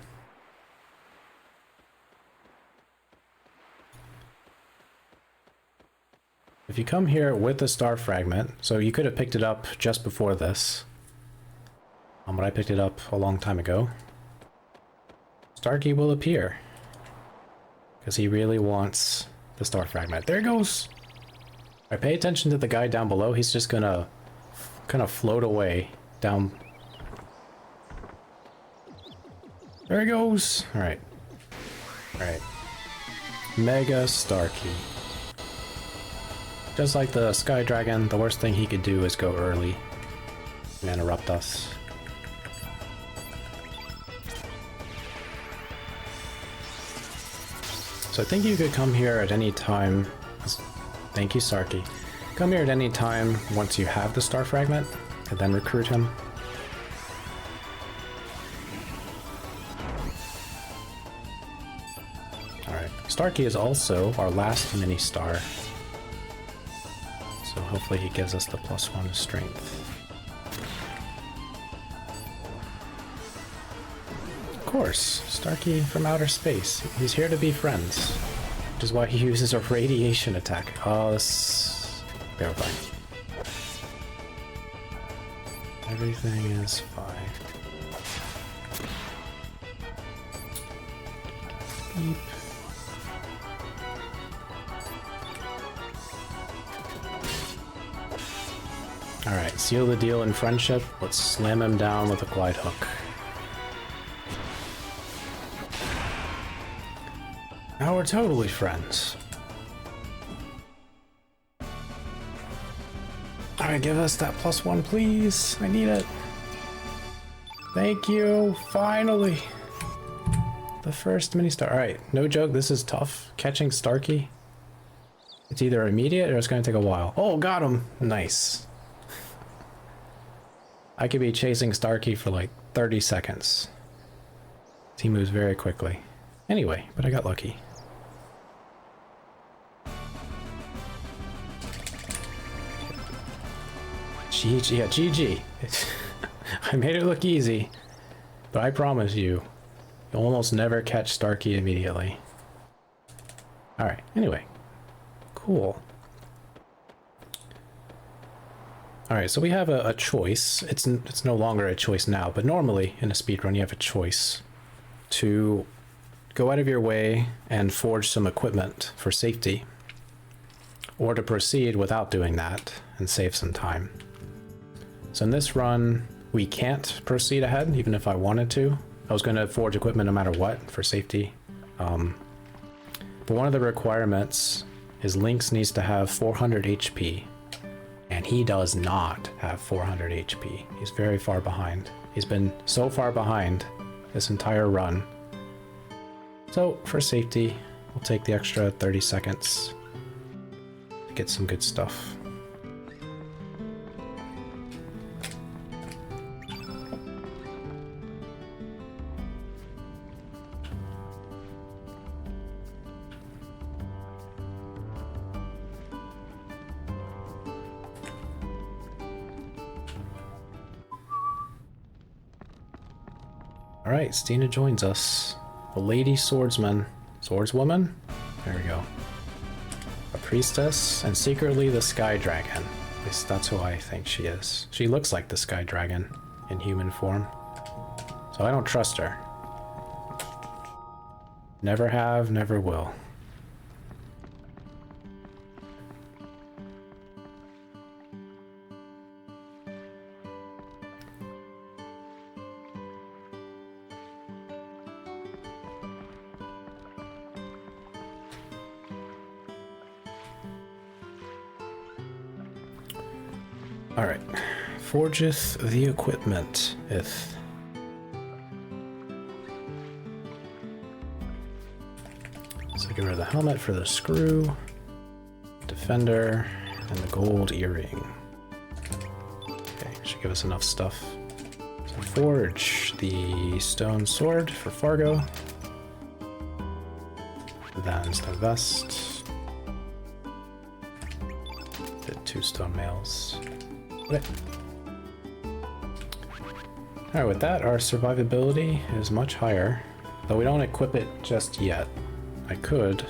If you come here with the star fragment, so you could have picked it up just before this, but I picked it up a long time ago, Starkey will appear. Because he really wants the star fragment. There it goes! Alright, pay attention to the guy down below. He's just gonna kind of float away down. There he goes! Alright. Alright. Mega Starkey. Just like the Sky Dragon, the worst thing he could do is go early and interrupt us. So I think you could come here at any time. Thank you, Starkey. Come here at any time once you have the star fragment, and then recruit him. Alright, Starkey is also our last mini star. So hopefully he gives us the +1 strength. Of course, Starkey from outer space. He's here to be friends. Which is why he uses a radiation attack. Oh, this... We're fine. Everything is fine. Beep. Alright, seal the deal in friendship. Let's slam him down with a glide hook. Now we're totally friends. Alright, give us that +1, please. I need it. Thank you. Finally. The first mini star. Alright, no joke, this is tough. Catching Starkey. It's either immediate or it's going to take a while. Oh, got him. Nice. I could be chasing Starkey for like 30 seconds. He moves very quickly. Anyway, but I got lucky. GG, yeah, GG. I made it look easy, but I promise you, you'll almost never catch Starkey immediately. Alright, anyway. Cool. Alright, so we have a choice. It's no longer a choice now, but normally in a speedrun you have a choice to go out of your way and forge some equipment for safety, or to proceed without doing that and save some time. So in this run, we can't proceed ahead, even if I wanted to. I was going to forge equipment no matter what for safety. But one of the requirements is Lynx needs to have 400 HP. And he does not have 400 HP. He's very far behind. He's been so far behind this entire run. So, for safety, we'll take the extra 30 seconds to get some good stuff. Alright, Stina joins us. A lady swordsman. Swordswoman? There we go. A priestess, and secretly the Sky Dragon. At least that's who I think she is. She looks like the Sky Dragon in human form. So I don't trust her. Never have, never will. Alright, forgeth the equipment, ith. So get rid of the helmet for the screw, defender, and the gold earring. Okay, should give us enough stuff. Forge the stone sword for Fargo. That's the vest. Did 2 stone mails. Okay. Alright, with that, our survivability is much higher. Though we don't equip it just yet. I could.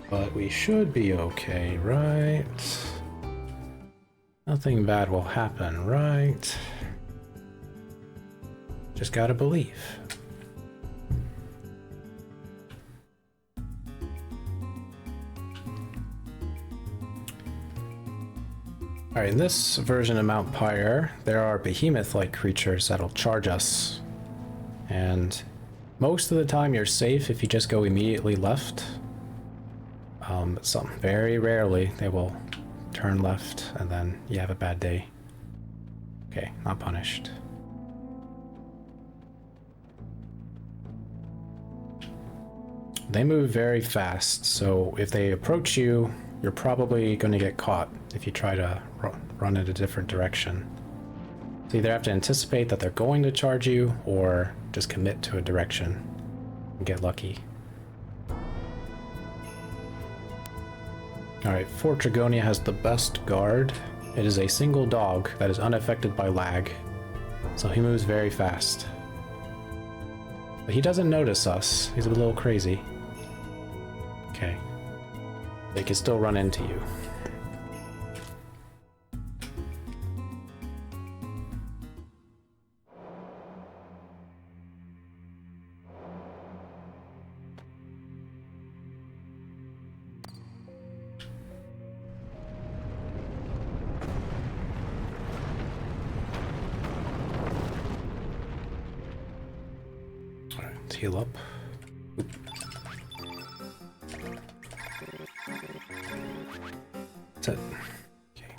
But we should be okay, right? Nothing bad will happen, right? Just gotta believe. Alright, in this version of Mount Pyre, there are behemoth-like creatures that'll charge us. And most of the time you're safe if you just go immediately left. But very rarely they will turn left and then you have a bad day. Okay, not punished. They move very fast, so if they approach you, you're probably going to get caught if you try to run in a different direction. So you either have to anticipate that they're going to charge you, or just commit to a direction and get lucky. Alright, Fort Dragonia has the best guard. It is a single dog that is unaffected by lag, so he moves very fast. But he doesn't notice us. He's a little crazy. Okay. They can still run into you. Alright, let's heal up. Oop. That's it. Okay.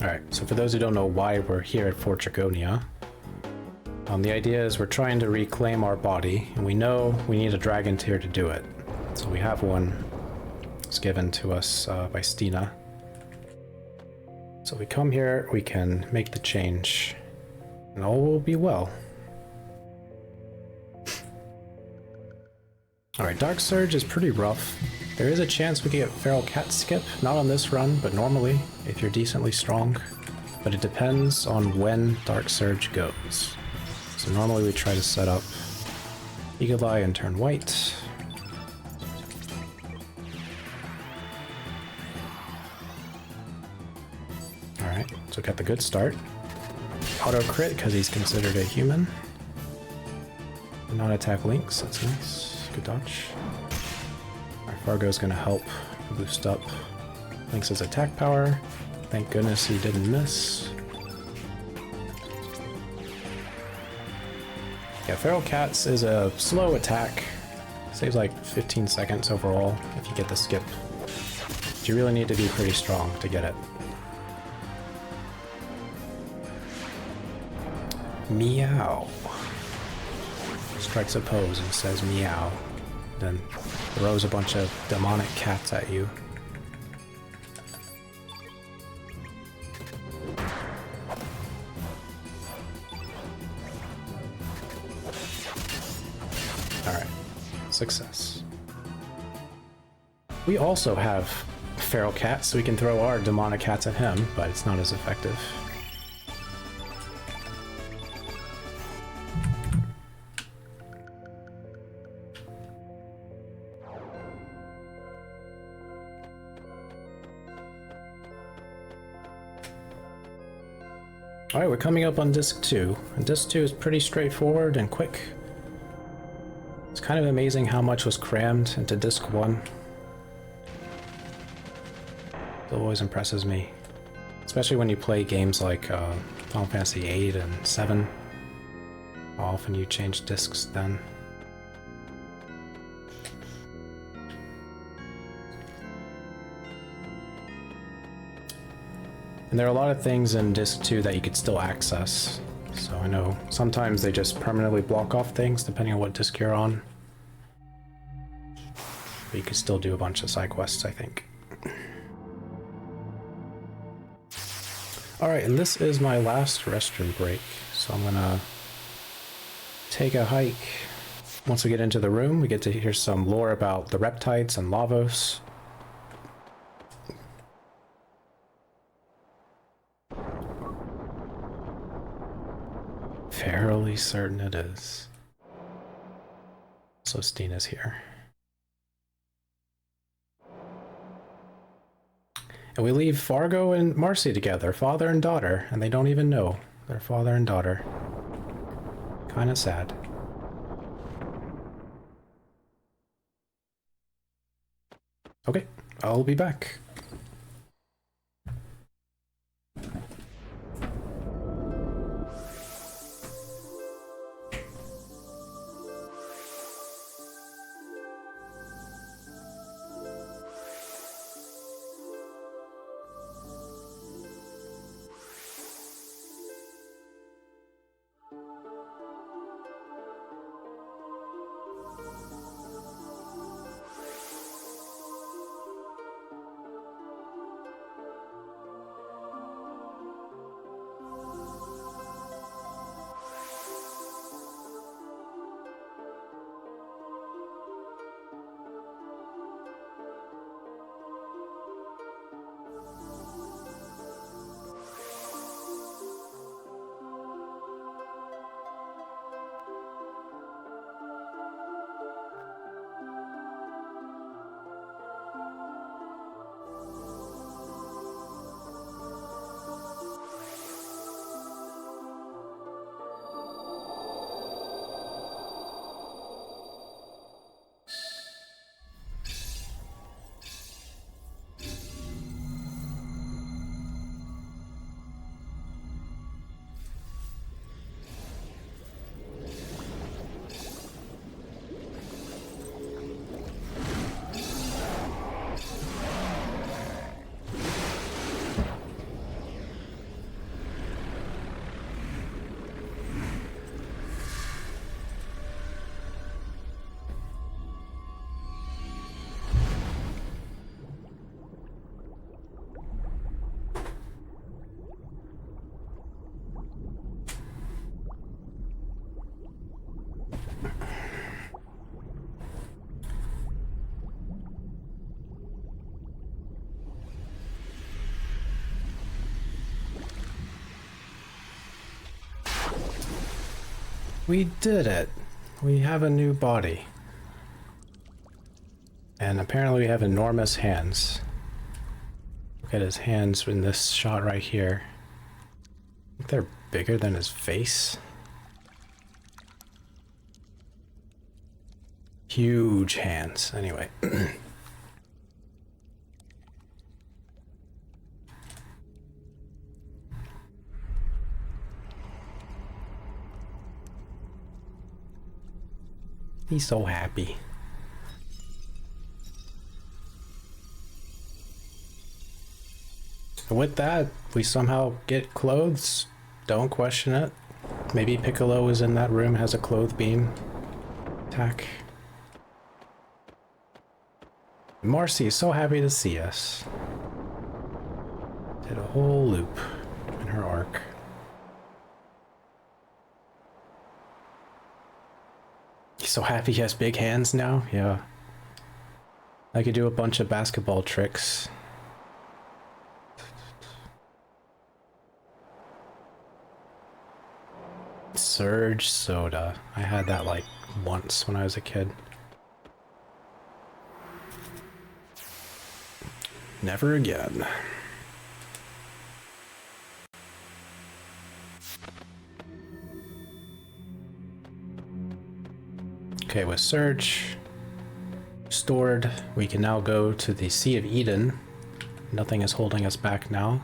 Alright, so for those who don't know why we're here at Fort Dragonia, the idea is we're trying to reclaim our body, and we know we need a dragon tier to do it. So we have one. It's given to us by Stina. So we come here, we can make the change, and all will be well. Alright, Dark Surge is pretty rough. There is a chance we could get Feral Cat Skip, not on this run, but normally, if you're decently strong. But it depends on when Dark Surge goes. So normally we try to set up Eagle Eye and turn white. Alright, so got the good start. Auto crit because he's considered a human. Non-attack links, that's nice. Good dodge. Alright, Fargo's gonna help boost up Lynx's attack power. Thank goodness he didn't miss. Yeah, Feral Cats is a slow attack. Saves like 15 seconds overall if you get the skip. But you really need to be pretty strong to get it. Meow. Strikes a pose and says meow. Then throws a bunch of demonic cats at you. Alright. Success. We also have feral cats, so we can throw our demonic cats at him, but it's not as effective. Alright, we're coming up on Disc 2, and Disc 2 is pretty straightforward and quick. It's kind of amazing how much was crammed into Disc 1. It always impresses me. Especially when you play games like Final Fantasy 8 and 7. How often you change discs then. And there are a lot of things in Disc 2 that you could still access. So I know sometimes they just permanently block off things depending on what disc you're on. But you can still do a bunch of side quests, I think. Alright, and this is my last restroom break, so I'm gonna take a hike. Once we get into the room, we get to hear some lore about the Reptites and Lavos. Fairly certain it is. So Stina's here. And we leave Fargo and Marcy together, father and daughter, and they don't even know they're father and daughter. Kinda sad. Okay, I'll be back. We did it! We have a new body. And apparently we have enormous hands. Look at his hands in this shot right here. I think they're bigger than his face. Huge hands. Anyway. He's so happy. With that, we somehow get clothes. Don't question it. Maybe Piccolo is in that room, has a clothes beam attack. Marcy is so happy to see us. Did a whole loop in her arc. He's so happy he has big hands now. Yeah. I could do a bunch of basketball tricks. Surge soda. I had that like once when I was a kid. Never again. Okay, with Surge stored, we can now go to the Sea of Eden. Nothing is holding us back now.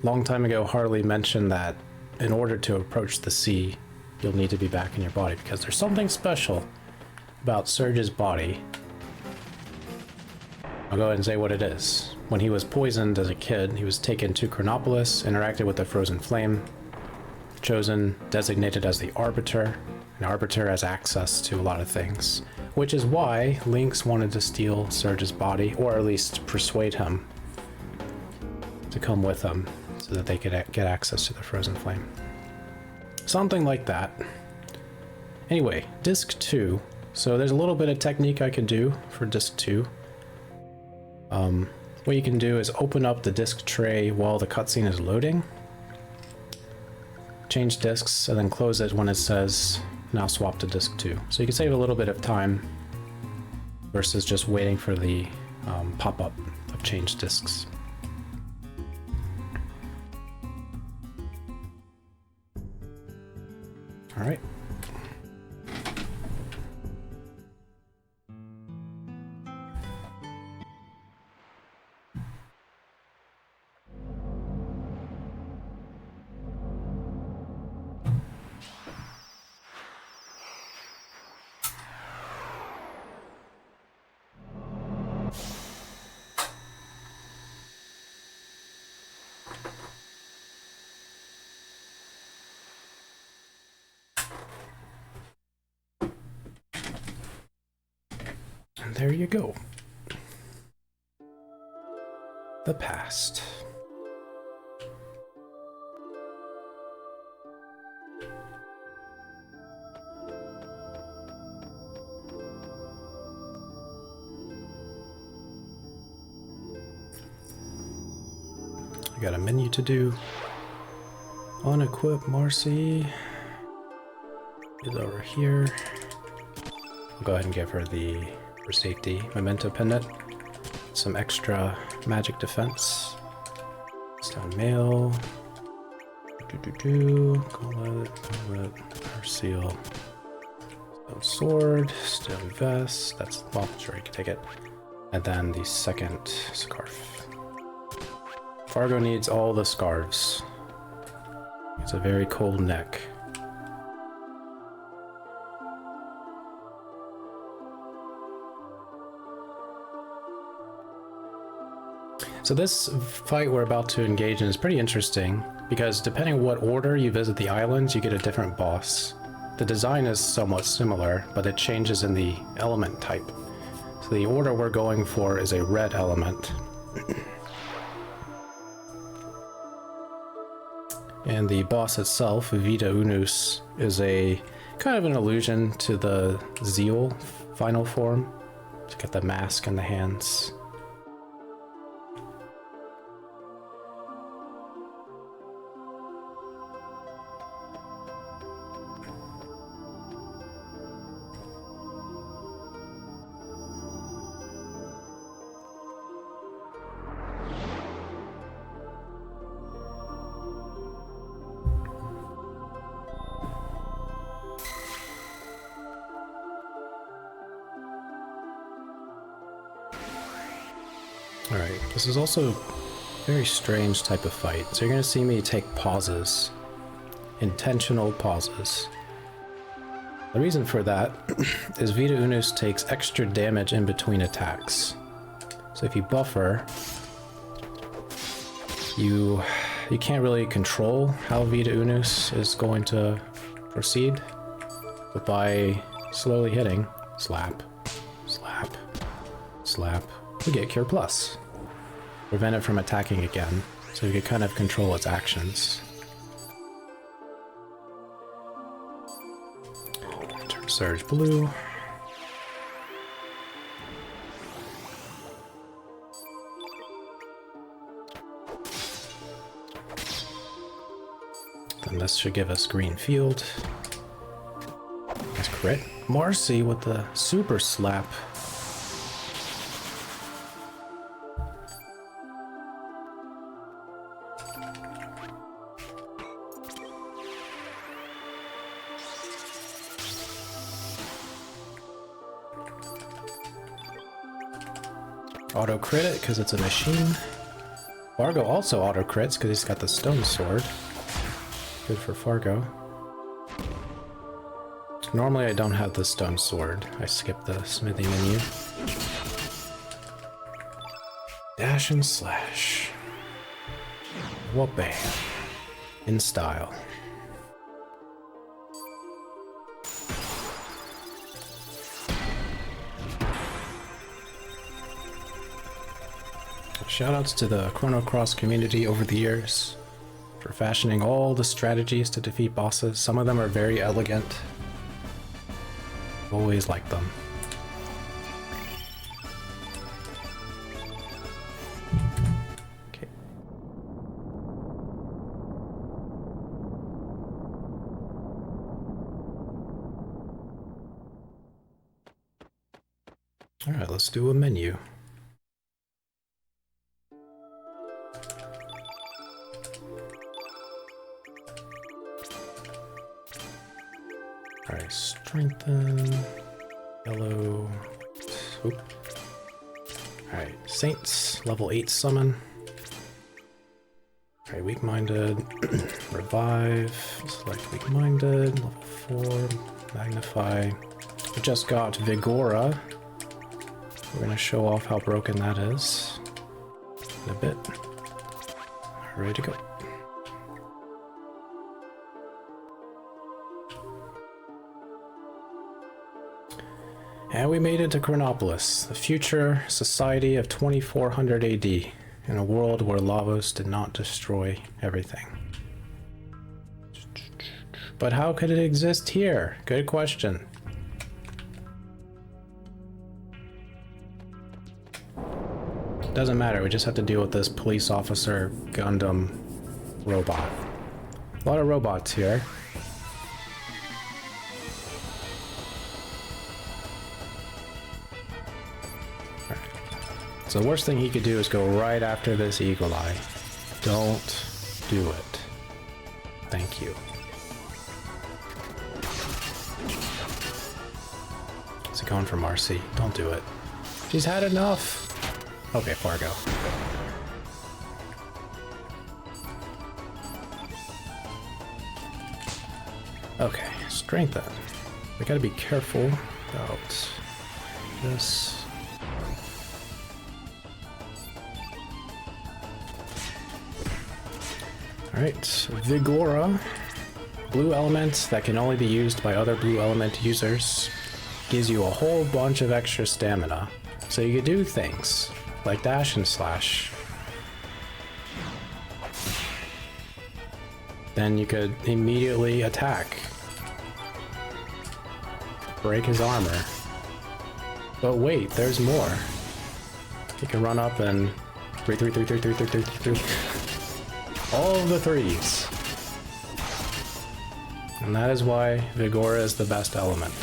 Long time ago, Harley mentioned that in order to approach the sea, you'll need to be back in your body because there's something special about Surge's body. I'll go ahead and say what it is. When he was poisoned as a kid, he was taken to Chronopolis, interacted with the frozen flame, chosen, designated as the Arbiter. An Arbiter has access to a lot of things, which is why Lynx wanted to steal Surge's body, or at least persuade him to come with them so that they could get access to the Frozen Flame. Something like that. Anyway, disc 2. So there's a little bit of technique I could do for disc 2. What you can do is open up the disc tray while the cutscene is loading, change discs, and then close it when it says now swap to disc 2. So you can save a little bit of time versus just waiting for the pop-up of change discs. All right. And there you go. The past. I got a menu to do. Unequip Marcy is over here. I'll go ahead and give her the for safety memento pendant. Some extra magic defense. Stone mail. Gauntlet, her seal. Stone sword, stone vest. That's, well, sure, you can take it. And then the second scarf. Fargo needs all the scarves. It's a very cold neck. So this fight we're about to engage in is pretty interesting because depending on what order you visit the islands, you get a different boss. The design is somewhat similar, but it changes in the element type. So the order we're going for is a red element. And the boss itself, Vita Unus, is a kind of an allusion to the Zeal final form. To get the mask and the hands. Alright, this is also a very strange type of fight. So you're going to see me take pauses. Intentional pauses. The reason for that is Vita Unus takes extra damage in between attacks. So if you buffer, you can't really control how Vita Unus is going to proceed. But by slowly hitting, slap, slap, slap, we get Cure Plus. Prevent it from attacking again, so you can kind of control its actions. Turn Surge blue. Then this should give us green field. That's crit. Marcy with the super slap. Auto crit it because it's a machine. Fargo also auto crits because he's got the stone sword. Good for Fargo. Normally I don't have the stone sword. I skip the smithy menu. Dash and slash. Whoop bam. In style. Shoutouts to the Chrono Cross community over the years for fashioning all the strategies to defeat bosses. Some of them are very elegant. Always liked them. Okay. All right, let's do a menu. Alright, strengthen, yellow, oop. Alright, saints, level 8 summon. Alright, weak-minded, revive, select weak-minded, level 4, magnify. We just got Vigora. We're gonna show off how broken that is in a bit. Ready to go. And we made it to Chronopolis, the future society of 2400 AD, in a world where Lavos did not destroy everything. But how could it exist here? Good question. Doesn't matter, we just have to deal with this police officer Gundam robot. A lot of robots here. So the worst thing he could do is go right after this eagle eye. Don't do it. Thank you. Is he going for Marcy? Don't do it. She's had enough. Okay, Fargo. Okay, strengthen. We gotta be careful about this. Alright, Vigora. Blue element that can only be used by other blue element users. Gives you a whole bunch of extra stamina. So you can do things like dash and slash. Then you could immediately attack. Break his armor. But wait, there's more. You can run up and 3, 3, 3, 3, 3, 3, 3, 3, 3. All of the threes. And that is why Vigora is the best element.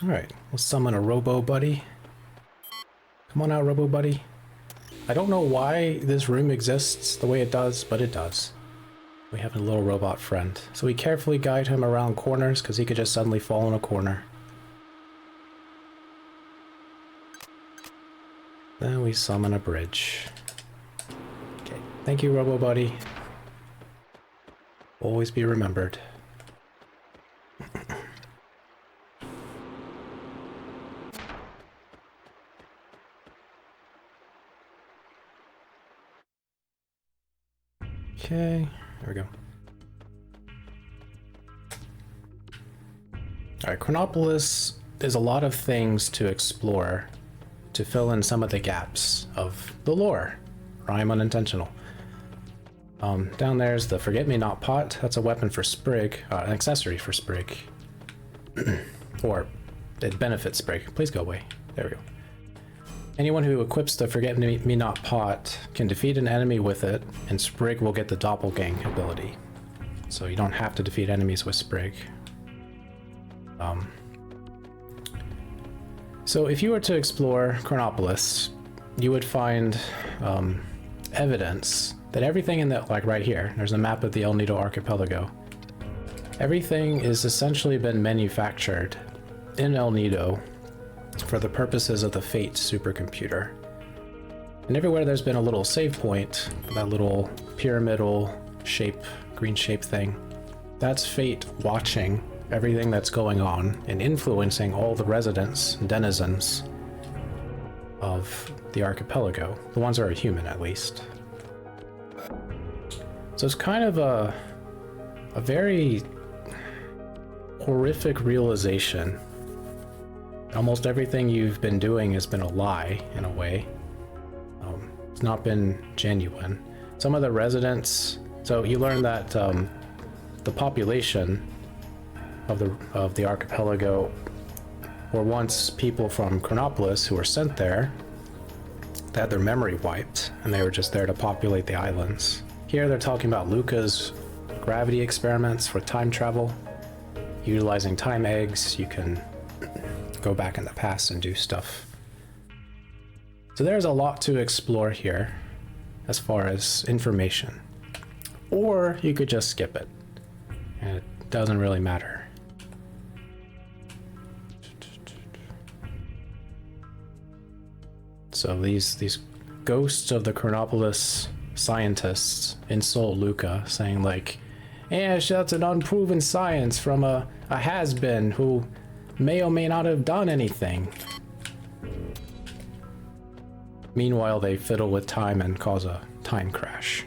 Alright, we'll summon a Robo Buddy. Come on out, Robo Buddy. I don't know why this room exists the way it does, but it does. We have a little robot friend. So we carefully guide him around corners because he could just suddenly fall in a corner. Then we summon a bridge. Okay, thank you, Robo Buddy. Always be remembered. Okay, there we go. Alright, Chronopolis is a lot of things to explore to fill in some of the gaps of the lore. Rhyme unintentional. Down there's the Forget-Me-Not pot. That's a weapon for Sprig, an accessory for Sprig. Or it benefits Sprig. Please go away. There we go. Anyone who equips the Forget-Me-Not pot can defeat an enemy with it, and Sprig will get the Doppelgang ability. So you don't have to defeat enemies with Sprig. So if you were to explore Chronopolis, you would find evidence that everything in the, like right here, there's a map of the El Nido archipelago. Everything is essentially been manufactured in El Nido for the purposes of the Fate supercomputer. And everywhere there's been a little save point, that little pyramidal shape, green shape thing, that's Fate watching everything that's going on and influencing all the residents, denizens of the archipelago, the ones that are human at least. So it's kind of a very horrific realization. Almost everything you've been doing has been a lie, in a way. It's not been genuine. Some of the residents, so you learn that the population of the archipelago were once people from Chronopolis who were sent there. They had their memory wiped, and they were just there to populate the islands. Here they're talking about Luca's gravity experiments for time travel. Utilizing time eggs, you can go back in the past and do stuff. So there's a lot to explore here as far as information. Or you could just skip it, and it doesn't really matter. So these ghosts of the Chronopolis scientists insult Luca, saying like, "Yeah, that's an unproven science from a has-been who may or may not have done anything." Meanwhile, they fiddle with time and cause a time crash.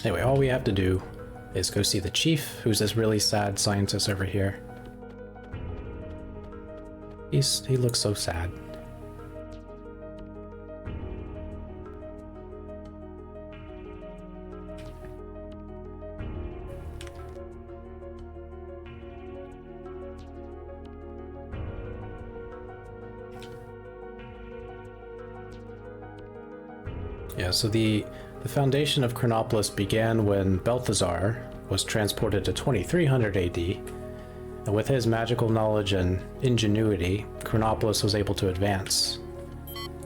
Anyway, all we have to do is go see the chief, who's this really sad scientist over here. He looks so sad. Yeah, so the foundation of Chronopolis began when Belthazar was transported to 2300 AD, and with his magical knowledge and ingenuity, Chronopolis was able to advance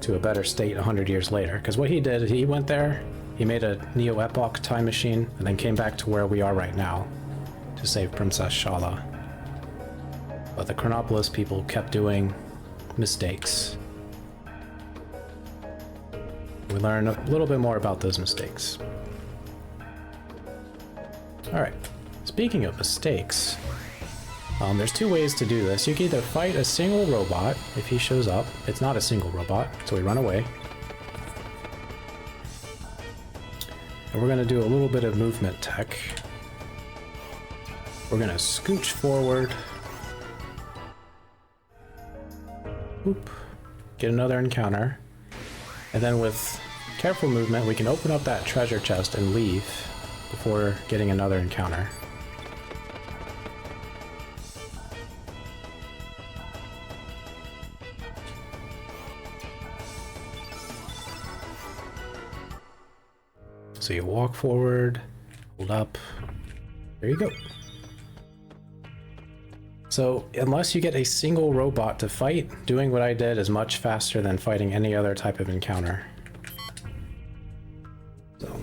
to a better state 100 years later. Because what he did, he went there, he made a Neo-Epoch time machine, and then came back to where we are right now to save Princess Shala. But the Chronopolis people kept doing mistakes. We learn a little bit more about those mistakes. Alright, speaking of mistakes, there's two ways to do this. You can either fight a single robot if he shows up. It's not a single robot, so we run away. And we're going to do a little bit of movement tech. We're going to scooch forward. Oop. Get another encounter. And then with careful movement, we can open up that treasure chest and leave before getting another encounter. So you walk forward, hold up, there you go. So unless you get a single robot to fight, doing what I did is much faster than fighting any other type of encounter. So.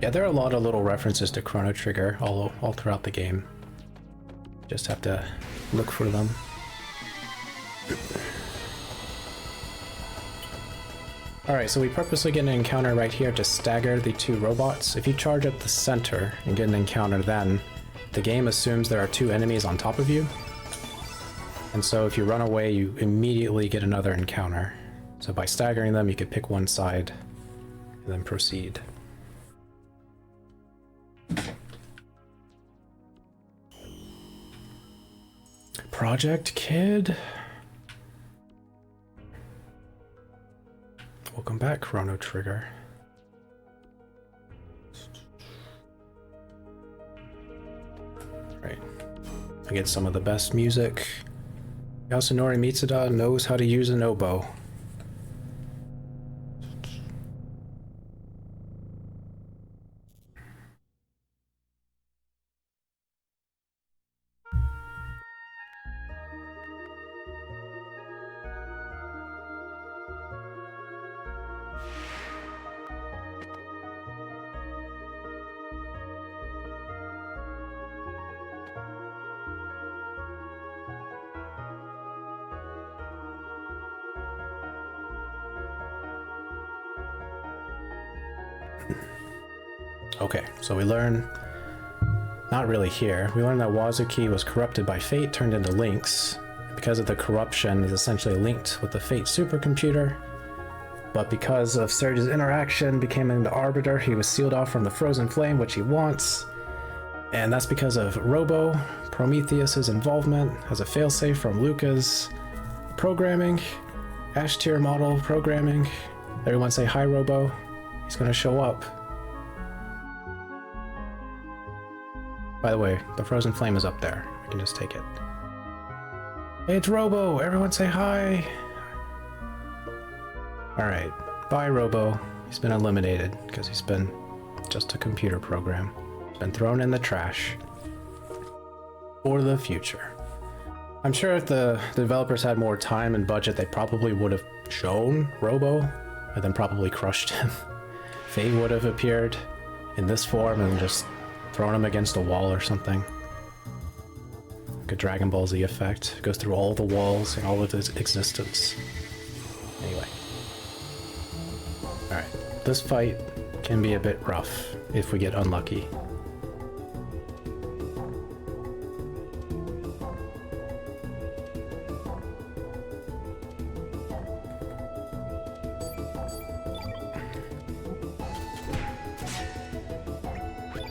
Yeah, there are a lot of little references to Chrono Trigger all throughout the game. Just have to look for them. Alright, so we purposely get an encounter right here to stagger the two robots. If you charge up the center and get an encounter then, the game assumes there are two enemies on top of you. And so if you run away, you immediately get another encounter. So by staggering them, you could pick one side and then proceed. Project Kid? Welcome back, Chrono Trigger. Right. I get some of the best music. Yasunori Mitsuda knows how to use an oboe. Okay, so we learn, not really here, we learned that Wazuki was corrupted by fate, turned into Lynx. Because of the corruption, is essentially linked with the fate supercomputer. But because of Surge's interaction, becoming the Arbiter, he was sealed off from the frozen flame, which he wants. And that's because of Robo, Prometheus's involvement as a failsafe from Luca's programming, Ash tier model programming. Everyone say hi, Robo. He's gonna show up. By the way, the frozen flame is up there. I can just take it. Hey, it's Robo! Everyone say hi! Alright, bye Robo. He's been eliminated because he's been just a computer program. He's been thrown in the trash. For the future. I'm sure if the developers had more time and budget, they probably would have shown Robo and then probably crushed him. Faye would have appeared in this form and just thrown him against a wall or something. Like a Dragon Ball Z effect. Goes through all the walls and all of its existence. Anyway. Alright, this fight can be a bit rough if we get unlucky.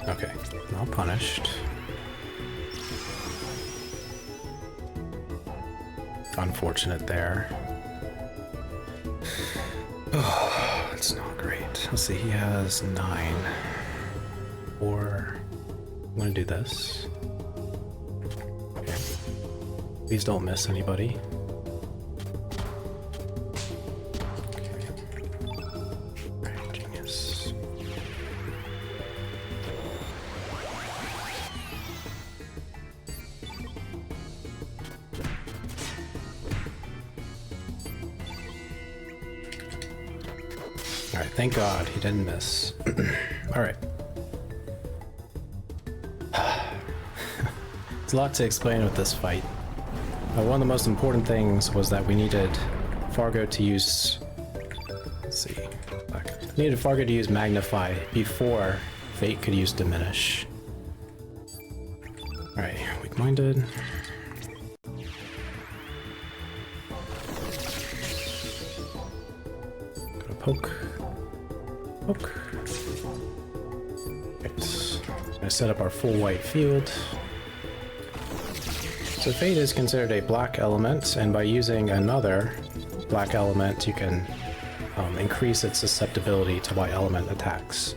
Okay, now punished. Unfortunate there. Oh, it's not great. Let's see, he has 9. Or I'm gonna do this. Okay. Please don't miss anybody. Okay. Alright, genius. Alright, thank God he didn't miss. Alright. There's a lot to explain with this fight. One of the most important things was that we needed Fargo to use... Let's see. We needed Fargo to use Magnify before Fate could use Diminish. Alright, weak-minded. Gotta poke. Poke. Right. So I set up our full white field. So Fate is considered a black element, and by using another black element, you can increase its susceptibility to white element attacks.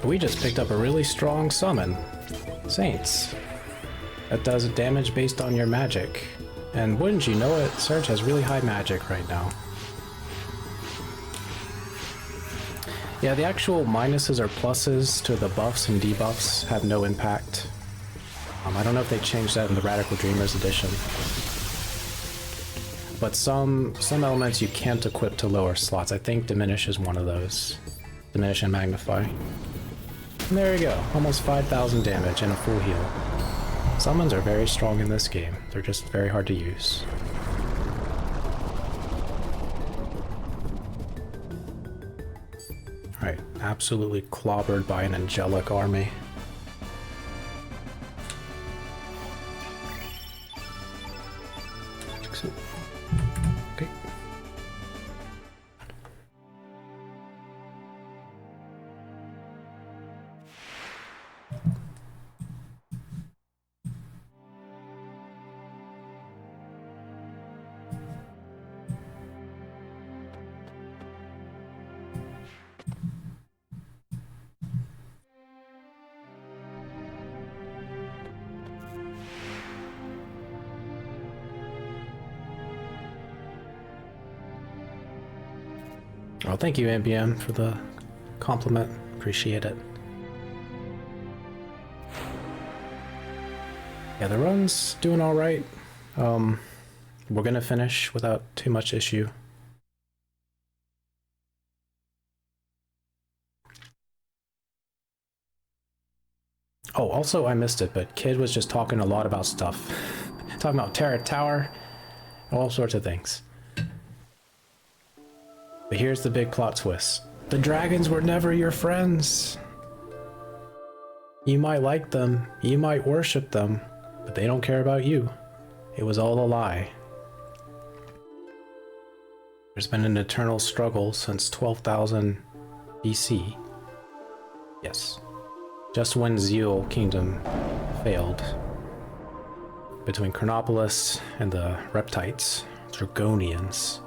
We just picked up a really strong summon, Saints, that does damage based on your magic. And wouldn't you know it, Surge has really high magic right now. Yeah, the actual minuses or pluses to the buffs and debuffs have no impact. I don't know if they changed that in the Radical Dreamers edition. But some elements you can't equip to lower slots. I think Diminish is one of those. Diminish and Magnify. And there you go. Almost 5,000 damage and a full heal. Summons are very strong in this game. They're just very hard to use. Alright, absolutely clobbered by an angelic army. Okay. Oh, thank you, NBM, for the compliment. Appreciate it. Yeah, the run's doing all right. We're gonna finish without too much issue. Oh, also I missed it, but Kid was just talking a lot about stuff. Talking about Terra Tower, all sorts of things. But here's the big plot twist. The dragons were never your friends. You might like them, you might worship them, but they don't care about you. It was all a lie. There's been an eternal struggle since 12,000 BC. Yes. Just when Zeal Kingdom failed. Between Chronopolis and the Reptites, Dragonians,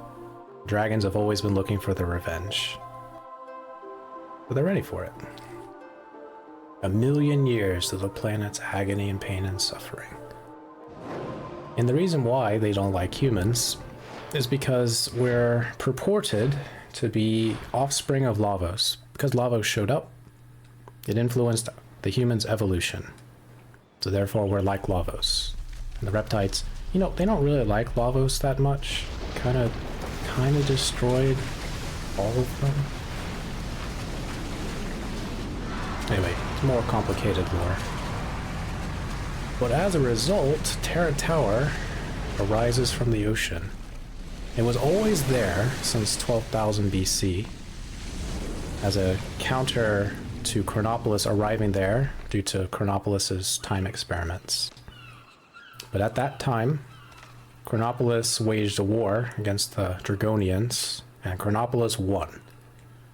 dragons have always been looking for their revenge. But they're ready for it. 1,000,000 years of the planet's agony and pain and suffering. And the reason why they don't like humans is because we're purported to be offspring of Lavos. Because Lavos showed up, it influenced the humans' evolution. So therefore we're like Lavos. And the Reptites, you know, they don't really like Lavos that much. Kind of destroyed all of them. Anyway, it's more complicated lore. But as a result, Terra Tower arises from the ocean. It was always there since 12,000 BC as a counter to Chronopolis arriving there due to Chronopolis's time experiments. But at that time, Chronopolis waged a war against the Dragonians, and Chronopolis won.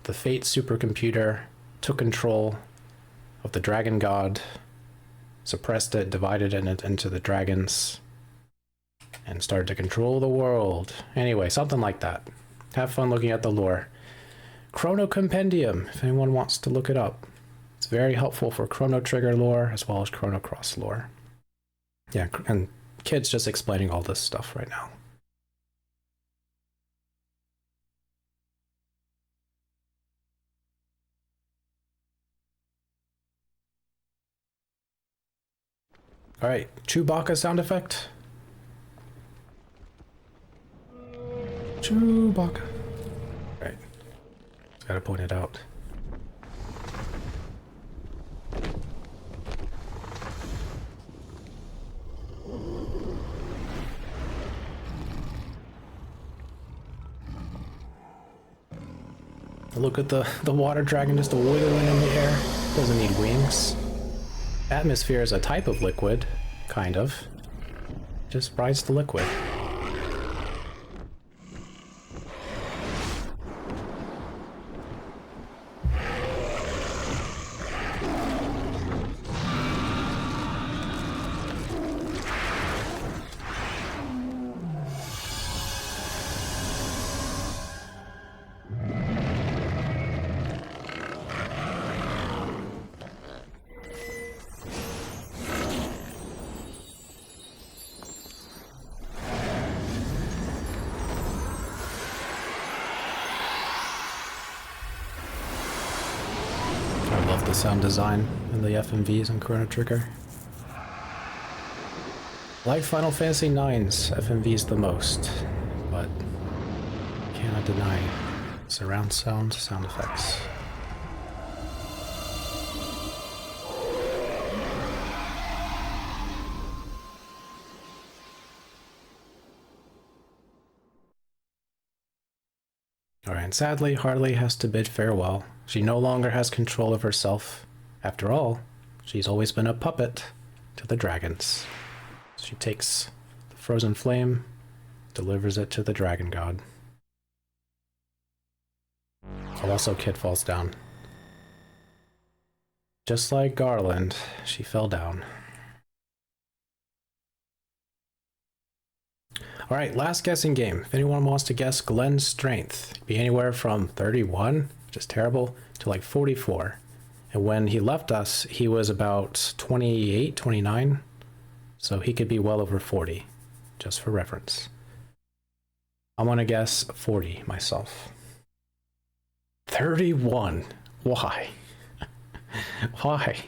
The Fate supercomputer took control of the dragon god, suppressed it, divided it into the dragons, and started to control the world. Anyway, something like that. Have fun looking at the lore. Chrono Compendium, if anyone wants to look it up. It's very helpful for Chrono Trigger lore as well as Chrono Cross lore. Yeah, and kids just explaining all this stuff right now. All right, Chewbacca sound effect. Chewbacca. Right. Just gotta point it out. Look at the water dragon just wiggling in the air. Doesn't need wings. Atmosphere is a type of liquid, kind of. Just rides the liquid. The sound design and the FMVs on Chrono Trigger. Like Final Fantasy IX's FMVs the most, but cannot deny surround sound effects. Alright, sadly, Harley has to bid farewell. She no longer has control of herself. After all, she's always been a puppet to the dragons. She takes the frozen flame, delivers it to the dragon god. Oh, also, Kid falls down. Just like Garland, she fell down. Alright, last guessing game. If anyone wants to guess Glenn's strength, it'd be anywhere from 31, which is terrible, to like 44. And when he left us, he was about 28, 29. So he could be well over 40, just for reference. I'm gonna guess 40 myself. 31. Why? Why?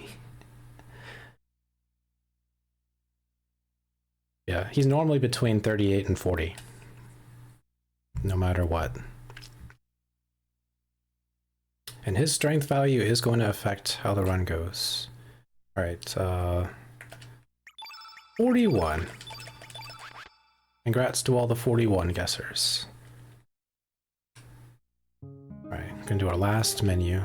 Yeah, he's normally between 38 and 40. No matter what. And his strength value is going to affect how the run goes. Alright, 41. Congrats to all the 41 guessers. Alright, Gonna do our last menu.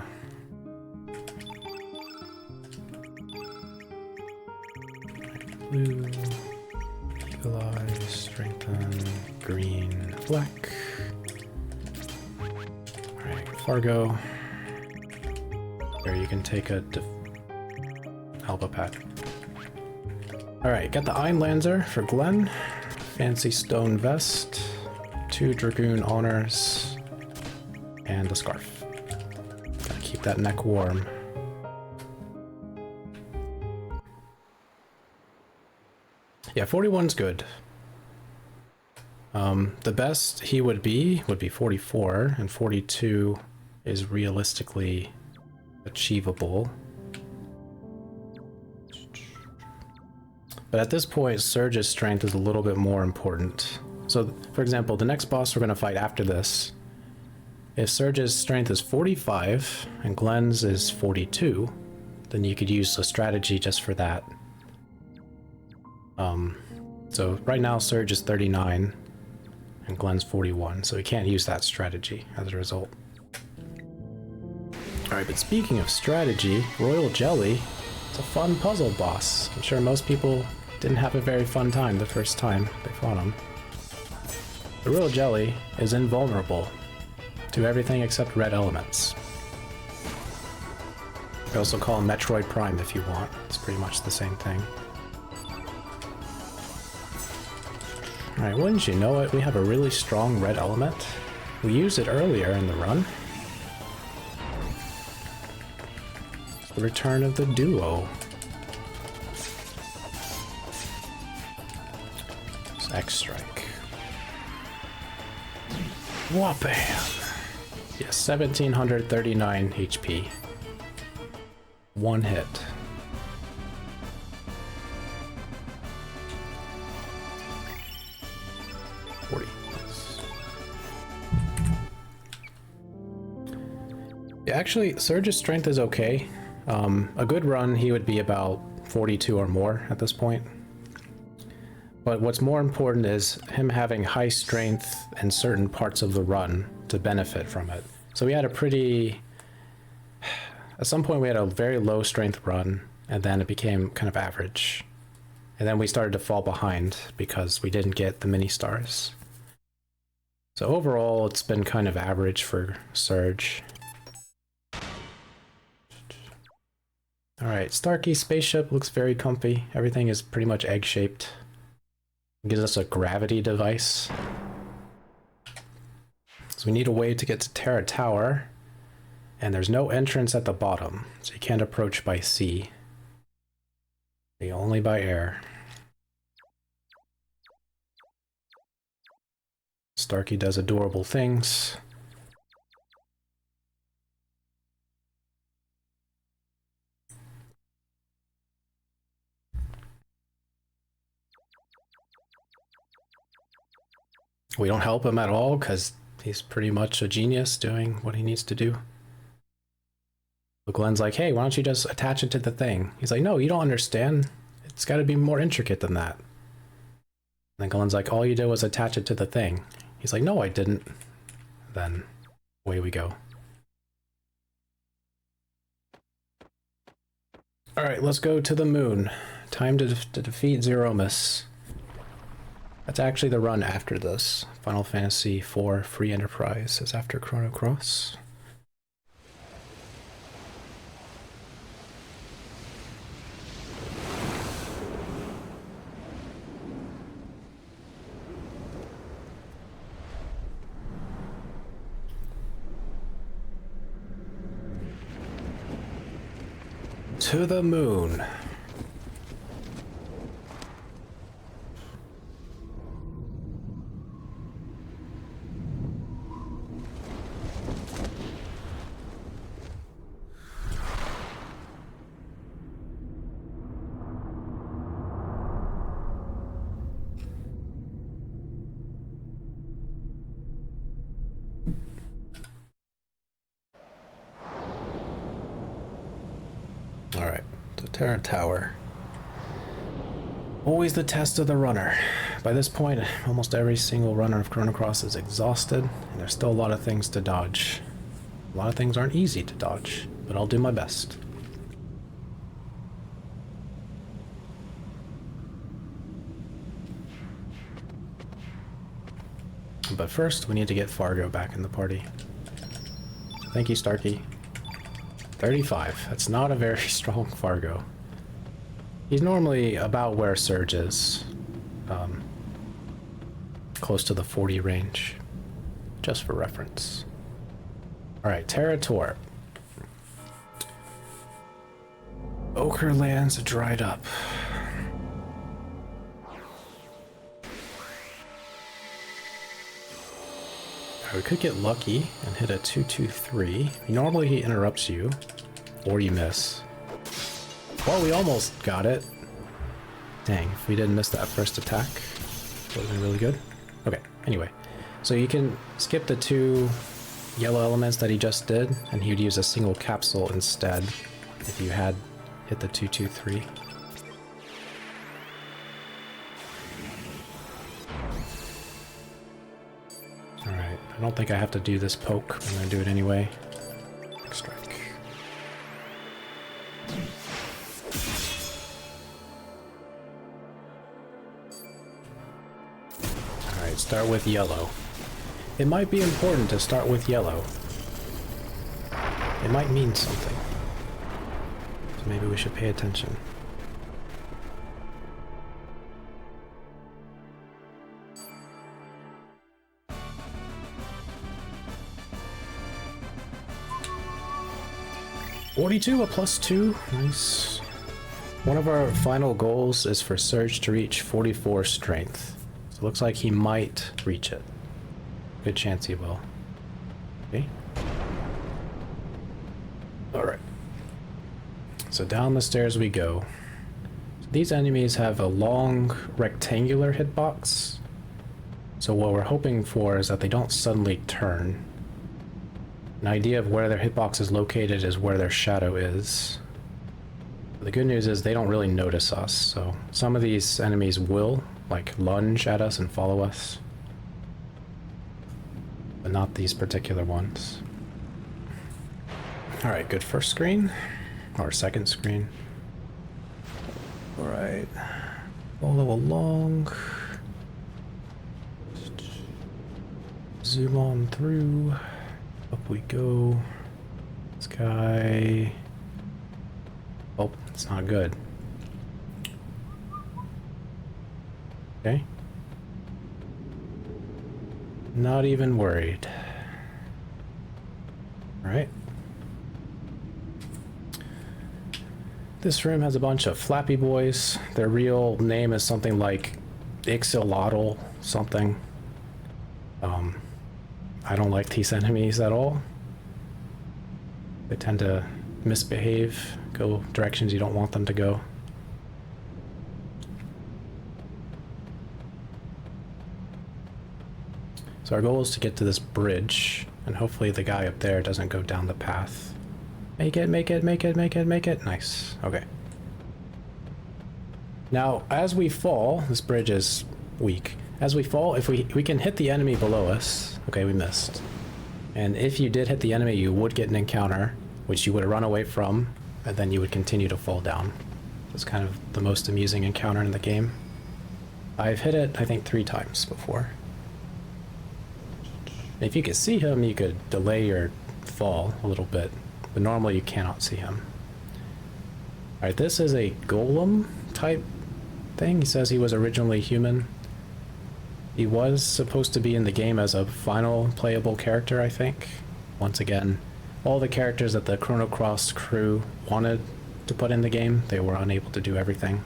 Blue, equalize, strengthen, green, black. Alright, Fargo. Here you can take a Alba pad. Alright, got the Einlanzer for Glenn. Fancy stone vest. 2 Dragoon honors. And a scarf. Gotta keep that neck warm. Yeah, 41's good. The best he would be 44, and 42 is realistically achievable. But at this point, Surge's strength is a little bit more important. So, for example, the next boss we're going to fight after this, if Surge's strength is 45 and Glenn's is 42, then you could use a strategy just for that. So right now Surge is 39 and Glenn's 41, so we can't use that strategy as a result. Alright, but speaking of strategy, Royal Jelly, it's a fun puzzle boss. I'm sure most people didn't have a very fun time the first time they fought him. The Royal Jelly is invulnerable to everything except red elements. You also call him Metroid Prime if you want. It's pretty much the same thing. Alright, wouldn't you know it, we have a really strong red element. We used it earlier in the run. The return of the duo. It's X-Strike. Whoppam! Yes, 1739 HP. One hit. Yeah, actually, Surge's strength is okay. A good run, he would be about 42 or more at this point. But what's more important is him having high strength in certain parts of the run to benefit from it. So we had a pretty... At some point we had a very low strength run, and then it became kind of average. And then we started to fall behind because we didn't get the mini stars. So overall, it's been kind of average for Surge. Alright, Starkey spaceship looks very comfy. Everything is pretty much egg-shaped. It gives us a gravity device. So we need a way to get to Terra Tower. And there's no entrance at the bottom, so you can't approach by sea. Only by air. Starkey does adorable things. We don't help him at all because he's pretty much a genius doing what he needs to do. But Glenn's like, hey, why don't you just attach it to the thing? He's like, no, you don't understand. It's got to be more intricate than that. And then Glenn's like, all you did was attach it to the thing. He's like, no, I didn't. Then away we go. Alright, let's go to the moon. Time to defeat Zeromus. That's actually the run after this. Final Fantasy IV Free Enterprise is after Chrono Cross. To the moon. Alright, the Terra Tower. Always the test of the runner. By this point, almost every single runner of Chrono Cross is exhausted, and there's still a lot of things to dodge. A lot of things aren't easy to dodge, but I'll do my best. But first, we need to get Fargo back in the party. Thank you, Starkey. 35. That's not a very strong Fargo. He's normally about where Surge is. Close to the 40 range. Just for reference. Alright, Terra Tor. Ochre lands dried up. We could get lucky and hit a 2-2-3. Normally he interrupts you, or you miss. Well, we almost got it. Dang, if we didn't miss that first attack, that would have been really good. Okay, anyway. So you can skip the 2 yellow elements that he just did, and he would use a single capsule instead if you had hit the 2-2-3. Alright, I don't think I have to do this poke. I'm gonna do it anyway. Strike. Alright, start with yellow. It might be important to start with yellow. It might mean something. So maybe we should pay attention. +42, a +2. Nice. One of our final goals is for Surge to reach 44 strength. So it looks like he might reach it. Good chance he will. Okay. Alright. So down the stairs we go. So these enemies have a long rectangular hitbox. So what we're hoping for is that they don't suddenly turn. An idea of where their hitbox is located is where their shadow is. The good news is they don't really notice us, so some of these enemies will, like, lunge at us and follow us. But not these particular ones. Alright, good first screen. Or second screen. Alright. Follow along. Zoom on through. Up we go. This guy. Oh, it's not good. Okay. Not even worried. Alright. This room has a bunch of flappy boys. Their real name is something like Ixolotl something. I don't like these enemies at all. They tend to misbehave, go directions you don't want them to go. So our goal is to get to this bridge, and hopefully the guy up there doesn't go down the path. Make it, make it, make it, make it, make it. Nice. Okay. Now, as we fall, this bridge is weak. As we fall, if we can hit the enemy below us. Okay, we missed. And if you did hit the enemy, you would get an encounter, which you would run away from, and then you would continue to fall down. It's kind of the most amusing encounter in the game. I've hit it, I think, 3 times before. If you could see him, you could delay your fall a little bit, but normally you cannot see him. Alright, this is a golem type thing. He says he was originally human. He was supposed to be in the game as a final playable character, I think. Once again, all the characters that the Chrono Cross crew wanted to put in the game, they were unable to do everything.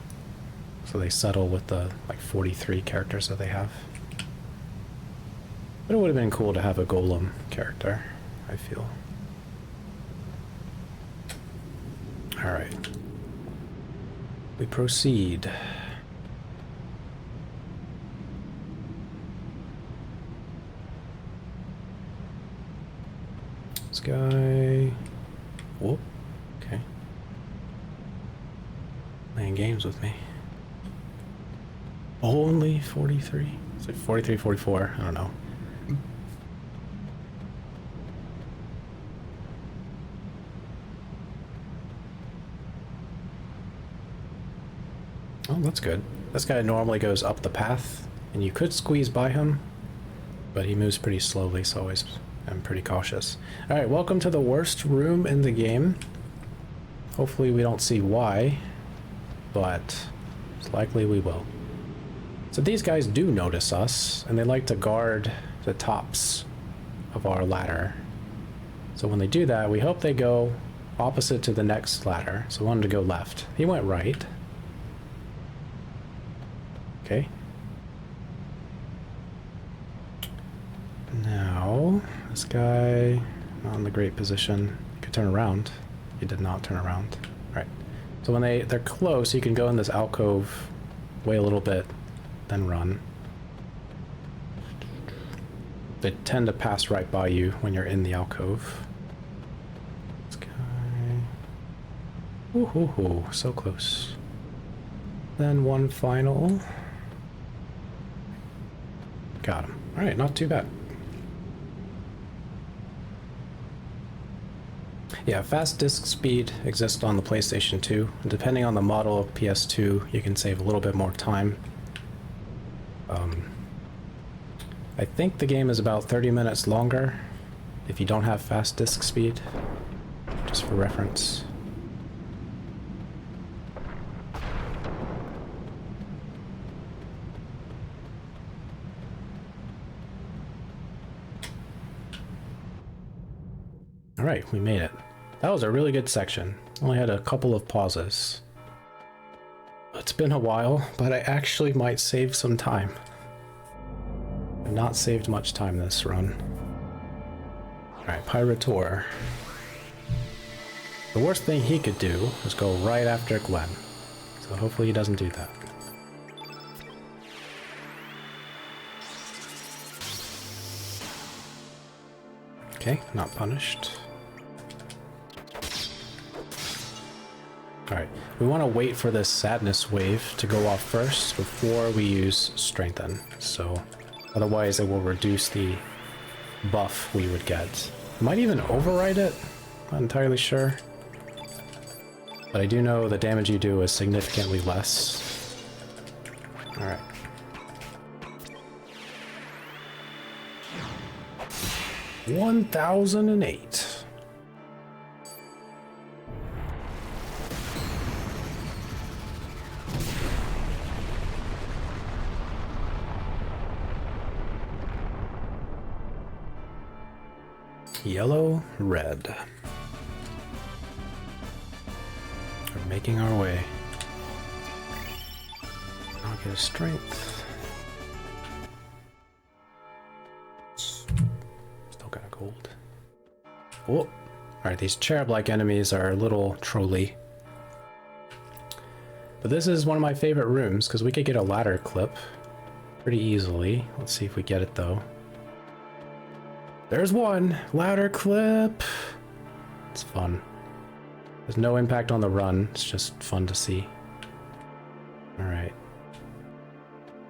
So they settle with the, like, 43 characters that they have. But it would have been cool to have a golem character, I feel. Alright. We proceed. This guy. Whoop. Okay. Playing games with me. Only 43? Is it 43, 44? I don't know. Oh, that's good. This guy normally goes up the path, and you could squeeze by him, but he moves pretty slowly, so always I'm pretty cautious. Alright, welcome to the worst room in the game. Hopefully we don't see why, but it's likely we will. So these guys do notice us, and they like to guard the tops of our ladder. So when they do that, we hope they go opposite to the next ladder. So we wanted to go left. He went right. Okay. Now, this guy, not in the great position. He could turn around. He did not turn around. All right. So when they're close, you can go in this alcove, wait a little bit, then run. They tend to pass right by you when you're in the alcove. This guy. Ooh, ooh, ooh, so close. Then one final. Got him. All right, not too bad. Yeah, fast disk speed exists on the PlayStation 2. Depending on the model of PS2, you can save a little bit more time. I think the game is about 30 minutes longer if you don't have fast disk speed, just for reference. All right, we made it. That was a really good section. Only had a couple of pauses. It's been a while, but I actually might save some time. I've not saved much time this run. Alright, Pirator. The worst thing he could do is go right after Glenn. So hopefully he doesn't do that. Okay, not punished. Alright, we want to wait for this sadness wave to go off first before we use strengthen. So otherwise it will reduce the buff we would get. Might even override it, not entirely sure. But I do know the damage you do is significantly less. Alright. $1,008. Yellow, red. We're making our way. I'll get a strength. Still got a gold. Oh, alright, these cherub-like enemies are a little trolly. But this is one of my favorite rooms because we could get a ladder clip pretty easily. Let's see if we get it though. There's one! Ladder clip! It's fun. There's no impact on the run, it's just fun to see. Alright.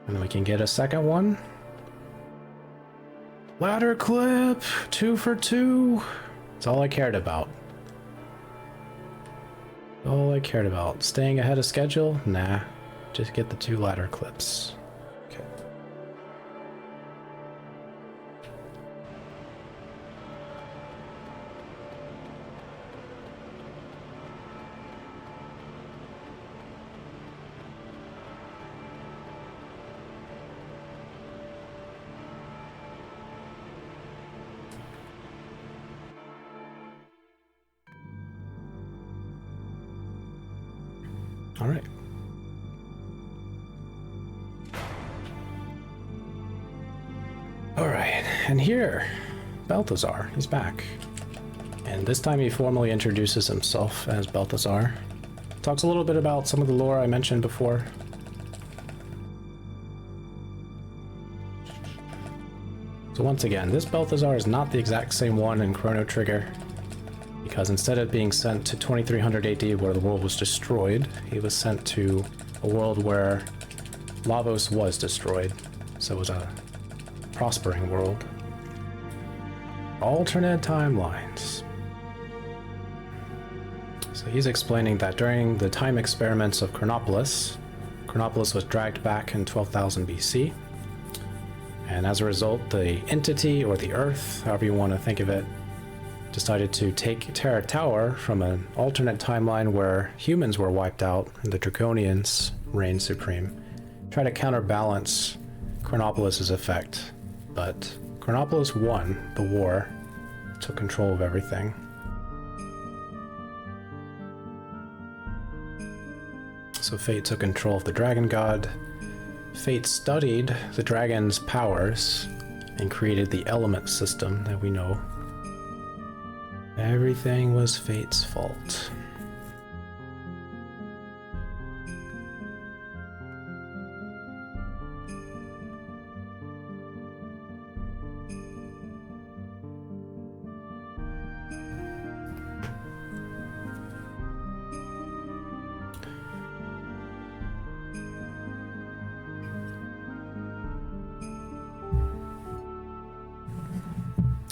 And then we can get a second one. Ladder clip! 2 for 2! That's all I cared about. All I cared about. Staying ahead of schedule? Nah. Just get the 2 ladder clips. Okay. All right. All right, and here, Belthazar, he's back. And this time he formally introduces himself as Belthazar. Talks a little bit about some of the lore I mentioned before. So once again, this Belthazar is not the exact same one in Chrono Trigger, because instead of being sent to 2300 AD where the world was destroyed, he was sent to a world where Lavos was destroyed, so it was a prospering world. Alternate timelines. So he's explaining that during the time experiments of Chronopolis, Chronopolis was dragged back in 12,000 BC. And as a result, the entity, or the Earth, however you want to think of it, decided to take Terra Tower from an alternate timeline where humans were wiped out and the Dragonians reigned supreme, try to counterbalance Chronopolis' effect. But Chronopolis won the war, took control of everything. So Fate took control of the Dragon God. Fate studied the dragon's powers and created the element system that we know. Everything was Fate's fault.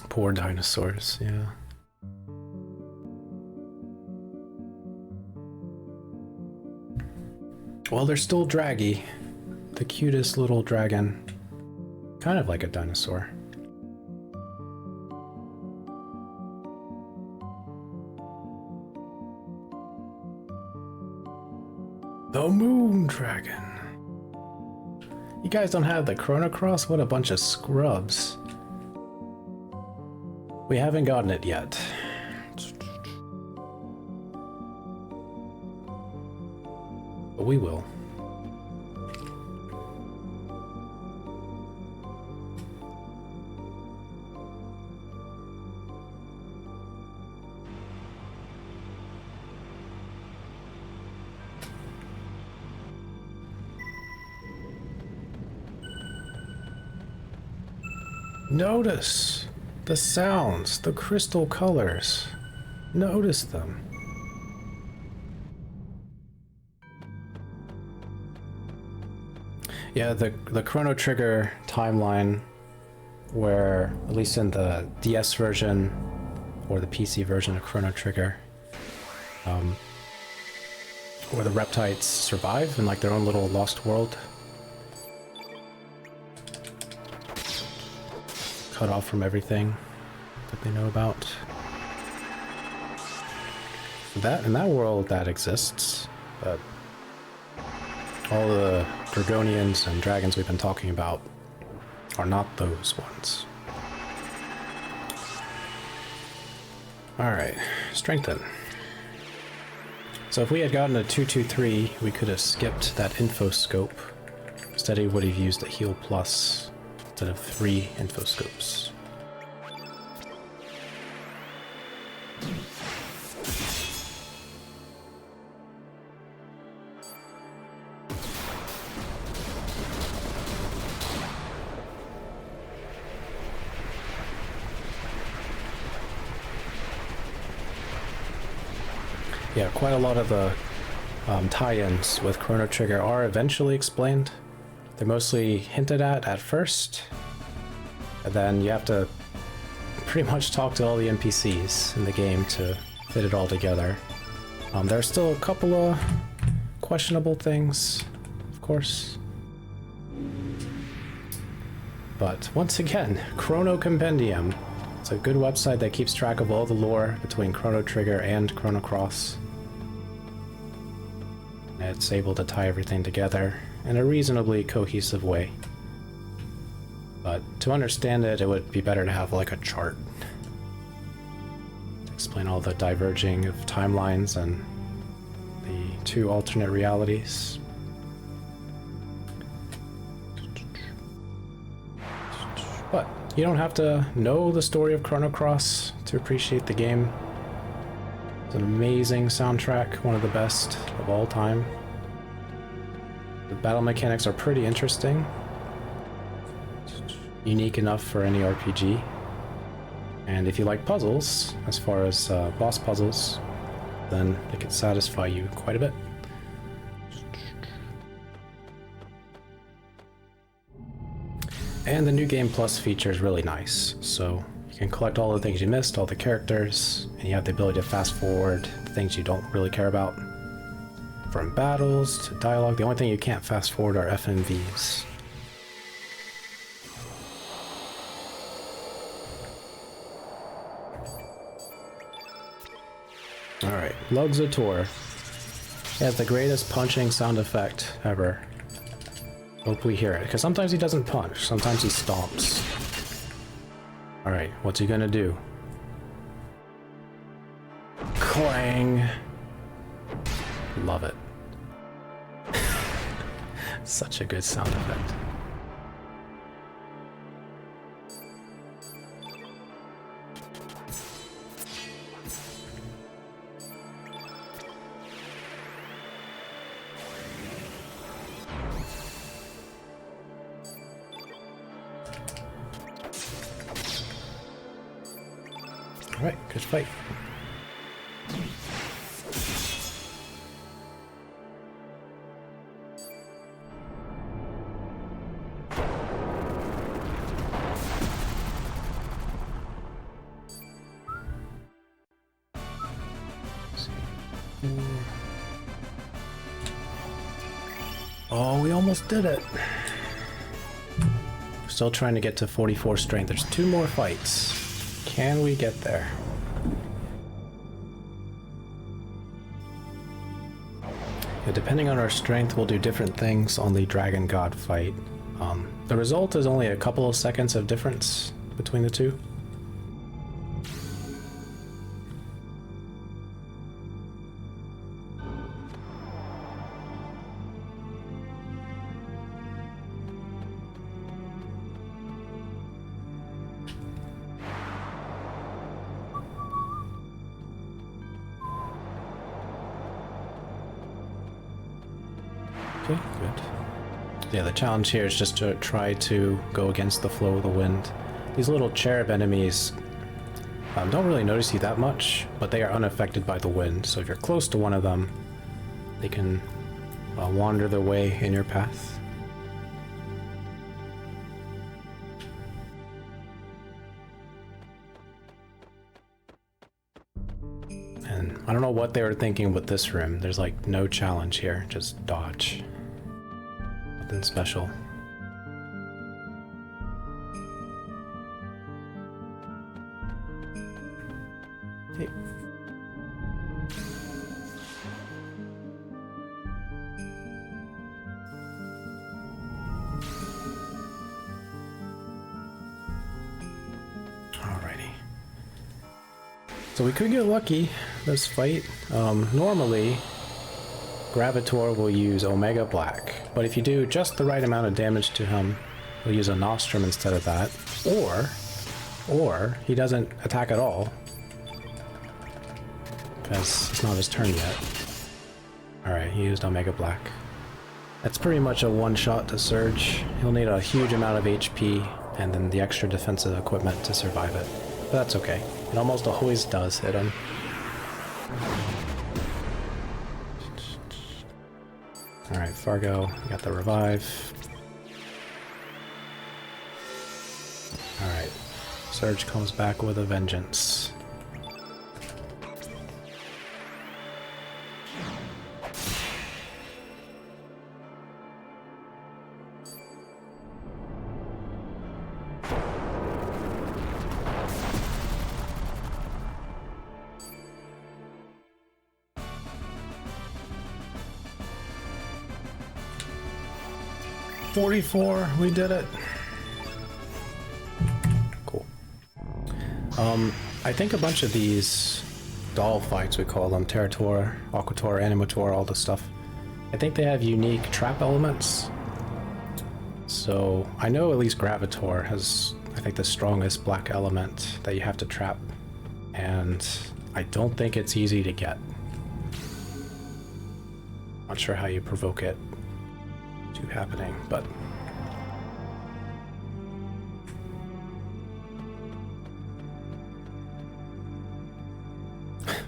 Poor dinosaurs, yeah. Well, they're still draggy. The cutest little dragon. Kind of like a dinosaur. The Moon Dragon. You guys don't have the Chrono Cross? What a bunch of scrubs. We haven't gotten it yet. But we will. Notice the sounds, the crystal colors. Notice them. Yeah, the Chrono Trigger timeline, where, at least in the DS version, or the PC version of Chrono Trigger, where the Reptites survive in like their own little lost world. Cut off from everything that they know about. In that world, that exists, but all the dragonians and dragons we've been talking about are not those ones. Alright, strengthen. So if we had gotten a 223, we could have skipped that info scope. Instead, he would have used the heal plus instead of 3 info scopes. Yeah, quite a lot of the tie-ins with Chrono Trigger are eventually explained. They're mostly hinted at first, and then you have to pretty much talk to all the NPCs in the game to fit it all together. There are still a couple of questionable things, of course. But once again, Chrono Compendium. It's a good website that keeps track of all the lore between Chrono Trigger and Chrono Cross. It's able to tie everything together in a reasonably cohesive way. But to understand it, it would be better to have like a chart. Explain all the diverging of timelines and the 2 alternate realities. But you don't have to know the story of Chrono Cross to appreciate the game. It's an amazing soundtrack, one of the best of all time. The battle mechanics are pretty interesting. Unique enough for any RPG. And if you like puzzles, as far as boss puzzles, then it can satisfy you quite a bit. And the New Game Plus feature is really nice. So you can collect all the things you missed, all the characters, and you have the ability to fast forward the things you don't really care about. from battles to dialogue. The only thing you can't fast forward are FMVs. Alright, Luxator. He has the greatest punching sound effect ever. Hope we hear it, because sometimes he doesn't punch, sometimes he stomps. Alright, what's he gonna do? Clang! Love it. Such a good sound effect. Alright, good fight. Oh, we almost did it. Still trying to get to 44 strength. There's 2 more fights. Can we get there? Yeah, depending on our strength, we'll do different things on the Dragon God fight. The result is only a couple of seconds of difference between the two. Okay, good. Yeah, the challenge here is just to try to go against the flow of the wind. These little cherub enemies don't really notice you that much, but they are unaffected by the wind. So if you're close to one of them, they can wander their way in your path. And I don't know what they were thinking with this room. There's like no challenge here, just dodge. Nothing special. Hey. Alrighty. So we could get lucky this fight. Normally, Gravitor will use Omega Black, but if you do just the right amount of damage to him, he'll use a Nostrum instead of that, or he doesn't attack at all, because it's not his turn yet. Alright, he used Omega Black. That's pretty much a one-shot to Surge. He'll need a huge amount of HP, and then the extra defensive equipment to survive it. But that's okay. It almost always does hit him. Alright, Fargo, we got the revive. Alright, Surge comes back with a vengeance. We did it. Cool. I think a bunch of these doll fights, we call them, Territor, Aquator, Animator, all this stuff, I think they have unique trap elements. So I know at least Gravitor has, I think, the strongest black element that you have to trap, and I don't think it's easy to get. Not sure how you provoke it to happening, but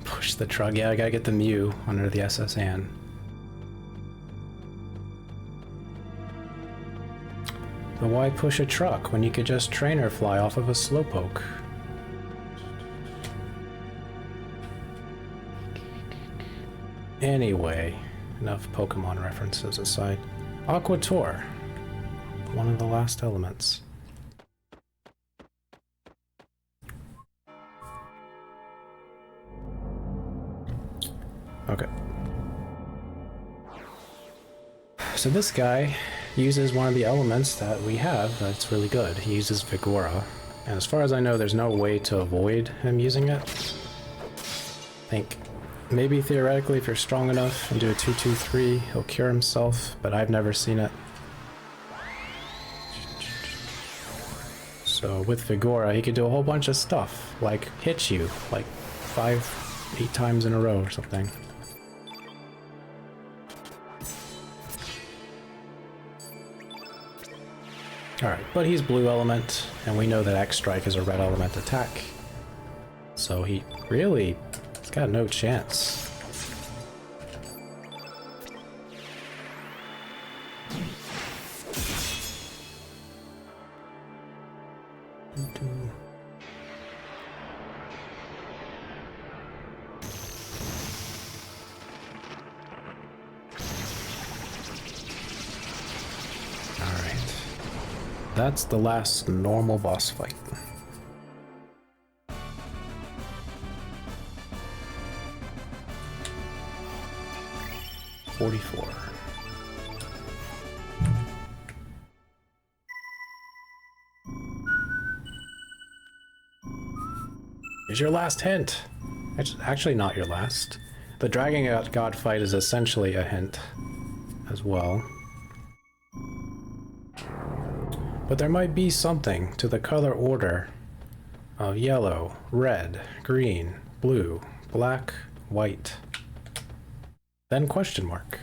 push the truck. Yeah, I gotta get the Mew under the SS Anne. But why push a truck when you could just trainer fly off of a slowpoke? Anyway, enough Pokemon references aside. Aquator, one of the last elements. Okay. So this guy uses one of the elements that we have that's really good. He uses Vigora. And as far as I know, there's no way to avoid him using it. I think maybe theoretically if you're strong enough and do a 2-2-3, he'll cure himself, but I've never seen it. So with Vigora, he could do a whole bunch of stuff, like hit you, like 5-8 times in a row or something. Alright, but he's blue element, and we know that X-Strike is a red element attack. So he's got no chance. That's the last normal boss fight. $44. Here's your last hint. It's actually not your last. The Dragon God fight is essentially a hint as well. But there might be something to the color order of yellow, red, green, blue, black, white, then question mark.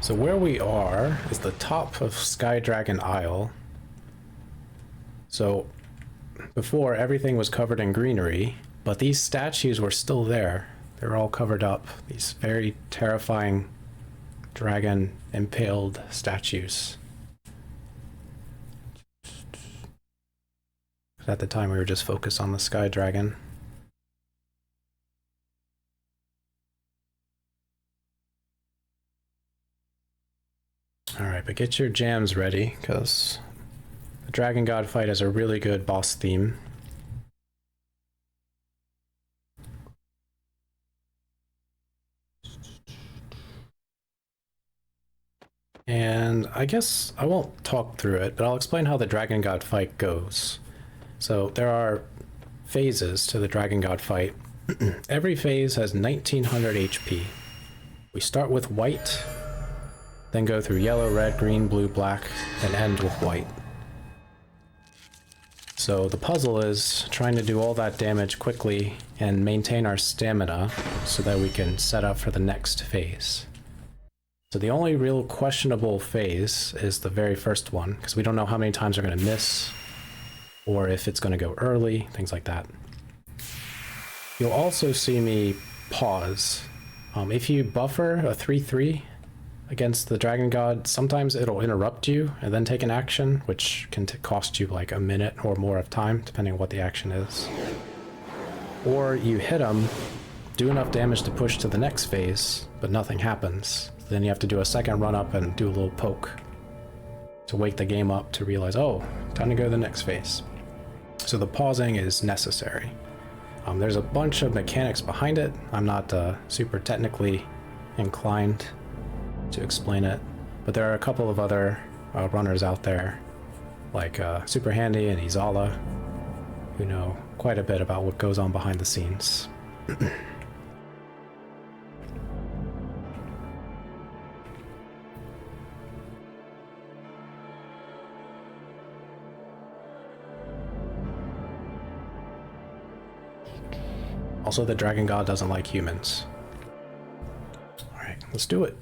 So where we are is the top of Sky Dragon Isle. So before, everything was covered in greenery, but these statues were still there. They were all covered up. These very terrifying dragon impaled statues. At the time we were just focused on the Sky Dragon. Alright, but get your jams ready, because the Dragon God fight has a really good boss theme. And I guess I won't talk through it, but I'll explain how the Dragon God fight goes. So there are phases to the Dragon God fight. Every phase has 1900 HP. We start with white, then go through yellow, red, green, blue, black, and end with white. So the puzzle is trying to do all that damage quickly and maintain our stamina so that we can set up for the next phase. So the only real questionable phase is the very first one, because we don't know how many times we're going to miss, or if it's going to go early, things like that. You'll also see me pause. If you buffer a 3-3, against the Dragon God, sometimes it'll interrupt you and then take an action, which can cost you like a minute or more of time, depending on what the action is. Or you hit him, do enough damage to push to the next phase, but nothing happens. Then you have to do a second run up and do a little poke to wake the game up to realize, oh, time to go to the next phase. So the pausing is necessary. There's a bunch of mechanics behind it. I'm not super technically inclined to explain it, but there are a couple of other runners out there like Super Handy and Izala who know quite a bit about what goes on behind the scenes. Also, the Dragon God doesn't like humans. Alright, let's do it.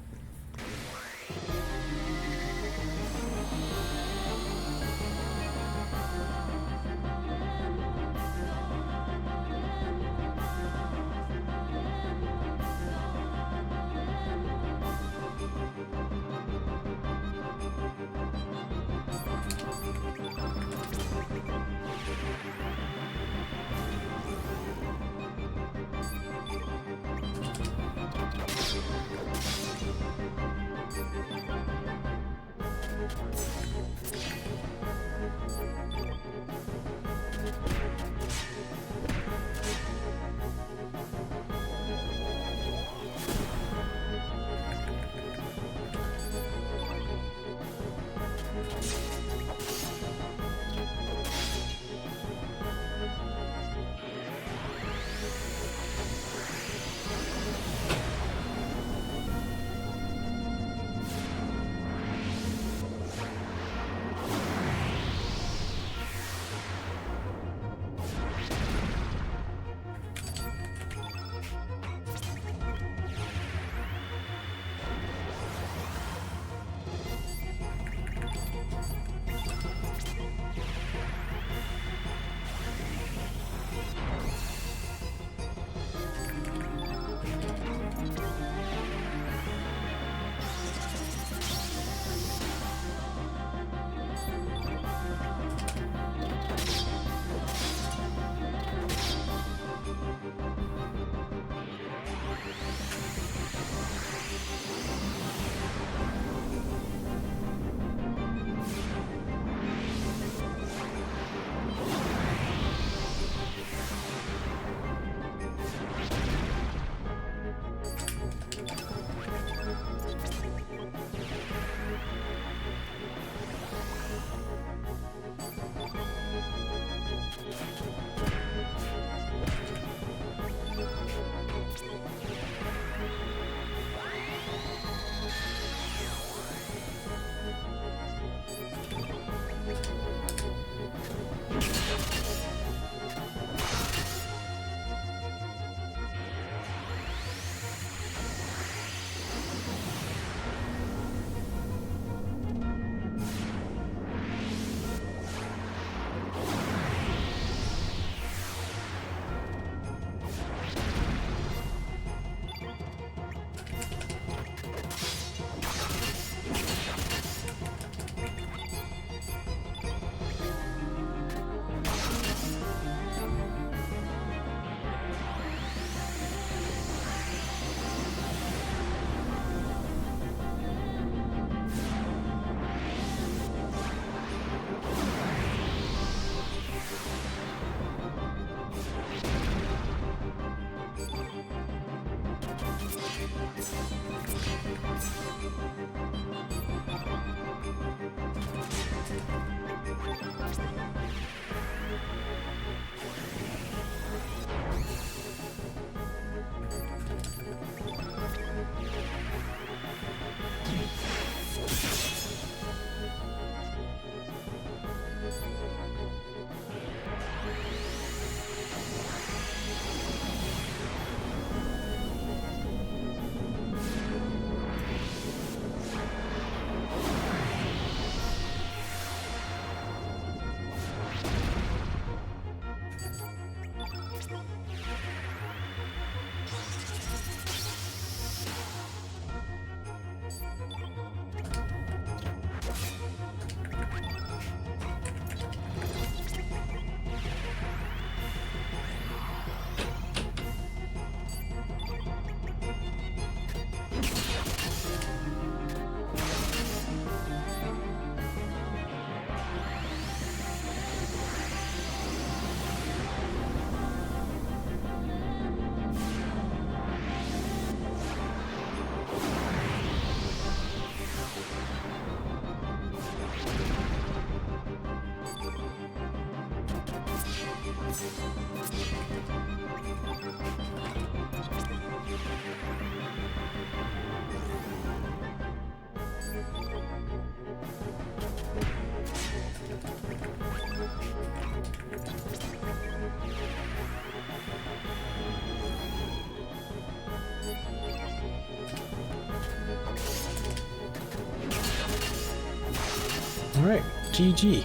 Alright, GG.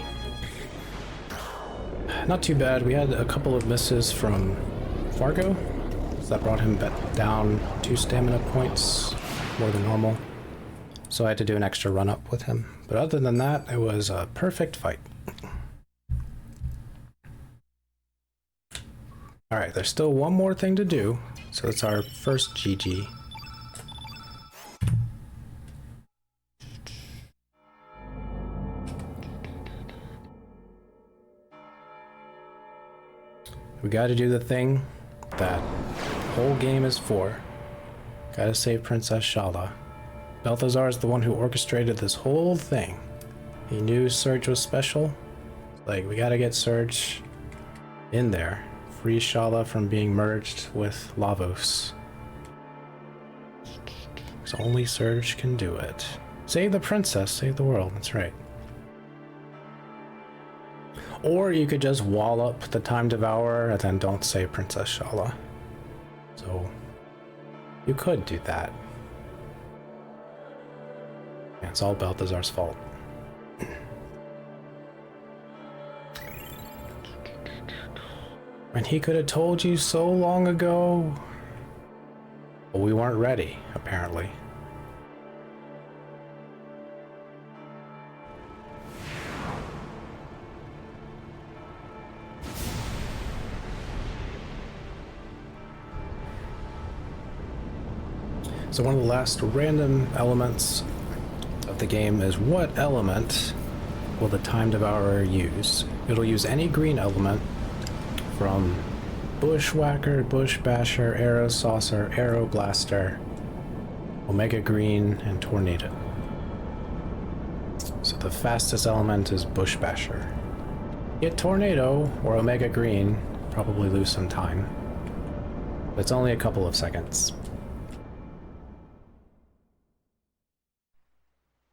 Not too bad. We had a couple of misses from Fargo, so that brought him down 2 stamina points, more than normal. So I had to do an extra run up with him. But other than that, it was a perfect fight. Alright, there's still one more thing to do, so it's our first GG. We gotta do the thing that the whole game is for. Gotta save Princess Shala. Belthazar is the one who orchestrated this whole thing. He knew Surge was special. Like, we gotta get Surge in there. Free Shala from being merged with Lavos. Because only Surge can do it. Save the princess, save the world, that's right. Or you could just wall up the Time Devourer and then don't save Princess Shala. So, you could do that. Yeah, it's all Belthazar's fault. And he could have told you so long ago. But we weren't ready, apparently. So one of the last random elements of the game is what element will the Time Devourer use? It'll use any green element from Bushwhacker, Bush Basher, Arrow Saucer, Arrow Blaster, Omega Green, and Tornado. So the fastest element is Bush Basher. Get Tornado or Omega Green, probably lose some time. But it's only a couple of seconds.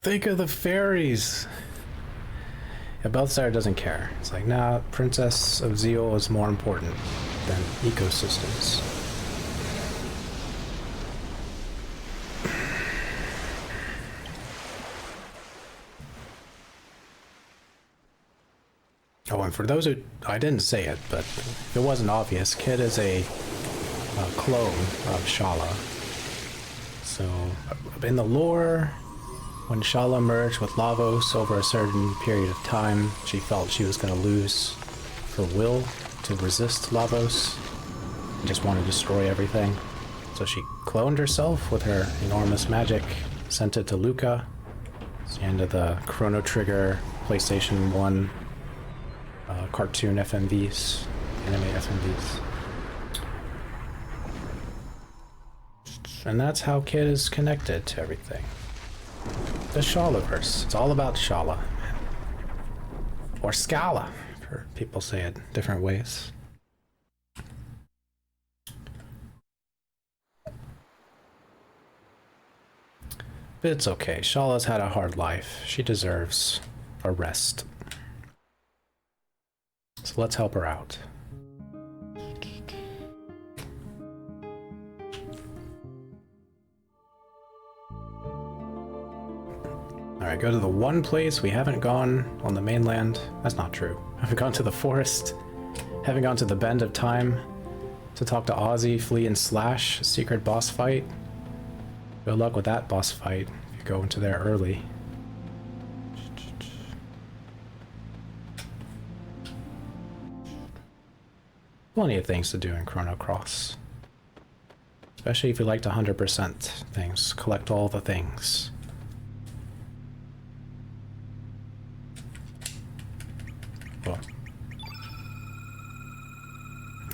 Think of the fairies! Yeah, Belthazar doesn't care. It's like, nah, Princess of Zeal is more important than ecosystems. Oh, and for those who... I didn't say it, but if it wasn't obvious, Kid is a clone of Shala. So, in the lore... When Shala merged with Lavos over a certain period of time, she felt she was going to lose her will to resist Lavos and just want to destroy everything. So she cloned herself with her enormous magic, sent it to Luca. It's the end of the Chrono Trigger PlayStation 1 cartoon FMVs, anime FMVs. And that's how Kid is connected to everything. The Shalaverse. It's all about Shala. Or Scala, for people say it different ways. But it's okay. Shala's had a hard life. She deserves a rest. So let's help her out. Alright, go to the one place we haven't gone on the mainland. That's not true. Haven't gone to the forest. Haven't gone to the Bend of Time to talk to Ozzy, Flea, and Slash. Secret boss fight. Good luck with that boss fight if you go into there early. Plenty of things to do in Chrono Cross. Especially if you like to 100% things. Collect all the things. Well.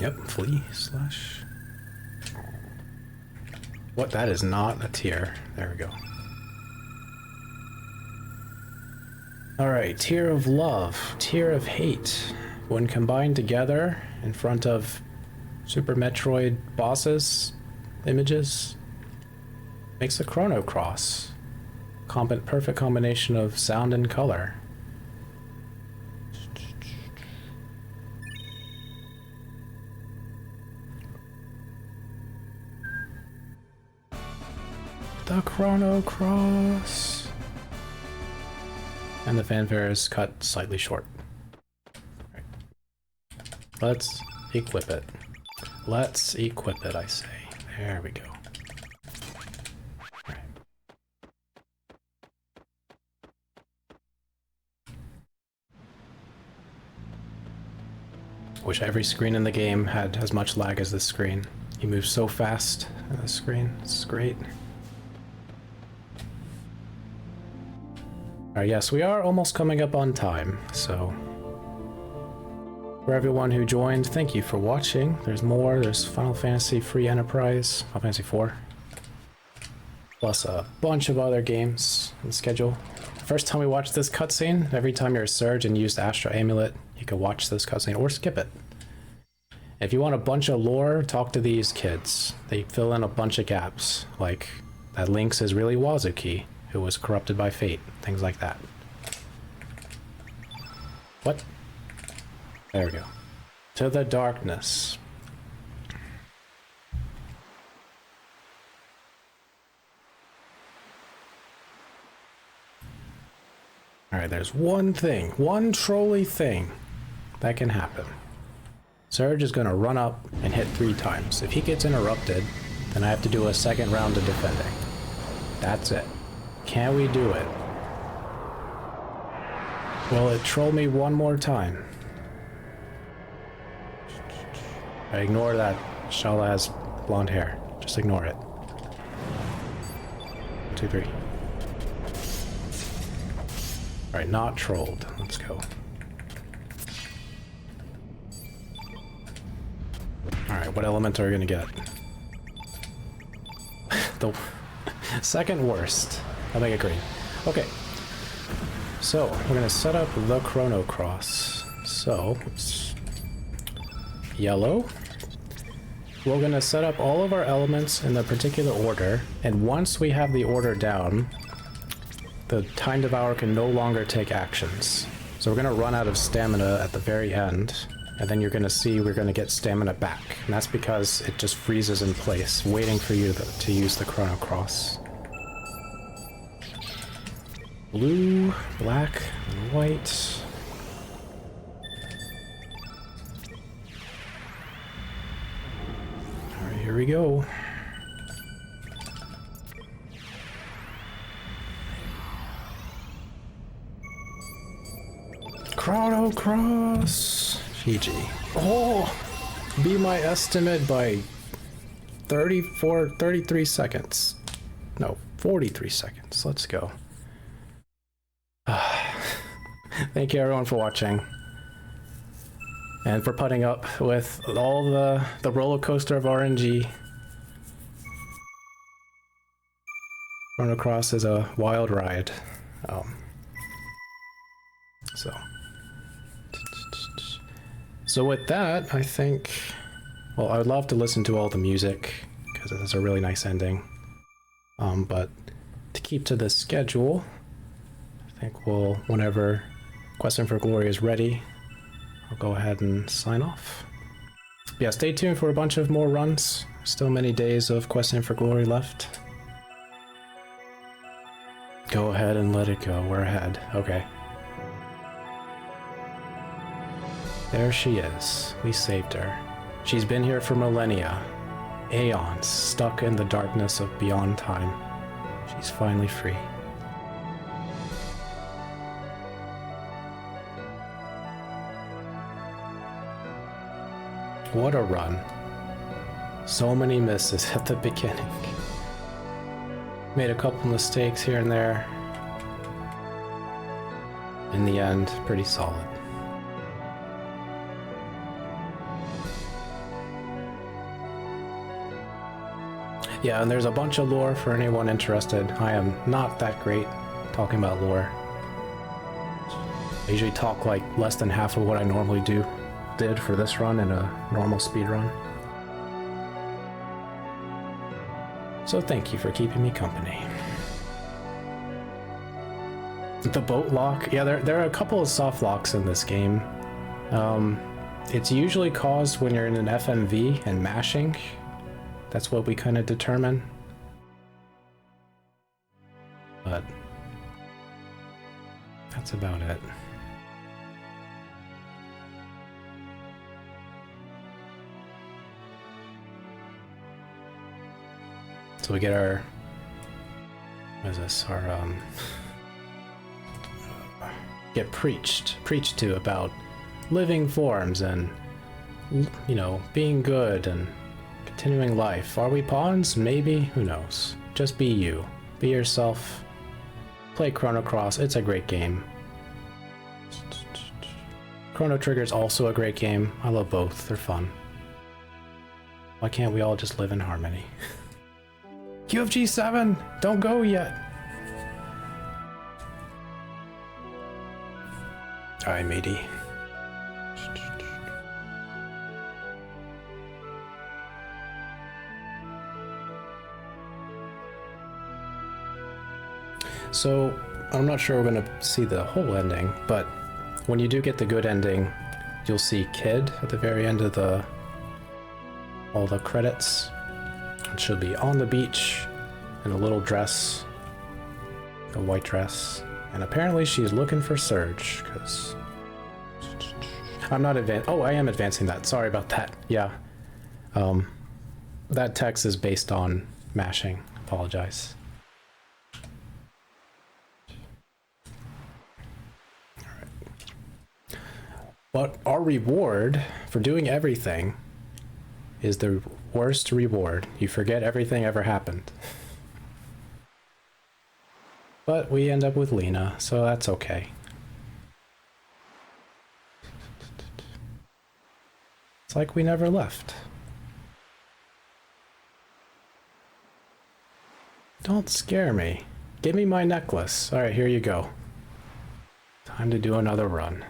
Yep, Flea, Slash. What? That is not a tier. There we go. Alright, Tier of Love, Tier of Hate. When combined together in front of Super Metroid bosses, images, makes a Chrono Cross. Perfect combination of sound and color. The Chrono Cross. And the fanfare is cut slightly short. Right. Let's equip it. Let's equip it, I say. There we go. Right. Wish every screen in the game had as much lag as this screen. You move so fast on this screen. It's great. Alright, yes, we are almost coming up on time, so for everyone who joined, thank you for watching. There's more. There's Final Fantasy Free Enterprise, Final Fantasy 4, plus a bunch of other games in the schedule. First time we watched this cutscene, every time you're a Surge and use the Astro Amulet, you can watch this cutscene or skip it. If you want a bunch of lore, talk to these kids. They fill in a bunch of gaps, like that Lynx is really Wazuki, who was corrupted by fate, things like that. What? There we go. To the darkness. Alright, there's one thing, one trolley thing that can happen. Surge is gonna run up and hit 3 times. If he gets interrupted, then I have to do a second round of defending. That's it. Can we do it? Will it troll me one more time? I ignore that Shala has blonde hair. Just ignore it. 1, 2, 3. Alright, not trolled. Let's go. Alright, what element are we gonna get? The second worst. I'll make it green. Okay. So, we're gonna set up the Chrono Cross. So, it's yellow. We're gonna set up all of our elements in the particular order, and once we have the order down, the Time Devourer can no longer take actions. So we're gonna run out of stamina at the very end, and then you're gonna see we're gonna get stamina back. And that's because it just freezes in place, waiting for you to use the Chrono Cross. Blue, black, and white. Alright, here we go. Chrono Cross! GG. Oh! Be my estimate by 33 seconds. No, 43 seconds. Let's go. Thank you everyone for watching. And for putting up with all the roller coaster of RNG. Chrono Cross is a wild ride. So. So with that, I think, well, I would love to listen to all the music because it has a really nice ending. But to keep to the schedule, I think we'll, whenever Questing for Glory is ready, I'll go ahead and sign off. Yeah, stay tuned for a bunch of more runs. Still many days of Questing for Glory left. Go ahead and let it go. We're ahead. Okay. There she is. We saved her. She's been here for millennia. Aeons, stuck in the darkness of beyond time. She's finally free. What a run. So many misses at the beginning. Made a couple mistakes here and there. In the end, pretty solid. Yeah, and there's a bunch of lore for anyone interested. I am not that great talking about lore. I usually talk like less than half of what I normally did for this run in a normal speed run. So thank you for keeping me company. The boat lock, yeah, there are a couple of soft locks in this game. It's usually caused when you're in an FMV and mashing. That's what we kind of determine. But that's about it. So we get our, what is this, our, get preached to about living forms and, you know, being good and continuing life. Are we pawns? Maybe. Who knows? Just be you. Be yourself. Play Chrono Cross. It's a great game. Chrono Trigger's also a great game. I love both. They're fun. Why can't we all just live in harmony? QFG 7! Don't go yet! Alright, matey. So, I'm not sure we're gonna see the whole ending, but when you do get the good ending, you'll see Kid at the very end of all the credits. She'll be on the beach in a little dress, a white dress, and apparently she's looking for Surge, because I'm not I am advancing that. Sorry about that. Yeah. That text is based on mashing. Apologize. But our reward for doing everything is the worst reward. You forget everything ever happened. But we end up with Lena, so that's okay. It's like we never left. Don't scare me. Give me my necklace. Alright, here you go. Time to do another run.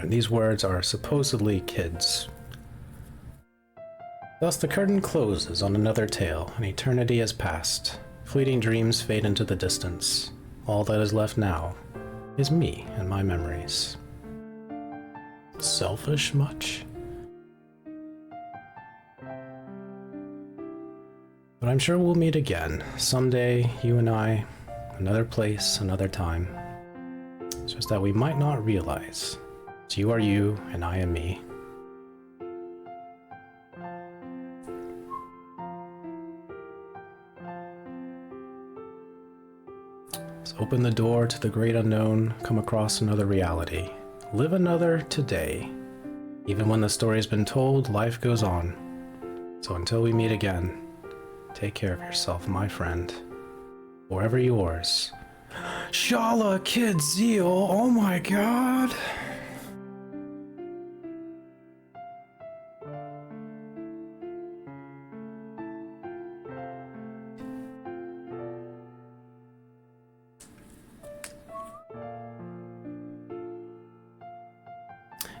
These words are supposedly Kid's. Thus the curtain closes on another tale. An eternity has passed. Fleeting dreams fade into the distance. All that is left now is me and my memories. Selfish much? But I'm sure we'll meet again. Someday, you and I, another place, another time. It's just that we might not realize. You are you, and I am me. So Open the door to the great unknown, come across another reality. Live another today. Even when the story's been told, life goes on. So until we meet again, take care of yourself, my friend. Forever yours. Shala Kid Zeal, oh my god!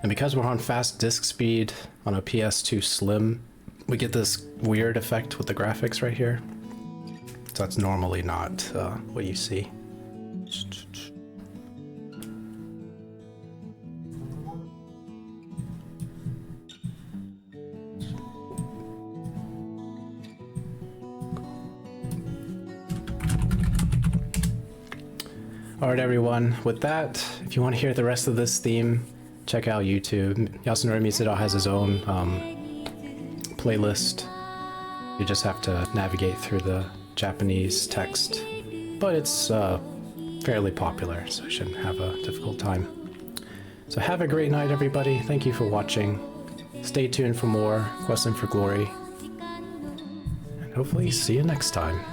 And because we're on fast disk speed on a PS2 Slim, we get this weird effect with the graphics right here. So that's normally not what you see. Alright everyone, with that, if you want to hear the rest of this theme, check out YouTube. Yasunori Mitsuda has his own playlist. You just have to navigate through the Japanese text, but it's fairly popular, so you shouldn't have a difficult time. So have a great night, everybody. Thank you for watching. Stay tuned for more Questing for Glory, and hopefully see you next time.